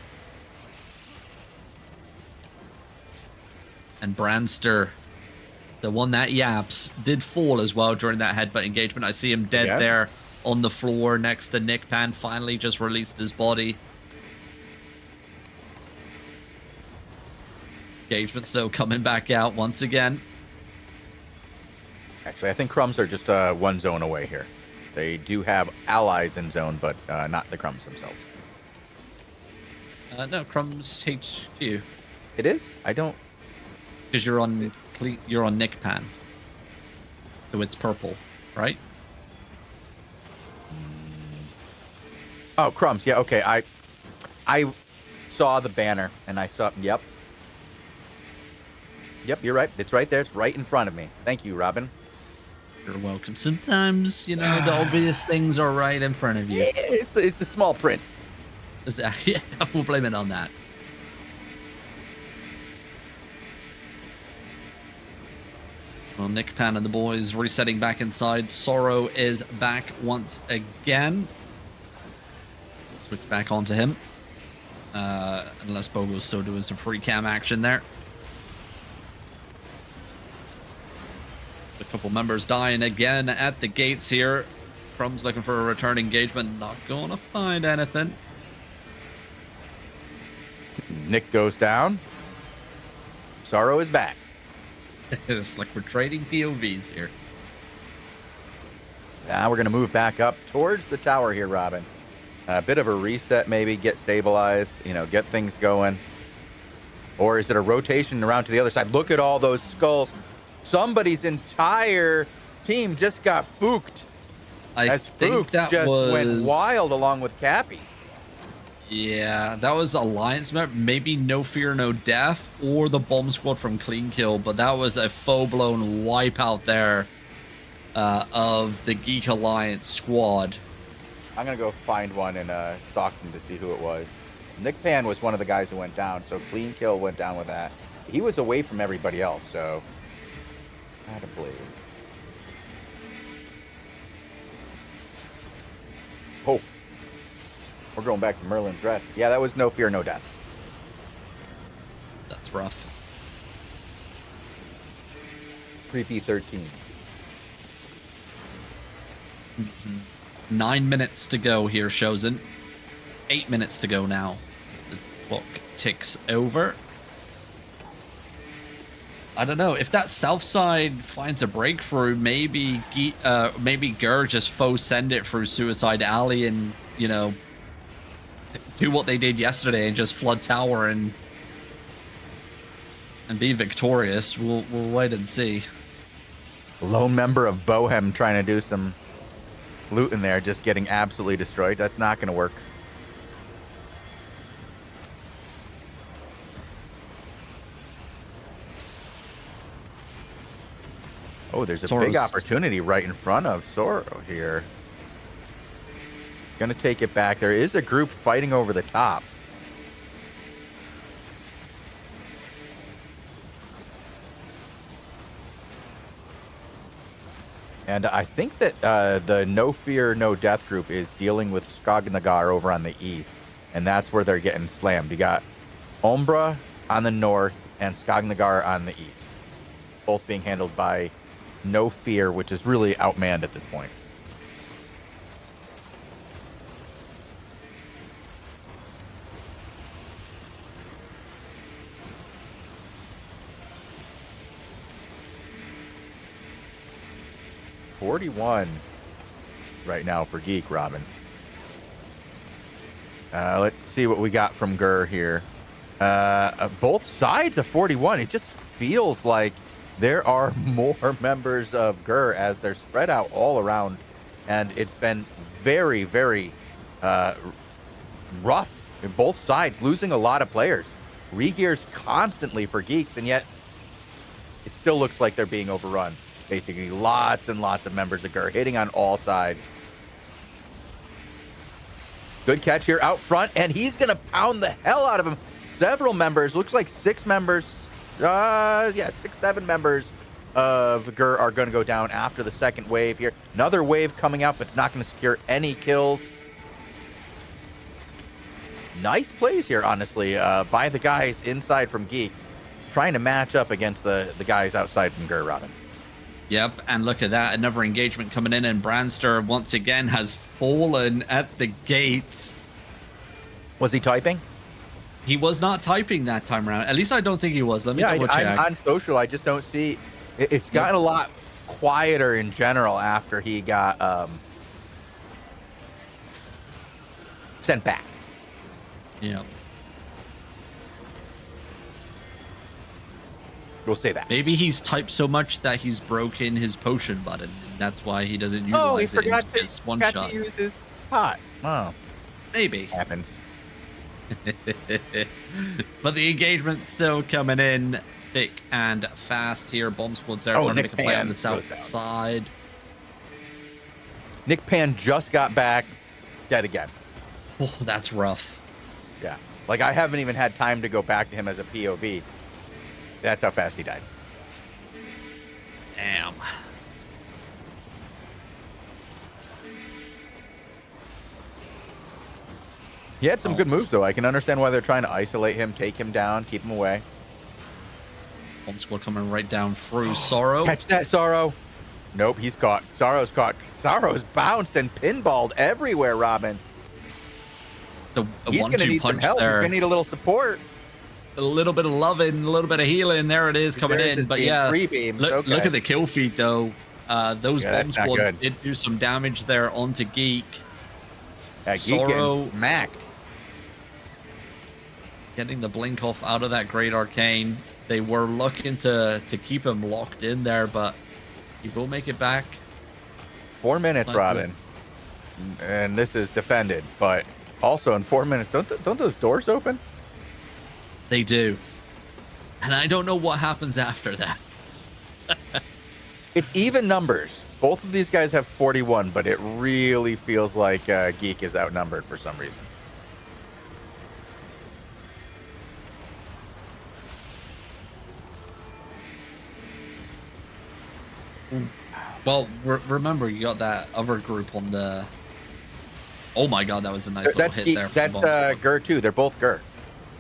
Speaker 2: And Brandster, the one that yaps, did fall as well during that headbutt engagement. I see him dead there on the floor next to Nick Pan. Finally just released his body. Engagement still coming back out once again.
Speaker 1: Actually, I think Crumbs are just one zone away here. They do have allies in zone, but not the Crumbs themselves.
Speaker 2: No, Crumbs HQ.
Speaker 1: It is? I don't...
Speaker 2: Because you're on Nick Pan. So it's purple, right?
Speaker 1: Oh, Crumbs. Yeah, okay. I saw the banner, and I saw... Yep. Yep, you're right. It's right there. It's right in front of me. Thank you, Robin.
Speaker 2: You're welcome. Sometimes, you know, the obvious things are right in front of you.
Speaker 1: Yeah, it's a small print.
Speaker 2: Yeah, we'll blame it on that. Well, Nick Pan and the boys resetting back inside. Sorrow is back once again. Switch back onto him. Unless Bogo's still doing some free cam action there. A couple members dying again at the gates here. Crumb's looking for a return engagement. Not going to find anything.
Speaker 1: Nick goes down. Sorrow is back.
Speaker 2: It's like we're trading POVs here.
Speaker 1: Now we're going to move back up towards the tower here, Robin. A bit of a reset, maybe. Get stabilized, you know, get things going. Or is it a rotation around to the other side? Look at all those skulls. Somebody's entire team just got fooked.
Speaker 2: I think
Speaker 1: Fook
Speaker 2: that
Speaker 1: just
Speaker 2: was...
Speaker 1: went wild along with Cappy.
Speaker 2: Yeah, that was Alliance member, maybe No Fear, No Death, or the Bomb Squad from Clean Kill, but that was a full-blown wipeout there of the Geek Alliance squad.
Speaker 1: I'm going to go find one in Stockton to see who it was. Nick Pan was one of the guys who went down, so Clean Kill went down with that. He was away from everybody else, so... I had to believe. Oh. We're going back to Merlin's Rest. Yeah, that was No Fear, No Death.
Speaker 2: That's rough.
Speaker 1: Creepy 13.
Speaker 2: 9 minutes to go here, Shozen. 8 minutes to go now. The clock ticks over. I don't know if that south side finds a breakthrough. Maybe Gur just faux send it through Suicide Alley and, you know, do what they did yesterday and just flood tower and be victorious. We'll wait and see.
Speaker 1: Lone member of Bohem trying to do some loot in there, just getting absolutely destroyed. That's not going to work. Oh, there's a big opportunity right in front of Sorrow here. Gonna take it back. There is a group fighting over the top. And I think that the No Fear, No Death group is dealing with Skognagar over on the east. And that's where they're getting slammed. You got Umbra on the north and Skognagar on the east. Both being handled by No Fear, which is really outmanned at this point. 41 right now for Geek, Robin. Let's see what we got from Gur here. Both sides of 41. It just feels like there are more members of Gur as they're spread out all around, and it's been very, very rough in both sides, losing a lot of players. Regears constantly for Geeks, and yet it still looks like they're being overrun. Basically, lots and lots of members of Gur hitting on all sides. Good catch here out front, and he's going to pound the hell out of him. Several members, looks like 6 members, 6-7 members of Gur are going to go down after the second wave here. Another wave coming up. It's not going to secure any kills. Nice plays here, honestly, by the guys inside from Geek, trying to match up against the guys outside from Gur, Robin.
Speaker 2: Yep, and look at that. Another engagement coming in, and Brandster once again has fallen at the gates.
Speaker 1: Was he typing?
Speaker 2: He was not typing that time around. At least I don't think he was. Let me double check.
Speaker 1: I'm on social. I just don't see. It's gotten a lot quieter in general after he got sent back.
Speaker 2: Yeah.
Speaker 1: We'll say that.
Speaker 2: Maybe he's typed so much that he's broken his potion button, and that's why he doesn't utilize
Speaker 1: he forgot
Speaker 2: to
Speaker 1: to use his pot. Oh,
Speaker 2: maybe.
Speaker 1: Happens.
Speaker 2: But the engagement's still coming in thick and fast here. Bomb squad's there. Want to make a play on the south side.
Speaker 1: Nick Pan just got back, dead again.
Speaker 2: Oh, that's rough.
Speaker 1: Yeah. Like, I haven't even had time to go back to him as a POV. That's how fast he died.
Speaker 2: Damn.
Speaker 1: He had some good moves, though. I can understand why they're trying to isolate him, take him down, keep him away.
Speaker 2: Bomb squad coming right down through. Sorrow.
Speaker 1: Catch that, Sorrow. Nope, he's caught. Sorrow's caught. Sorrow's bounced and pinballed everywhere, Robin. He's going to need some help.
Speaker 2: There.
Speaker 1: He's going to need a little support.
Speaker 2: A little bit of loving, a little bit of healing. There it is coming in. But yeah, look at the kill feed, though. Those bomb squads did do some damage there onto Geek.
Speaker 1: Geek getting smacked.
Speaker 2: Getting the blink off out of that Great Arcane. They were looking to keep him locked in there, but he will make it back.
Speaker 1: 4 minutes, Robin. And this is defended, but also in 4 minutes, don't those doors open?
Speaker 2: They do. And I don't know what happens after that.
Speaker 1: It's even numbers. Both of these guys have 41, but it really feels like Geek is outnumbered for some reason.
Speaker 2: Well, remember, you got that other group on the... Oh my god, that was a nice little hit there.
Speaker 1: That's Gur too. They're both Gur.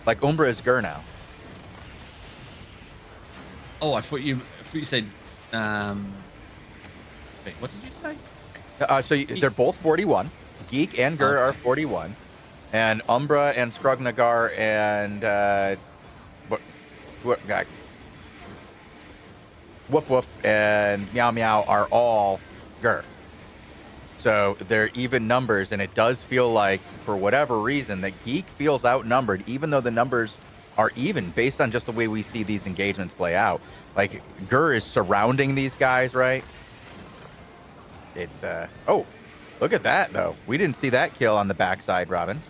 Speaker 1: Like, Umbra is Gur now.
Speaker 2: Oh, I thought you said... Wait, what did you say?
Speaker 1: They're both 41. Geek and Gur are 41. And Umbra and Skrugnagar and... Woof Woof and Meow Meow are all Gur. So they're even numbers, and it does feel like, for whatever reason, that Geek feels outnumbered, even though the numbers are even, based on just the way we see these engagements play out. Like, Gur is surrounding these guys, right? It's, oh, look at that, though. We didn't see that kill on the backside, Robin.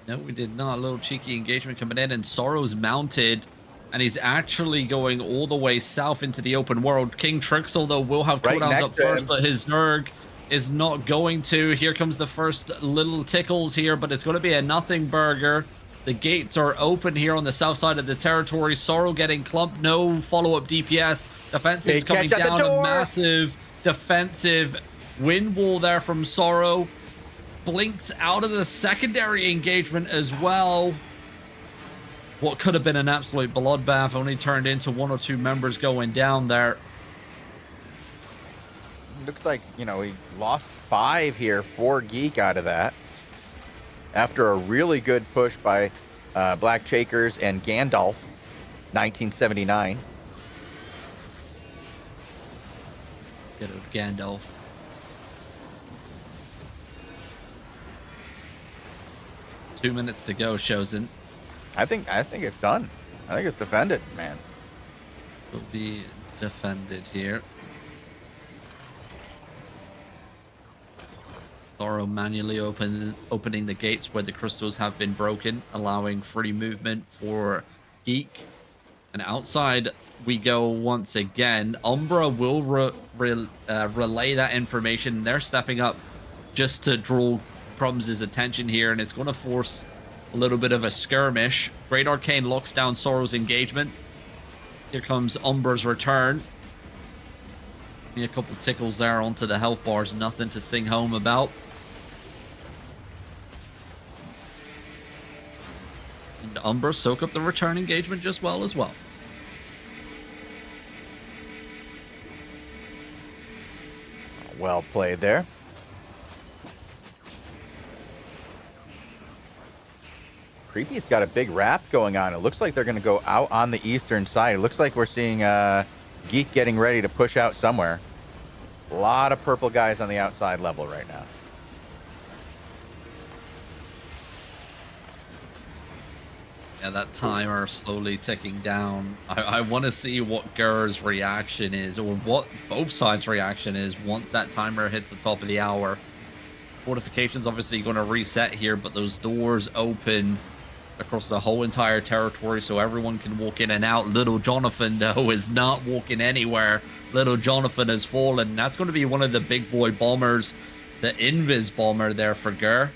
Speaker 2: No, we did not. A little cheeky engagement coming in, and Sorrow's mounted, and he's actually going all the way south into the open world. King Trixel, though, will have cooldowns up first, but his Zerg is not going to. Here comes the first little tickles here, but it's going to be a nothing burger. The gates are open here on the south side of the territory. Sorrow getting clumped. No follow-up DPS. Defensive's coming down. A massive defensive wind wall there from Sorrow. Blinked out of the secondary engagement as well. What could have been an absolute bloodbath only turned into 1 or 2 members going down there.
Speaker 1: Looks like, he lost 5 here, 4 Geek out of that. After a really good push by Black Chakers and Gandalf, 1979.
Speaker 2: Get out Gandalf. Two minutes to go, Chosen.
Speaker 1: I think it's done. I think it's defended, man.
Speaker 2: Will be defended here. Thoro manually opening the gates where the crystals have been broken, allowing free movement for Geek. And outside we go once again. Umbra will relay that information. They're stepping up just to draw Prums' attention here, and it's going to force a little bit of a skirmish. Great Arcane locks down Sorrow's engagement. Here comes Umbra's return. A couple tickles there onto the health bars, nothing to sing home about. And Umbra soak up the return engagement just well as well.
Speaker 1: Well played there. Creepy's got a big wrap going on. It looks like they're going to go out on the eastern side. It looks like we're seeing Geek getting ready to push out somewhere. A lot of purple guys on the outside level right now.
Speaker 2: Yeah, that timer slowly ticking down. I want to see what Gur's reaction is, or what both sides' reaction is once that timer hits the top of the hour. Fortification's obviously going to reset here, but those doors open across the whole entire territory so everyone can walk in and out. Little Jonathan, though, is not walking anywhere. Little Jonathan has fallen. That's going to be one of the big boy bombers, the Invis bomber there for Gur.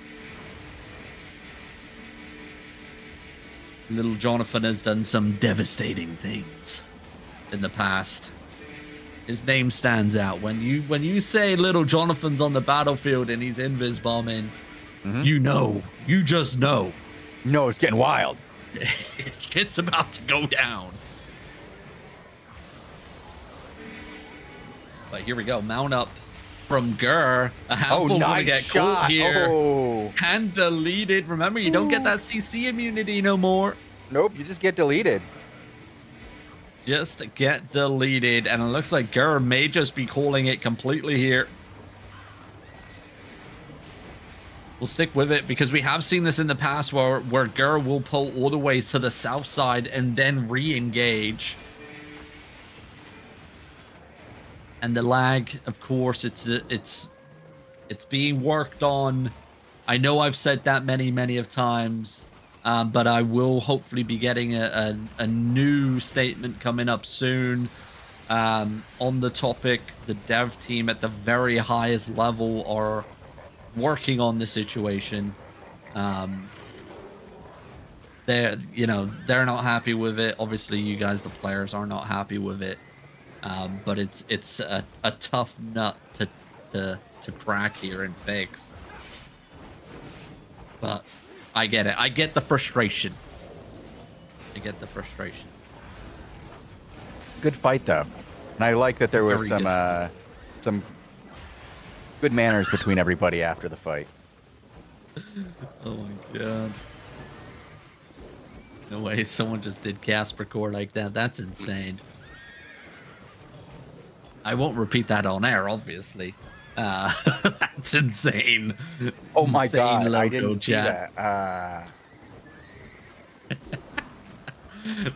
Speaker 2: Little Jonathan has done some devastating things in the past. His name stands out. When you say Little Jonathan's on the battlefield and he's Invis bombing, you know. You just know.
Speaker 1: No, it's getting wild.
Speaker 2: Shit's about to go down. But here we go. Mount up from Gur. A handful
Speaker 1: nice
Speaker 2: to get
Speaker 1: shot.
Speaker 2: caught here.
Speaker 1: Oh.
Speaker 2: And deleted. Remember, you don't get that CC immunity no more.
Speaker 1: Nope, you just get deleted.
Speaker 2: Just get deleted. And it looks like Gur may just be calling it completely here. We'll stick with it because we have seen this in the past where Gur will pull all the way to the south side and then re-engage. And the lag, of course, it's being worked on. I know I've said that many of times, but I will hopefully be getting a new statement coming up soon on the topic. The dev team at the very highest level are working on the situation. They're not happy with it. Obviously, you guys, the players, are not happy with it. But it's a tough nut to crack here and fix. But I get it. I get the frustration.
Speaker 1: Good fight though, and I like that there was some good manners between everybody after the fight.
Speaker 2: Oh my god. No way someone just did Casper Core like that. That's insane. I won't repeat that on air, obviously. That's insane.
Speaker 1: Oh my
Speaker 2: Insane
Speaker 1: god, I
Speaker 2: logo
Speaker 1: didn't see
Speaker 2: chat.
Speaker 1: that.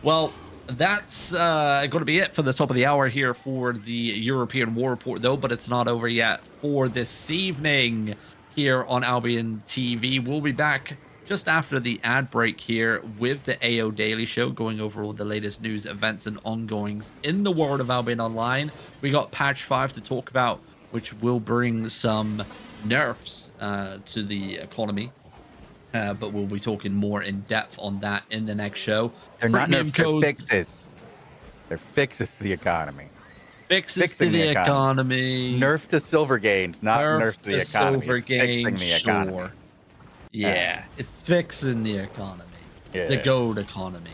Speaker 2: Well, that's going to be it for the top of the hour here for the European War Report, though, but it's not over yet for this evening here on Albion TV. We'll be back just after the ad break here with the AO Daily Show, going over all the latest news, events, and ongoings in the world of Albion Online. We got Patch 5 to talk about, which will bring some nerfs to the economy. But we'll be talking more in depth on that in the next show.
Speaker 1: They're not nerfs, they're fixes. They're fixes to the economy.
Speaker 2: Fixes to the economy.
Speaker 1: Nerf to silver gains, not nerf to the economy.
Speaker 2: Silver
Speaker 1: it's fixing the economy.
Speaker 2: Sure. Yeah, it's fixing the economy.
Speaker 1: Yeah.
Speaker 2: The gold economy.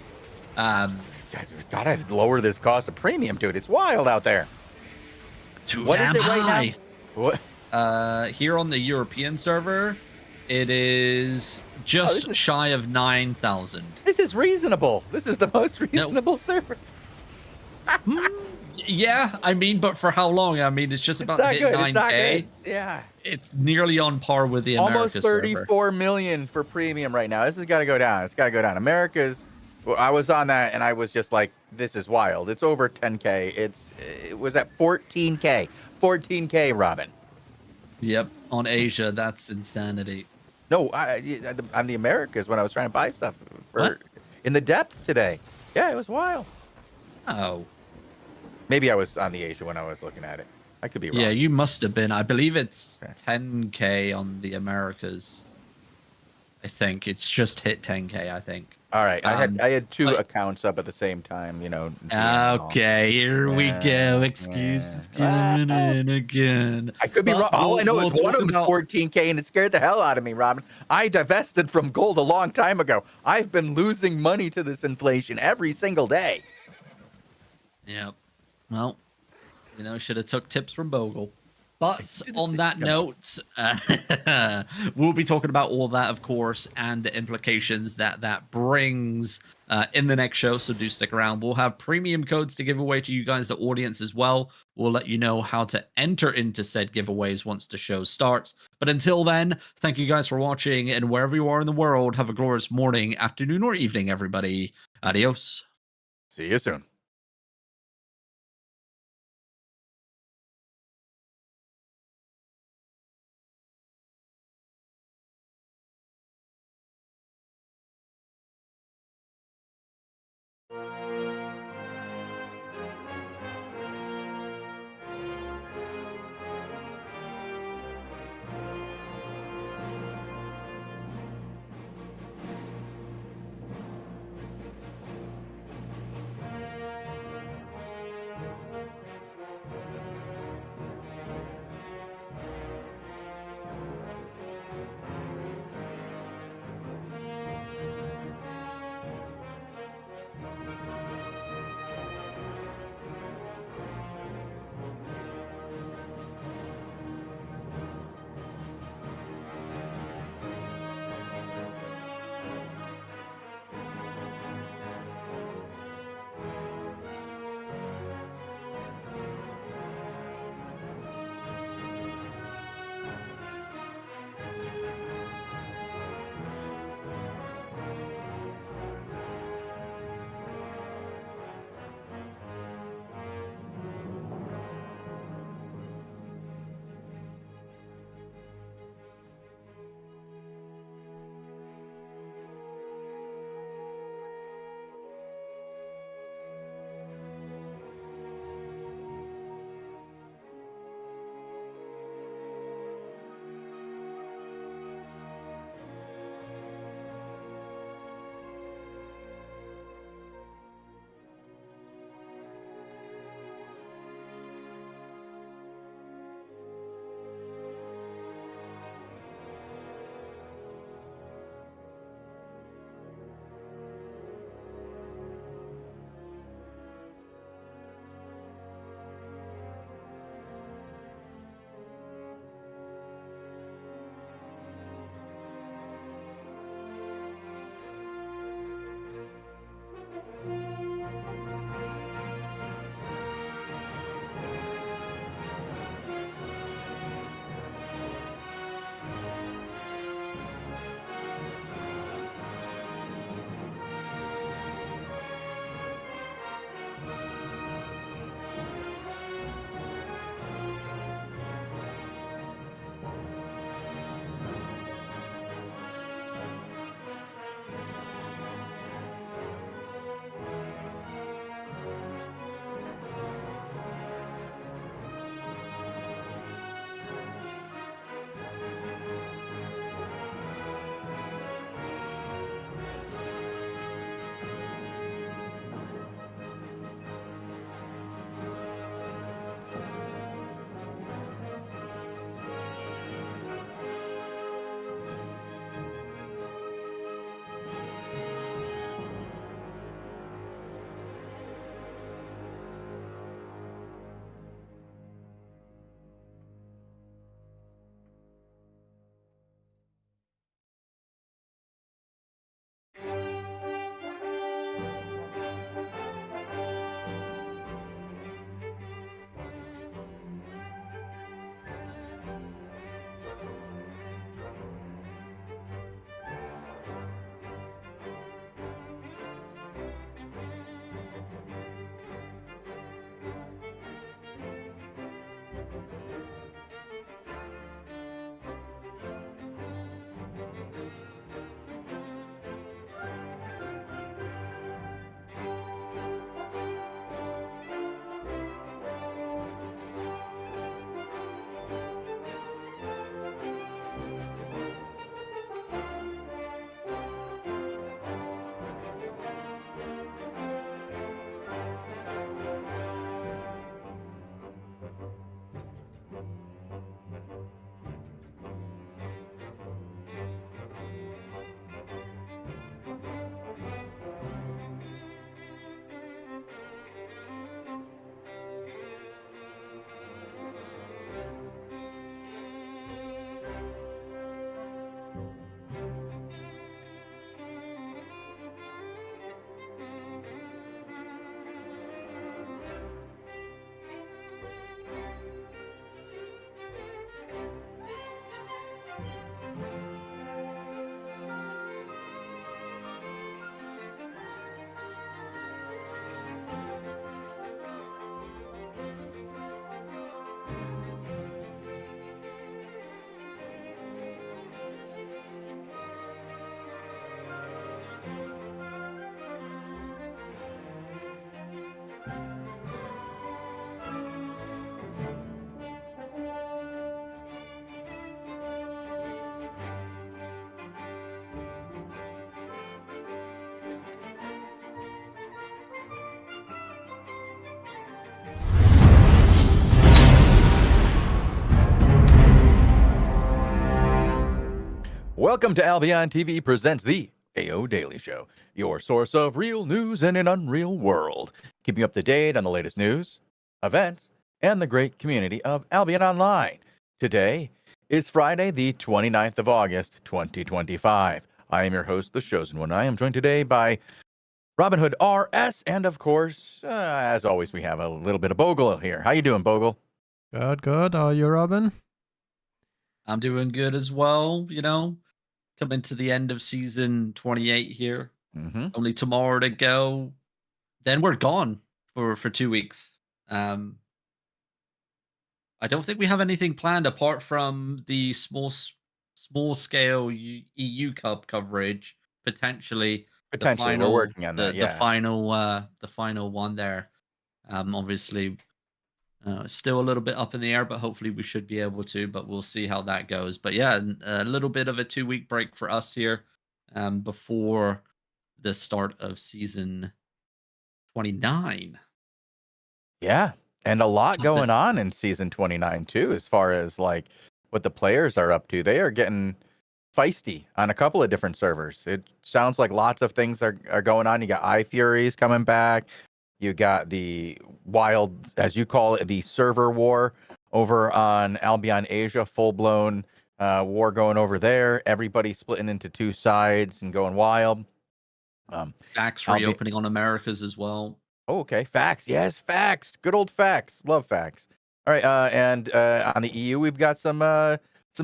Speaker 1: Guys, we've got to lower this cost of premium, dude. It's wild out there.
Speaker 2: Too
Speaker 1: What is
Speaker 2: damn
Speaker 1: it right
Speaker 2: high.
Speaker 1: now? What?
Speaker 2: Here on the European server, it is just shy of 9,000.
Speaker 1: This is reasonable. This is the most reasonable server.
Speaker 2: Yeah, I mean, but for how long? I mean, it's just
Speaker 1: It's
Speaker 2: about
Speaker 1: not
Speaker 2: to hit
Speaker 1: good. It's not
Speaker 2: 9K.
Speaker 1: good. Yeah.
Speaker 2: It's nearly on par with the
Speaker 1: Almost
Speaker 2: America server.
Speaker 1: 34 million for premium right now. This has got to go down. It's got to go down. America's. Well, I was on that and I was just like, this is wild. It's over 10K. It was at 14K. 14K, Robin.
Speaker 2: Yep, on Asia, that's insanity.
Speaker 1: No, on the Americas when I was trying to buy stuff for
Speaker 2: What?
Speaker 1: in the depths today. Yeah, it was wild.
Speaker 2: Oh.
Speaker 1: Maybe I was on the Asia when I was looking at it. I could be wrong.
Speaker 2: Yeah, you must have been. I believe it's
Speaker 1: Okay.
Speaker 2: 10K on the Americas. I think it's just hit 10K, I think.
Speaker 1: All right. I had two
Speaker 2: but-
Speaker 1: accounts up at the same time, you know. GM and all.
Speaker 2: Okay, here we
Speaker 1: Yeah,
Speaker 2: go. Excuses
Speaker 1: yeah.
Speaker 2: coming in again.
Speaker 1: I could be
Speaker 2: But
Speaker 1: wrong. All I know
Speaker 2: we'll
Speaker 1: is one
Speaker 2: talk
Speaker 1: of them
Speaker 2: about-
Speaker 1: is 14K, and it scared the hell out of me, Robin. I divested from gold a long time ago. I've been losing money to this inflation every single day.
Speaker 2: Yep. Well, you know, should have took tips from Bogle. But
Speaker 1: should've
Speaker 2: on
Speaker 1: said
Speaker 2: that
Speaker 1: no.
Speaker 2: note, we'll be talking about all that, of course, and the implications that brings in the next show. So do stick around. We'll have premium codes to give away to you guys, the audience, as well. We'll let you know how to enter into said giveaways once the show starts. But until then, thank you guys for watching. And wherever you are in the world, have a glorious morning, afternoon, or evening, everybody. Adios.
Speaker 1: See you soon. Welcome to Albion TV presents the AO Daily Show, your source of real news in an unreal world, keeping up to date on the latest news, events, and the great community of Albion Online. Today is Friday, the 29th of August, 2025. I am your host, the Chosen One. I am joined today by Robin Hood RS, and of course, as always, we have a little bit of Bogle here. How you doing, Bogle?
Speaker 3: Good, good. Are you, Robin?
Speaker 2: I'm doing good as well, coming to the end of season 28 here.
Speaker 1: Mm-hmm.
Speaker 2: Only tomorrow to go. Then we're gone for 2 weeks. I don't think we have anything planned apart from the small scale EU Cup coverage, potentially
Speaker 1: Potentially, we're working on that,
Speaker 2: the
Speaker 1: yeah.
Speaker 2: final one there. Obviously, still a little bit up in the air, but hopefully we should be able to, but we'll see how that goes. But yeah, a little bit of a 2-week break for us here before the start of season 29.
Speaker 1: Yeah, and a lot
Speaker 2: Something-
Speaker 1: going on in season 29 too, as far as like what the players are up to. They are getting feisty on a couple of different servers. It sounds like lots of things are going on. You got iFuries coming back. You got the wild, as you call it, the server war over on Albion Asia, full-blown war going over there. Everybody splitting into two sides and going wild.
Speaker 2: Facts reopening on Americas as well.
Speaker 1: Oh, okay. Facts. Yes, facts. Good old facts. Love facts. All right. And on the EU, we've got some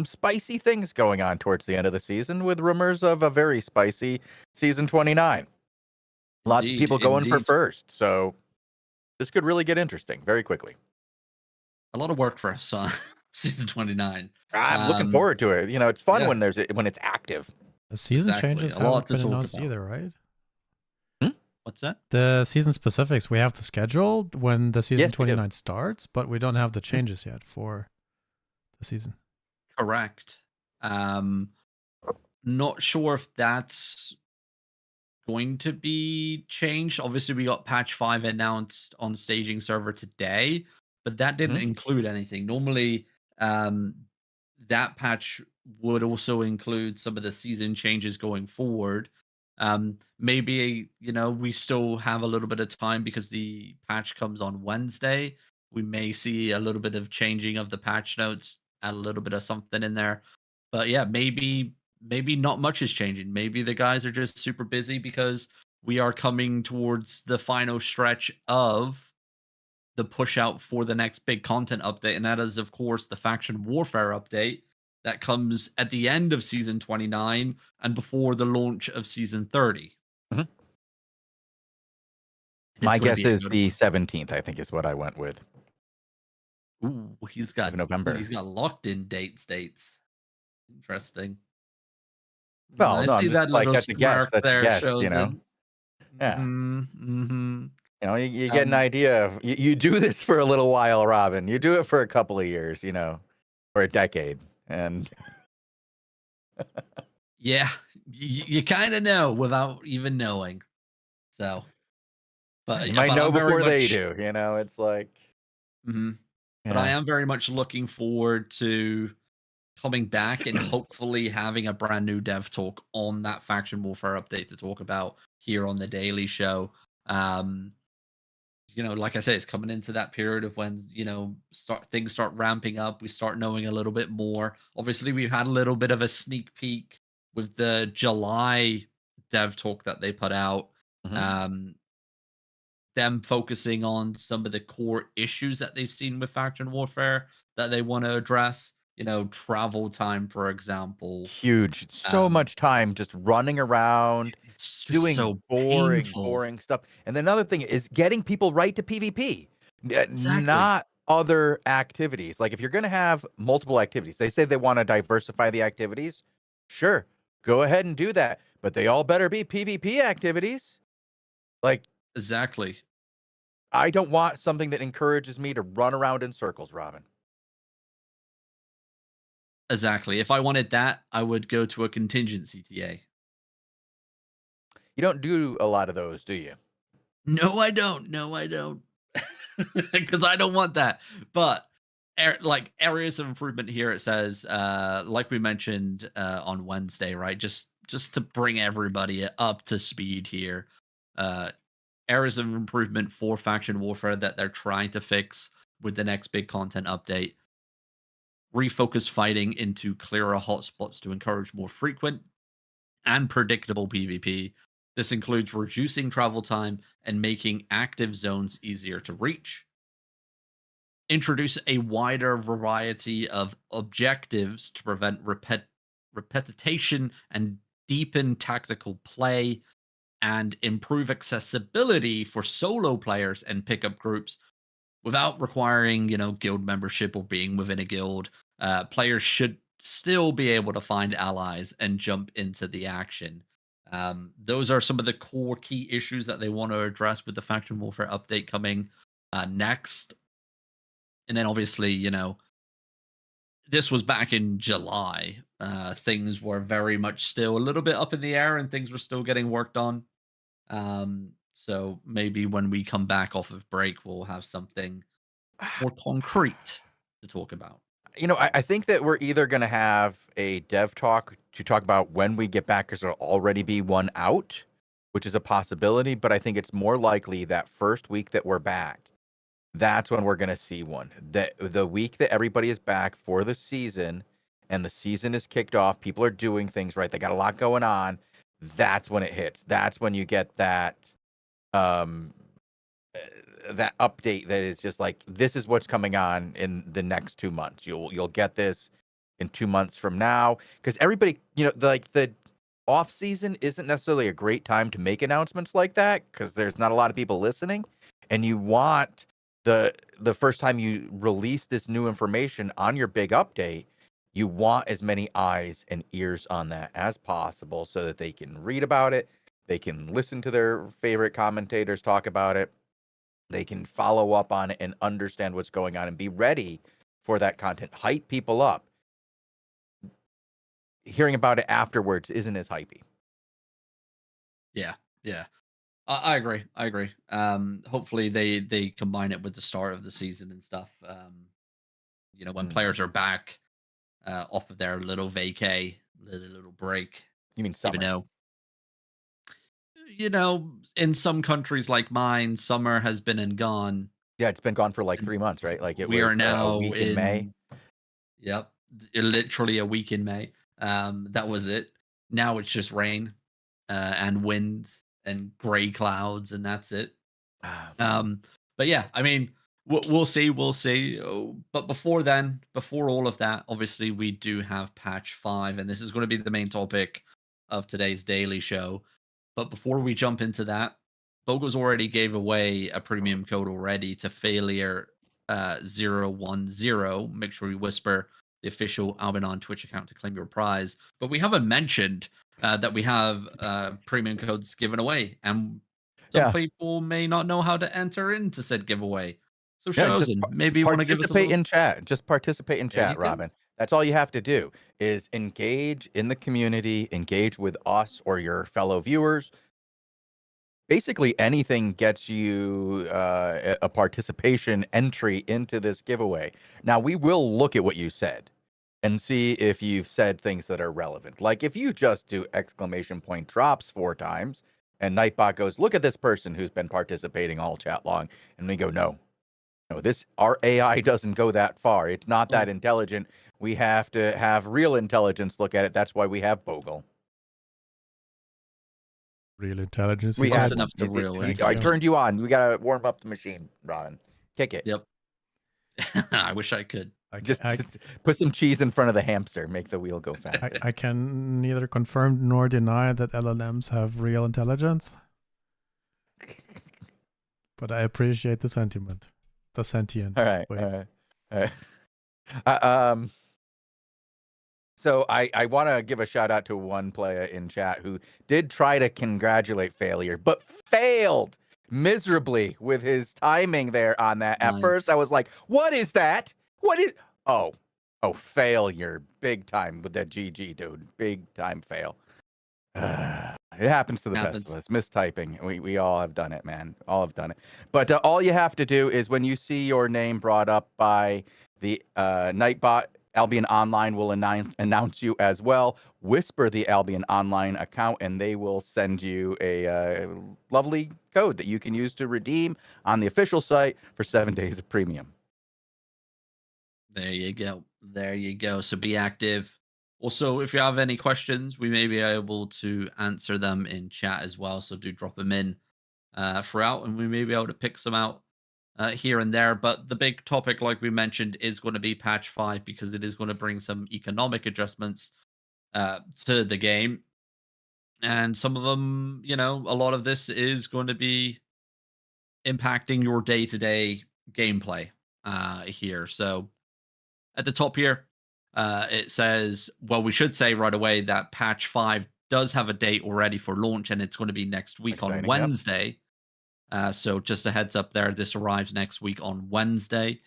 Speaker 1: spicy things going on towards the end of the season with rumors of a very spicy season 29. Lots of
Speaker 2: Indeed,
Speaker 1: people going for
Speaker 2: indeed.
Speaker 1: first. So this could really get interesting very quickly.
Speaker 2: A lot of work for us on season 29.
Speaker 1: I'm looking forward to it. You know, it's fun
Speaker 2: yeah.
Speaker 1: when it's active.
Speaker 3: The season
Speaker 2: Exactly.
Speaker 3: changes
Speaker 2: A lot
Speaker 3: haven't
Speaker 2: to
Speaker 3: been
Speaker 2: talk
Speaker 3: announced
Speaker 2: about.
Speaker 3: either, right?
Speaker 2: What's that?
Speaker 3: The season specifics, we have the schedule when the season
Speaker 1: Yes, we do.
Speaker 3: 29 starts, but we don't have the changes yet for the season.
Speaker 2: Correct. Not sure if that's going to be changed. Obviously, we got patch 5 announced on staging server today, but that didn't include anything. Normally, that patch would also include some of the season changes going forward. Maybe, we still have a little bit of time because the patch comes on Wednesday. We may see a little bit of changing of the patch notes, add a little bit of something in there. But yeah, maybe not much is changing. Maybe the guys are just super busy because we are coming towards the final stretch of the push out for the next big content update. And that is, of course, the faction warfare update that comes at the end of season 29 and before the launch of season 30.
Speaker 1: Mhm.
Speaker 2: It's
Speaker 1: My
Speaker 2: gonna
Speaker 1: guess
Speaker 2: be a
Speaker 1: is
Speaker 2: good
Speaker 1: the
Speaker 2: one.
Speaker 1: 17th, I think is what I went with.
Speaker 2: Ooh, he's got
Speaker 1: November.
Speaker 2: He's got locked in dates. Interesting.
Speaker 1: Well,
Speaker 2: I
Speaker 1: no, I'm
Speaker 2: see
Speaker 1: just
Speaker 2: that
Speaker 1: like,
Speaker 2: little
Speaker 1: that's a guess.
Speaker 2: smirk
Speaker 1: That's a
Speaker 2: there,
Speaker 1: guess,
Speaker 2: shows
Speaker 1: you know?
Speaker 2: in.
Speaker 1: Yeah.
Speaker 2: Mm-hmm.
Speaker 1: You know, you get an idea of you do this for a little while, Robin. You do it for a couple of years, or a decade. And
Speaker 2: Yeah, you kind of know without even knowing. So, but
Speaker 1: you might
Speaker 2: but
Speaker 1: know
Speaker 2: I'm very
Speaker 1: before they
Speaker 2: much.
Speaker 1: do, it's like,
Speaker 2: Mhm. But I
Speaker 1: yeah.
Speaker 2: am very much looking forward to coming back and hopefully having a brand new dev talk on that faction warfare update to talk about here on the Daily Show. Like I said, it's coming into that period of when, things start ramping up. We start knowing a little bit more. Obviously, we've had a little bit of a sneak peek with the July dev talk that they put out.
Speaker 1: Mhm.
Speaker 2: Them focusing on some of the core issues that they've seen with faction warfare that they want to address. Travel time, for example.
Speaker 1: Huge. So much time just running around,
Speaker 2: It's just
Speaker 1: doing
Speaker 2: so
Speaker 1: boring,
Speaker 2: painful.
Speaker 1: boring stuff. And then another thing is getting people right to PvP,
Speaker 2: Exactly.
Speaker 1: not other activities. Like if you're going to have multiple activities, they say they want to diversify the activities. Sure, go ahead and do that. But they all better be PvP activities. Like,
Speaker 2: Exactly.
Speaker 1: I don't want something that encourages me to run around in circles, Robin.
Speaker 2: Exactly. If I wanted that, I would go to a contingency TA.
Speaker 1: You don't do a lot of those, do you?
Speaker 2: No, I don't. No, I don't. Because I don't want that. But like areas of improvement here. It says, like we mentioned on Wednesday, right? Just to bring everybody up to speed here. Areas of improvement for faction warfare that they're trying to fix with the next big content update. Refocus fighting into clearer hotspots to encourage more frequent and predictable PvP. This includes reducing travel time and making active zones easier to reach. Introduce a wider variety of objectives to prevent repetition and deepen tactical play, and improve accessibility for solo players and pickup groups without requiring, guild membership or being within a guild. Players should still be able to find allies and jump into the action. Those are some of the core key issues that they want to address with the faction warfare update coming next. And then obviously, this was back in July. Things were very much still a little bit up in the air and things were still getting worked on. So maybe when we come back off of break, we'll have something more concrete to talk about.
Speaker 1: I think that we're either going to have a dev talk to talk about when we get back, because there'll already be one out, which is a possibility. But I think it's more likely that first week that we're back, that's when we're going to see one. The week that everybody is back for the season and the season is kicked off, people are doing things right. They got a lot going on. That's when it hits. That's when you get that that update that is just like, this is what's coming on in the next 2 months. You'll get this in 2 months from now, because everybody, like the off season isn't necessarily a great time to make announcements like that, because there's not a lot of people listening, and you want the first time you release this new information on your big update, you want as many eyes and ears on that as possible so that they can read about it, they can listen to their favorite commentators talk about it, they can follow up on it and understand what's going on and be ready for that content. Hype people up. Hearing about it afterwards isn't as hypey.
Speaker 2: Yeah. I agree. Hopefully they combine it with the start of the season and stuff. When players are back off of their little vacay, little break.
Speaker 1: You mean summer?
Speaker 2: In some countries like mine, summer has been and gone.
Speaker 1: Yeah, it's been gone for like 3 months, right? Like
Speaker 2: we are now
Speaker 1: a week in May.
Speaker 2: Yep, literally a week in May. That was it. Now it's just rain and wind and gray clouds, and that's it. But yeah, I mean, we'll see. But before then, before all of that, obviously we do have patch 5, and this is going to be the main topic of today's daily show. But before we jump into that, Bogo's already gave away a premium code already to failure 010. Make sure you whisper the official Albion on Twitch account to claim your prize. But we haven't mentioned that we have premium codes given away, and some people may not know how to enter into said giveaway. So Chosen, maybe you want to give us a little...
Speaker 1: in chat. Just participate in chat, Robin. That's all you have to do, is engage in the community, engage with us or your fellow viewers. Basically, anything gets you a participation entry into this giveaway. Now, we will look at what you said and see if you've said things that are relevant. Like if you just do ! drops 4 times and Nightbot goes, look at this person who's been participating all chat long. And we go, no, our AI doesn't go that far. It's not that intelligent. We have to have real intelligence look at it. That's why we have Bogle.
Speaker 3: Real intelligence.
Speaker 1: We have
Speaker 2: enough to real
Speaker 1: I turned you on. We got to warm up the machine, Ron. Kick it.
Speaker 2: Yep. I wish I could.
Speaker 1: Just put some cheese in front of the hamster. Make the wheel go faster.
Speaker 3: I can neither confirm nor deny that LLMs have real intelligence. But I appreciate the sentiment. The sentient.
Speaker 1: All right. So I want to give a shout out to one player in chat who did try to congratulate failure, but failed miserably with his timing there on that. At first, I was like, what is that? What is... Oh, failure. Big time with that GG, dude. Big time fail. It happens to the best
Speaker 2: Happens.
Speaker 1: of us. Mistyping. We all have done it, man. All have done it. But all you have to do is when you see your name brought up by the Nightbot, Albion Online will announce you as well. Whisper the Albion Online account, and they will send you a lovely code that you can use to redeem on the official site for 7 days of premium.
Speaker 2: There you go. There you go. So be active. Also, if you have any questions, we may be able to answer them in chat as well. So do drop them in throughout, and we may be able to pick some out here and there. But the big topic, like we mentioned, is going to be patch 5 because it is going to bring some economic adjustments to the game. And some of them, a lot of this is going to be impacting your day-to-day gameplay here. So at the top here, it says, well, we should say right away that patch 5 does have a date already for launch, and it's going to be next week on
Speaker 1: Exciting, yep.
Speaker 2: Wednesday. So just a heads up there, this arrives next week on Wednesday.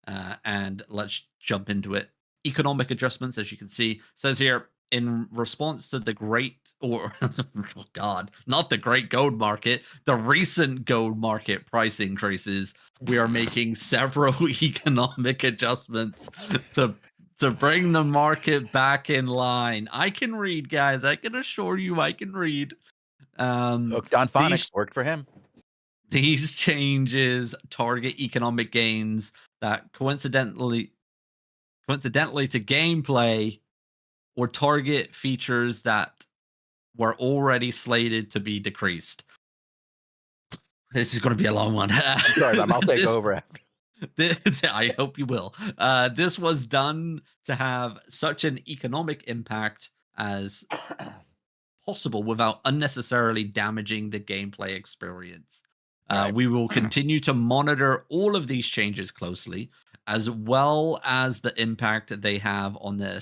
Speaker 2: And let's jump into it. Economic adjustments, as you can see, says here, in response to the oh God, not the great gold market, the recent gold market price increases, we are making several economic adjustments to bring the market back in line. I can read, guys. I can assure you I can read.
Speaker 1: Hooked on phonics worked for him.
Speaker 2: These changes target economic gains that coincidentally to gameplay or target features that were already slated to be decreased. This is going to be a long one.
Speaker 1: Sorry, I'll take over after.
Speaker 2: I hope you will. This was done to have such an economic impact as possible without unnecessarily damaging the gameplay experience.
Speaker 1: Right.
Speaker 2: We will continue to monitor all of these changes closely, as well as the impact they have on the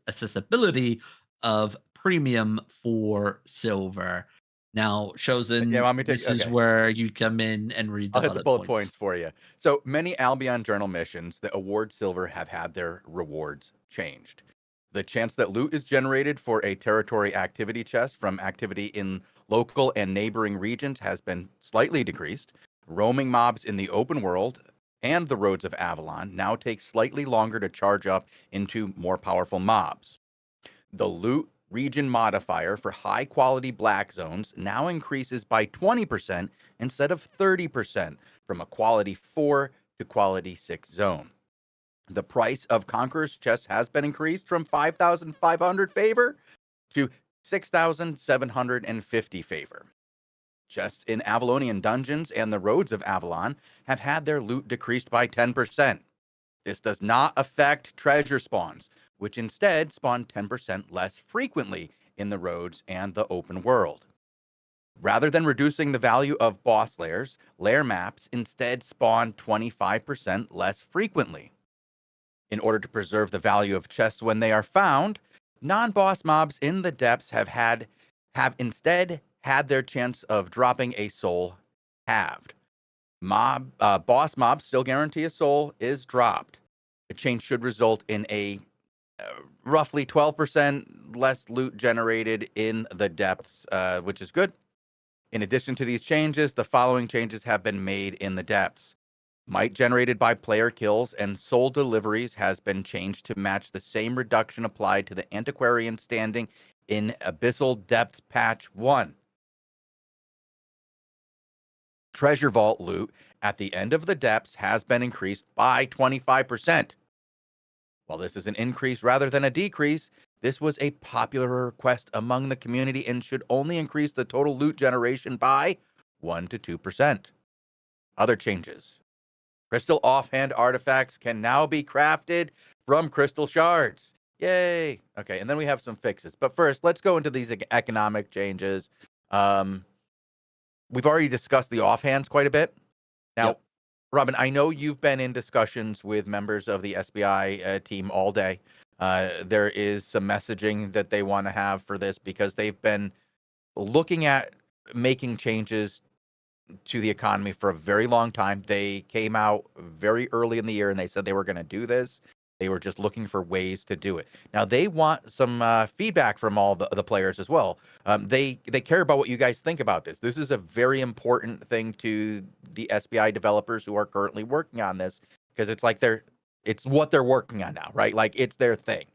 Speaker 2: accessibility of premium for silver. Now, Chosen, this is where you come in and read the
Speaker 1: I'll hit the bullet points for you. So many Albion Journal missions that award silver have had their rewards changed. The chance that loot is generated for a territory activity chest from activity in local and neighboring regions has been slightly decreased. Roaming mobs in the open world and the roads of Avalon now take slightly longer to charge up into more powerful mobs. The loot region modifier for high quality black zones now increases by 20% instead of 30% from a quality 4 to quality 6 zone. The price of Conqueror's chest has been increased from 5,500 favor to 6,750 favor. Chests in Avalonian dungeons and the roads of Avalon have had their loot decreased by 10%. This does not affect treasure spawns, which instead spawn 10% less frequently in the roads and the open world. Rather than reducing the value of boss layers, lair maps instead spawn 25% less frequently. In order to preserve the value of chests when they are found, non-boss mobs in the depths have instead had their chance of dropping a soul halved. Boss mobs still guarantee a soul is dropped. The change should result in a roughly 12% less loot generated in the depths, which is good. In addition to these changes, the following changes have been made in the depths. Might generated by player kills and soul deliveries has been changed to match the same reduction applied to the antiquarian standing in Abyssal Depths Patch 1. Treasure Vault loot at the end of the depths has been increased by 25%. While this is an increase rather than a decrease, this was a popular request among the community and should only increase the total loot generation by 1 to 2%. Other changes. Crystal offhand artifacts can now be crafted from crystal shards. Yay! Okay, and then we have some fixes. But first, let's go into these economic changes. We've already discussed the offhands quite a bit. Now, yep. Robin, I know you've been in discussions with members of the SBI team all day. There is some messaging that they want to have for this because they've been looking at making changes to the economy for a very long time. They came out very early in the year and they said they were going to do this. They were just looking for ways to do it. Now they want some feedback from all the players as well. They care about what you guys think about this. This is a very important thing to the SBI developers who are currently working on this, because it's like it's what they're working on now, right? Like it's their thing.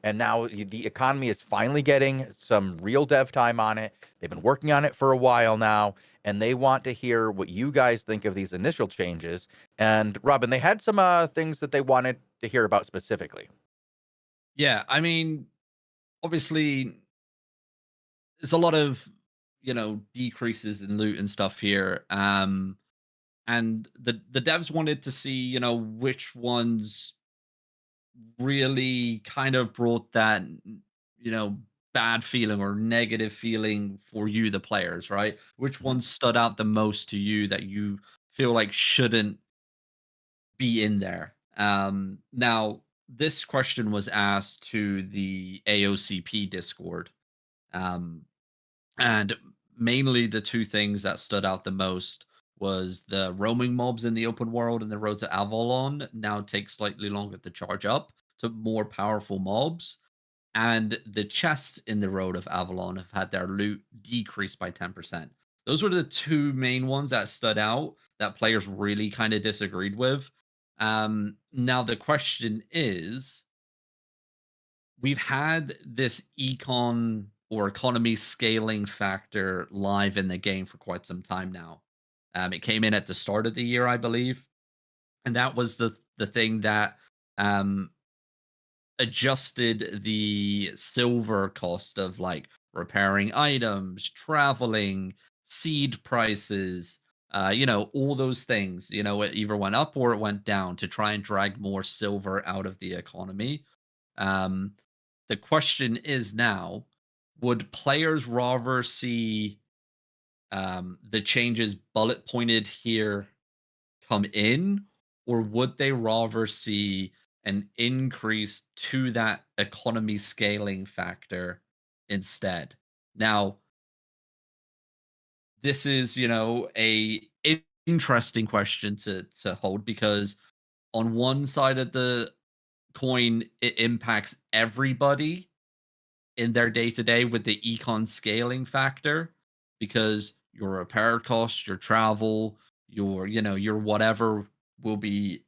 Speaker 1: And now the economy is finally getting some real dev time on it. They've been working on it for a while now, and they want to hear what you guys think of these initial changes. And Robin, they had some things that they wanted to hear about specifically.
Speaker 2: Yeah, I mean, obviously, there's a lot of decreases in loot and stuff here. And the devs wanted to see which ones really kind of brought that bad feeling or negative feeling for you, the players, right? Which ones stood out the most to you that you feel like shouldn't be in there? Now this question was asked to the AOCP Discord, and mainly the two things that stood out the most was the roaming mobs in the open world and the road to Avalon now take slightly longer to charge up to more powerful mobs, and the chests in the road of Avalon have had their loot decreased by 10%. Those were the two main ones that stood out that players really kind of disagreed with. Now the question is, we've had this econ or economy scaling factor live in the game for quite some time now. It came in at the start of the year, I believe, and that was the thing that um, adjusted the silver cost of like repairing items, traveling, seed prices, all those things. It either went up or it went down to try and drag more silver out of the economy. Um, the question is now, would players rather see the changes bullet pointed here come in, or would they rather see an increase to that economy scaling factor instead? Now, this is, interesting question to hold, because on one side of the coin, it impacts everybody in their day to day with the econ scaling factor, because your repair costs, your travel, your whatever will be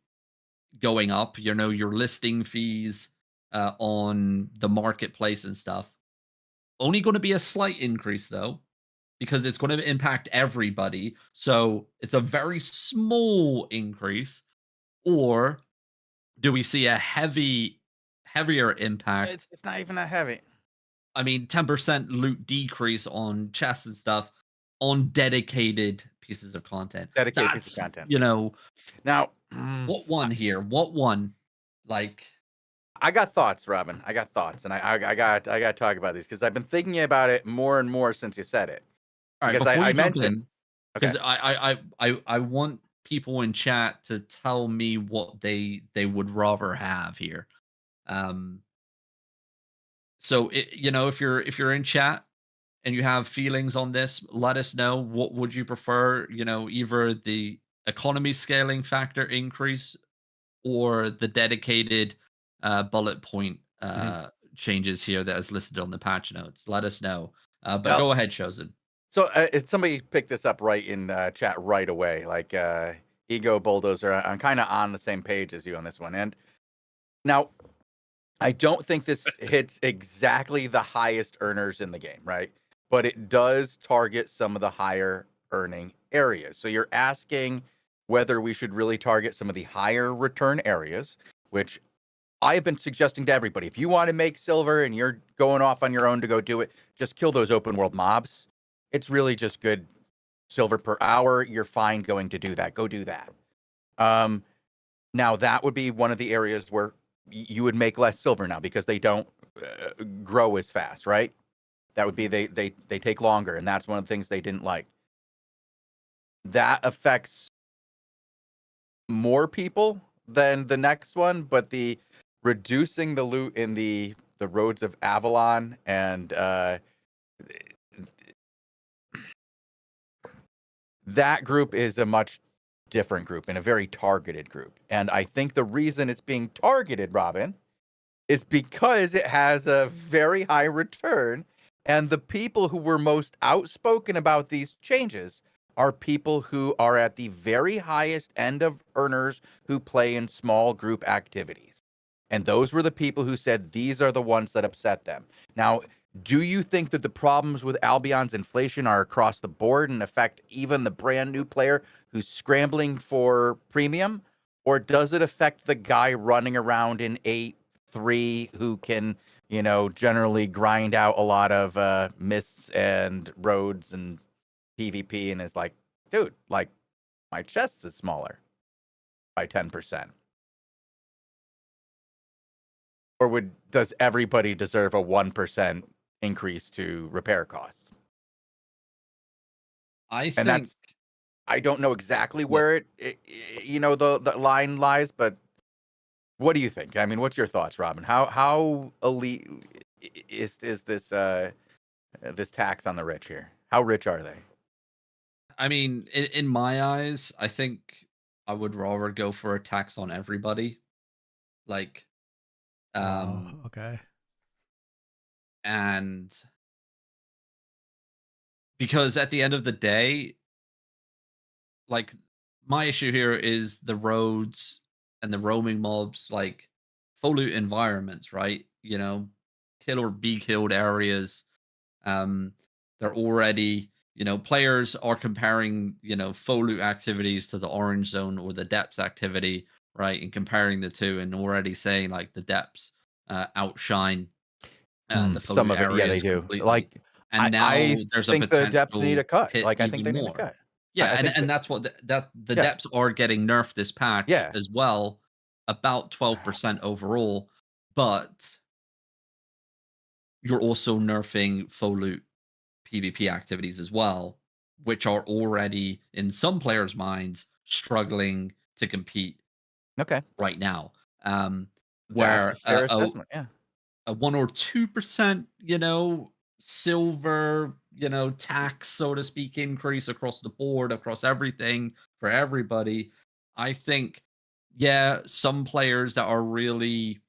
Speaker 2: going up, your listing fees on the marketplace and stuff. Only going to be a slight increase though, because it's going to impact everybody. So it's a very small increase. Or do we see a heavier impact?
Speaker 1: It's not even that heavy.
Speaker 2: I mean, 10% loot decrease on chests and stuff on dedicated pieces of content.
Speaker 1: Dedicated piece of content. Now,
Speaker 2: what one here? What one? Like,
Speaker 1: I got thoughts, Robin. I got thoughts, and I got to talk about these because I've been thinking about it more and more since you said it.
Speaker 2: all right,
Speaker 1: Because
Speaker 2: before
Speaker 1: I
Speaker 2: you jump
Speaker 1: mentioned,
Speaker 2: in,
Speaker 1: okay,
Speaker 2: because I want people in chat to tell me what they would rather have here. So if you're in chat and you have feelings on this, let us know. What would you prefer? Either the economy scaling factor increase or the dedicated bullet point changes here that is listed on the patch notes. Let us know. But
Speaker 1: Now-
Speaker 2: go ahead, Chosen.
Speaker 1: so if somebody picked this up right in chat right away, like Ego Bulldozer, I'm kind of on the same page as you on this one. And now, I don't think this hits exactly the highest earners in the game, right? But it does target some of the higher earning areas. So you're asking whether we should really target some of the higher return areas, which I've been suggesting to everybody. If you want to make silver and you're going off on your own to go do it, just kill those open world mobs. It's really just good silver per hour. You're fine going to do that. Go do that. Now that would be one of the areas where you would make less silver now because they don't grow as fast, right? That would be they take longer, and that's one of the things they didn't like. That affects more people than the next one, but the reducing the loot in the roads of Avalon and that group is a much different group and a very targeted group. And I think the reason it's being targeted, Robin, is because it has a very high return. And the people who were most outspoken about these changes are people who are at the very highest end of earners who play in small group activities. And those were the people who said these are the ones that upset them. Now, do you think that the problems with Albion's inflation are across the board and affect even the brand new player who's scrambling for premium? Or does it affect the guy running around in 8-3 who can, generally grind out a lot of mists and roads and PvP and is like, dude, like, my chest is smaller by 10%? Or does everybody deserve a 1% increase to repair costs?
Speaker 2: I
Speaker 1: And
Speaker 2: think
Speaker 1: that's, I don't know exactly where the line lies, but what do you think? I mean, what's your thoughts, Robin? How elite is this this tax on the rich here? How rich are they?
Speaker 2: I mean, in my eyes, I think I would rather go for a tax on everybody. Like,
Speaker 3: Oh, okay.
Speaker 2: and because at the end of the day, like, my issue here is the roads and the roaming mobs, like full loot environments, right? Kill or be killed areas. Um, they're already, players are comparing, full loot activities to the orange zone or the depths activity, right? And comparing the two and already saying like the depths outshine the full
Speaker 1: Some
Speaker 2: loot
Speaker 1: of it, yeah, they
Speaker 2: areas
Speaker 1: do.
Speaker 2: completely.
Speaker 1: Like,
Speaker 2: And now
Speaker 1: I
Speaker 2: there's a
Speaker 1: think the depths need
Speaker 2: potential
Speaker 1: a cut.
Speaker 2: hit
Speaker 1: Like, I think
Speaker 2: even
Speaker 1: they need a
Speaker 2: more.
Speaker 1: cut.
Speaker 2: Yeah,
Speaker 1: I think
Speaker 2: and that's what the
Speaker 1: yeah,
Speaker 2: depths are getting nerfed this patch
Speaker 1: yeah.
Speaker 2: as well, about 12% overall, but you're also nerfing full loot PvP activities as well, which are already in some players' minds struggling to compete
Speaker 1: Okay,
Speaker 2: right now.
Speaker 1: that's a
Speaker 2: Where
Speaker 1: fair assessment. Yeah.
Speaker 2: a 1 or 2%, silver, tax, so to speak, increase across the board, across everything for everybody. I think, yeah, some players that are really,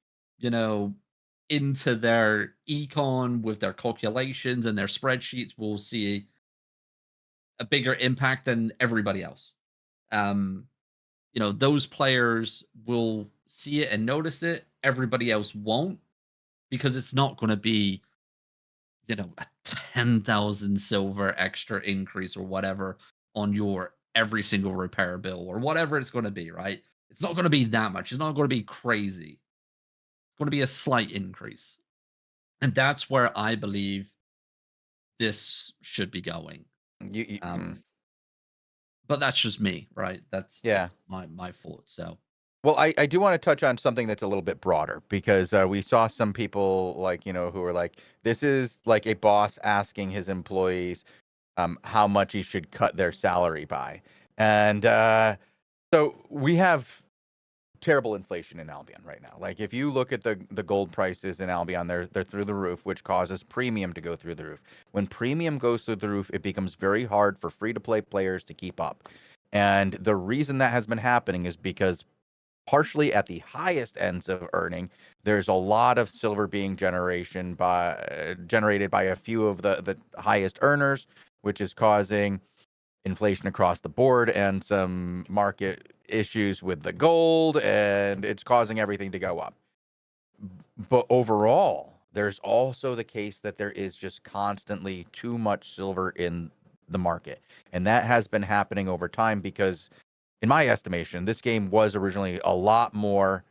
Speaker 2: into their econ with their calculations and their spreadsheets will see a bigger impact than everybody else. Um, those players will see it and notice it. Everybody else won't, because it's not going to be, a 10,000 silver extra increase or whatever on your every single repair bill or whatever it's going to be, right? It's not going to be that much. It's not going to be crazy. It's going to be a slight increase. And that's where I believe this should be going.
Speaker 1: You
Speaker 2: But that's just me, right? That's
Speaker 1: yeah.
Speaker 2: just my fault. So
Speaker 1: Well, I do want to touch on something that's a little bit broader because we saw some people who are like, this is like a boss asking his employees how much he should cut their salary by. And so we have terrible inflation in Albion right now. Like, if you look at the gold prices in Albion, they're through the roof, which causes premium to go through the roof. When premium goes through the roof, it becomes very hard for free-to-play players to keep up. And the reason that has been happening is because partially at the highest ends of earning, there's a lot of silver being generated by a few of the highest earners, which is causing inflation across the board and some market issues with the gold, and it's causing everything to go up. But overall, there's also the case that there is just constantly too much silver in the market. And that has been happening over time because, in my estimation, this game was originally a lot more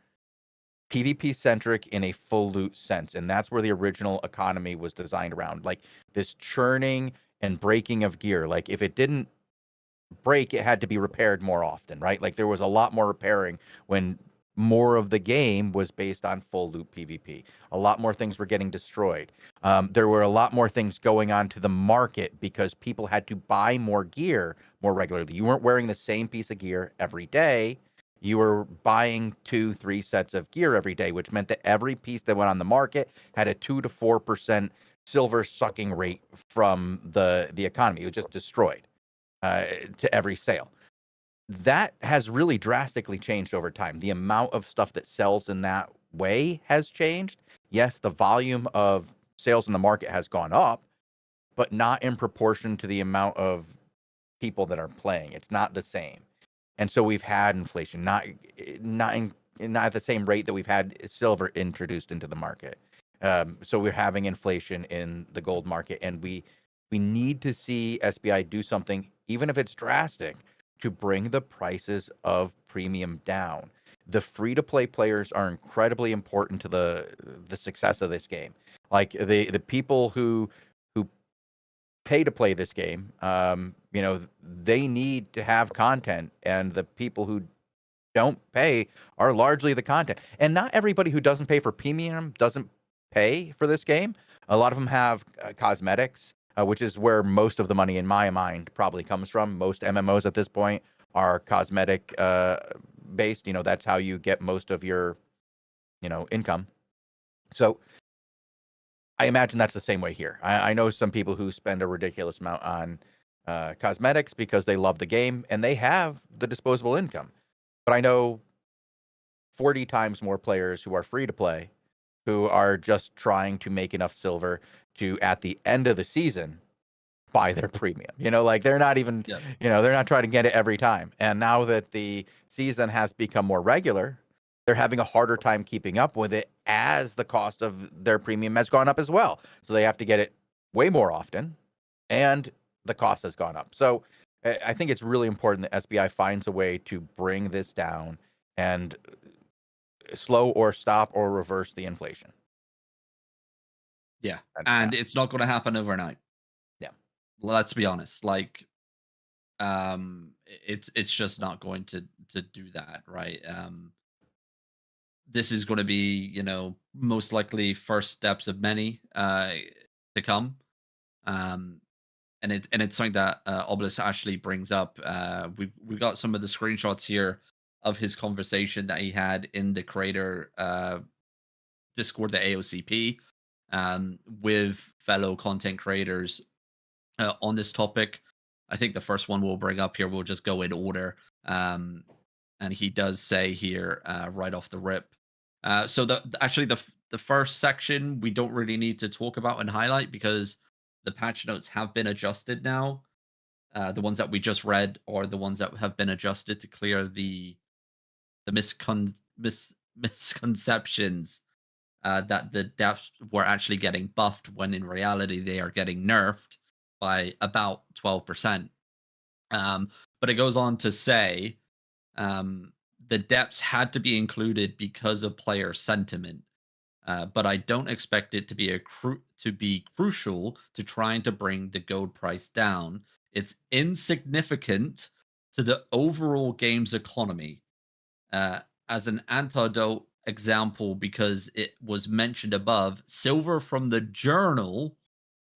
Speaker 1: PvP centric in a full loot sense. And that's where the original economy was designed around. Like, this churning and breaking of gear. Like, if it didn't break, it had to be repaired more often, right? Like, there was a lot more repairing when more of the game was based on full loop PvP. A lot more things were getting destroyed. There were a lot more things going on to the market because people had to buy more gear more regularly. You weren't wearing the same piece of gear every day. You were buying 2-3 sets of gear every day, which meant that every piece that went on the market had a 2 to 4% silver sucking rate from the economy. It was just destroyed to every sale. that has really drastically changed over time. The amount of stuff that sells in that way has changed. Yes, the volume of sales in the market has gone up, but not in proportion to the amount of people that are playing. It's not the same. And so we've had inflation, not at the same rate that we've had silver introduced into the market. So we're having inflation in the gold market, and we need to see SBI do something, even if it's drastic, to bring the prices of premium down. The free-to-play players are incredibly important to the success of this game. Like the people who pay to play this game, they need to have content, and the people who don't pay are largely the content. And not everybody who doesn't pay for premium doesn't pay for this game. A lot of them have cosmetics, which is where most of the money in my mind probably comes from. Most MMOs at this point are cosmetic based. That's how you get most of your, income. So I imagine that's the same way here. I know some people who spend a ridiculous amount on cosmetics because they love the game and they have the disposable income. But I know 40 times more players who are free to play, who are just trying to make enough silver to, at the end of the season, buy their premium. Like they're not even,
Speaker 2: Yep.
Speaker 1: they're not trying to get it every time. And now that the season has become more regular, they're having a harder time keeping up with it as the cost of their premium has gone up as well. So they have to get it way more often, and the cost has gone up. So I think it's really important that SBI finds a way to bring this down and slow or stop or reverse the inflation.
Speaker 2: Yeah,
Speaker 1: That's
Speaker 2: and
Speaker 1: that.
Speaker 2: it's not going to happen overnight.
Speaker 1: Yeah.
Speaker 2: Let's be honest. Like, it's just not going to do that, right? This is going to be, most likely first steps of many to come. Um, and it's something that Obelisk actually brings up. We got some of the screenshots here of his conversation that he had in the creator Discord, the AOCP, with fellow content creators on this topic. I think the first one we'll bring up here, we'll just go in order. And he does say here right off the rip. So actually the first section we don't really need to talk about and highlight because the patch notes have been adjusted now. The ones that we just read are the ones that have been adjusted to clear the misconceptions that the depths were actually getting buffed when in reality they are getting nerfed by about 12%. But it goes on to say the depths had to be included because of player sentiment. But I don't expect it to be crucial to trying to bring the gold price down. It's insignificant to the overall game's economy. As an antidote example, because it was mentioned above, silver from the journal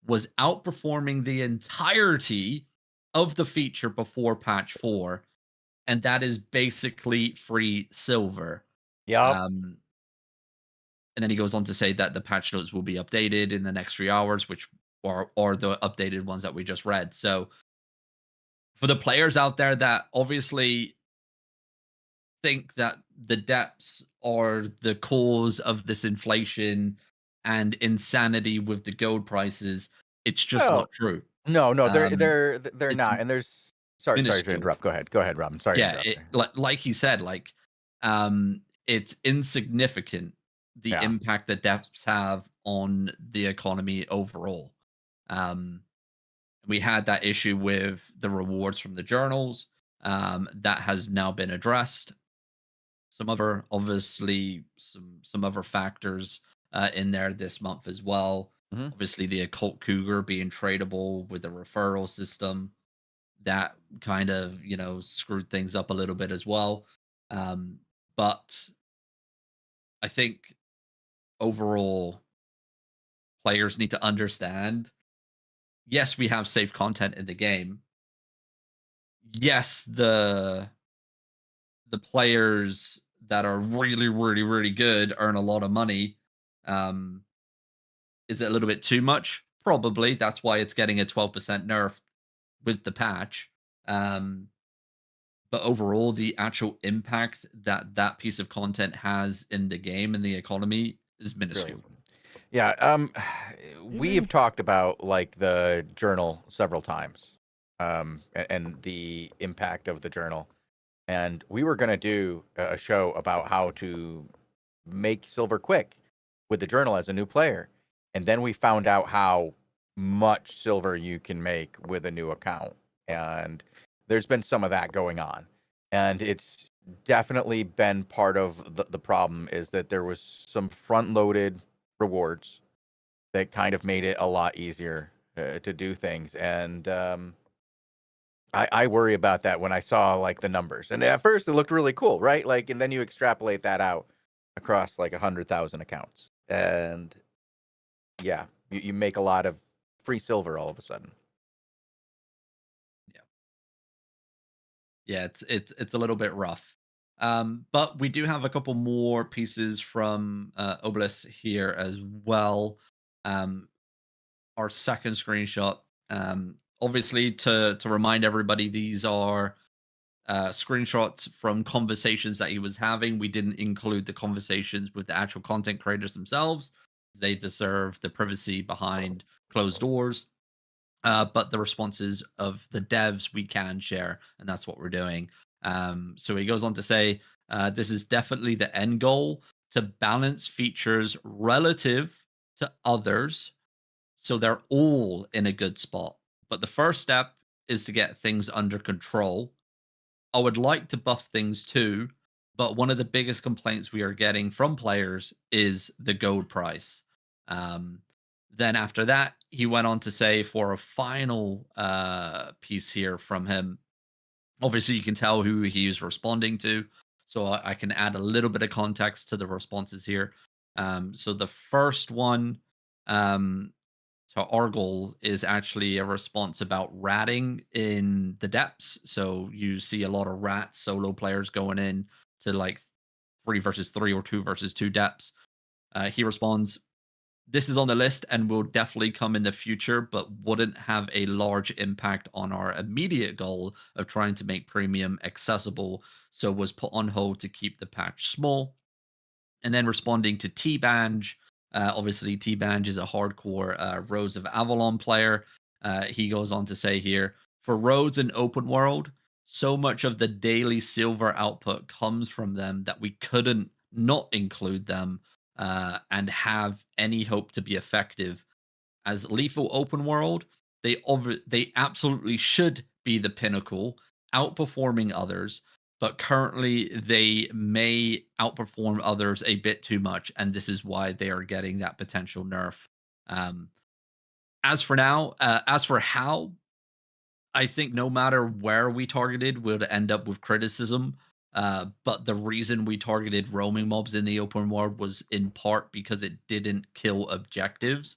Speaker 2: was outperforming the entirety of the feature before patch 4, and that is basically free silver.
Speaker 1: Yep.
Speaker 2: And then he goes on to say that the patch notes will be updated in the next 3 hours, which are the updated ones that we just read. So for the players out there that obviously think that the depths are the cause of this inflation and insanity with the gold prices, it's just
Speaker 1: Well,
Speaker 2: not true.
Speaker 1: no,
Speaker 2: Um,
Speaker 1: they're
Speaker 2: it's
Speaker 1: not. And there's sorry to
Speaker 2: minuscule.
Speaker 1: interrupt. Go ahead, Robin. Sorry to
Speaker 2: Yeah,
Speaker 1: interrupt.
Speaker 2: like he said, like it's insignificant the
Speaker 1: Yeah.
Speaker 2: impact that depths have on the economy overall. Um, we had that issue with the rewards from the journals. That has now been addressed. Some other, obviously, some other factors in there this month as well.
Speaker 1: Mhm.
Speaker 2: Obviously, the occult cougar being tradable with the referral system, that kind of screwed things up a little bit as well. But I think overall, players need to understand. Yes, we have safe content in the game. Yes, the players that are really, really, really good earn a lot of money. Um, is it a little bit too much? Probably. That's why it's getting a 12% nerf with the patch. Um, but overall, the actual impact that that piece of content has in the game and the economy is
Speaker 1: Really.
Speaker 2: minuscule.
Speaker 1: Yeah,
Speaker 3: Really?
Speaker 1: we've talked about like the journal several times, and the impact of the journal. And we were gonna do a show about how to make silver quick with the journal as a new player. And then we found out how much silver you can make with a new account. And there's been some of that going on. And it's definitely been part of the problem is that there was some front loaded rewards that kind of made it a lot easier to do things. And I worry about that when I saw like the numbers. And at first it looked really cool, right? Like, and then you extrapolate that out across like 100,000 accounts. And yeah, you make a lot of free silver all of a sudden.
Speaker 2: Yeah, it's a little bit rough. But we do have a couple more pieces from Obelisk here as well. Um, our second screenshot. Obviously, to remind everybody, these are screenshots from conversations that he was having. We didn't include the conversations with the actual content creators themselves. They deserve the privacy behind closed doors. But the responses of the devs we can share, and that's what we're doing. So he goes on to say, this is definitely the end goal to balance features relative to others so they're all in a good spot. But the first step is to get things under control. I would like to buff things too, but one of the biggest complaints we are getting from players is the gold price. Um, then after that, he went on to say for a final piece here from him. Obviously, you can tell who he is responding to, so I can add a little bit of context to the responses here. So the first one, um, so our goal is actually a response about ratting in the depths. So you see a lot of rat solo players going in to like 3 versus 3 or 2 versus 2 depths. He responds, this is on the list and will definitely come in the future, but wouldn't have a large impact on our immediate goal of trying to make premium accessible. So was put on hold to keep the patch small. And then responding to T-Banj, obviously T-Banj is a hardcore Roads of Avalon player. He goes on to say here, for Roads and Open World, so much of the daily silver output comes from them that we couldn't not include them and have any hope to be effective. As Lethal Open World, they absolutely should be the pinnacle, outperforming others, but currently they may outperform others a bit too much, and this is why they are getting that potential nerf. Um, as for now, as for how, I think no matter where we targeted, would end up with criticism. But the reason we targeted roaming mobs in the open world was in part because it didn't kill objectives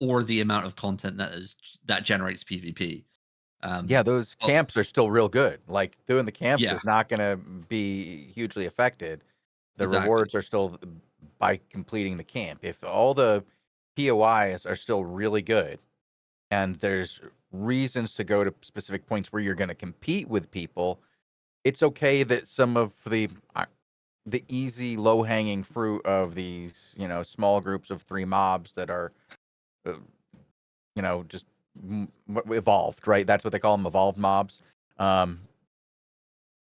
Speaker 2: or the amount of content that generates PvP.
Speaker 1: Yeah, those
Speaker 2: Well,
Speaker 1: camps are still real good. Like doing the camps
Speaker 2: yeah,
Speaker 1: is not going to be hugely affected. The
Speaker 2: exactly.
Speaker 1: rewards are still by completing the camp. If all the POIs are still really good and there's reasons to go to specific points where you're going to compete with people, it's okay that some of the easy low hanging fruit of these, small groups of 3 mobs that are uh, just evolved, right? That's what they call them, evolved mobs. Um,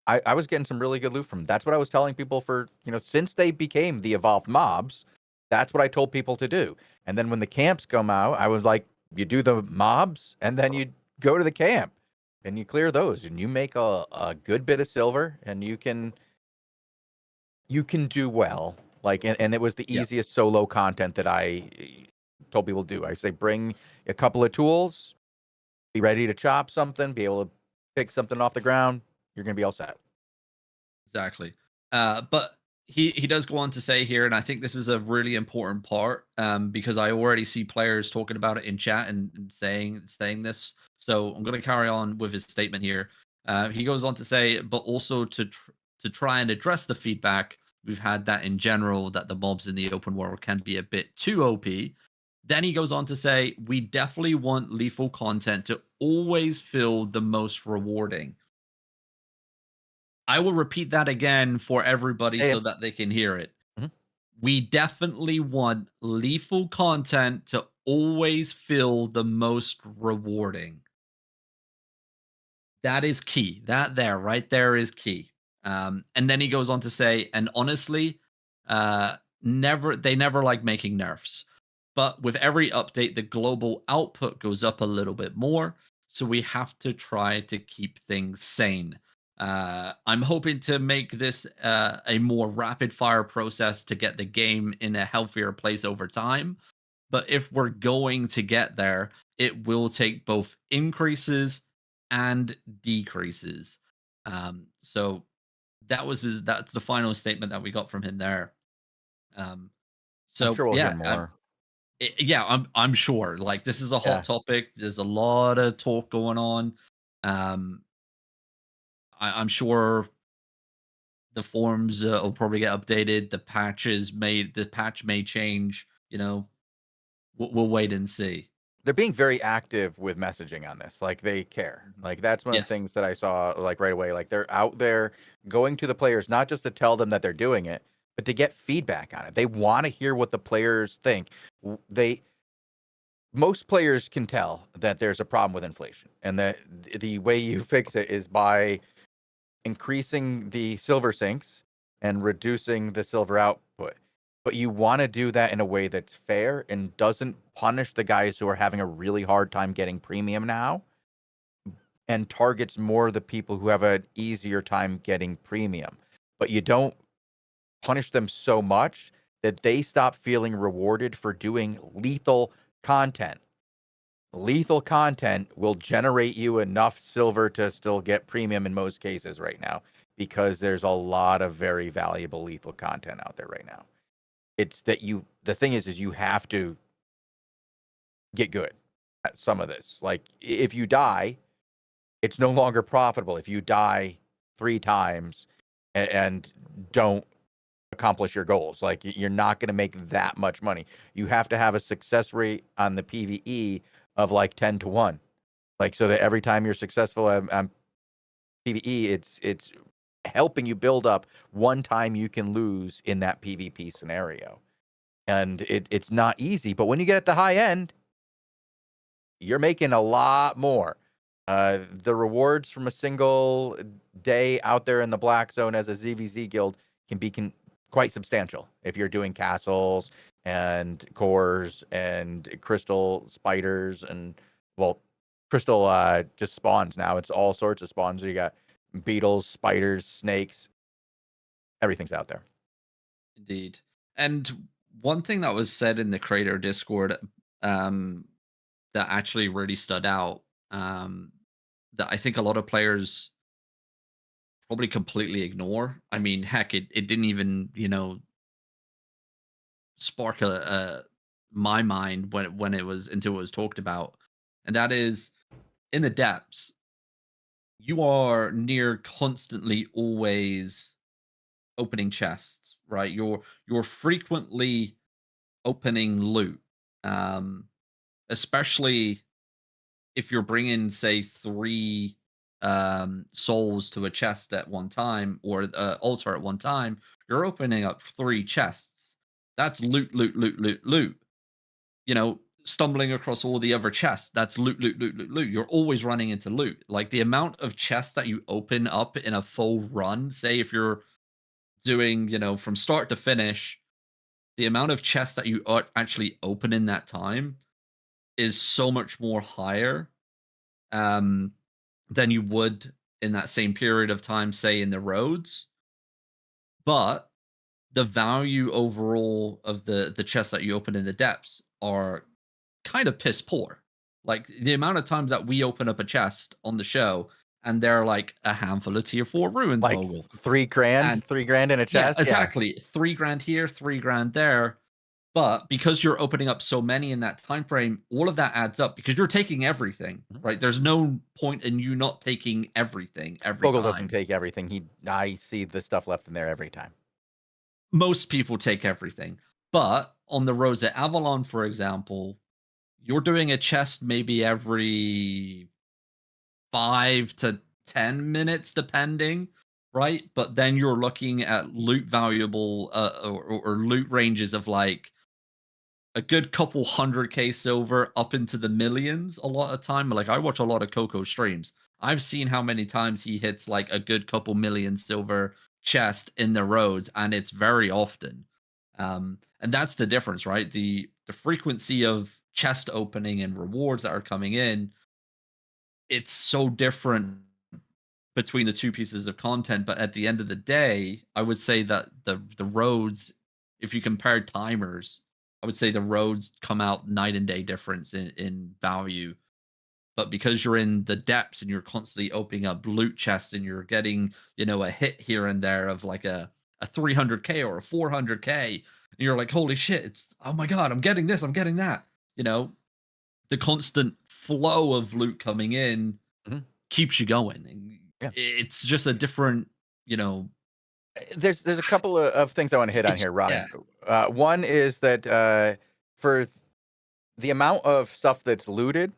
Speaker 1: I was getting some really good loot from them. That's what I was telling people for, since they became the evolved mobs, that's what I told people to do. And then when the camps come out, I was like, you do the mobs and then you go to the camp and you clear those and you make a good bit of silver and you can do well. Like, and it was the
Speaker 2: Yeah,
Speaker 1: easiest solo content that I told people to do. I say, bring a couple of tools, be ready to chop something, be able to pick something off the ground. You're going to be all set.
Speaker 2: exactly. But he does go on to say here, and I think this is a really important part because I already see players talking about it in chat and saying this. So I'm going to carry on with his statement here. He goes on to say, but also to try and address the feedback we've had that in general that the mobs in the open world can be a bit too OP. Then he goes on to say, we definitely want lethal content to always feel the most rewarding. I will repeat that again for everybody
Speaker 1: Say
Speaker 2: so
Speaker 1: it.
Speaker 2: that they can hear it.
Speaker 1: Mhm.
Speaker 2: We definitely want lethal content to always feel the most rewarding. That is key. That there, right there is key. And then he goes on to say, and honestly, they never like making nerfs. But with every update, the global output goes up a little bit more. So we have to try to keep things sane. I'm hoping to make this a more rapid fire process to get the game in a healthier place over time. But if we're going to get there, it will take both increases and decreases. So that's the final statement that we got from him there. Um,
Speaker 1: I'm
Speaker 2: so
Speaker 1: sure we'll hear
Speaker 2: yeah,
Speaker 1: more.
Speaker 2: yeah, I'm sure. Like this is a hot
Speaker 1: Yeah.
Speaker 2: topic. There's a lot of talk going on. Um, I'm sure the forums will probably get updated. The patch may change. You know, we'll wait and see.
Speaker 1: They're being very active with messaging on this. Like they care. Like that's one of the
Speaker 2: Yes.
Speaker 1: things that I saw like right away. Like they're out there going to the players, not just to tell them that they're doing it, but to get feedback on it. They want to hear what the players think. Most players can tell that there's a problem with inflation, and that the way you fix it is by increasing the silver sinks and reducing the silver output. But you want to do that in a way that's fair and doesn't punish the guys who are having a really hard time getting premium now, and targets more the people who have an easier time getting premium. But you don't punish them so much that they stop feeling rewarded for doing lethal content. Lethal content will generate you enough silver to still get premium in most cases right now, because there's a lot of very valuable lethal content out there right now. It's that the thing is you have to get good at some of this. Like if you die, it's no longer profitable. If you die 3 times and don't accomplish your goals, like you're not going to make that much money. You have to have a success rate on the PvE of like 10 to 1. Like, so that every time you're successful on PvE, it's helping you build up one time you can lose in that PvP scenario. And it's not easy, but when you get at the high end, you're making a lot more. The rewards from a single day out there in the black zone as a ZVZ guild can be quite substantial if you're doing castles and cores and crystal spiders and, well, crystal just spawns now. It's all sorts of spawns. You got beetles, spiders, snakes. Everything's out there.
Speaker 2: Indeed. And one thing that was said in the creator Discord that actually really stood out, that I think a lot of players probably completely ignore. I mean, heck, it didn't even, spark my mind when it was until it was talked about. And that is in the depths, you are near constantly always opening chests, right? You're frequently opening loot, um, especially if you're bringing, say, 3 souls to a chest at one time or altar at one time. You're opening up 3 chests. That's loot, loot, loot, loot, loot. Stumbling across all the other chests. That's loot, loot, loot, loot, loot. You're always running into loot. Like the amount of chests that you open up in a full run, say if you're doing, from start to finish, the amount of chests that you actually open in that time is so much more higher um, than you would in that same period of time, say in the roads. But the value overall of the chests that you open in the depths are kind of piss poor. Like the amount of times that we open up a chest on the show and they're like a handful of tier 4 ruins
Speaker 1: Like
Speaker 2: mogul.
Speaker 1: $3,000,
Speaker 2: And
Speaker 1: $3,000 in a
Speaker 2: yeah,
Speaker 1: chest.
Speaker 2: exactly. 3 grand here, 3 grand there. But because you're opening up so many in that time frame, all of that adds up because you're taking everything, right? There's no point in you not taking everything every
Speaker 1: Bogle
Speaker 2: time.
Speaker 1: doesn't take everything. I see the stuff left in there every time.
Speaker 2: Most people take everything. But on the roads at Avalon, for example, you're doing a chest maybe every 5 to 10 minutes, depending, right? But then you're looking at loot valuable or loot ranges of like a good couple 100K silver up into the millions a lot of time. Like I watch a lot of Coco streams. I've seen how many times he hits like a good couple million silver chest in the roads, and it's very often. And that's the difference, right? The frequency of chest opening and rewards that are coming in, it's so different between the two pieces of content. But at the end of the day, I would say that the roads, if you compare timers, I would say the roads come out night and day difference in value. But because you're in the depths and you're constantly opening up loot chests and you're getting, a hit here and there of like a 300K or a 400K, and you're like, holy shit, oh my God, I'm getting this, I'm getting that. The constant flow of loot coming in keeps you going. And
Speaker 1: Yeah.
Speaker 2: it's just a different,
Speaker 1: There's a couple of things I want to hit on here, Ronnie.
Speaker 2: yeah.
Speaker 1: One is that for the amount of stuff that's looted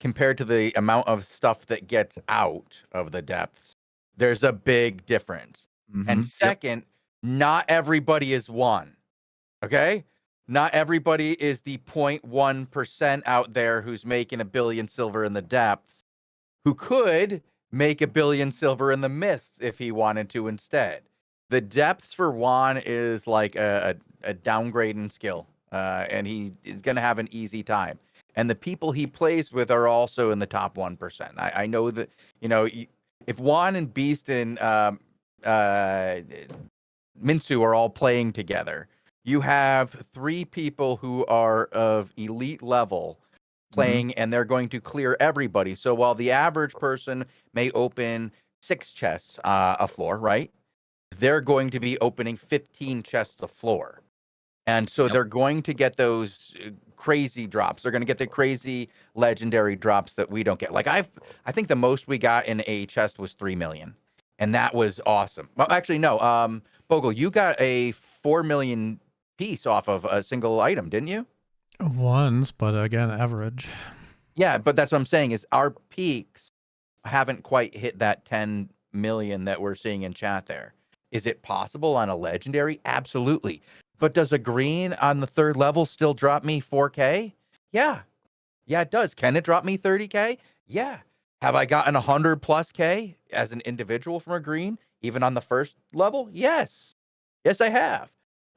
Speaker 1: compared to the amount of stuff that gets out of the depths, there's a big difference. And second, not everybody is one. Okay? Not everybody is the 0.1% out there who's making $1 billion silver in the depths, who could make $1 billion silver in the mists if he wanted to instead. The depths for Juan is like a downgrade in skill, and he is going to have an easy time. And the people he plays with are also in the top 1%. I know that, if Juan and Beast and Minsu are all playing together, you have 3 people who are of elite level playing, and they're going to clear everybody. So while the average person may open 6 chests a floor, right? They're going to be opening 15 chests a floor. And so they're going to get those crazy drops. They're going to get the crazy legendary drops that we don't get. Like I think the most we got in a chest was 3 million. And that was awesome. Well, actually, no. Bogle, you got a 4 million piece off of a single item, didn't you?
Speaker 3: Once, but again, average.
Speaker 1: Yeah, but that's what I'm saying is our peaks haven't quite hit that 10 million that we're seeing in chat there. Is it possible on a legendary? Absolutely. But does a green on the 3rd level still drop me 4K? Yeah. Yeah, it does. Can it drop me 30K? Yeah. Have I gotten 100 plus K as an individual from a green, even on the 1st level? Yes. Yes, I have.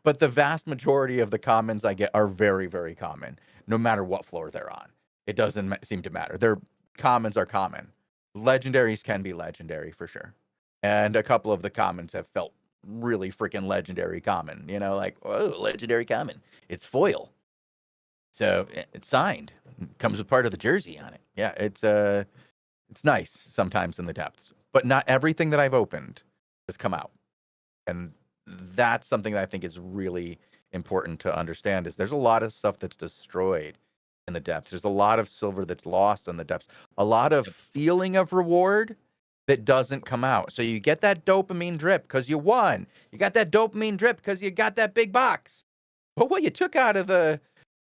Speaker 1: But the vast majority of the commons I get are very, very common, no matter what floor they're on. It doesn't seem to matter. Their commons are common. Legendaries can be legendary for sure. And a couple of the commons have felt really freaking legendary common, like, oh, legendary common. It's foil. So it's signed. It comes with part of the jersey on it. Yeah, it's nice sometimes in the depths. But not everything that I've opened has come out. And that's something that I think is really important to understand is there's a lot of stuff that's destroyed in the depths. There's a lot of silver that's lost in the depths. A lot of feeling of reward that doesn't come out. So you get that dopamine drip because you won. You got that dopamine drip because you got that big box. But what you took out of the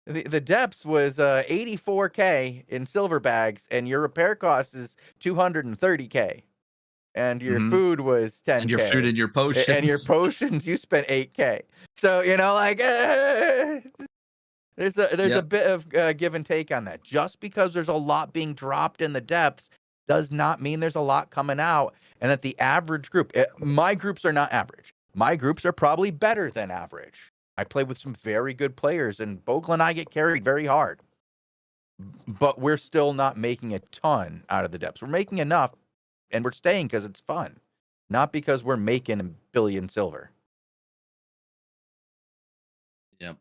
Speaker 1: depths was 84K in silver bags, and your repair cost is 230K. And your food was 10K.
Speaker 2: And your food and your potions.
Speaker 1: And your potions, you spent 8K. So, there's a bit of give and take on that. Just because there's a lot being dropped in the depths does not mean there's a lot coming out. And that the average group, my groups are not average. My groups are probably better than average. I play with some very good players, and Bogle and I get carried very hard. But we're still not making a ton out of the depths. We're making enough. And we're staying because it's fun, not because we're making $1 billion silver.
Speaker 2: Yep.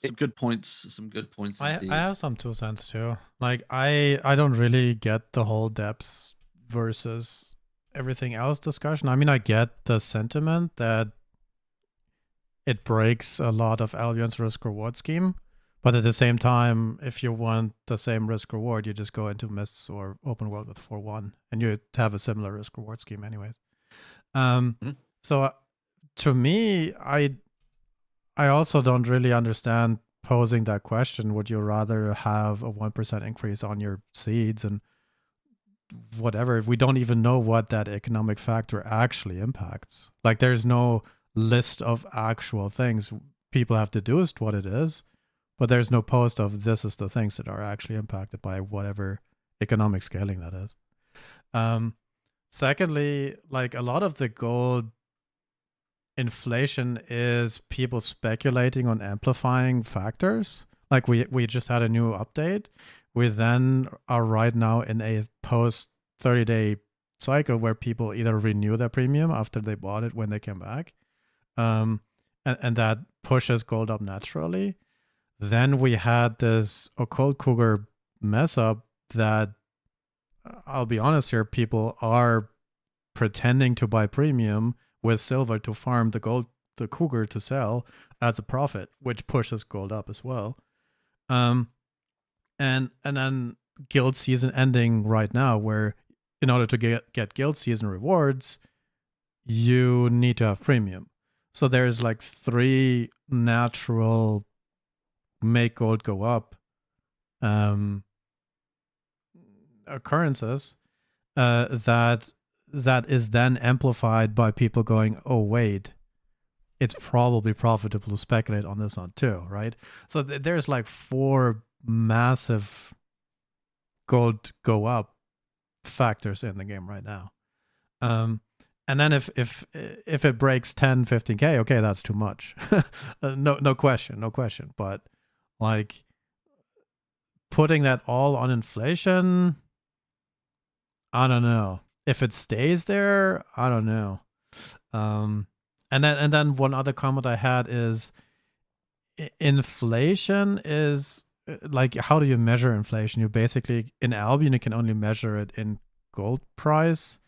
Speaker 2: Some good points.
Speaker 3: I
Speaker 2: Indeed.
Speaker 3: have some 2 cents too. Like I don't really get the whole depths versus everything else discussion. I mean, I get the sentiment that it breaks a lot of Albion's risk reward scheme. But at the same time, if you want the same risk reward, you just go into Mists or Open World with 4-1, and you have a similar risk reward scheme anyways. So to me, I also don't really understand posing that question. Would you rather have a 1% increase on your seeds? And whatever, we don't even know what that economic factor actually impacts. Like, there's no list of actual things. People have deduced what it is, but there's no post of this is the things that are actually impacted by whatever economic scaling that is. Secondly, like, a lot of the gold inflation is people speculating on amplifying factors. Like, we just had a new update. We then are right now in a post 30-day cycle where people either renew their premium after they bought it when they came back, and that pushes gold up naturally. Then we had this occult cougar mess up that, I'll be honest here, people are pretending to buy premium with silver to farm the cougar to sell as a profit, which pushes gold up as well. And then guild season ending right now, where in order to get guild season rewards, you need to have premium. So there's like 3 natural make gold go up occurrences that is then amplified by people going, oh wait, it's probably profitable to speculate on this one too, right? So there's like 4 massive gold go up factors in the game right now. And then if it breaks 10, 15K, okay, that's too much. No question. But like, putting that all on inflation, I don't know. If it stays there, I don't know. And then one other comment I had is, inflation is like, how do you measure inflation? You basically, in Albion, you can only measure it in gold price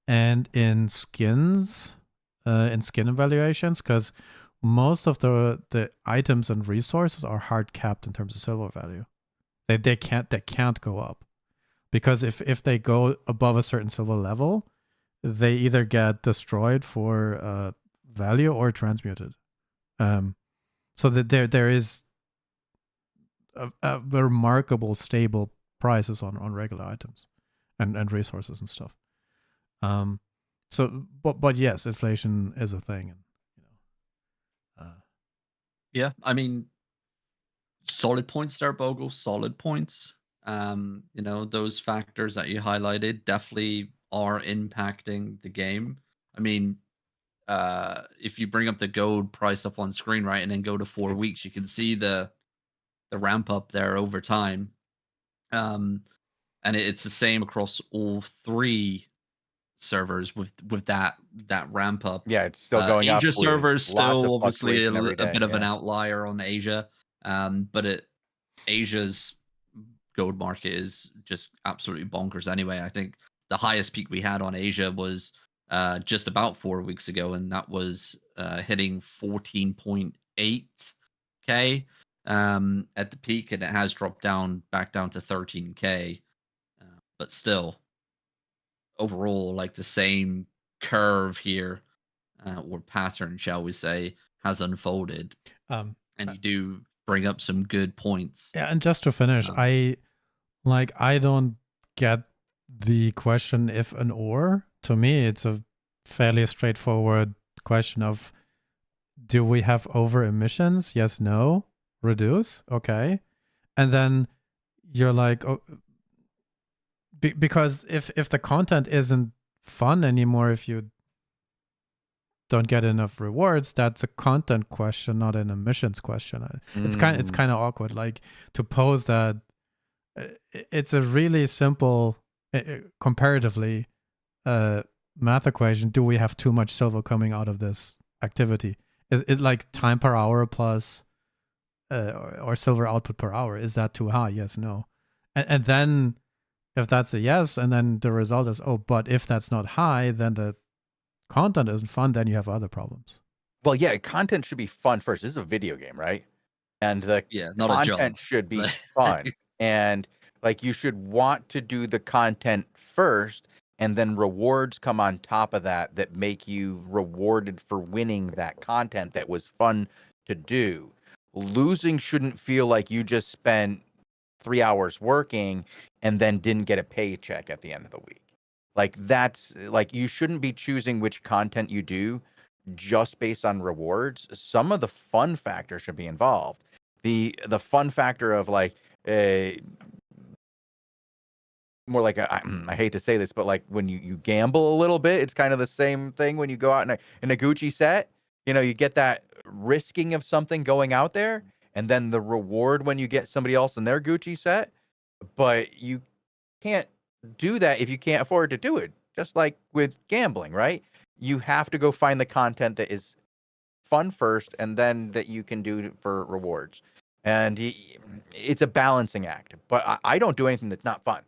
Speaker 3: and in skins, in skin evaluations, because most of the items and resources are hard capped in terms of silver value. They can't go up, because if they go above a certain silver level, they either get destroyed for value or transmuted. So that there is a remarkable stable prices on regular items and resources and stuff. So but yes, inflation is a thing, and
Speaker 2: Yeah, I mean, solid points there, Bogle. Solid points. Those factors that you highlighted definitely are impacting the game. I mean, if you bring up the gold price up on screen, right, and then go to 4 weeks, you can see the ramp up there over time. And it's the same across all 3 servers with that ramp up.
Speaker 1: Yeah, it's still going up.
Speaker 2: Asia
Speaker 1: with
Speaker 2: servers
Speaker 1: lots
Speaker 2: still
Speaker 1: of
Speaker 2: obviously a
Speaker 1: fluctuation every
Speaker 2: bit of
Speaker 1: day,
Speaker 2: an
Speaker 1: yeah.
Speaker 2: outlier on Asia, but Asia's gold market is just absolutely bonkers anyway. I think the highest peak we had on Asia was just about 4 weeks ago, and that was hitting 14.8K at the peak, and it has dropped back down to 13K, but still, overall, like, the same curve here, or pattern, shall we say, has unfolded. And you do bring up some good points.
Speaker 3: yeah. And just to finish, I don't get the question if and or. To me, it's a fairly straightforward question of, do we have over emissions? Yes, no. Reduce, okay. And then you're like, oh, because if the content isn't fun anymore, if you don't get enough rewards, that's a content question, not an emissions question. It's kind of awkward, like, to pose that. It's a really simple, comparatively, math equation. Do we have too much silver coming out of this activity? Is it like time per hour plus or silver output per hour? Is that too high? Yes, no. And then if that's a yes, and then the result is, oh, but if that's not high, then the content isn't fun, then you have other problems.
Speaker 1: Well, yeah, content should be fun first. This is a video game, right? And the
Speaker 2: Not a job.
Speaker 1: content should be fun. And like, you should want to do the content first, and then rewards come on top of that make you rewarded for winning that content that was fun to do. Losing shouldn't feel like you just spent 3 hours working and then didn't get a paycheck at the end of the week. Like, that's like, you shouldn't be choosing which content you do just based on rewards. Some of the fun factor should be involved. The fun factor of like more like I hate to say this, but like when you gamble a little bit, it's kind of the same thing when you go out in a Gucci set. You know, you get that risking of something going out there, and then the reward when you get somebody else in their Gucci set. But you can't do that if you can't afford to do it. Just like with gambling, right? You have to go find the content that is fun first, and then that you can do for rewards. And it's a balancing act. But I don't do anything that's not fun.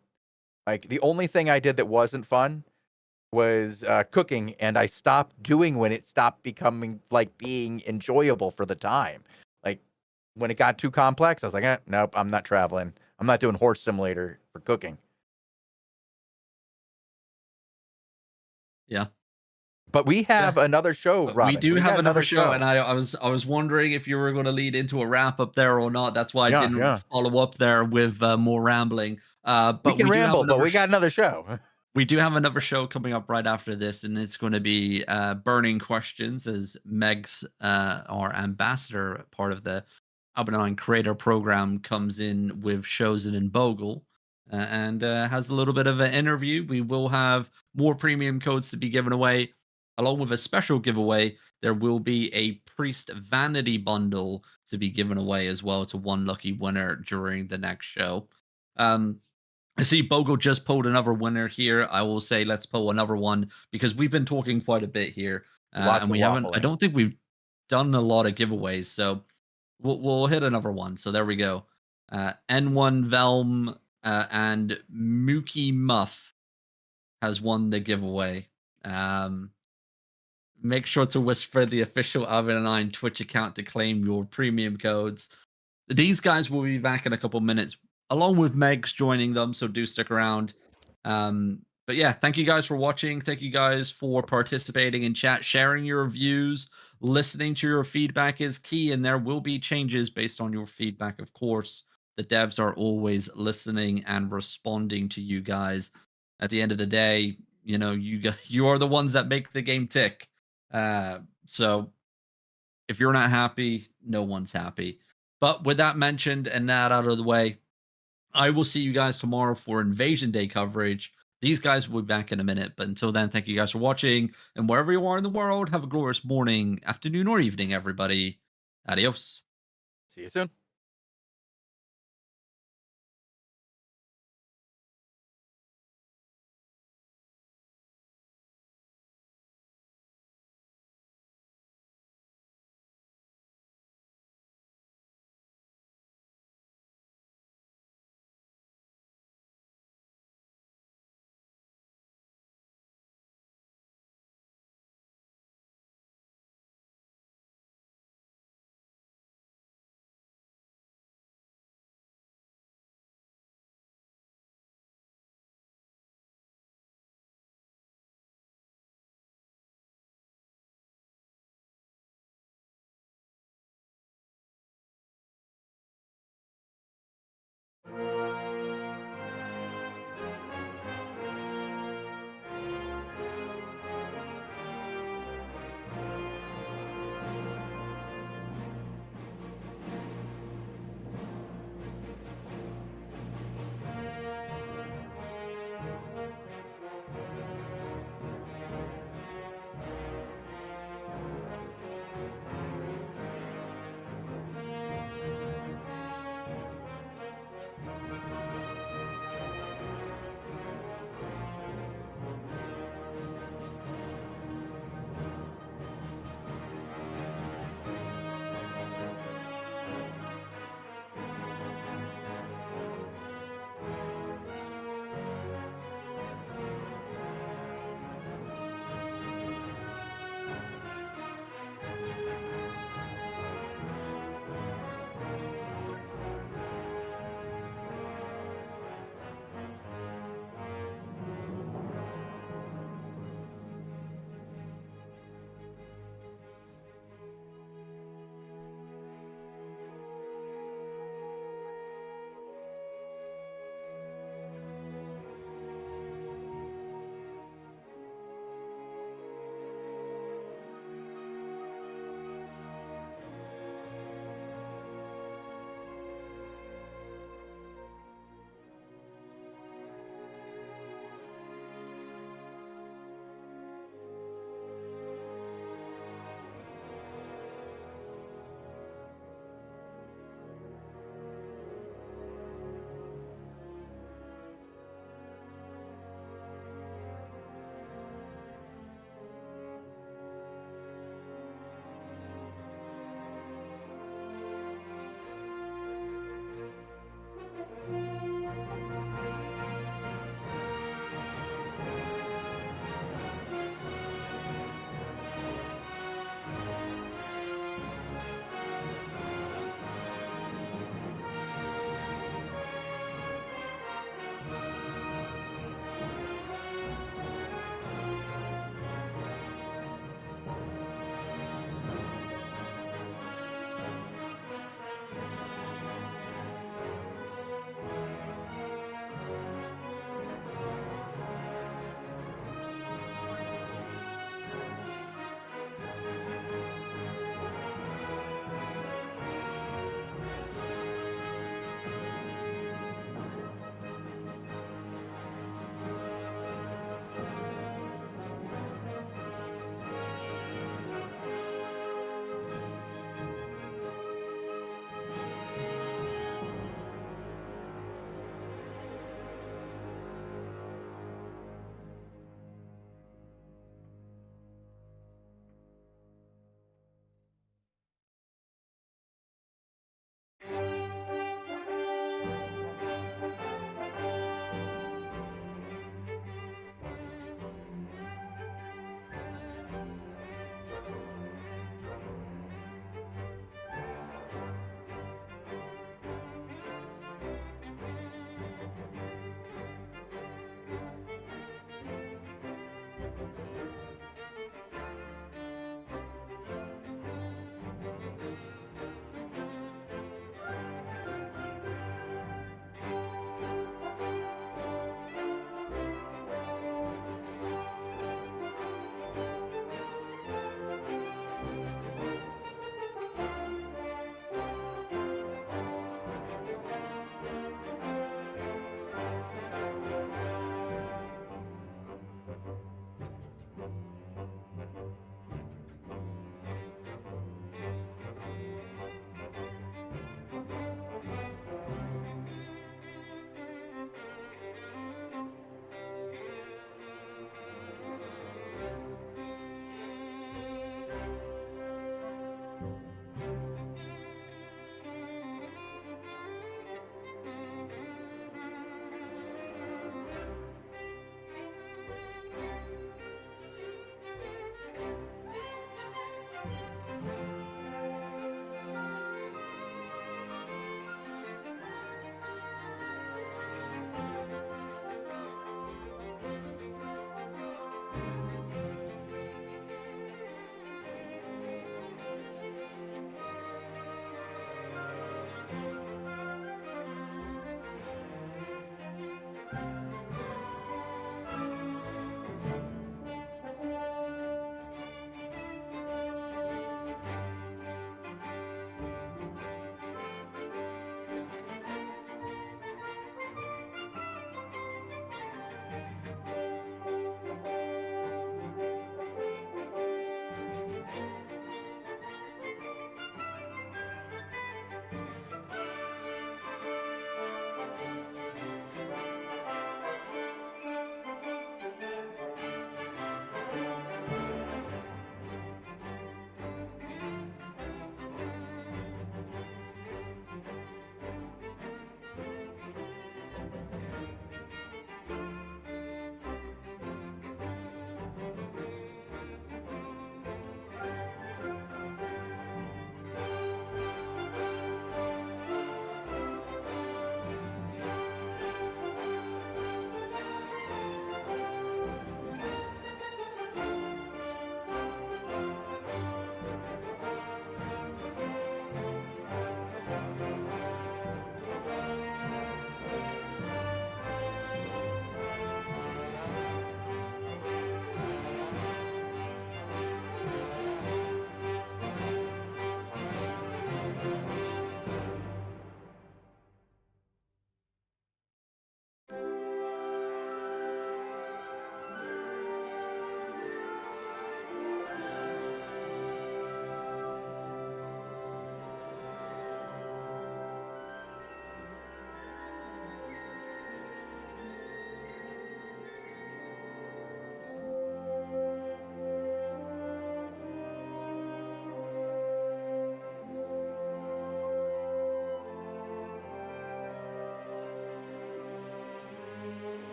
Speaker 1: Like, the only thing I did that wasn't fun was cooking, and I stopped doing when it stopped becoming like being enjoyable for the time. Like, when it got too complex, I was like, nope, I'm not traveling. I'm not doing horse simulator for cooking.
Speaker 2: Yeah.
Speaker 1: But we have another show, Robin.
Speaker 2: We do have
Speaker 1: got
Speaker 2: another show, and I was wondering if you were going to lead into a wrap up there or not. That's why I didn't follow up there with more rambling. But
Speaker 1: we can ramble, but we got another show.
Speaker 2: We do have another show coming up right after this, and it's going to be Burning Questions, as Meg's our ambassador, part of the Albion Online Creator Program, comes in with Chosen and Bogle and has a little bit of an interview. We will have more premium codes to be given away. Along with a special giveaway, there will be a Priest Vanity Bundle to be given away as well to one lucky winner during the next show. I see Bogle just pulled another winner here. I will say let's pull another one because we've been talking quite a bit here, and we haven't. I don't think we've done a lot of giveaways, so we'll hit another one. So there we go. N1 Velm and Mookie Muff has won the giveaway. Make sure to whisper the official Albion Online Twitch account to claim your premium codes. These guys will be back in a couple minutes, along with Megs joining them, so do stick around. But yeah, thank you guys for watching. Thank you guys for participating in chat, sharing your views, listening to your feedback is key, and there will be changes based on your feedback, of course. The devs are always listening and responding to you guys. At the end of the day, you know, you are the ones that make the game tick. So if you're not happy, no one's happy. But with that mentioned and that out of the way, I will see you guys tomorrow for Invasion Day coverage. These guys will be back in a minute. But until then, thank you guys for watching. And wherever you are in the world, have a glorious morning, afternoon, or evening, everybody. Adios.
Speaker 1: See you soon.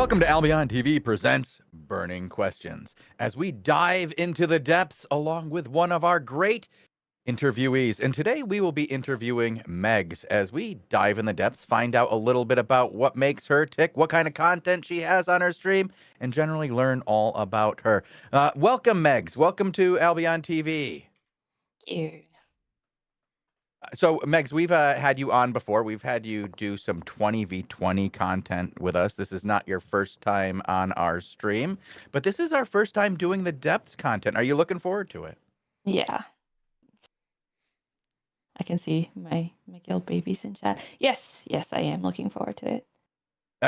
Speaker 1: Welcome to Albion TV presents Burning Questions, as we dive into the depths along with one of our great interviewees. And today we will be interviewing Megs as we dive in the depths, find out a little bit about what makes her tick, what kind of content she has on her stream, and generally learn all about her. Welcome, Megs. Welcome to Albion TV.
Speaker 9: You.
Speaker 1: So, Megs, we've had you on before. We've had you do some 20v20 content with us. This is not your first time on our stream, but this is our first time doing the depths content. Are you looking forward to it?
Speaker 9: Yeah. I can see my guild babies in chat. Yes, I am looking forward to it.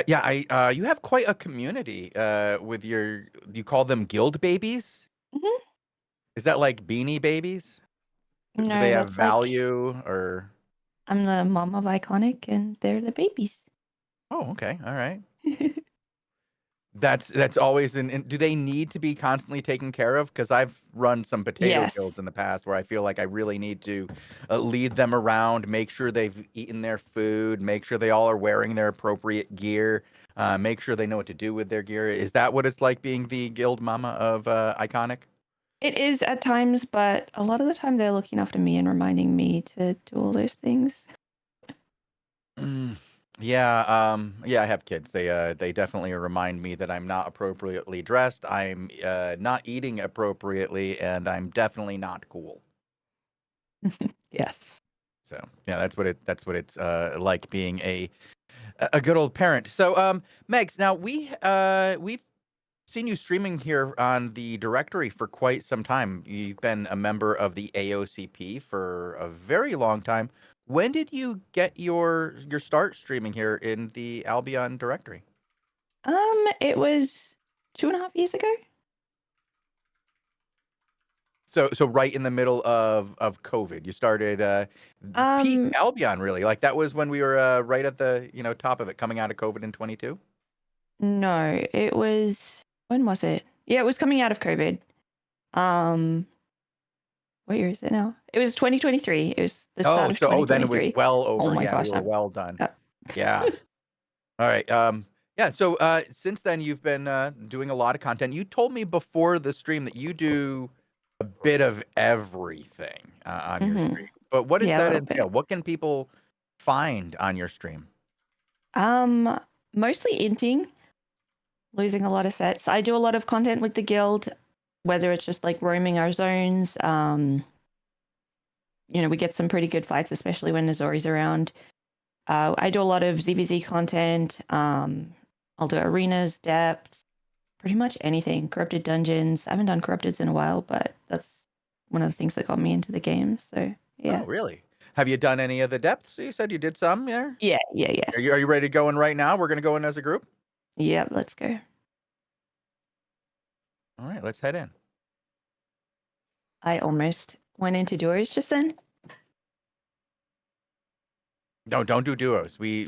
Speaker 1: Yeah, you have quite a community with you call them guild babies?
Speaker 9: Mhm.
Speaker 1: Is that like beanie babies? Do
Speaker 9: No,
Speaker 1: they have
Speaker 9: that's like
Speaker 1: value or?
Speaker 9: I'm the mom of Iconic and they're the babies.
Speaker 1: Oh, okay. All right. That's always do they need to be constantly taken care of? Because I've run some potato
Speaker 9: Yes.
Speaker 1: guilds in the past where I feel like I really need to lead them around, make sure they've eaten their food, make sure they all are wearing their appropriate gear, make sure they know what to do with their gear. Is that what it's like being the guild mama of Iconic?
Speaker 9: It is at times, but a lot of the time they're looking after me and reminding me to do all those things.
Speaker 1: Yeah, I have kids. They definitely remind me that I'm not appropriately dressed, I'm not eating appropriately, and I'm definitely not cool.
Speaker 9: Yes.
Speaker 1: So yeah, that's what it's like being a good old parent. So Megs, now we've seen you streaming here on the directory for quite some time. You've been a member of the AOCP for a very long time. When did you get your start streaming here in the Albion directory?
Speaker 9: It was 2.5 years ago.
Speaker 1: So right in the middle of COVID, you started peak Albion, really. Like that was when we were right at the top of it, coming out of COVID in 22.
Speaker 9: No, it was, when was it? Yeah, it was coming out of COVID. What year is it now? It was 2023. It was the start of 2023.
Speaker 1: Then it was well over.
Speaker 9: Oh my
Speaker 1: Yeah,
Speaker 9: gosh,
Speaker 1: we were well done.
Speaker 9: Yep.
Speaker 1: Yeah. All right. Yeah. So since then, you've been doing a lot of content. You told me before the stream that you do a bit of everything on your stream. But what does that entail? What can people find on your stream?
Speaker 9: Mostly inting, losing a lot of sets. I do a lot of content with the guild, whether it's just like roaming our zones. We get some pretty good fights, especially when the Zori's around. I do a lot of ZVZ content. I'll do arenas, depths, pretty much anything. Corrupted dungeons. I haven't done corrupteds in a while, but that's one of the things that got me into the game. So yeah.
Speaker 1: Oh, really? Have you done any of the depths? You said you did some, yeah?
Speaker 9: Yeah.
Speaker 1: Are you ready to go in right now? We're going to go in as a group?
Speaker 9: Yep, let's go.
Speaker 1: All right, let's head in.
Speaker 9: I almost went into duos just then.
Speaker 1: No, don't do duos. We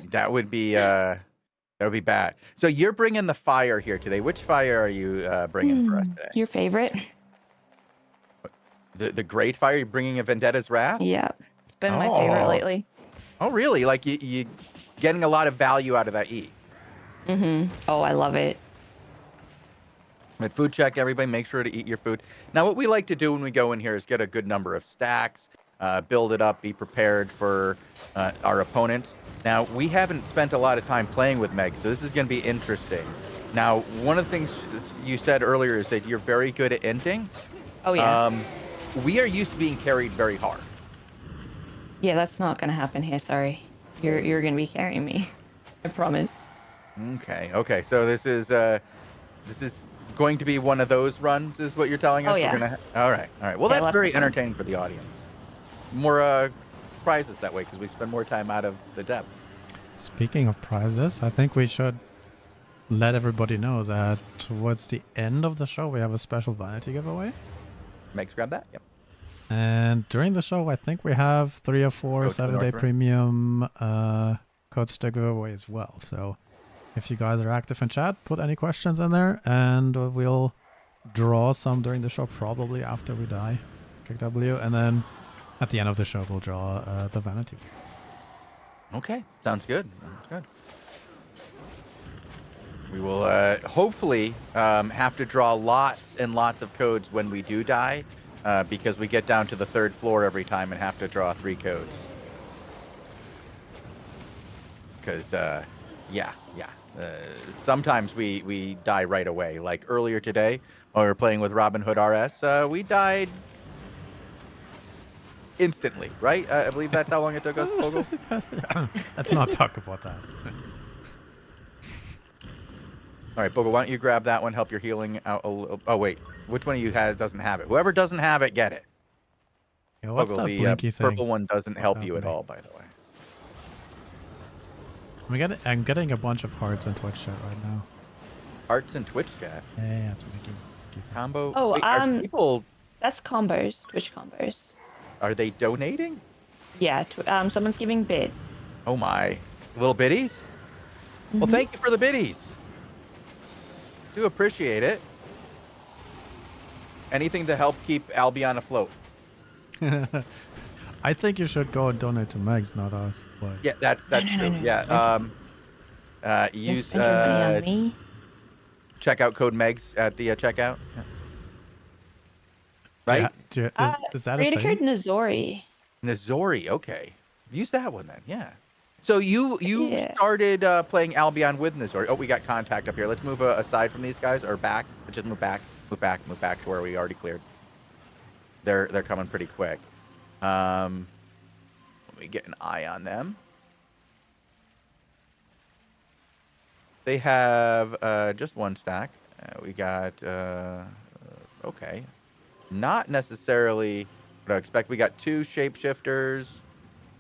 Speaker 1: that would be bad. So you're bringing the fire here today. Which fire are you bringing for us today?
Speaker 9: Your favorite?
Speaker 1: The great fire. You're bringing a Vendetta's Wrath?
Speaker 9: Yeah, it's been my favorite lately.
Speaker 1: Oh, really? Like you getting a lot of value out of that E.
Speaker 9: Oh, I love it.
Speaker 1: But food check, everybody. Make sure to eat your food. Now, what we like to do when we go in here is get a good number of stacks, build it up, be prepared for our opponents. Now, we haven't spent a lot of time playing with Meg, so this is going to be interesting. Now, one of the things you said earlier is that you're very good at inting.
Speaker 9: Oh, yeah.
Speaker 1: We are used to being carried very hard.
Speaker 9: Yeah, that's not going to happen here. Sorry. You're going to be carrying me. I promise.
Speaker 1: Okay. So this is going to be one of those runs, is what you're telling us?
Speaker 9: Oh, yeah.
Speaker 1: All right. Well,
Speaker 9: Yeah,
Speaker 1: that's very entertaining for the audience. More prizes that way because we spend more time out of the depths.
Speaker 3: Speaking of prizes, I think we should let everybody know that towards the end of the show, we have a special vanity giveaway.
Speaker 1: Megs, grab that. Yep.
Speaker 3: And during the show, I think we have 3 or 4 7-day premium codes to give away as well. So if you guys are active in chat, put any questions in there, and we'll draw some during the show, probably after we die. Kick W, and then at the end of the show, we'll draw the vanity.
Speaker 1: Okay, sounds good. We will hopefully have to draw lots and lots of codes when we do die, because we get down to the 3rd floor every time and have to draw 3 codes. Because, sometimes we die right away. Like earlier today, when we were playing with Robin Hood RS, we died instantly, right? I believe that's how long it took us, Bogle.
Speaker 3: Let's not talk about that.
Speaker 1: All right, Bogle, why don't you grab that one, help your healing out a little. Oh, wait. Which one of you doesn't have it? Whoever doesn't have it, get it.
Speaker 3: Yeah, what's
Speaker 1: Bogle,
Speaker 3: that
Speaker 1: the
Speaker 3: blinky thing?
Speaker 1: purple one doesn't
Speaker 3: What's
Speaker 1: help you at
Speaker 3: happening?
Speaker 1: all, by the way.
Speaker 3: I'm getting a bunch of hearts in Twitch chat right now.
Speaker 1: Hearts and Twitch chat.
Speaker 3: Yeah, it's making
Speaker 1: Combo.
Speaker 9: Oh,
Speaker 1: Wait, are people,
Speaker 9: That's combos, Twitch combos.
Speaker 1: are they donating?
Speaker 9: Yeah, someone's giving bids.
Speaker 1: Oh my. Little biddies? Well, thank you for the biddies. Do appreciate it. Anything to help keep Albion afloat.
Speaker 3: I think you should go and donate to Megs, not us. But
Speaker 1: Yeah, that's
Speaker 9: No,
Speaker 1: true.
Speaker 9: no.
Speaker 1: Yeah. Use
Speaker 9: Spend your money on me.
Speaker 1: checkout code Megs at the checkout. Yeah. Right?
Speaker 3: Is that a
Speaker 9: Create a code
Speaker 3: thing?
Speaker 9: Nozori.
Speaker 1: Nozori, okay. Use that one then, yeah. So you
Speaker 9: Yeah.
Speaker 1: started playing Albion with Nozori. Oh, we got contact up here. Let's move aside from these guys, or back. Let's just move back to where we already cleared. They're coming pretty quick. Let me get an eye on them. They have just 1 stack. We got okay. Not necessarily what I expect. We got 2 shapeshifters.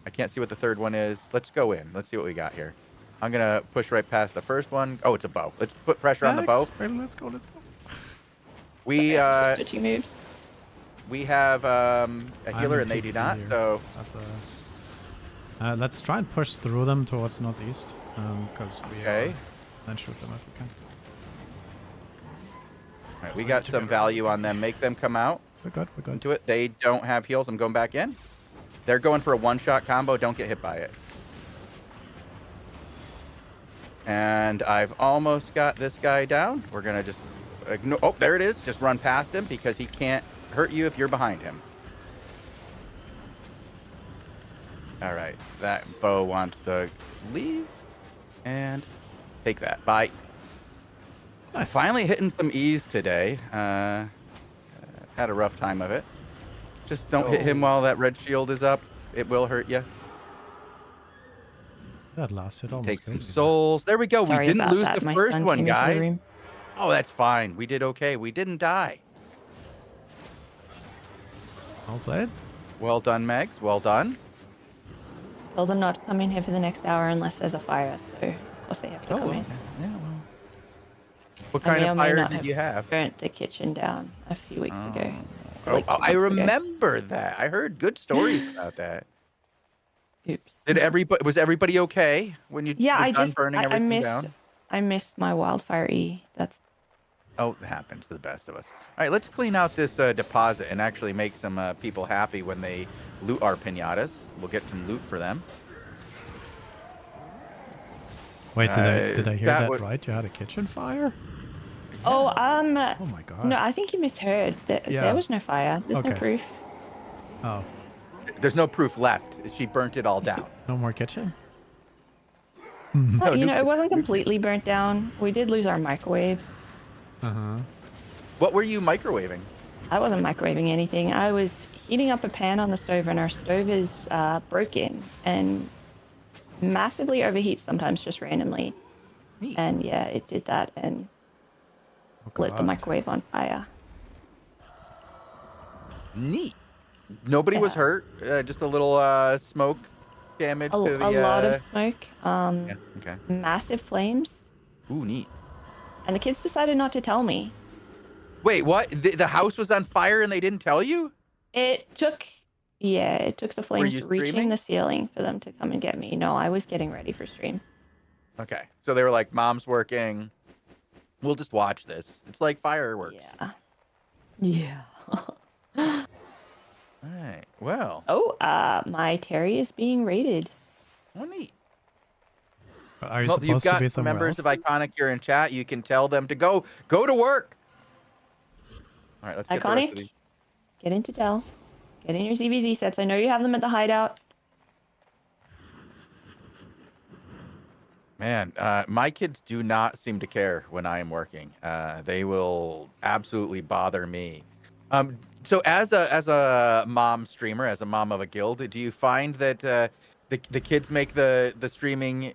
Speaker 1: I can't see what the 3rd one is. Let's go in. Let's see what we got here. I'm going to push right past the first one. Oh, it's a bow. Let's put pressure on the bow.
Speaker 3: Let's go.
Speaker 1: We
Speaker 9: Just switching moves.
Speaker 1: we have a
Speaker 3: I'm
Speaker 1: healer
Speaker 3: in
Speaker 1: and they do
Speaker 3: PvP
Speaker 1: not.
Speaker 3: here.
Speaker 1: So
Speaker 3: That's let's try and push through them towards northeast. Because we
Speaker 1: okay.
Speaker 3: then shoot them if we can.
Speaker 1: All right, we got some value on them. Make them come out
Speaker 3: We're good.
Speaker 1: into it. They don't have heals. I'm going back in. They're going for a 1-shot combo. Don't get hit by it. And I've almost got this guy down. We're going to just ignore. Oh, there it is. Just run past him because he can't hurt you if you're behind him. All right. That bow wants to leave. And take that. Bye. Finally hitting some ease today. Had a rough time of it. Just don't hit him while that red shield is up. It will hurt you.
Speaker 3: That lasted almost.
Speaker 1: Take some
Speaker 3: crazy.
Speaker 1: souls. There we go.
Speaker 9: Sorry
Speaker 1: We didn't
Speaker 9: about
Speaker 1: lose
Speaker 9: that.
Speaker 1: the
Speaker 9: My
Speaker 1: first
Speaker 9: son
Speaker 1: one,
Speaker 9: came into the
Speaker 1: guys.
Speaker 9: room.
Speaker 1: Oh, that's fine. We did okay. We didn't die.
Speaker 3: Well played.
Speaker 1: Well done, Megs. Well done.
Speaker 9: Tell them not to come in here for the next hour unless there's a fire. So, of course, they have to come in.
Speaker 1: Yeah, well. What
Speaker 9: I
Speaker 1: kind
Speaker 9: may or
Speaker 1: of
Speaker 9: may
Speaker 1: fire
Speaker 9: not
Speaker 1: did you have?
Speaker 9: Burnt the kitchen down a few weeks ago.
Speaker 1: Oh,
Speaker 9: Like 2
Speaker 1: I
Speaker 9: months ago.
Speaker 1: remember that. I heard good stories about that.
Speaker 9: Oops.
Speaker 1: Was everybody okay when you
Speaker 9: Yeah,
Speaker 1: were
Speaker 9: I
Speaker 1: done
Speaker 9: just
Speaker 1: burning
Speaker 9: I
Speaker 1: everything
Speaker 9: missed
Speaker 1: down?
Speaker 9: I missed my wildfire E. That's
Speaker 1: Oh, it happens to the best of us. All right, let's clean out this deposit and actually make some people happy when they loot our pinatas. We'll get some loot for them.
Speaker 3: Wait, did I hear
Speaker 1: that
Speaker 3: that
Speaker 1: would-
Speaker 3: right? You had a kitchen fire?
Speaker 9: Oh
Speaker 3: Oh my god.
Speaker 9: no, I think you misheard.
Speaker 3: Yeah.
Speaker 9: There was no fire. There's no
Speaker 3: Okay.
Speaker 9: proof.
Speaker 3: Oh,
Speaker 1: There's no proof left. She burnt it all down.
Speaker 3: no more kitchen?
Speaker 9: Well,
Speaker 1: No,
Speaker 9: it wasn't completely burnt down. We did lose our microwave.
Speaker 3: Uh-huh.
Speaker 1: What were you microwaving?
Speaker 9: I wasn't microwaving anything. I was heating up a pan on the stove, and our stove is broken and massively overheats sometimes just randomly.
Speaker 1: Neat.
Speaker 9: And yeah, it did that and
Speaker 3: Oh,
Speaker 9: lit the
Speaker 3: God.
Speaker 9: microwave on fire.
Speaker 1: Neat. Nobody was
Speaker 9: Yeah.
Speaker 1: hurt. Just a little smoke damage to the.
Speaker 9: A lot of smoke,
Speaker 1: Yeah. Okay.
Speaker 9: massive flames,
Speaker 1: Ooh, neat.
Speaker 9: and the kids decided not to tell me.
Speaker 1: Wait, what? The house was on fire and they didn't tell you?
Speaker 9: It took the flames
Speaker 1: you
Speaker 9: reaching
Speaker 1: streaming?
Speaker 9: the ceiling for them to come and get me. No, I was getting ready for stream.
Speaker 1: Okay. So they were like, "Mom's working. We'll just watch this. It's like fireworks."
Speaker 9: Yeah.
Speaker 1: All right. Well.
Speaker 9: Oh, my Terry is being raided.
Speaker 1: Oh, neat.
Speaker 3: But are you
Speaker 1: Well, you've
Speaker 3: supposed to
Speaker 1: got
Speaker 3: be
Speaker 1: some
Speaker 3: somewhere
Speaker 1: members
Speaker 3: else?
Speaker 1: of Iconic here in chat. You can tell them to go to work. All right, let's get the rest of
Speaker 9: Iconic,
Speaker 1: these.
Speaker 9: get into Dell. Get in your ZVZ sets. I know you have them at the hideout.
Speaker 1: Man, my kids do not seem to care when I am working. They will absolutely bother me. So as a mom streamer, as a mom of a guild, do you find that the kids make the streaming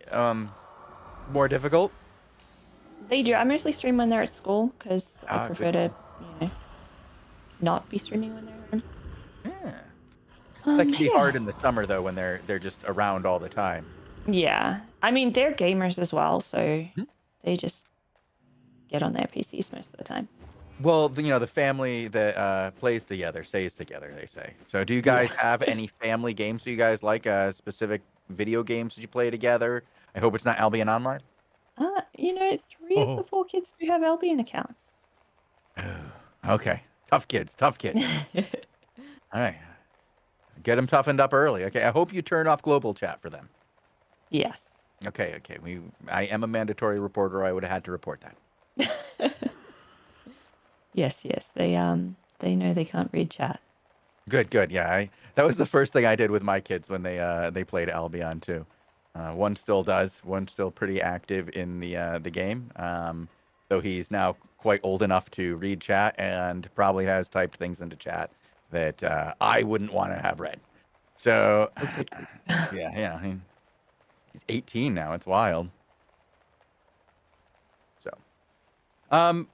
Speaker 1: more difficult?
Speaker 9: They do. I mostly stream when they're at school because I
Speaker 1: Ah,
Speaker 9: prefer
Speaker 1: good
Speaker 9: to,
Speaker 1: call.
Speaker 9: not be streaming when they're home.
Speaker 1: Yeah. That can be
Speaker 9: Yeah.
Speaker 1: hard in the summer though when they're just around all the time.
Speaker 9: Yeah. I mean, they're gamers as well, so
Speaker 1: Hmm?
Speaker 9: they just get on their PCs most of the time.
Speaker 1: Well, the family that plays together stays together, they say. So do you guys have any family games that you guys like? Specific video games that you play together? I hope it's not Albion Online.
Speaker 9: 3 of the 4 kids do have Albion accounts.
Speaker 1: Okay. Tough kids. All right. Get them toughened up early. Okay. I hope you turn off global chat for them.
Speaker 9: Yes.
Speaker 1: Okay. I am a mandatory reporter. I would have had to report that.
Speaker 9: Yes. They know they can't read chat.
Speaker 1: Good. Yeah. That was the first thing I did with my kids when they played Albion too. One still does. One's still pretty active in the game. Though he's now quite old enough to read chat and probably has typed things into chat that I wouldn't want to have read. So, yeah, he's 18 now. It's wild. So,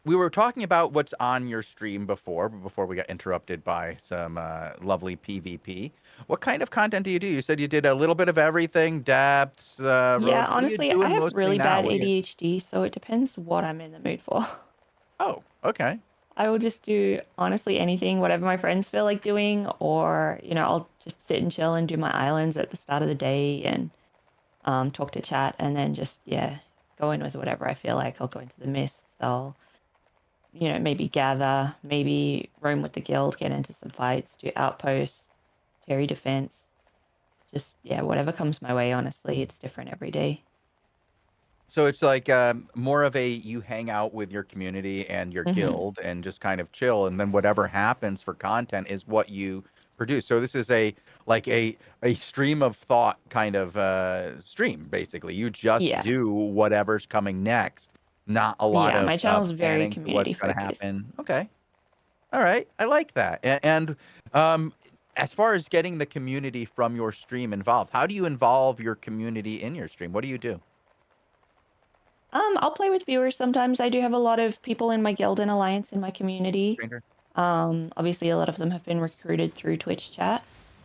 Speaker 1: we were talking about what's on your stream before we got interrupted by some lovely PvP. What kind of content do you do? You said you did a little bit of everything, depths,
Speaker 9: Yeah,
Speaker 1: rogues. What are you
Speaker 9: honestly, I
Speaker 1: doing
Speaker 9: have
Speaker 1: mostly
Speaker 9: really
Speaker 1: now?
Speaker 9: bad
Speaker 1: What are you-
Speaker 9: ADHD, so it depends what I'm in the mood for.
Speaker 1: Oh, okay.
Speaker 9: I will just do honestly anything, whatever my friends feel like doing, or I'll just sit and chill and do my islands at the start of the day and talk to chat, and then just go in with whatever I feel like. I'll go into the mists. I'll maybe gather, maybe roam with the guild, get into some fights, do outposts, Terry defense. Just whatever comes my way. Honestly, it's different every day.
Speaker 1: So it's like more of you hang out with your community and your guild and just kind of chill, and then whatever happens for content is what you produce. So this is a stream of thought kind of stream, basically. You just do whatever's coming next, not a lot of
Speaker 9: my channel's very
Speaker 1: planning for what's
Speaker 9: community
Speaker 1: going to
Speaker 9: focused.
Speaker 1: happen. Okay, all right, I like that. And as far as getting the community from your stream involved, how do you involve your community in your stream? What do you do?
Speaker 9: I'll play with viewers sometimes. I do have a lot of people in my guild and alliance in my community.
Speaker 1: Stranger?
Speaker 9: Obviously a lot of them have been recruited through Twitch chat.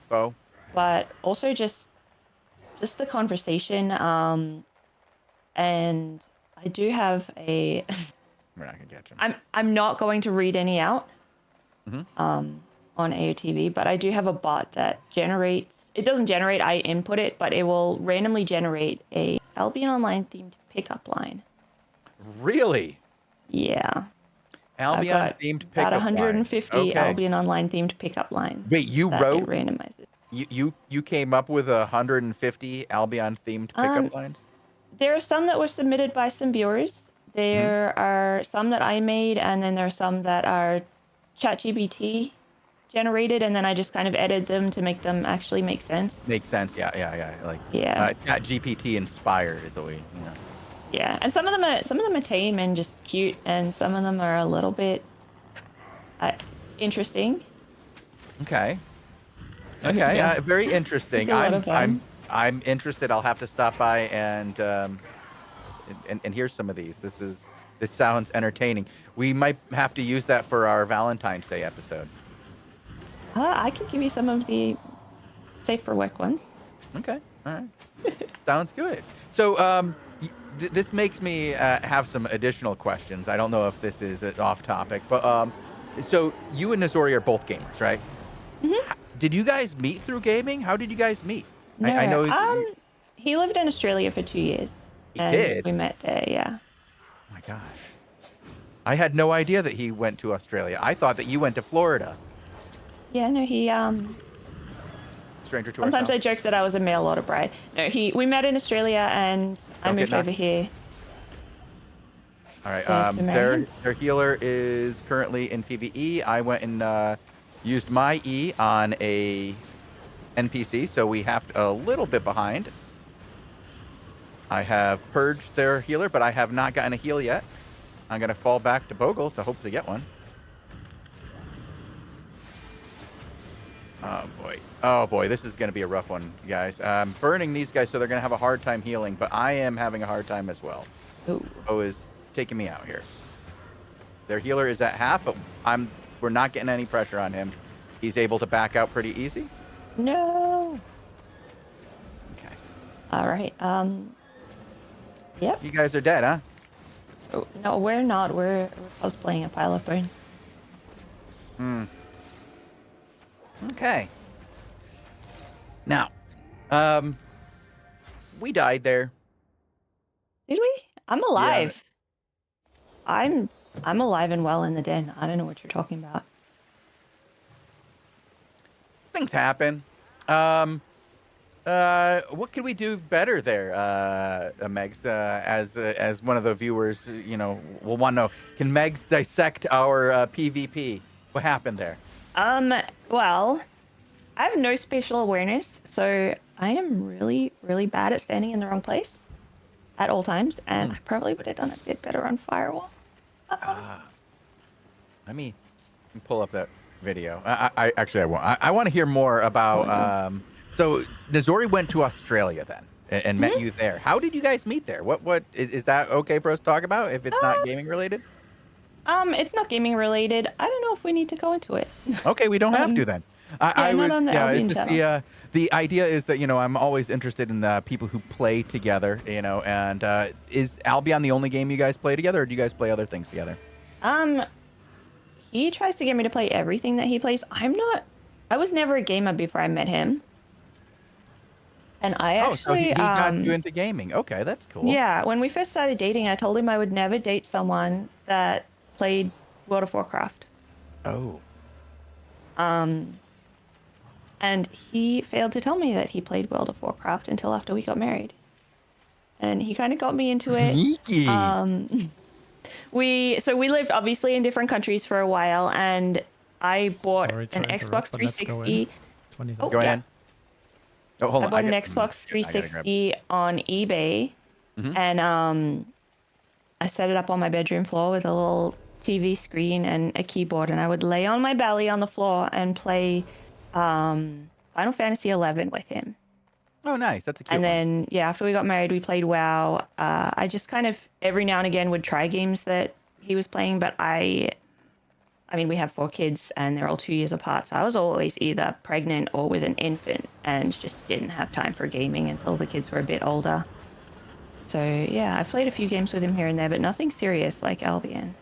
Speaker 1: Oh.
Speaker 9: But also just the conversation. And I do have a
Speaker 1: We're not gonna catch him.
Speaker 9: I'm not going to read any out on AOTV, but I do have a bot that generates. It doesn't generate. I input it, but it will randomly generate a Albion Online themed pickup line.
Speaker 1: Really?
Speaker 9: Yeah.
Speaker 1: Albion themed pickup
Speaker 9: about 150
Speaker 1: line. Okay.
Speaker 9: Albion Online themed pickup lines.
Speaker 1: Wait, you
Speaker 9: that
Speaker 1: wrote?
Speaker 9: It randomizes.
Speaker 1: You came up with 150 Albion themed pickup lines?
Speaker 9: There are some that were submitted by some viewers. There are some that I made, and then there are some that are ChatGPT generated, and then I just kind of edited them to make them actually make sense.
Speaker 1: Makes sense. Yeah. Like GPT inspired is what we.
Speaker 9: Yeah, and some of them are tame and just cute, and some of them are a little bit interesting.
Speaker 1: Okay. Very interesting.
Speaker 9: It's a lot of fun.
Speaker 1: I'm interested. I'll have to stop by and hear some of these. This sounds entertaining. We might have to use that for our Valentine's Day episode.
Speaker 9: I can give you some of the safe for work ones.
Speaker 1: Okay. All right. Sounds good. So this makes me have some additional questions. I don't know if this is off topic, but so you and Nazori are both gamers, right? Did you guys meet through gaming? How did you guys meet?
Speaker 9: No,
Speaker 1: I know
Speaker 9: he lived in Australia for 2 years.
Speaker 1: He did?
Speaker 9: We met there, yeah.
Speaker 1: Oh my gosh. I had no idea that he went to Australia. I thought that you went to Florida.
Speaker 9: Yeah, no, he
Speaker 1: stranger to
Speaker 9: Sometimes I
Speaker 1: ourselves.
Speaker 9: joke that I was a mail order bride. No, we met in Australia, and I
Speaker 1: Don't get
Speaker 9: moved over
Speaker 1: knocked.
Speaker 9: here.
Speaker 1: All right.
Speaker 9: to marry him.
Speaker 1: Their healer is currently in PvE. I went and used my E on a NPC, so we have a little bit behind. I have purged their healer, but I have not gotten a heal yet. I'm gonna fall back to Bogle to hope to get one. Oh boy, this is gonna be a rough one, guys. I'm burning these guys, so they're gonna have a hard time healing, but I am having a hard time as well.
Speaker 9: Ooh.
Speaker 1: Bo is taking me out here. Their healer is at half, but we're not getting any pressure on him. He's able to back out pretty easy.
Speaker 9: No.
Speaker 1: Okay.
Speaker 9: All right. Yep.
Speaker 1: You guys are dead, huh?
Speaker 9: Oh, no, we're not. We're cosplaying a pile of bones.
Speaker 1: Okay. Now, we died there.
Speaker 9: Did we? I'm alive. I'm alive and well in the den. I don't know what you're talking about.
Speaker 1: Things happen. What could we do better there, Megs? As one of the viewers, will want to know. Can Megs dissect our PvP? What happened there?
Speaker 9: Well, I have no spatial awareness, so I am really, really bad at standing in the wrong place at all times, and I probably would have done a bit better on firewall.
Speaker 1: Let me pull up that video. I won't. I want to hear more about. So Nazori went to Australia then and met you there. How did you guys meet there? What is that okay for us to talk about if it's not gaming related?
Speaker 9: It's not gaming related. I don't know if we need to go into it.
Speaker 1: Okay, we don't have to then.
Speaker 9: Not on the Albion
Speaker 1: it's just
Speaker 9: channel.
Speaker 1: the idea is that I'm always interested in the people who play together, and is Albion the only game you guys play together, or do you guys play other things together?
Speaker 9: He tries to get me to play everything that he plays. I was never a gamer before I met him. And I actually
Speaker 1: so he got you into gaming. Okay, that's cool.
Speaker 9: Yeah, when we first started dating, I told him I would never date someone that played World of Warcraft.
Speaker 1: Oh.
Speaker 9: And he failed to tell me that he played World of Warcraft until after we got married. And he kind of got me into it.
Speaker 1: Sneaky.
Speaker 9: We lived obviously in different countries for a while, and I bought
Speaker 3: Sorry to
Speaker 9: an
Speaker 3: interrupt,
Speaker 9: Xbox
Speaker 3: but let's go
Speaker 9: 360.
Speaker 3: in. 20
Speaker 9: Oh,
Speaker 1: Go
Speaker 9: yeah.
Speaker 1: ahead. Oh, hold
Speaker 9: I
Speaker 1: on.
Speaker 9: bought an
Speaker 1: got-
Speaker 9: Xbox
Speaker 1: I gotta grab-
Speaker 9: 360 on eBay, and I set it up on my bedroom floor with a little TV screen and a keyboard, and I would lay on my belly on the floor and play Final Fantasy 11 with him.
Speaker 1: Oh, nice. That's a cute
Speaker 9: And
Speaker 1: one.
Speaker 9: then, after we got married, we played WoW. I just kind of every now and again would try games that he was playing, but I mean, we have 4 kids and they're all 2 years apart, so I was always either pregnant or was an infant and just didn't have time for gaming until the kids were a bit older. So, yeah, I've played a few games with him here and there, but nothing serious like Albion.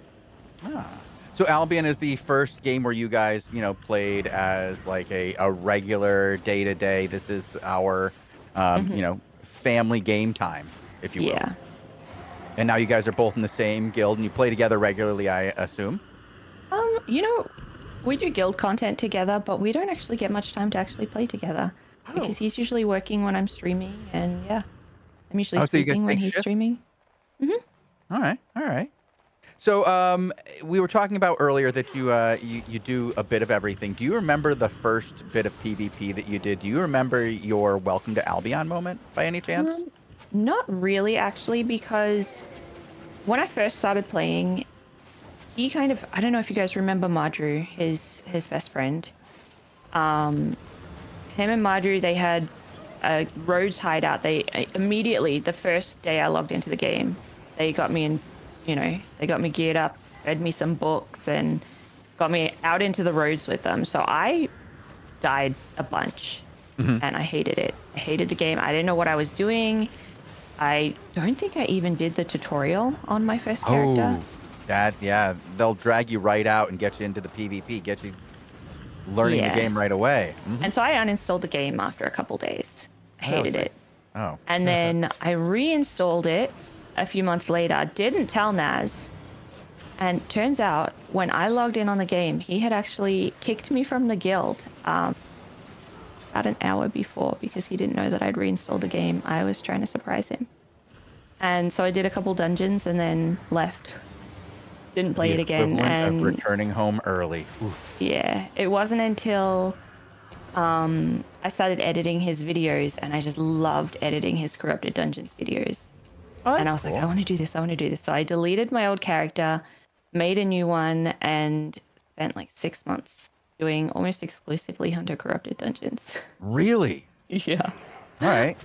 Speaker 1: So Albion is the first game where you guys, played as like a regular day-to-day. This is our, family game time, if you will.
Speaker 9: Yeah.
Speaker 1: And now you guys are both in the same guild and you play together regularly, I assume.
Speaker 9: We do guild content together, but we don't actually get much time to actually play together because he's usually working when I'm streaming, and I'm usually
Speaker 1: so you guys
Speaker 9: sleeping when
Speaker 1: take
Speaker 9: he's
Speaker 1: shifts?
Speaker 9: streaming.
Speaker 1: All right. So we were talking about earlier that you do a bit of everything. Do you remember the first bit of PvP that you did? Do you remember your Welcome to Albion moment by any chance?
Speaker 9: Not really, actually, because when I first started playing, he kind of, I don't know if you guys remember Madru, his best friend. Him and Madru, they had a Rhodes hideout. They immediately, the first day I logged into the game, they got me in, they got me geared up, fed me some books, and got me out into the roads with them. So I died a bunch, and I hated it. I hated the game. I didn't know what I was doing. I don't think I even did the tutorial on my first character.
Speaker 1: They'll drag you right out and get you into the PvP, get you learning the game right away.
Speaker 9: And so I uninstalled the game after a couple days. I hated it.
Speaker 1: Oh.
Speaker 9: And then I reinstalled it a few months later, didn't tell Naz. And turns out when I logged in on the game, he had actually kicked me from the guild about an hour before because he didn't know that I'd reinstalled the game. I was trying to surprise him. And so I did a couple dungeons and then left. Didn't play
Speaker 1: The
Speaker 9: it again.
Speaker 1: equivalent of
Speaker 9: And
Speaker 1: returning home early. Oof.
Speaker 9: yeah, it wasn't until I started editing his videos, and I just loved editing his Corrupted Dungeons videos.
Speaker 1: Oh,
Speaker 9: And I
Speaker 1: that's
Speaker 9: was like,
Speaker 1: cool.
Speaker 9: I want to do this, I want to do this. So I deleted my old character, made a new one, and spent like 6 months doing almost exclusively Hunter Corrupted Dungeons.
Speaker 1: Really?
Speaker 9: Yeah.
Speaker 1: All right.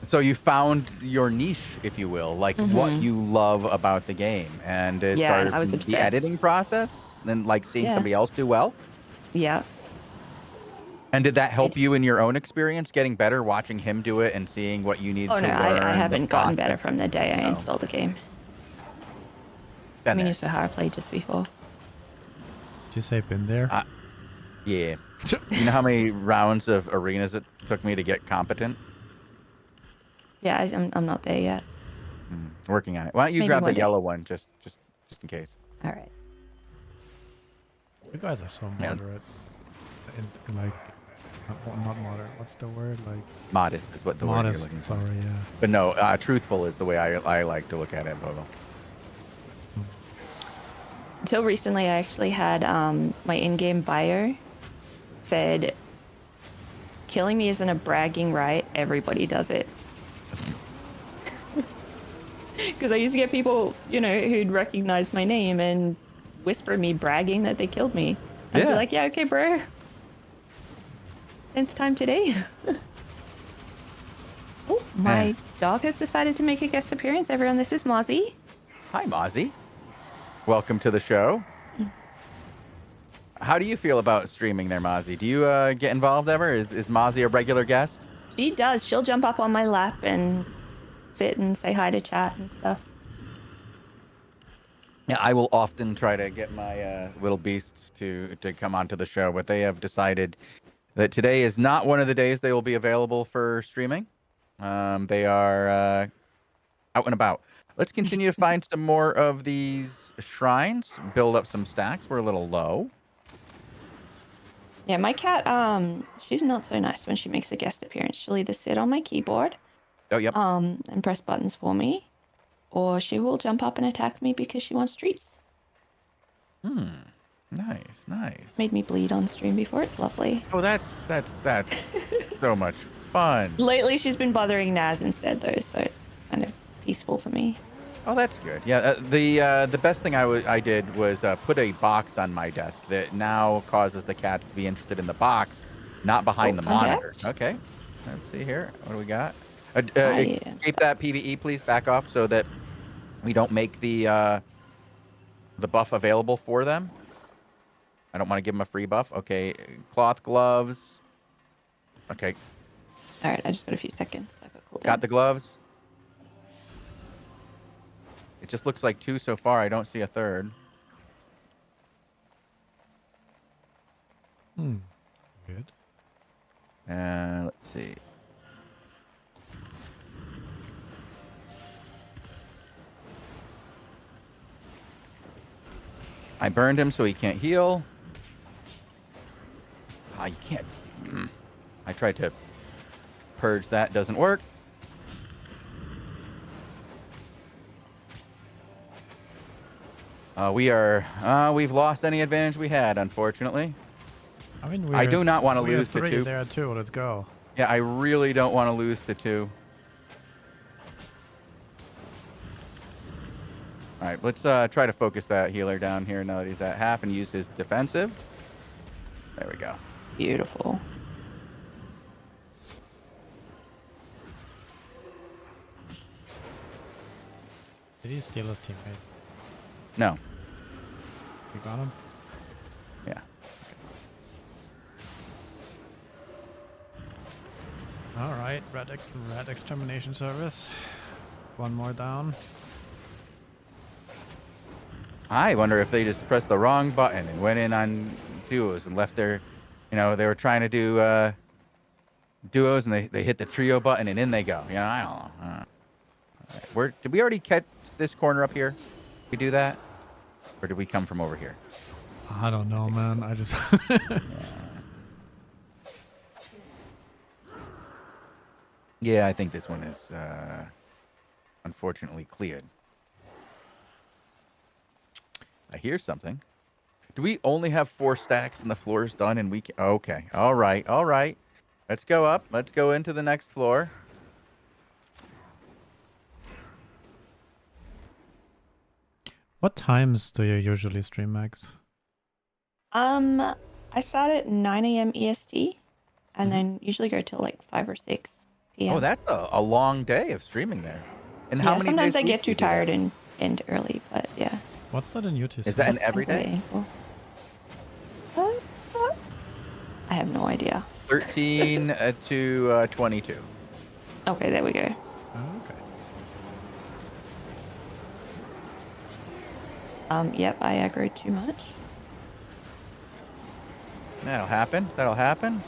Speaker 1: So you found your niche, if you will, like what you love about the game, and it
Speaker 9: Yeah,
Speaker 1: started
Speaker 9: I was
Speaker 1: from the
Speaker 9: obsessed.
Speaker 1: editing process, then like seeing
Speaker 9: Yeah.
Speaker 1: somebody else do well.
Speaker 9: Yeah.
Speaker 1: And did that help you in your own experience, getting better, watching him do it and seeing what you need
Speaker 9: Oh
Speaker 1: to
Speaker 9: no,
Speaker 1: learn?
Speaker 9: I
Speaker 1: the
Speaker 9: haven't gotten better
Speaker 1: process?
Speaker 9: from the day I
Speaker 1: No.
Speaker 9: installed the game.
Speaker 1: Been
Speaker 9: I mean,
Speaker 1: there.
Speaker 9: you saw how I played just before.
Speaker 3: Did you say been there?
Speaker 1: Yeah. You know how many rounds of arenas it took me to get competent?
Speaker 9: Yeah, I'm not there yet.
Speaker 1: Working on it. Why don't you
Speaker 9: Maybe
Speaker 1: grab
Speaker 9: one
Speaker 1: the
Speaker 9: day.
Speaker 1: yellow one, just in case?
Speaker 9: All right.
Speaker 3: You guys are so
Speaker 1: Yeah.
Speaker 3: moderate. In like, not moderate. What's the word? Like
Speaker 1: Modest is what the word you're
Speaker 3: modest.
Speaker 1: looking for.
Speaker 3: Sorry, yeah.
Speaker 1: But no, truthful is the way I like to look at it, Bogo.
Speaker 9: Until recently, I actually had my in-game bio said, "Killing me isn't a bragging right. Everybody does it." Because I used to get people, who'd recognize my name and whisper me bragging that they killed me. I'd be
Speaker 1: Yeah.
Speaker 9: like, "Yeah, okay, bro. 10th time today." Oh, my
Speaker 1: Man.
Speaker 9: dog has decided to make a guest appearance. Everyone, this is Mozzie.
Speaker 1: Hi, Mozzie. Welcome to the show. How do you feel about streaming there, Mozzie? Do you get involved ever? Is Mozzie a regular guest?
Speaker 9: She does. She'll jump up on my lap and sit and say hi to chat and stuff.
Speaker 1: Yeah, I will often try to get my little beasts to come onto the show, but they have decided that today is not one of the days they will be available for streaming. They are out and about. Let's continue to find some more of these shrines, build up some stacks. We're a little low.
Speaker 9: Yeah, my cat, she's not so nice when she makes a guest appearance. She'll either sit on my keyboard,
Speaker 1: Oh, yep.
Speaker 9: and press buttons for me, or she will jump up and attack me because she wants treats.
Speaker 1: Nice, nice.
Speaker 9: Made me bleed on stream before. It's lovely.
Speaker 1: Oh, that's so much fun.
Speaker 9: Lately, she's been bothering Naz instead, though, so it's kind of peaceful for me.
Speaker 1: Oh, that's good. Yeah, the best thing I did was put a box on my desk that now causes the cats to be interested in the box, not behind the monitor.
Speaker 9: contact?
Speaker 1: Okay. Let's see here. What do we got?
Speaker 9: I-
Speaker 1: Keep that PVE, please. Back off so that we don't make the buff available for them. I don't want to give them a free buff. Okay. Cloth gloves. Okay.
Speaker 9: All right, I just got a few seconds. I've got cooldown.
Speaker 1: Got the gloves. It just looks like 2 so far. I don't see a third.
Speaker 3: Good.
Speaker 1: Let's see. I burned him so he can't heal. Ah, you can't. I tried to purge that. Doesn't work. We've lost any advantage we had, unfortunately.
Speaker 3: I mean,
Speaker 1: I do not want to
Speaker 3: we're
Speaker 1: lose to
Speaker 3: 3
Speaker 1: 2.
Speaker 3: there too. Let's go.
Speaker 1: Yeah, I really don't want to lose to 2. All right, let's try to focus that healer down here now that he's at half and use his defensive. There we go.
Speaker 9: Beautiful.
Speaker 3: Did he steal his teammate?
Speaker 1: No.
Speaker 3: You got him?
Speaker 1: Yeah.
Speaker 3: All right, red extermination service. One more down.
Speaker 1: I wonder if they just pressed the wrong button and went in on duos and left their, they were trying to do duos and they hit the trio button and in they go. I don't know. All right. Did we already catch this corner up here? Did we do that? Or did we come from over here?
Speaker 3: I don't know, man. I just
Speaker 1: Yeah, I think this one is unfortunately cleared. I hear something. Do we only have 4 stacks and the floor is done and we can... Okay. All right. All right. Let's go up. Let's go into the next floor.
Speaker 3: What times do you usually stream, Max?
Speaker 9: I start at 9 a.m. EST, and then usually go till like 5 or 6 p.m.
Speaker 1: Oh, that's a long day of streaming there. And how
Speaker 9: Yeah,
Speaker 1: many
Speaker 9: sometimes
Speaker 1: days
Speaker 9: I
Speaker 1: a week
Speaker 9: get
Speaker 1: do you
Speaker 9: too
Speaker 1: do that?
Speaker 9: tired and end early, but yeah.
Speaker 3: What's that in UTC?
Speaker 1: Is that an
Speaker 9: It's
Speaker 1: every
Speaker 9: quite
Speaker 1: day?
Speaker 9: painful. I have no idea.
Speaker 1: 13 to 22.
Speaker 9: Okay, there we go.
Speaker 3: Okay.
Speaker 9: Yep, I aggro too much.
Speaker 1: That'll happen. That'll happen.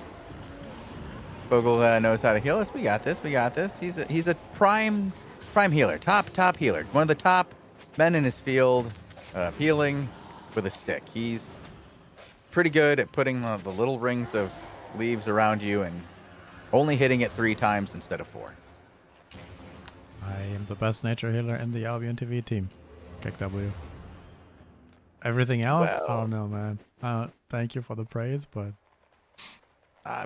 Speaker 1: Bogle knows how to heal us. We got this. We got this. He's a prime healer. Top healer. One of the top men in his field of healing with a stick. He's pretty good at putting the little rings of leaves around you and only hitting it 3 times instead of 4.
Speaker 3: I am the best nature healer in the AlbionTV team. Kick W. Everything else?
Speaker 1: Well.
Speaker 3: Oh no, man. Thank you for the praise, but...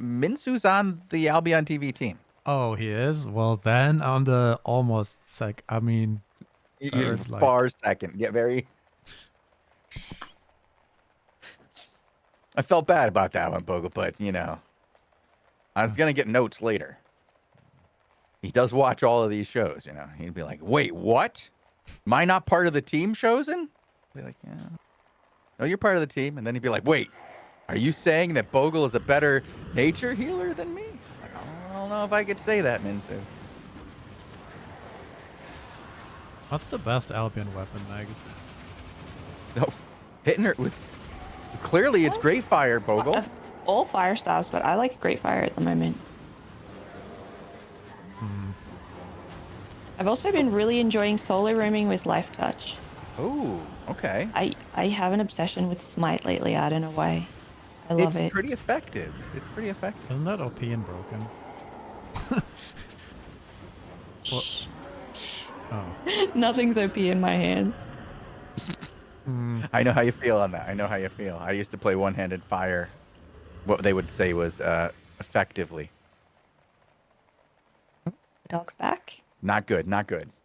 Speaker 1: Minsu's on the Albion TV team.
Speaker 3: Oh, he is? Well, then on the almost sec... I mean... third, like-
Speaker 1: Far second. Yeah, very... I felt bad about that one, Bogle, but, you know, I was going to get notes later. He does watch all of these shows, you know. He'd be like, wait, what? Am I not part of the team chosen? I'd be like, yeah. No, you're part of the team. And then he'd be like, wait, are you saying that Bogle is a better nature healer than me? Like, I don't know if I could say that, Minsu.
Speaker 3: What's the best Albion weapon, Megs?
Speaker 1: No, hitting her with... Clearly, it's Great Fire, Bogle.
Speaker 9: All fire styles, but I like Great Fire at the moment. I've also been really enjoying solo roaming with Life Touch.
Speaker 1: Oh, okay.
Speaker 9: I have an obsession with Smite lately. I don't know why. I love
Speaker 1: It's
Speaker 9: it.
Speaker 1: pretty effective. It's pretty effective.
Speaker 3: Isn't that OP and broken?
Speaker 9: Shh.
Speaker 3: Oh.
Speaker 9: Nothing's OP in my hands.
Speaker 1: I know how you feel on that. I know how you feel. I used to play one-handed fire. What they would say was effectively.
Speaker 9: The dog's back.
Speaker 1: Not good,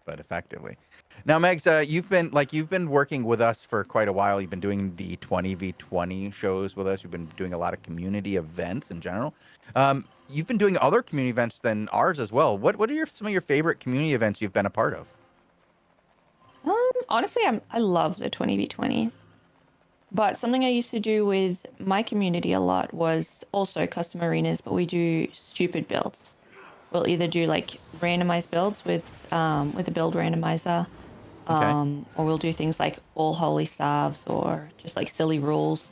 Speaker 1: but effectively. Now, Megs, you've been working with us for quite a while. You've been doing the 20v20 shows with us. You've been doing a lot of community events in general. You've been doing other community events than ours as well. What are some of your favorite community events you've been a part of?
Speaker 9: Honestly, I love the 20v20s. But something I used to do with my community a lot was also custom arenas, but we do stupid builds. We'll either do like randomized builds with a build randomizer, or we'll do things like all holy salves or just like silly rules.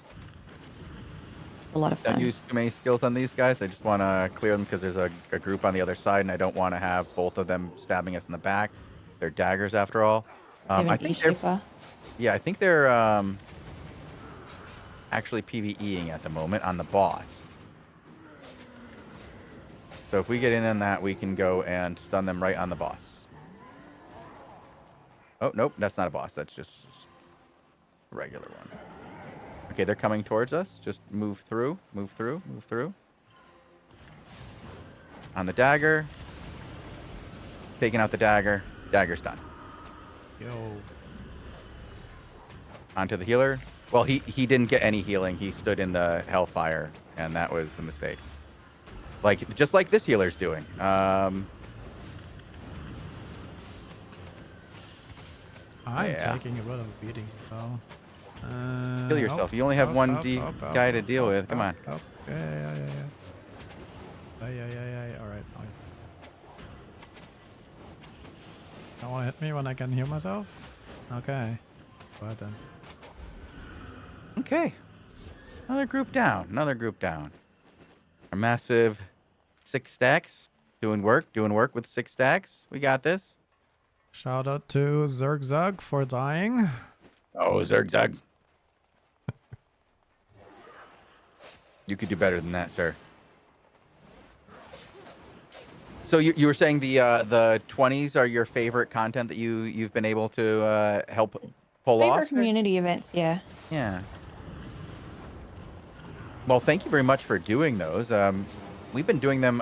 Speaker 9: A lot of fun.
Speaker 1: Don't use too many skills on these guys. I just want to clear them because there's a group on the other side, and I don't want to have both of them stabbing us in the back. They're daggers after all. I think they're actually PvEing at the moment on the boss. So if we get in on that, we can go and stun them right on the boss. Oh, nope, that's not a boss. That's just a regular one. Okay, they're coming towards us. Just move through, move through, move through. On the dagger. Taking out the dagger. Dagger's done.
Speaker 3: Yo.
Speaker 1: Onto the healer. Well, he didn't get any healing. He stood in the hellfire, and that was the mistake. Just like this healer's doing.
Speaker 3: I'm
Speaker 1: Yeah.
Speaker 3: taking a bit of a beating, so...
Speaker 1: Kill yourself. You only have one guy to deal with. Come on.
Speaker 3: Yeah. Alright. Don't want to hit me when I can heal myself? Okay. Go ahead then.
Speaker 1: Okay. Another group down. Another group down. A massive 6 stacks. Doing work with 6 stacks. We got this.
Speaker 3: Shout out to Zergzug for dying.
Speaker 1: Oh, Zergzug. You could do better than that, sir. So you were saying the 20s are your favorite content that you've been able to help pull
Speaker 9: Favorite
Speaker 1: off? there?
Speaker 9: community events, yeah.
Speaker 1: Yeah. Well, thank you very much for doing those. We've been doing them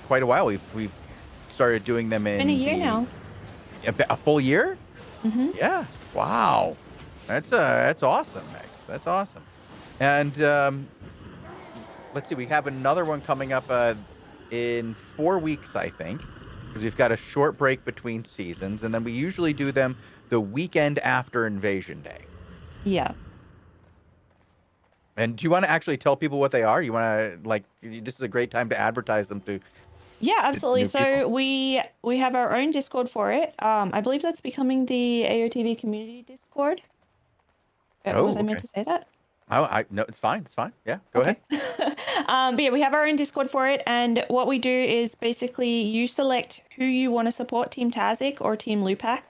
Speaker 1: quite a while. We've started doing them in
Speaker 9: Been a year now.
Speaker 1: a full year.
Speaker 9: Mm-hmm.
Speaker 1: Yeah. Wow. That's awesome, Max. That's awesome. And let's see, we have another one coming up in 4 weeks, I think, because we've got a short break between seasons, and then we usually do them the weekend after Invasion Day.
Speaker 9: Yeah.
Speaker 1: And do you want to actually tell people what they are? You want to, like, this is a great time to advertise them to.
Speaker 9: Yeah, absolutely.
Speaker 1: new
Speaker 9: So
Speaker 1: people.
Speaker 9: we have our own Discord for it. I believe that's becoming the AOTV community Discord. Was I meant
Speaker 1: Okay.
Speaker 9: to say that?
Speaker 1: Oh, no, it's fine. It's fine. Yeah, go ahead.
Speaker 9: But yeah, we have our own Discord for it, and what we do is basically you select who you want to support, Team Tazik or Team Lupac.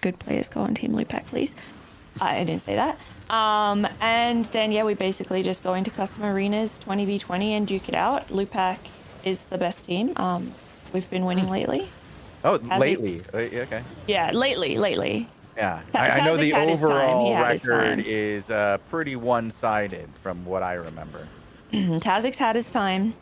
Speaker 9: Good players go on Team Lupac, please. I didn't say that. And then yeah, we basically just go into custom arenas, 20v20, and duke it out. Lupac is the best team. We've been winning lately.
Speaker 1: Oh,
Speaker 9: Tazik-
Speaker 1: lately. Okay.
Speaker 9: Yeah, lately.
Speaker 1: Yeah,
Speaker 9: Ta-
Speaker 1: I know
Speaker 9: Tazik
Speaker 1: the
Speaker 9: had his time. He
Speaker 1: overall
Speaker 9: had his
Speaker 1: record
Speaker 9: time.
Speaker 1: is pretty one-sided from what I remember.
Speaker 9: Tazik's had his time.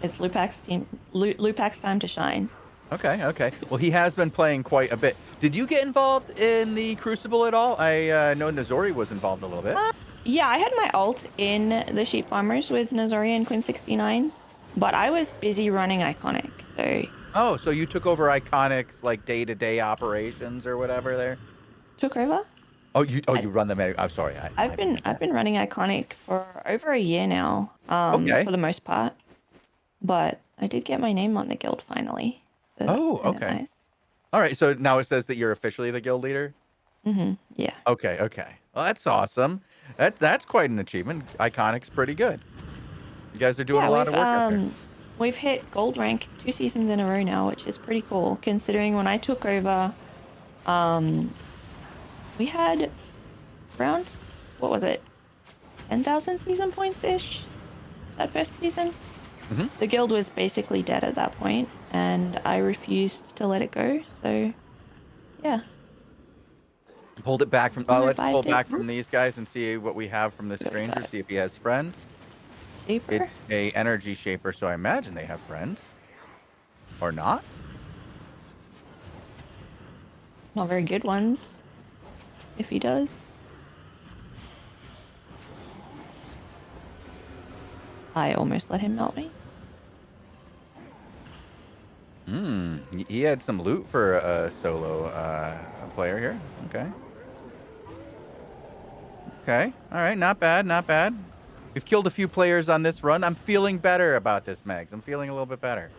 Speaker 9: It's Lupac's team. Lupac's time to shine.
Speaker 1: Okay. Well, he has been playing quite a bit. Did you get involved in the Crucible at all? I know Nazori was involved a little bit.
Speaker 9: Yeah, I had my ult in the Sheep Farmers with Nazoria and Quinn 69, but I was busy running Iconic, so...
Speaker 1: Oh, so you took over Iconic's like day-to-day operations or whatever there?
Speaker 9: Took over?
Speaker 1: You run them. I'm sorry.
Speaker 9: I've been running Iconic for over a year now,
Speaker 1: Okay.
Speaker 9: for the most part. But I did get my name on the guild finally. So that's kinda
Speaker 1: Okay.
Speaker 9: Nice.
Speaker 1: All right. So now it says that you're officially the guild leader.
Speaker 9: Yeah.
Speaker 1: Okay. Well, that's awesome. That's quite an achievement. Iconic's pretty good. You guys are doing a lot of work out there.
Speaker 9: We've hit gold rank 2 seasons in a row now, which is pretty cool considering when I took over, we had around, what was it, 10,000 season points ish that first season. The guild was basically dead at that point, and I refused to let it go. So, yeah.
Speaker 1: Pulled it back from. Let's pull
Speaker 9: revived it.
Speaker 1: back from these guys and see what we have from this stranger. See if he has friends.
Speaker 9: Shaper.
Speaker 1: It's a energy shaper, so I imagine they have friends, or not.
Speaker 9: Not very good ones, if he does. I almost let him melt me.
Speaker 1: He had some loot for a solo player here. Okay. All right. Not bad. We've killed a few players on this run. I'm feeling better about this, Megs. I'm feeling a little bit better.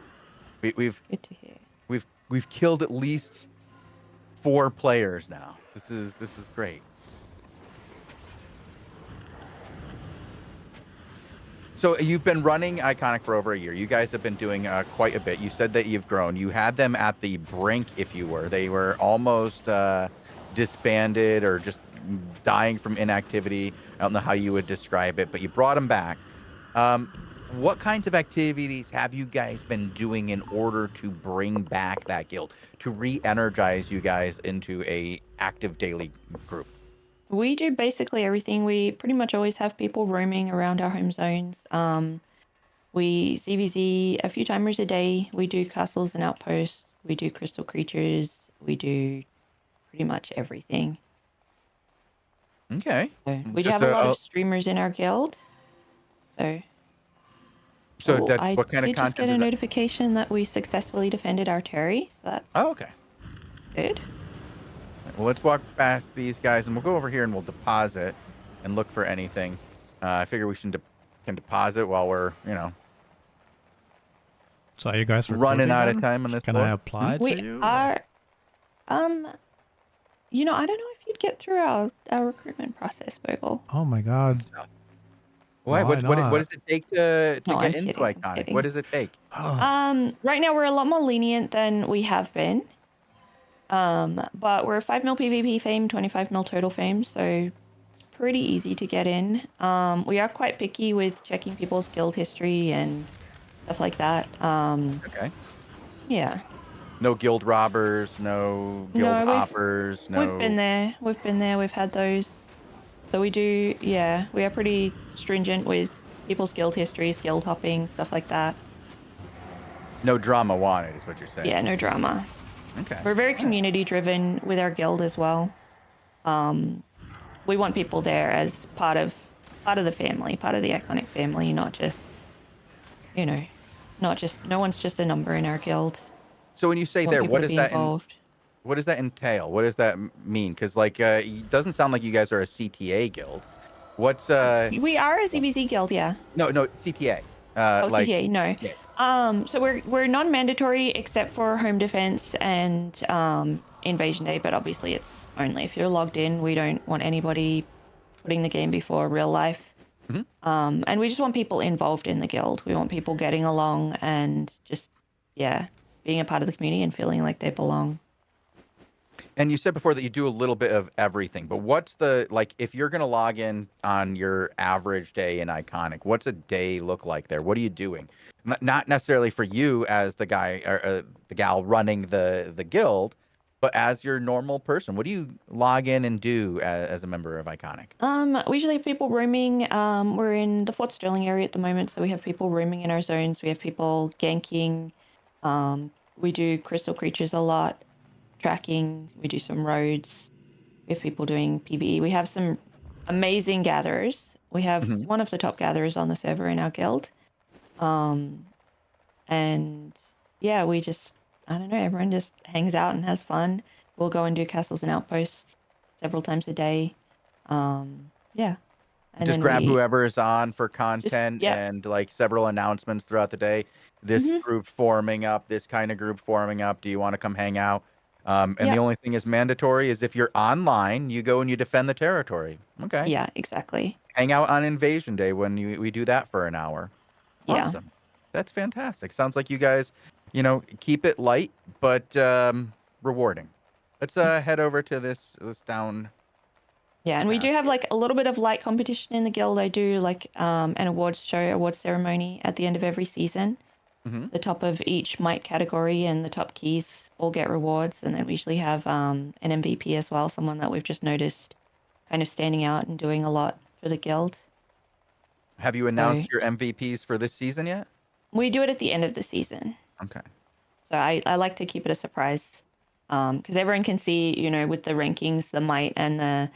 Speaker 1: We've
Speaker 9: Good to hear.
Speaker 1: we've killed at least 4 players now. This is great. So you've been running Iconic for over a year. You guys have been doing quite a bit. You said that you've grown. You had them at the brink, if you were. They were almost disbanded or just dying from inactivity. I don't know how you would describe it, but you brought them back. What kinds of activities have you guys been doing in order to bring back that guild, to re-energize you guys into a active daily group?
Speaker 9: We do basically everything. We pretty much always have people roaming around our home zones. We ZVZ a few timers a day. We do castles and outposts. We do crystal creatures. We do pretty much everything.
Speaker 1: Okay.
Speaker 9: So we do
Speaker 1: Just
Speaker 9: have a lot of streamers in our guild. So
Speaker 1: that's
Speaker 9: I
Speaker 1: what kind of
Speaker 9: did just
Speaker 1: content
Speaker 9: get a
Speaker 1: is that?
Speaker 9: notification that we successfully defended our Terry. So that's
Speaker 1: Oh, okay.
Speaker 9: good.
Speaker 1: Well, let's walk past these guys, and we'll go over here and we'll deposit and look for anything. I figure we can deposit while we're,
Speaker 3: So are you guys
Speaker 1: running
Speaker 3: recruiting
Speaker 1: out of
Speaker 3: them?
Speaker 1: time on this
Speaker 3: Can
Speaker 1: board.
Speaker 3: I apply to
Speaker 9: We
Speaker 3: you?
Speaker 9: are, I don't know if you'd get through our recruitment process, Bogle.
Speaker 3: Oh my god.
Speaker 1: Why?
Speaker 3: Why
Speaker 1: What
Speaker 3: not?
Speaker 1: does it take to
Speaker 9: No,
Speaker 1: get
Speaker 9: I'm
Speaker 1: into
Speaker 9: kidding, I'm
Speaker 1: Iconic?
Speaker 9: kidding.
Speaker 1: What does it take?
Speaker 9: Right now we're a lot more lenient than we have been. But we're 5 mil PvP fame, 25 mil total fame, so it's pretty easy to get in. We are quite picky with checking people's guild history and stuff like that.
Speaker 1: Okay.
Speaker 9: Yeah.
Speaker 1: No guild robbers, no guild
Speaker 9: No,
Speaker 1: hoppers, no.
Speaker 9: We've been there. We've been there. We've had those. So we do, yeah, we are pretty stringent with people's guild histories, guild hopping, stuff like that.
Speaker 1: No drama wanted, is what you're saying.
Speaker 9: Yeah, no drama.
Speaker 1: Okay.
Speaker 9: We're very
Speaker 1: All right.
Speaker 9: community driven with our guild as well. We want people there as part of the family, part of the Iconic family, not just, you know, no one's just a number in our guild.
Speaker 1: So when you say
Speaker 9: We want
Speaker 1: there,
Speaker 9: people
Speaker 1: what
Speaker 9: to
Speaker 1: does
Speaker 9: be
Speaker 1: that
Speaker 9: involved.
Speaker 1: what does that entail? What does that mean? Because like, it doesn't sound like you guys are a CTA guild. What's
Speaker 9: We are a ZBZ guild, yeah.
Speaker 1: no CTA. Like,
Speaker 9: CTA, no.
Speaker 1: yeah.
Speaker 9: So we're non-mandatory except for home defense and invasion day, but obviously it's only if you're logged in. We don't want anybody putting the game before real life. And we just want people involved in the guild. We want people getting along and just, yeah, being a part of the community and feeling like they belong.
Speaker 1: And you said before that you do a little bit of everything, but what's the, like, if you're going to log in on your average day in Iconic, what's a day look like there? What are you doing? Not necessarily for you as the guy or the gal running the guild, but as your normal person. What do you log in and do as a member of Iconic?
Speaker 9: We usually have people roaming. We're in the Fort Sterling area at the moment, so we have people roaming in our zones. We have people ganking. We do crystal creatures a lot, tracking. We do some roads. We have people doing PvE. We have some amazing gatherers. We have one of the top gatherers on the server in our guild. And yeah, we just, I don't know, everyone just hangs out and has fun. We'll go and do castles and outposts several times a day. Yeah. And
Speaker 1: Just
Speaker 9: then
Speaker 1: grab whoever is on for content
Speaker 9: yeah.
Speaker 1: and like several announcements throughout the day. This group forming up, this kind of group forming up. Do you want to come hang out? And the only thing is mandatory is if you're online, you go and you defend the territory. Okay.
Speaker 9: Yeah, exactly.
Speaker 1: Hang out on Invasion Day when we do that for an hour.
Speaker 9: Yeah.
Speaker 1: Awesome. That's fantastic. Sounds like you guys, keep it light, but rewarding. Let's head over to this down.
Speaker 9: Yeah, and we do have like a little bit of light competition in the guild. I do like an awards ceremony at the end of every season. The top of each might category and the top keys all get rewards, and then we usually have an MVP as well, someone that we've just noticed kind of standing out and doing a lot for the guild.
Speaker 1: Have you announced your MVPs for this season yet?
Speaker 9: We do it at the end of the season.
Speaker 1: Okay.
Speaker 9: So I like to keep it a surprise because everyone can see, with the rankings, the might and the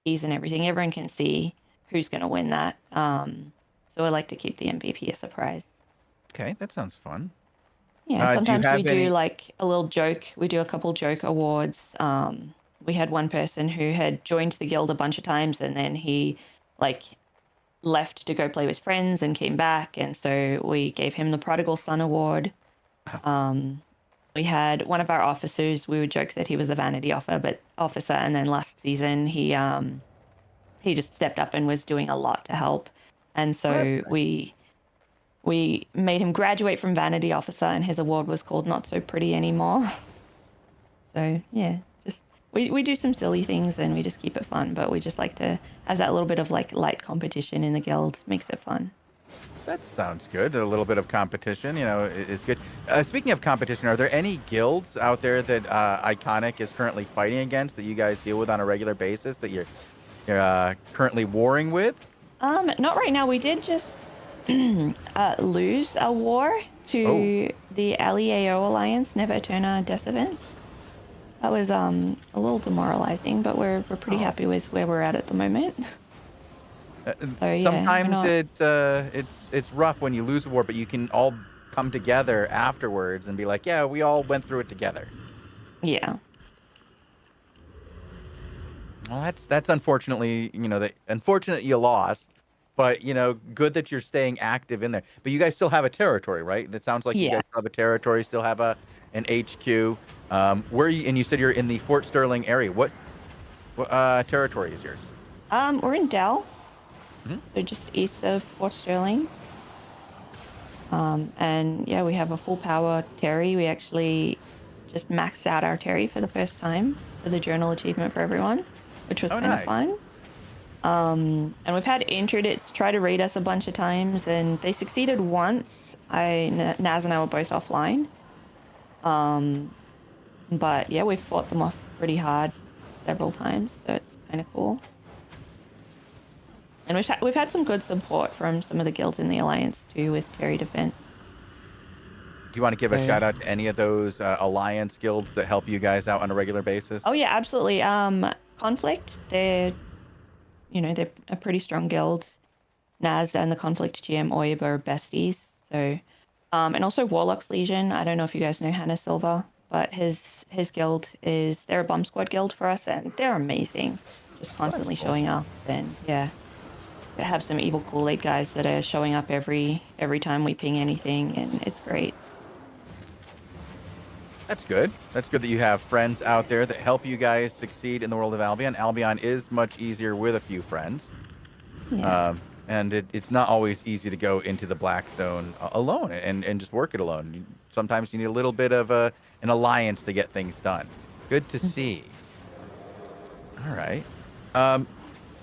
Speaker 9: keys and everything, everyone can see who's going to win that. So I like to keep the MVP a surprise.
Speaker 1: Okay, that sounds fun.
Speaker 9: Yeah, sometimes we do like a little joke. We do a couple joke awards. We had one person who had joined the guild a bunch of times and then he left to go play with friends and came back. And so we gave him the Prodigal Son Award. We had one of our officers, we would joke that he was a vanity officer. And then last season, he just stepped up and was doing a lot to help. And so we made him graduate from vanity officer and his award was called Not So Pretty Anymore. So yeah, just we do some silly things and we just keep it fun, but we just like to have that little bit of light competition in the guild. Makes it fun.
Speaker 1: That sounds good. A little bit of competition, is good. Speaking of competition, are there any guilds out there that Iconic is currently fighting against that you guys deal with on a regular basis that you're currently warring with?
Speaker 9: Not right now. We did just lose a war to the LEAO Alliance, Never Eterna Decivents. That was a little demoralizing, but we're pretty happy with where we're at the moment.
Speaker 1: Sometimes it's rough when you lose a war, but you can all come together afterwards and be like, yeah, we all went through it together.
Speaker 9: Yeah.
Speaker 1: Well, that's unfortunately, unfortunate you lost, but good that you're staying active in there. But you guys still have a territory, right? That sounds like you guys still have a territory, still have an HQ. Where you? And you said you're in the Fort Sterling area. What territory is yours?
Speaker 9: We're in Dell. So just east of Fort Sterling. And yeah, we have a full power Terry. We actually just maxed out our Terry for the first time for the journal achievement for everyone, which was kind of fun. And we've had interdits try to raid us a bunch of times, and they succeeded once. Naz and I were both offline. But yeah, we've fought them off pretty hard several times, so it's kind of cool. And we've had some good support from some of the guilds in the Alliance too, with Terry Defense.
Speaker 1: Do you want to give a shout out to any of those Alliance guilds that help you guys out on a regular basis?
Speaker 9: Oh yeah, absolutely. Conflict, they're a pretty strong guild. Naz and the Conflict GM Oib are besties. So, and also Warlock's Legion. I don't know if you guys know Hannah Silva, but his guild they're a bomb squad guild for us, and they're amazing. Just constantly showing up, and yeah, they have some evil Kool-Aid guys that are showing up every time we ping anything, and it's great.
Speaker 1: That's good. That's good that you have friends out there that help you guys succeed in the world of Albion. Albion is much easier with a few friends.
Speaker 9: Yeah.
Speaker 1: And it's not always easy to go into the black zone alone and just work it alone. Sometimes you need a little bit of an alliance to get things done. Good to see. All right.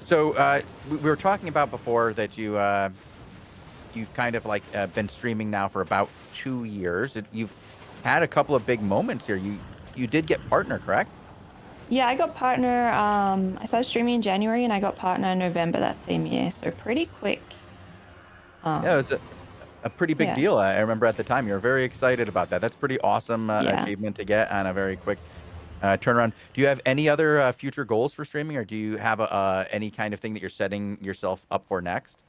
Speaker 1: So we were talking about before that you've kind of like been streaming now for about 2 years. You've had a couple of big moments here. You did get partner, correct?
Speaker 9: Yeah, I got partner. I started streaming in January, and I got partner in November that same year. So pretty quick.
Speaker 1: Yeah, it was a pretty big deal. I remember at the time you were very excited about that. That's pretty awesome achievement to get on a very quick turnaround. Do you have any other future goals for streaming, or do you have any kind of thing that you're setting yourself up for next?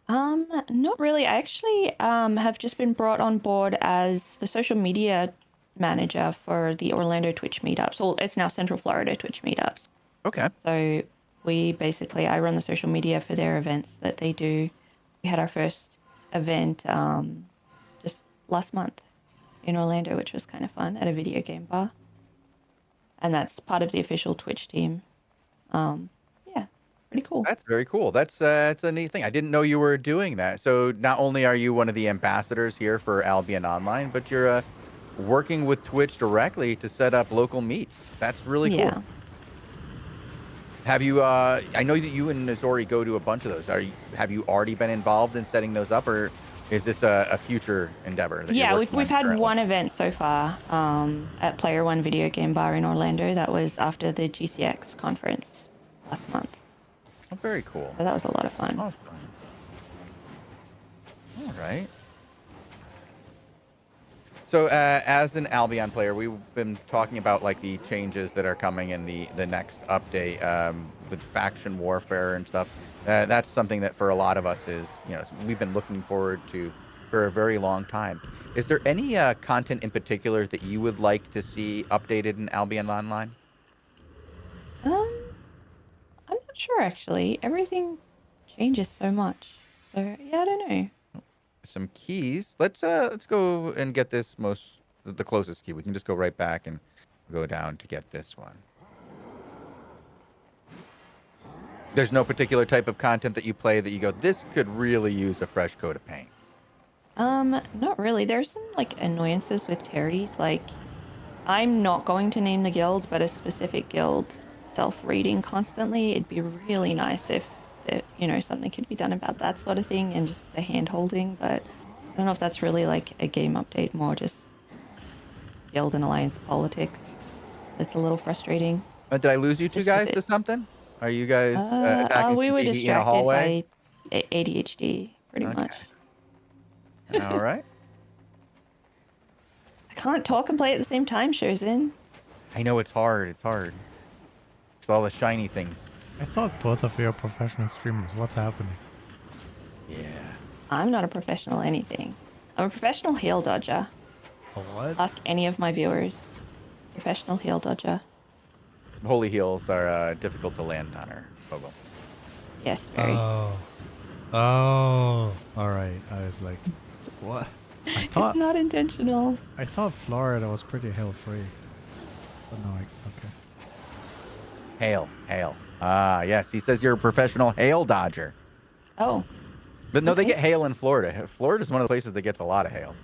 Speaker 9: Not really. I actually have just been brought on board as the social media manager for the Orlando Twitch meetups. Well, it's now Central Florida Twitch meetups.
Speaker 1: Okay.
Speaker 9: So I run the social media for their events that they do. We had our first event just last month in Orlando, which was kind of fun, at a video game bar. And that's part of the official Twitch team. Yeah, pretty cool.
Speaker 1: That's very cool. That's a neat thing. I didn't know you were doing that. So not only are you one of the ambassadors here for Albion Online, but you're working with Twitch directly to set up local meets. That's really cool.
Speaker 9: Yeah.
Speaker 1: Have you? I know that you and Nazori go to a bunch of those. Have you already been involved in setting those up, or is this a future endeavor?
Speaker 9: Yeah, we've had one event so far at Player One Video Game Bar in Orlando. That was after the GCX conference last month.
Speaker 1: Oh, very cool.
Speaker 9: So that was a lot of fun.
Speaker 1: Awesome. All right. So as an Albion player, we've been talking about like the changes that are coming in the next update with faction warfare and stuff. That's something that for a lot of us is, we've been looking forward to for a very long time. Is there any content in particular that you would like to see updated in Albion Online?
Speaker 9: I'm not sure actually. Everything changes so much. So yeah, I don't know.
Speaker 1: Some keys. Let's go and get this the closest key. We can just go right back and go down to get this one. There's no particular type of content that you play that you go, this could really use a fresh coat of paint.
Speaker 9: Not really. There's some like annoyances with Terry's. Like, I'm not going to name the guild, but a specific guild self-raiding constantly. It'd be really nice if something could be done about that sort of thing, and just the hand-holding, but I don't know if that's really like a game update, more just guild and alliance politics. It's a little frustrating.
Speaker 1: Did I lose you two guys to something? Are you guys attacking
Speaker 9: we
Speaker 1: some
Speaker 9: were
Speaker 1: PvE in a
Speaker 9: distracted
Speaker 1: hallway?
Speaker 9: by ADHD, pretty much.
Speaker 1: All right.
Speaker 9: I can't talk and play at the same time, Shozin.
Speaker 1: I know it's hard. It's hard. It's all the shiny things.
Speaker 3: I thought both of you are professional streamers. What's happening?
Speaker 1: Yeah.
Speaker 9: I'm not a professional anything. I'm a professional heel dodger.
Speaker 3: A what?
Speaker 9: Ask any of my viewers. Professional heel dodger.
Speaker 1: Holy heals are difficult to land on her, Fogle.
Speaker 9: Yes, very.
Speaker 3: Oh, all right. I was like, what?
Speaker 9: It's not intentional.
Speaker 3: I thought Florida was pretty hail-free. But no, okay.
Speaker 1: Hail. Ah, yes. He says you're a professional hail dodger.
Speaker 9: Oh.
Speaker 1: But no, they get hail in Florida. Florida's one of the places that gets a lot of hail.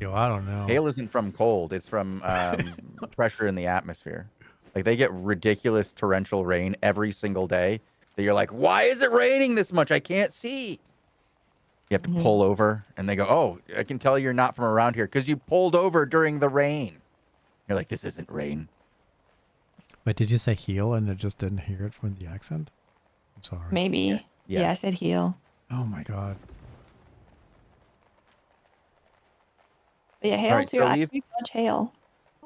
Speaker 3: Yo, I don't know.
Speaker 1: Hail isn't from cold. It's from pressure in the atmosphere. Like, they get ridiculous torrential rain every single day. that you're like, why is it raining this much? I can't see. You have to pull over, and they go, oh, I can tell you're not from around here because you pulled over during the rain. You're like, this isn't rain.
Speaker 3: Wait, did you say heal and I just didn't hear it from the accent? I'm sorry.
Speaker 9: Maybe. Yeah, I
Speaker 1: Yes.
Speaker 9: said heal.
Speaker 3: Oh my god.
Speaker 9: But yeah, hail
Speaker 1: right,
Speaker 9: too.
Speaker 1: so
Speaker 9: I
Speaker 1: we've-
Speaker 9: do dodge hail.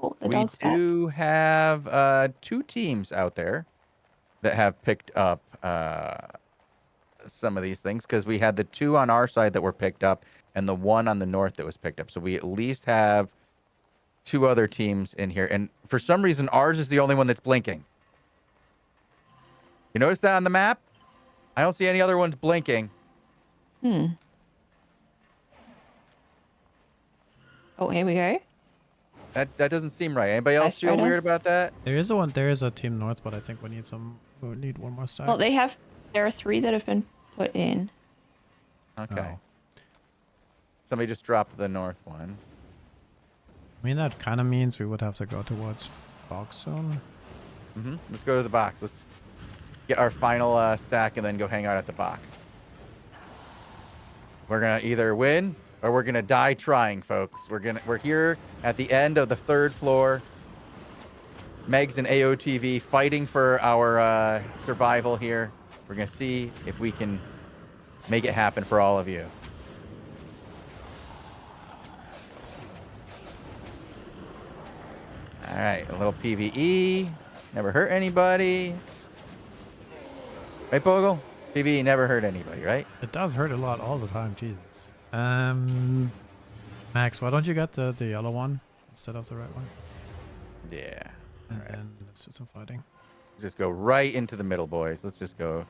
Speaker 9: Oh, the
Speaker 1: We
Speaker 9: dog's back.
Speaker 1: do have 2 teams out there that have picked up some of these things because we had the 2 on our side that were picked up and the 1 on the north that was picked up. So we at least have 2 other teams in here. And for some reason, ours is the only one that's blinking. You notice that on the map? I don't see any other ones blinking.
Speaker 9: Oh, here we go.
Speaker 1: That doesn't seem right. Anybody else
Speaker 9: Nice
Speaker 1: feel
Speaker 9: photo.
Speaker 1: weird about that?
Speaker 3: There is a team north, but I think we need one more stack.
Speaker 9: Well, there are 3 that have been put in.
Speaker 1: Okay.
Speaker 3: Oh.
Speaker 1: Somebody just dropped the north one.
Speaker 3: I mean, that kind of means we would have to go towards box soon.
Speaker 1: Let's go to the box. Let's get our final stack and then go hang out at the box. We're gonna either win or we're gonna die trying, folks. We're here at the end of the 3rd floor. Megs and AOTV fighting for our survival here. We're gonna see if we can make it happen for all of you. All right, a little PvE. Never hurt anybody. Right, Bogle? PvE never hurt anybody, right?
Speaker 3: It does hurt a lot all the time, Jesus. Max, why don't you get the yellow one instead of the red one?
Speaker 1: Yeah.
Speaker 3: And then let's do some fighting.
Speaker 1: Let's just go right into the middle, boys. Let's just go.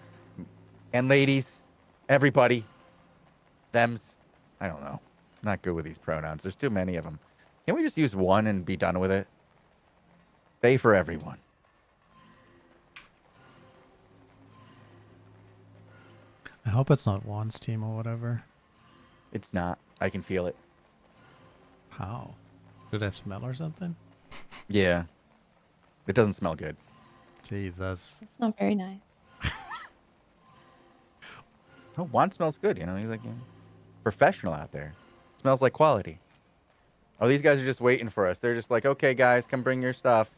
Speaker 1: And ladies, everybody, thems. I don't know. I'm not good with these pronouns. There's too many of them. Can't we just use one and be done with it? They for everyone.
Speaker 3: I hope it's not Juan's team or whatever.
Speaker 1: It's not. I can feel it.
Speaker 3: How? Did I smell or something?
Speaker 1: Yeah. It doesn't smell good.
Speaker 3: Jesus.
Speaker 9: It's not very nice.
Speaker 1: Oh, Juan smells good. You know, he's like professional out there. Smells like quality. Oh, these guys are just waiting for us. They're just like, okay, guys, come bring your stuff.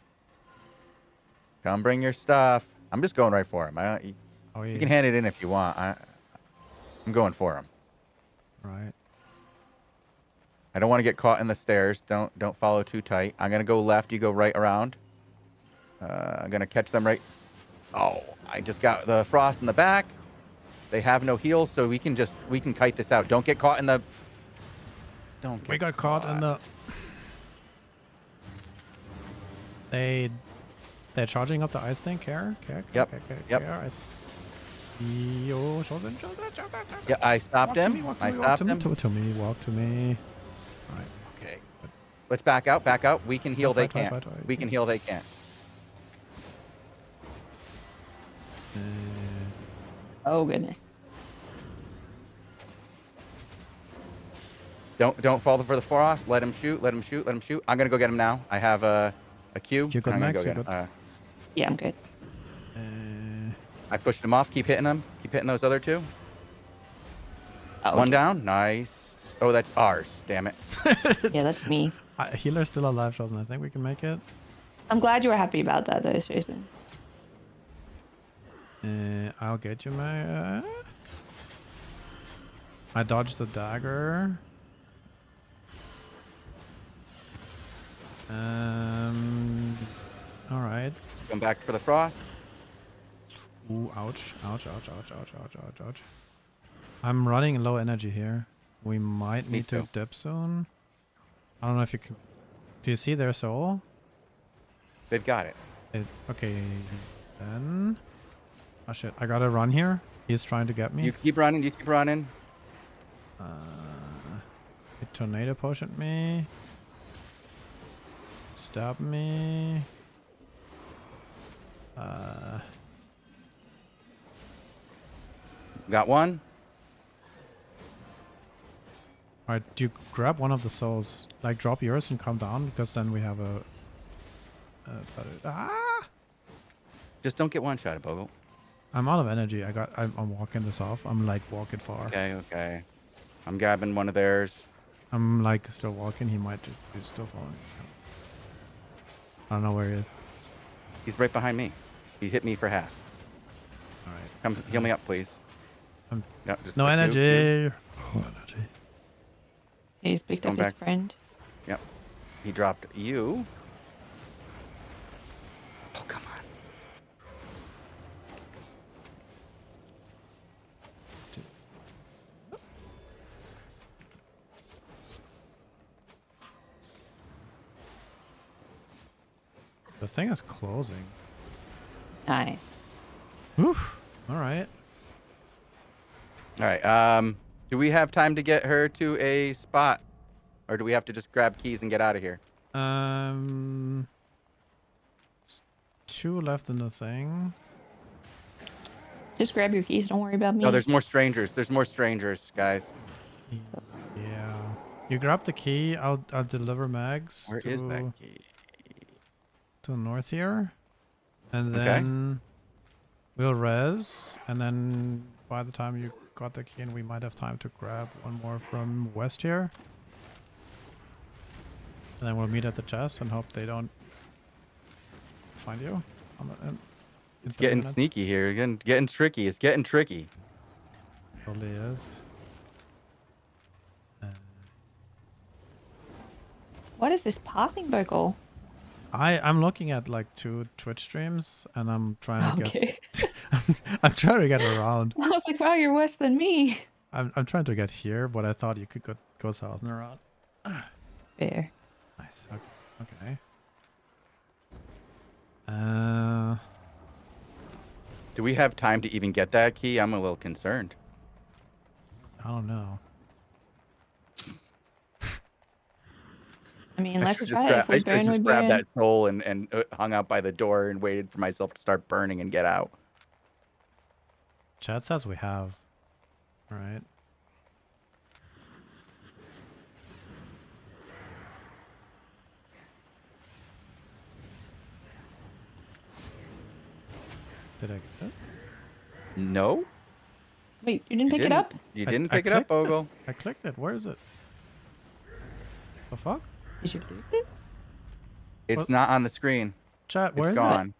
Speaker 1: Come bring your stuff. I'm just going right for him. You can hand it in if you want. I'm going for him.
Speaker 3: Right.
Speaker 1: I don't want to get caught in the stairs. Don't follow too tight. I'm gonna go left. You go right around. I'm gonna catch them right. Oh, I just got the frost in the back. They have no heals, so we can kite this out. Don't get caught in the. Don't. Get
Speaker 3: We got caught in the. They're charging up the ice thing. Care.
Speaker 1: Yep. Yep.
Speaker 3: Care. Yo, chosen.
Speaker 1: Yeah, I stopped him. I stopped him.
Speaker 3: Walk to me. Walk to me. All right.
Speaker 1: Okay. Let's back out. Back out. We can heal. They
Speaker 3: Fight,
Speaker 1: can't.
Speaker 3: fight.
Speaker 1: We can heal. They can't.
Speaker 9: Oh, goodness.
Speaker 1: Don't fall for the frost. Let him shoot. Let him shoot. Let him shoot. I'm gonna go get him now. I have a Q.
Speaker 3: You good,
Speaker 1: I'm gonna
Speaker 3: Max?
Speaker 1: go
Speaker 3: You
Speaker 1: get
Speaker 3: good?
Speaker 1: him.
Speaker 9: Yeah, I'm good.
Speaker 1: I pushed him off. Keep hitting them. Keep hitting those other 2.
Speaker 9: Oh,
Speaker 1: One down. Nice. Oh, that's ours. Damn it.
Speaker 9: yeah, that's me.
Speaker 3: Healer's still alive, Chosen. I think we can make it.
Speaker 9: I'm glad you were happy about that, though, Jason.
Speaker 3: I'll get you, my. I dodged the dagger. All right.
Speaker 1: Come back for the frost.
Speaker 3: Ooh, ouch. Ouch. I'm running low energy here. We might
Speaker 1: Me
Speaker 3: need to
Speaker 1: too.
Speaker 3: dip soon. I don't know if you can. Do you see their soul?
Speaker 1: They've got it.
Speaker 3: Okay, then. Oh shit! I gotta run here. He's trying to get me.
Speaker 1: You keep running. You keep running.
Speaker 3: It tornado potioned me. Stab me.
Speaker 1: Got one.
Speaker 3: Alright, do you grab one of the souls? Like, drop yours and come down, because then we have a...
Speaker 1: Just don't get one shot at Bogle.
Speaker 3: I'm out of energy. I'm walking this off. I'm like walking far.
Speaker 1: Okay, okay. I'm grabbing one of theirs.
Speaker 3: I'm like still walking. He might just be still falling. I don't know where he is.
Speaker 1: He's right behind me. He hit me for half.
Speaker 3: All right.
Speaker 1: Come heal me up, please. No, just
Speaker 3: No
Speaker 1: like
Speaker 3: energy.
Speaker 1: you.
Speaker 3: No energy.
Speaker 9: He's picked up
Speaker 1: Going
Speaker 9: his
Speaker 1: back.
Speaker 9: friend.
Speaker 1: Yep. He dropped you. Oh, come on.
Speaker 3: The thing is closing.
Speaker 9: Nice.
Speaker 3: Oof. All right.
Speaker 1: All right. Do we have time to get her to a spot, or do we have to just grab keys and get out of here?
Speaker 3: s- 2 left in the thing.
Speaker 9: Just grab your keys. Don't worry about me.
Speaker 1: No, there's more strangers. There's more strangers, guys.
Speaker 3: Yeah. You grab the key. I'll deliver mags
Speaker 1: Where
Speaker 3: to
Speaker 1: is that key?
Speaker 3: to north here, and
Speaker 1: Okay.
Speaker 3: then we'll res, and then by the time you got the key, and we might have time to grab one more from west here, and then we'll meet at the chest and hope they don't find you.
Speaker 1: It's getting sneaky here. Getting tricky. It's getting tricky.
Speaker 3: Totally is.
Speaker 9: What is this passing vocal?
Speaker 3: I'm looking at like 2 Twitch streams, and I'm trying to
Speaker 9: Okay.
Speaker 3: get. I'm trying to get around.
Speaker 9: I was like, wow, you're worse than me.
Speaker 3: I'm trying to get here, but I thought you could go south and around.
Speaker 9: Fair.
Speaker 3: Nice. Okay.
Speaker 1: Do we have time to even get that key? I'm a little concerned.
Speaker 3: I don't know.
Speaker 9: I mean,
Speaker 1: I
Speaker 9: let's
Speaker 1: should
Speaker 9: try it. If
Speaker 1: I
Speaker 9: we
Speaker 1: should
Speaker 9: burn, we
Speaker 1: just grabbed
Speaker 9: burn.
Speaker 1: that soul and hung out by the door and waited for myself to start burning and get out.
Speaker 3: Chat says we have. All right. Did I get it?
Speaker 1: No?
Speaker 9: Wait, you didn't pick it
Speaker 1: didn't.
Speaker 9: up?
Speaker 1: You
Speaker 3: I-
Speaker 1: didn't
Speaker 3: I
Speaker 1: pick it up,
Speaker 3: clicked it.
Speaker 1: Ogle.
Speaker 3: I clicked it. Where is it? The fuck?
Speaker 9: Did you lose it?
Speaker 1: It's
Speaker 3: What?
Speaker 1: not on the screen.
Speaker 3: Chat,
Speaker 1: It's
Speaker 3: where is
Speaker 1: gone.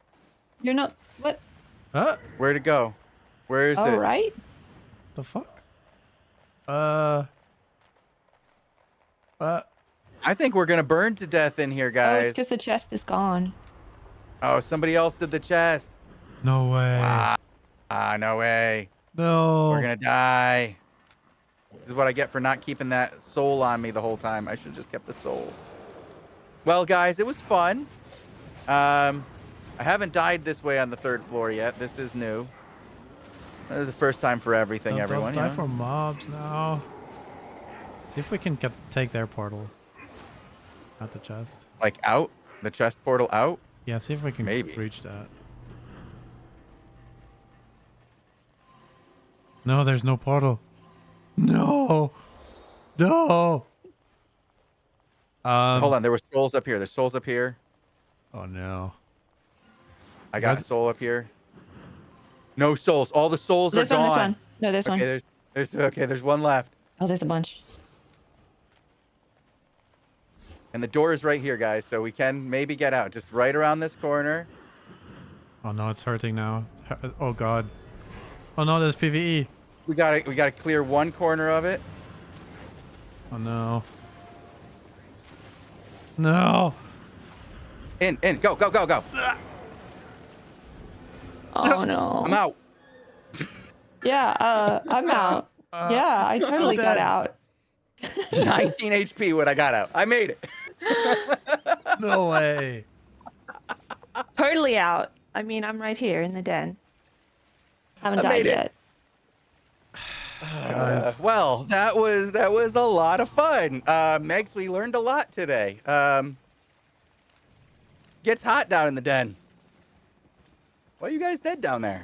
Speaker 9: You're not. What?
Speaker 3: it? Ah,
Speaker 1: Where'd it go? Where is
Speaker 9: Oh,
Speaker 1: it?
Speaker 9: right.
Speaker 3: the fuck?
Speaker 1: I think we're gonna burn to death in here,
Speaker 9: Oh, it's
Speaker 1: guys.
Speaker 9: because the chest is gone.
Speaker 1: Oh, somebody else did the chest.
Speaker 3: No way.
Speaker 1: No way.
Speaker 3: No.
Speaker 1: We're gonna die. This is what I get for not keeping that soul on me the whole time. I should have just kept the soul. Well, guys, it was fun. I haven't died this way on the 3rd floor yet. This is new. This is the first time for everything,
Speaker 3: Don't
Speaker 1: everyone.
Speaker 3: die
Speaker 1: you know?
Speaker 3: for mobs now. See if we can take their portal. At the chest.
Speaker 1: Like out? The chest portal out?
Speaker 3: Yeah, see if we can
Speaker 1: Maybe.
Speaker 3: reach that. No, there's no portal. No. No.
Speaker 1: Hold on, there were souls up here. There's souls up here.
Speaker 3: Oh no.
Speaker 1: I got a
Speaker 3: guys-
Speaker 1: soul up here. No souls. All the souls
Speaker 9: There's
Speaker 1: are
Speaker 9: one,
Speaker 1: gone.
Speaker 9: this one. No, there's one.
Speaker 1: Okay, there's one left.
Speaker 9: Oh, there's a bunch.
Speaker 1: And the door is right here, guys, so we can maybe get out. Just right around this corner.
Speaker 3: Oh no, it's hurting now. Oh god. Oh no, there's PvE.
Speaker 1: We gotta clear one corner of it.
Speaker 3: Oh no. No.
Speaker 1: In, go.
Speaker 9: Oh no.
Speaker 1: I'm out.
Speaker 9: Yeah, I'm out. Yeah, I totally got
Speaker 3: dead.
Speaker 9: out.
Speaker 1: 19 HP when I got out. I made it.
Speaker 3: No way.
Speaker 9: Totally out. I mean, I'm right here in the den. Haven't
Speaker 1: I
Speaker 9: died
Speaker 1: made it.
Speaker 9: yet.
Speaker 3: Guys.
Speaker 1: Well, that was a lot of fun. Megs, we learned a lot today. Gets hot down in the den. Why are you guys dead down there?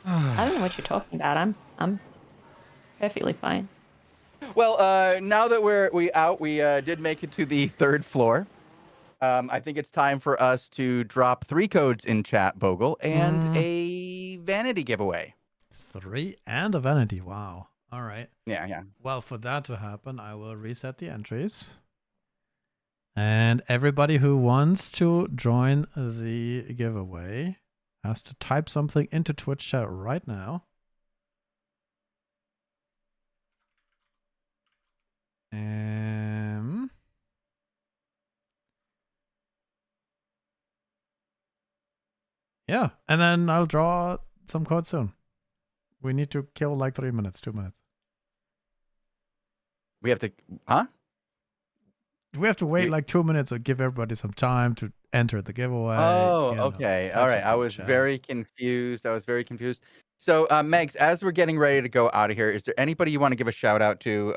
Speaker 9: I don't know what you're talking about. I'm perfectly fine.
Speaker 1: Well, now that we did make it to the 3rd floor. I think it's time for us to drop 3 codes in chat, Bogle, and
Speaker 3: Mm.
Speaker 1: a vanity giveaway.
Speaker 3: 3 and a vanity. Wow. All right.
Speaker 1: Yeah.
Speaker 3: Well, for that to happen, I will reset the entries. And everybody who wants to join the giveaway has to type something into Twitch chat right now. Yeah, and then I'll draw some code soon. We need to kill like 3 minutes, 2 minutes.
Speaker 1: We have to, huh?
Speaker 3: We have to wait like 2 minutes or give everybody some time to enter the giveaway.
Speaker 1: Oh,
Speaker 3: you know,
Speaker 1: okay.
Speaker 3: type
Speaker 1: All right.
Speaker 3: something
Speaker 1: I
Speaker 3: in
Speaker 1: was
Speaker 3: chat.
Speaker 1: very confused. So, Megs, as we're getting ready to go out of here, is there anybody you want to give a shout out to?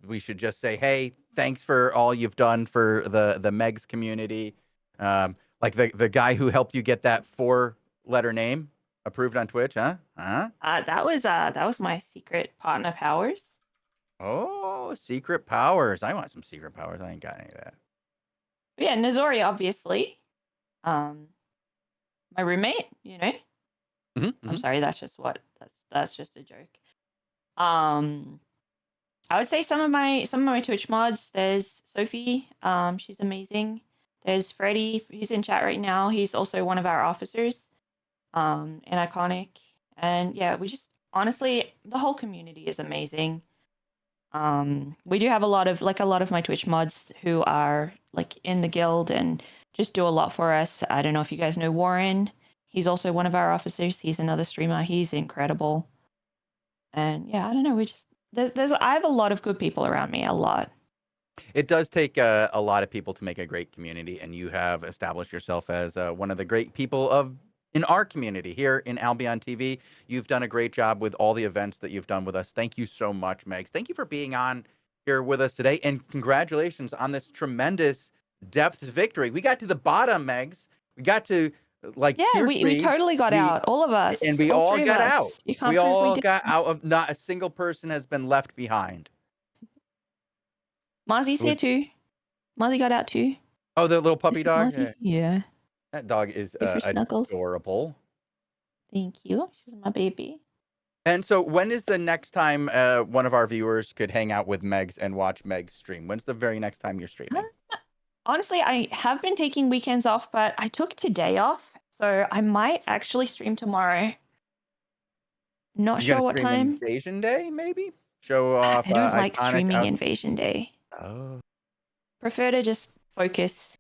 Speaker 1: We should just say, hey, thanks for all you've done for the Megs community. Like the guy who helped you get that 4-letter name approved on Twitch, huh?
Speaker 9: That was my secret partner powers.
Speaker 1: Oh, secret powers. I want some secret powers. I ain't got any of that.
Speaker 9: Yeah, Nizori, obviously. My roommate, you know. I'm sorry, that's just a joke. I would say some of my Twitch mods. There's Sophie, she's amazing. There's Freddie, he's in chat right now. He's also one of our officers, and iconic. And yeah, we just honestly, the whole community is amazing. We do have a lot of my Twitch mods who are like in the guild and just do a lot for us. I don't know if you guys know Warren. He's also one of our officers. He's another streamer. He's incredible. And yeah, I don't know. We just I have a lot of good people around me. A lot.
Speaker 1: It does take a lot of people to make a great community, and you have established yourself as one of the great people in our community here in Albion TV. You've done a great job with all the events that you've done with us. Thank you so much, Megs. Thank you for being on here with us today, and congratulations on this tremendous depth victory. We got to the bottom, Megs. We got to tier
Speaker 9: we
Speaker 1: 3.
Speaker 9: totally got out, all of us,
Speaker 1: and we all got out. We all got out of. Not a single person has been left behind.
Speaker 9: Mozzie's here too. Mozzie got out too.
Speaker 1: Oh, the little puppy dog?
Speaker 9: Yeah.
Speaker 1: That dog is
Speaker 9: Snuggles.
Speaker 1: adorable.
Speaker 9: Thank you. She's my baby.
Speaker 1: And so when is the next time one of our viewers could hang out with Megs and watch Megs stream? When's the very next time you're streaming?
Speaker 9: Honestly, I have been taking weekends off, but I took today off. So I might actually stream tomorrow. Not sure what time.
Speaker 1: Invasion Day, maybe? Show off
Speaker 9: I don't like streaming
Speaker 1: iconic
Speaker 9: Invasion Day.
Speaker 1: Oh.
Speaker 9: Prefer to just focus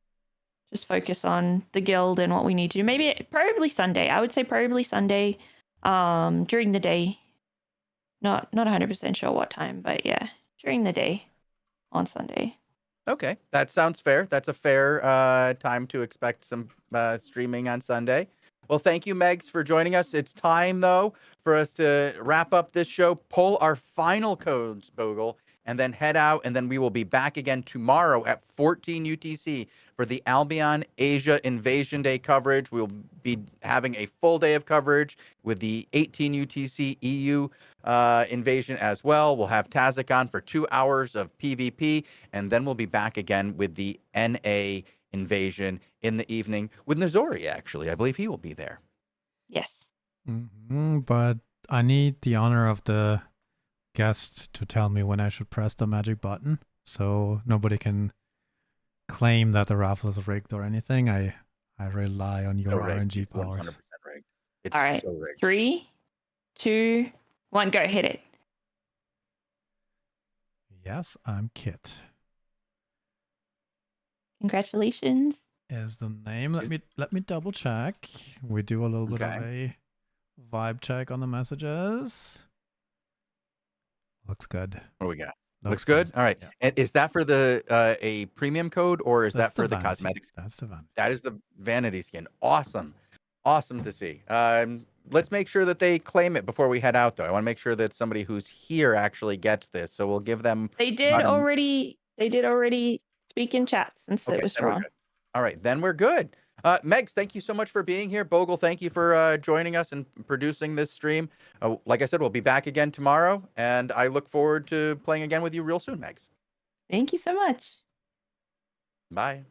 Speaker 9: on the guild and what we need to do. Probably Sunday. I would say probably Sunday during the day. Not 100% sure what time, but yeah, during the day on Sunday.
Speaker 1: Okay, that sounds fair. That's a fair time to expect some streaming on Sunday. Well, thank you, Megs, for joining us. It's time, though, for us to wrap up this show, pull our final codes, Bogle, and then head out, and then we will be back again tomorrow at 14 UTC for the Albion Asia Invasion Day coverage. We'll be having a full day of coverage with the 18 UTC EU invasion as well. We'll have Tazik on for 2 hours of PvP, and then we'll be back again with the NA invasion in the evening with Nizori, actually. I believe he will be there.
Speaker 9: Yes.
Speaker 3: But I need the honor of the guest to tell me when I should press the magic button, so nobody can claim that the raffle is rigged or anything. I rely on your RNG powers.
Speaker 1: 100% rigged. It's
Speaker 9: all right.
Speaker 1: So rigged.
Speaker 9: 3, 2, 1, go. Hit it.
Speaker 3: Yes, I'm Kit.
Speaker 9: Congratulations.
Speaker 3: Is the name? Let me double check. We do a little bit of a vibe check on the messages. Looks good.
Speaker 1: What do we got? Looks good. All right. Yeah. And is that for the a premium code, or is that for the cosmetics?
Speaker 3: That's the vanity.
Speaker 1: That is the vanity skin. Awesome. Awesome to see. Let's make sure that they claim it before we head out, though. I want to make sure that somebody who's here actually gets this. So we'll give them.
Speaker 9: They did already speak in chat since it was drawn.
Speaker 1: All right, then we're good. Megs, thank you so much for being here. Bogle, thank you for joining us and producing this stream. Like I said, we'll be back again tomorrow, and I look forward to playing again with you real soon, Megs.
Speaker 9: Thank you so much.
Speaker 1: Bye.